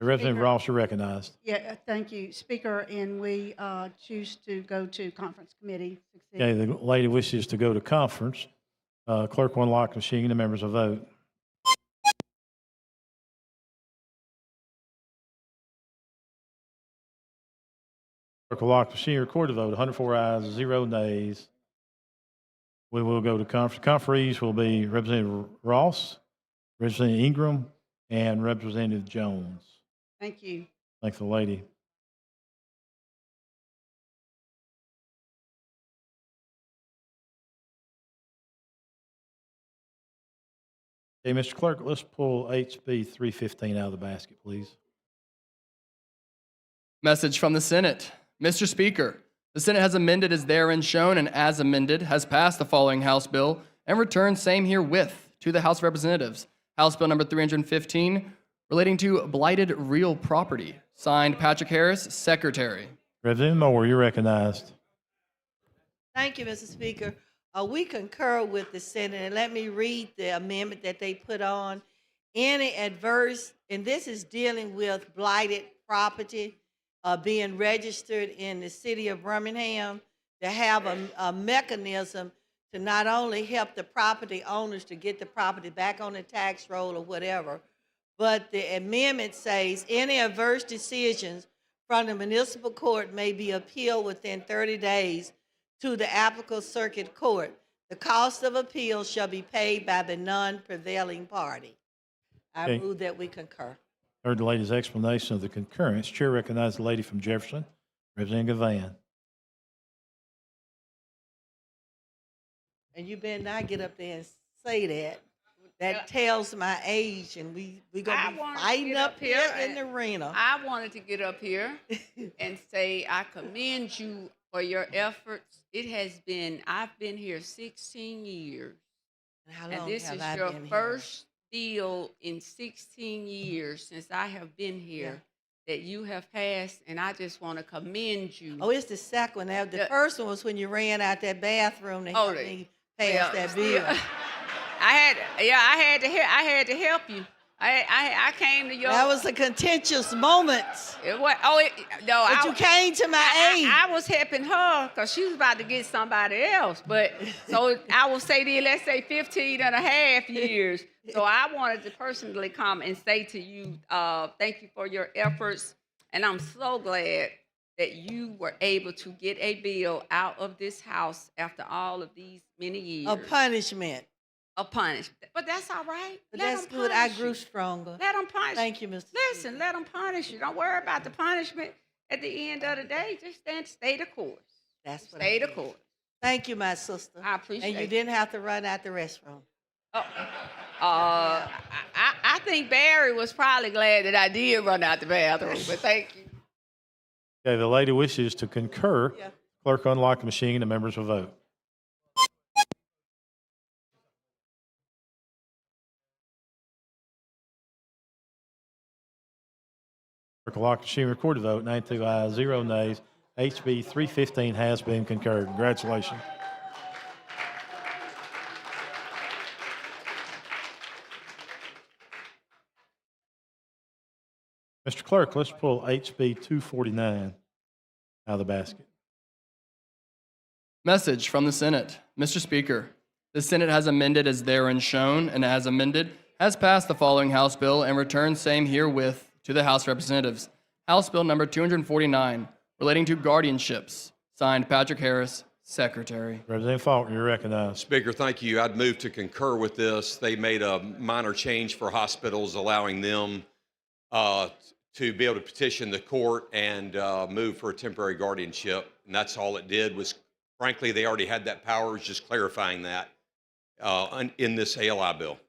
Representative Ross, you're recognized. Yeah, thank you, Speaker, and we choose to go to conference committee. Okay, the lady wishes to go to conference. Clerk will unlock the machine and the members will vote. Clerk will lock the machine. Recorded vote 104 ayes, 0 nays. We will go to conference. Conferees will be Representative Ross, Representative Ingram, and Representative Jones. Thank you. Thanks, the lady. Okay, Mr. Clerk, let's pull HB 315 out of the basket, please. Message from the Senate. Mr. Speaker, the Senate has amended as therein shown and as amended has passed the following House bill and returned same herewith to the House of Representatives. House Bill number 315, relating to blighted real property. Signed, Patrick Harris, Secretary. Representative Moore, you're recognized. Thank you, Mr. Speaker. We concur with the Senate, and let me read the amendment that they put on. Any adverse, and this is dealing with blighted property being registered in the city of Birmingham, to have a mechanism to not only help the property owners to get the property back on the tax roll or whatever, but the amendment says any adverse decisions from the municipal court may be appealed within 30 days to the applicable circuit court. The cost of appeal shall be paid by the non-prevailing party. I Okay. move that we concur. Heard the lady's explanation of the concurrence. Chair recognizes the lady from Jefferson, Representative Gavan. And you better not get up there and say that. That tells my age, and we gonna be fighting up here in the arena. I wanted to get up here and say I commend you for your efforts. I've been here 16 years. How And long this have is I your been here? first deal in 16 years since I have been here that you have passed, and I just want to commend you. Oh, it's the second one. Now, the first one was when you ran out that bathroom to help me pass Well, that bill. I had to help you. I came to your. That was a contentious moment. No, But you came to my aid. I was helping her because she was about to get somebody else. But so I will say to you, let's say 15 and a half years. So I wanted to personally come and say to you, thank you for your efforts. And I'm so glad that you were able to get a bill out of this house after all of these many years. A punishment. A punishment. But that's all right. But Let that's them good. I punish grew you. stronger. Let them punish. Thank you, Mr. Listen, let them punish you. Don't worry about the punishment. At the end of the day, just stay the course. That's what Stay I the did. course. Thank you, my sister. I appreciate And you it. didn't have to run out the restroom. I think Barry was probably glad that I did run out the bathroom, but thank you. Okay, the lady wishes to concur. Yeah. Clerk unlock the machine and the members will vote. Clerk will lock the machine, record the vote. 92 ayes, 0 nays. HB 315 has been concurred. Congratulations. Mr. Clerk, let's pull HB 249 out of the basket. Message from the Senate. Mr. Speaker, the Senate has amended as therein shown, and as amended, has passed the following House bill and returned same herewith to the House of Representatives. House Bill number 249, relating to guardianships. Signed, Patrick Harris, Secretary. Representative Faulkner, you're recognized. Speaker, thank you. I'd move to concur with this. They made a minor change for hospitals, allowing them to be able to petition the court and move for a temporary guardianship. And that's all it did was, frankly, they already had that power. It was just clarifying that in this ALI bill.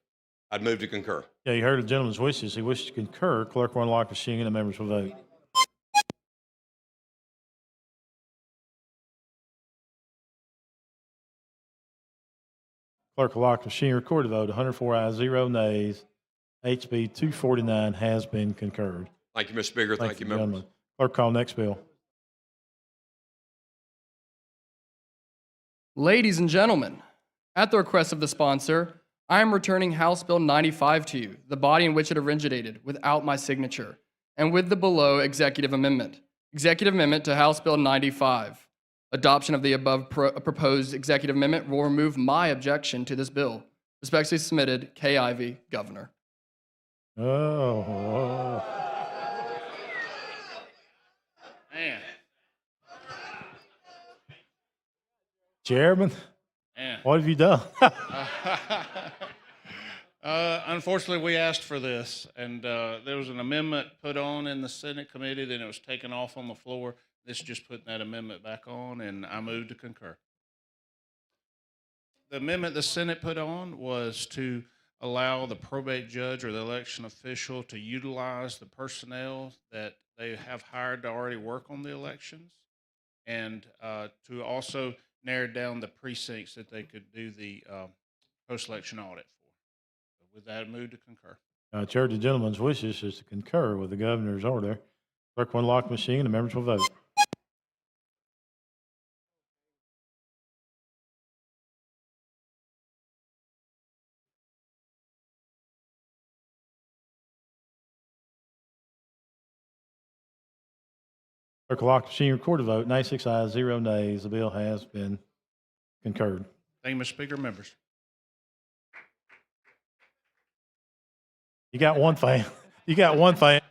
I'd move to concur. Yeah, you heard the gentleman's wishes. He wishes to concur. Clerk will unlock the machine and the members will vote. Clerk will lock the machine, record the vote. 104 ayes, 0 nays. HB 249 has been concurred. Thank you, Mr. Speaker. Thank you, members. gentlemen. Clerk, call next bill. Ladies and gentlemen, at the request of the sponsor, I am returning House Bill 95 to you, the body in which it originated, without my signature, and with the below executive amendment. Executive amendment to House Bill 95. Adoption of the above proposed executive amendment will remove my objection to this bill. Respectfully submitted, Kay Ivey, Governor. Oh. Man. Chairman, Man. what have you done? Unfortunately, we asked for this, and there was an amendment put on in the Senate committee, then it was taken off on the floor. This is just putting that amendment back on, and I move to concur. The amendment the Senate put on was to allow the probate judge or the election official to utilize the personnel that they have hired to already work on the elections, and to also narrow down the precincts that they could do the post-election audit for. With that, I move to concur. Chair, the gentleman's wishes is to concur with the governor's order. Clerk will unlock the machine and the members will vote. Clerk will lock the machine, record the vote. 96 ayes, 0 nays. The bill has been concurred. Thank you, Mr. Speaker. Members. You got one thing. You got one thing.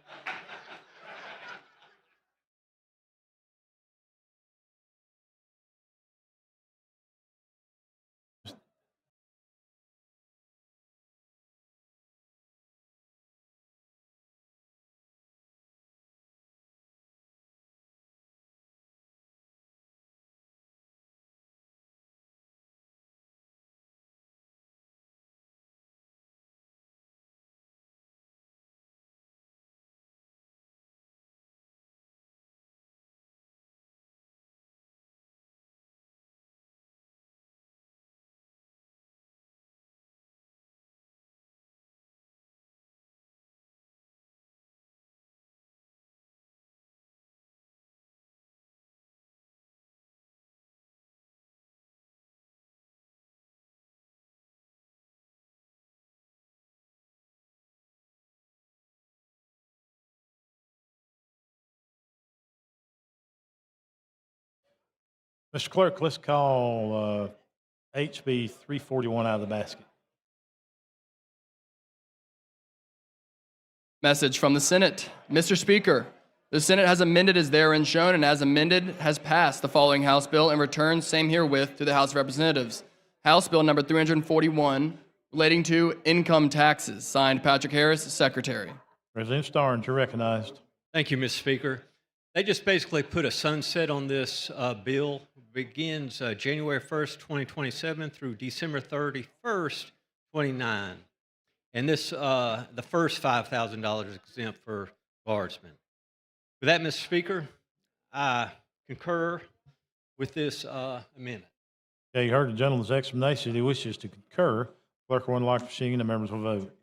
Mr. Clerk, let's call HB 341 out of the basket. Message from the Senate. Mr. Speaker, the Senate has amended as therein shown, and as amended has passed the following House bill and returned same herewith to the House of Representatives. House Bill number 341, relating to income taxes. Signed, Patrick Harris, Secretary. Representative Starnes, you're recognized. Thank you, Mr. Speaker. They just basically put a sunset on this bill. Begins January 1st, 2027 through December 31st, 29. And this, the first $5,000 is exempt for guardsmen. With that, Mr. Speaker, I concur with this amendment. Okay, you heard the gentleman's explanation. He wishes to concur. Clerk will unlock the machine. The members will vote.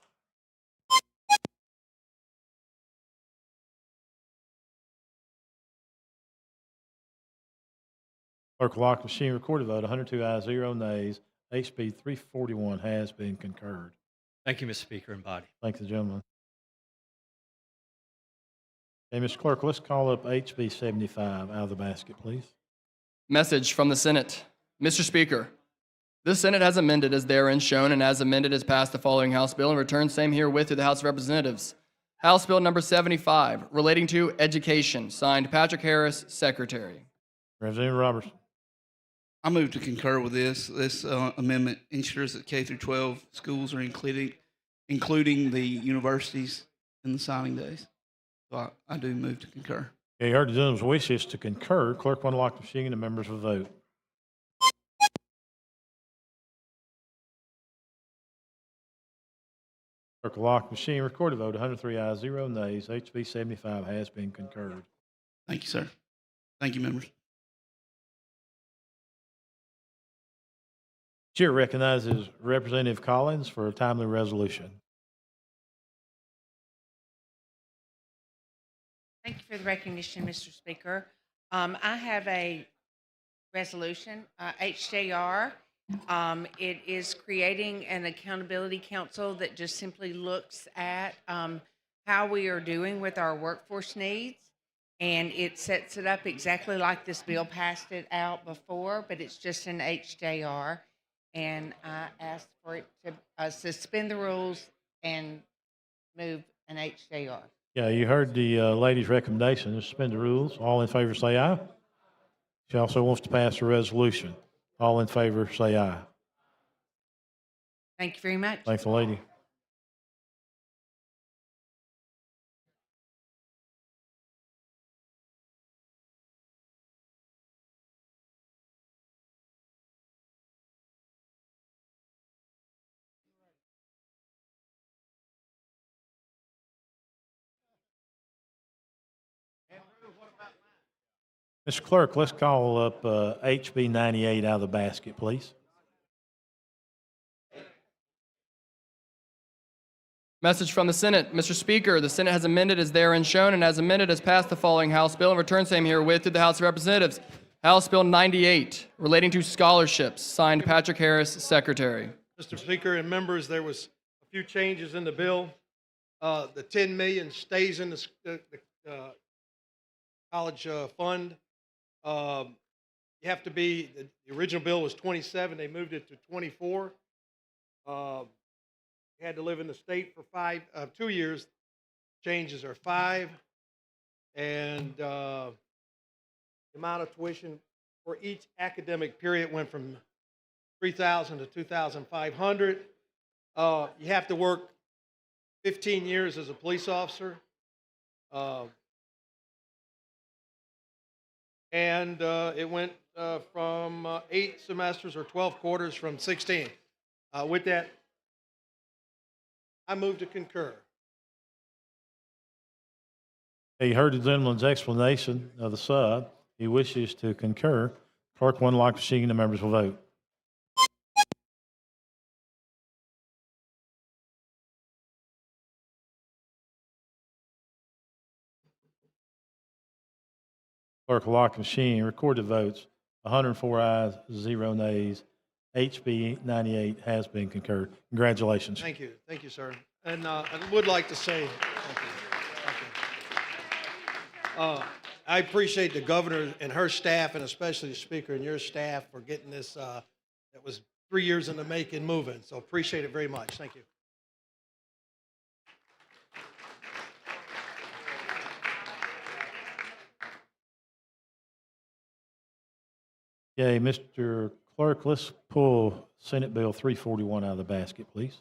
Clerk will lock the machine. Recorded vote, 102 ayes, 0 nays. HB 341 has been concurred. Thank you, Mr. Speaker and body. Thank the gentleman. Okay, Mr. Clerk, let's call up HB 75 out of the basket, please. Message from the Senate. Mr. Speaker, the Senate has amended as therein shown and as amended has passed the following House bill and returned same herewith to the House of Representatives. House Bill number 75, relating to education, signed Patrick Harris, Secretary. Representative Robertson. I move to concur with this. This amendment ensures that K through 12 schools are including the universities in the signing days. So I do move to concur. Okay, you heard the gentleman's wishes to concur. Clerk will unlock the machine. The members will vote. Clerk will lock the machine. Recorded vote, 103 ayes, 0 nays. HB 75 has been concurred. Thank you, sir. Thank you, members. Chair recognizes Representative Collins for a timely resolution. Thank you for the recognition, Mr. Speaker. I have a resolution, HJR. It is creating an accountability council that just simply looks at how we are doing with our workforce needs. And it sets it up exactly like this bill passed it out before, but it's just an HJR. And I asked for it to suspend the rules and move an HJR. Yeah, you heard the lady's recommendation to suspend the rules. All in favor say aye. She also wants to pass a resolution. All in favor say aye. Thank you very much. Thank the lady. Mr. Clerk, let's call up HB 98 out of the basket, please. Message from the Senate. Mr. Speaker, the Senate has amended as therein shown and as amended has passed the following House bill and returned same herewith to the House of Representatives. House Bill 98, relating to scholarships, signed Patrick Harris, Secretary. Mr. Speaker and members, there was a few changes in the bill. The $10 million stays in the college fund. You have to be, the original bill was 27, they moved it to 24. You had to live in the state for 2 years. Changes are 5. And the amount of tuition for each academic period went from $3,000 to $2,500. You have to work 15 years as a police officer. And it went from 8 semesters or 12 quarters from 16. With that, I move to concur. You heard the gentleman's explanation of the sub. He wishes to concur. Clerk will unlock the machine. The members will vote. Clerk will lock the machine. Recorded votes, 104 ayes, 0 nays. HB 98 has been concurred. Congratulations. Thank you, sir. And I would like to say, I appreciate the governor and her staff, and especially the speaker and your staff for getting this, that was 3 years in the making, moving. So appreciate it very much. Thank you. Okay, Mr. Clerk, let's pull Senate Bill 341 out of the basket, please.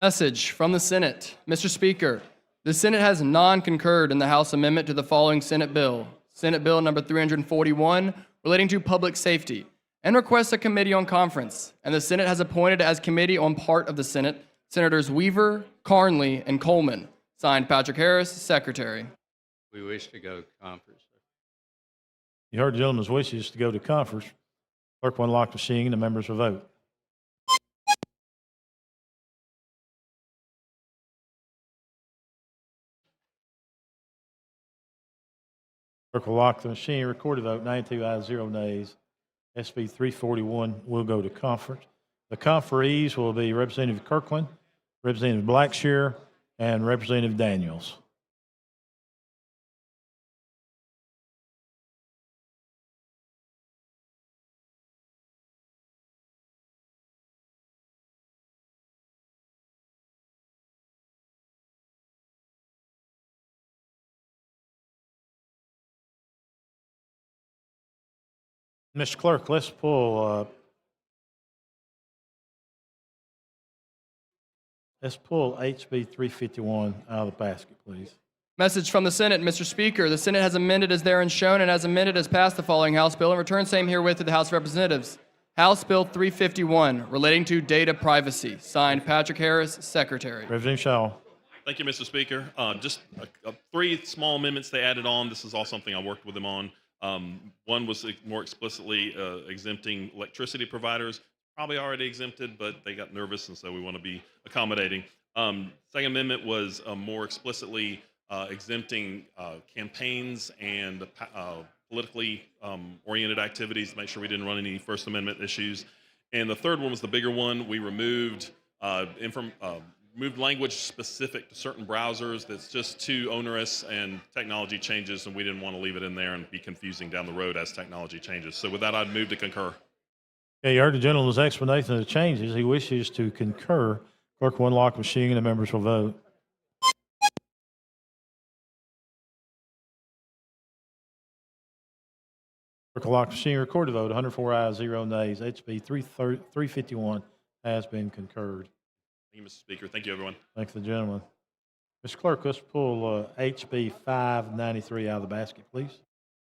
Message from the Senate. Mr. Speaker, the Senate has non-concurred in the House amendment to the following Senate bill. Senate Bill number 341, relating to public safety, and requests a committee on conference. And the Senate has appointed as committee on part of the Senate, Senators Weaver, Carnley, and Coleman. Signed, Patrick Harris, Secretary. We wish to go to conference. You heard the gentleman's wishes to go to conference. Clerk will unlock the machine and the members will vote. Clerk will lock the machine. Recorded vote 92 ayes, 0 nays. SB 341 will go to conference. The conferees will be Representative Kirkland, Representative Blackshear, and Representative Daniels. Mr. Clerk, let's pull HB 351 out of the basket, please. Message from the Senate. Mr. Speaker, the Senate has amended as therein shown and as amended has passed the following House bill and returned same herewith to the House of Representatives. House Bill 351 relating to data privacy. Signed, Patrick Harris, Secretary. Representative Shaw. Thank you, Mr. Speaker. Just three small amendments they added on. This is all something I worked with them on. One was more explicitly exempting electricity providers, probably already exempted, but they got nervous, and so we want to be accommodating. Second amendment was more explicitly exempting campaigns and politically oriented activities to make sure we didn't run any First Amendment issues. And the third one was the bigger one. We removed moved language specific to certain browsers that's just too onerous and technology changes, and we didn't want to leave it in there and be confusing down the road as technology changes. So with that, I'd move to concur. Okay, you heard the gentleman's explanation of the changes. He wishes to concur. Clerk will unlock the machine and the members will vote. Clerk will lock the machine. Recorded vote 104 ayes, 0 nays. HB 351 has been concurred. Thank you, Mr. Speaker. Thank you, everyone. Thank the gentleman. Mr. Clerk, let's pull HB 593 out of the basket, please.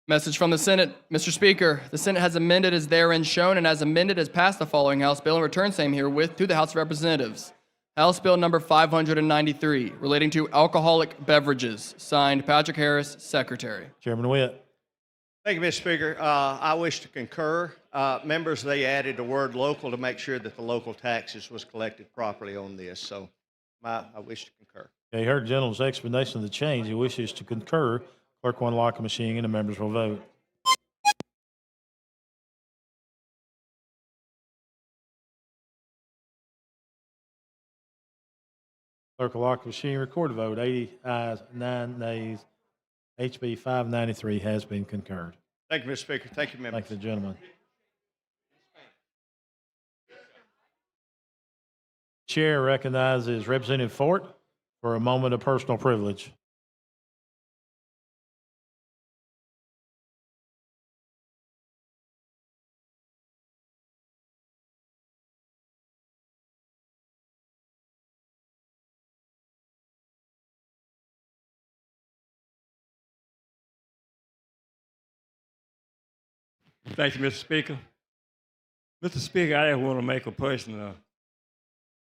Message from the Senate. Mr. Speaker, the Senate has amended as therein shown and as amended has passed the following House bill and returned same herewith to the House of Representatives. House Bill number 593 relating to alcoholic beverages. Signed, Patrick Harris, Secretary. Chairman Witt. Thank you, Mr. Speaker. I wish to concur. Members, they added the word local to make sure that the local taxes was collected properly on this. So I wish to concur. Okay, you heard the gentleman's explanation of the change. He wishes to concur. Clerk will unlock the machine and the members will vote. Clerk will lock the machine. Recorded vote 80 ayes, 9 nays. HB 593 has been concurred. Thank you, Mr. Speaker. Thank you, members. Thank the gentleman. Chair recognizes Representative Fort for a moment of personal privilege. Thank you, Mr. Speaker. Mr. Speaker, I just want to make a personal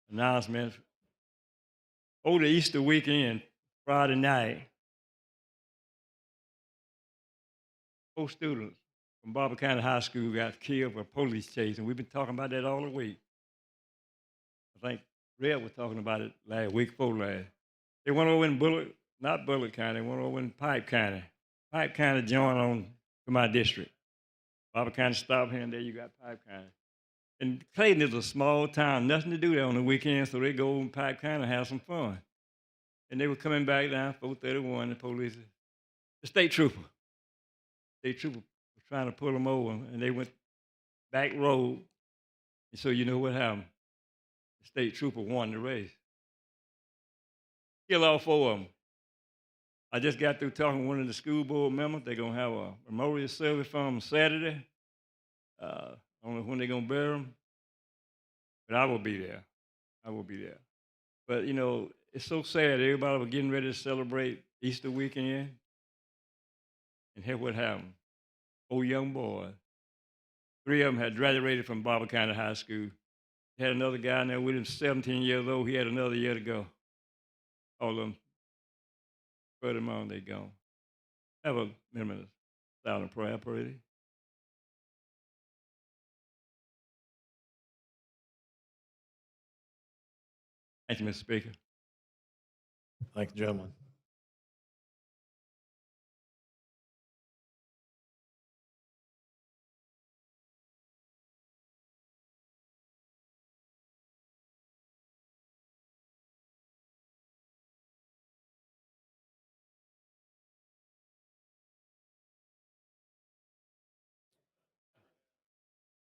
announcement. Over the Easter weekend, Friday night, 4 students from Barber County High School got killed by a police chase, and we've been talking about that all the week. I think Red was talking about it week before last. They went over in Bullitt County, they went over in Pipe County. Pipe County joined on to my district. Barber County stopped here, and there you got Pipe County. And Clayton is a small town, nothing to do there on the weekend, so they go over in Pipe County and have some fun. And they were coming back down 431, the police, the state trooper was trying to pull them over, and they went back road. And so you know what happened? The state trooper won the race. Kill all 4 of them. I just got through talking to one of the school board members. They're going to have a memorial service for them Saturday. I don't know when they're going to bury them, but I will be there. I will be there. But, you know, it's so sad. Everybody was getting ready to celebrate Easter weekend. And here's what happened. 4 young boys. 3 of them had graduated from Barber County High School. They had another guy in there with him, 17 years old. He had another year to go. All of them Spur them on, they gone. Have a minute of silent prayer, please. Thank you, Mr. Speaker. Thank you, gentlemen.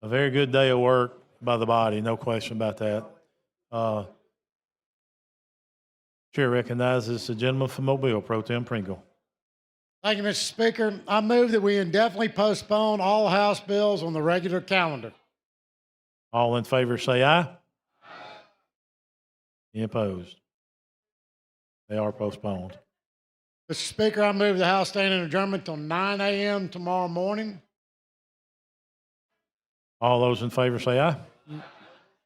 A very good day of work by the body, no question about that. Chair recognizes the gentleman from Mobile, Pro Tem Pringle. Thank you, Mr. Speaker. I move that we indefinitely postpone all House bills on the regular calendar. All in favor say aye. Any opposed? They are postponed. Mr. Speaker, I move the House stand in adjournment till 9 a.m. tomorrow morning. All those in favor say aye.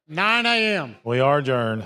9 a.m. We are adjourned.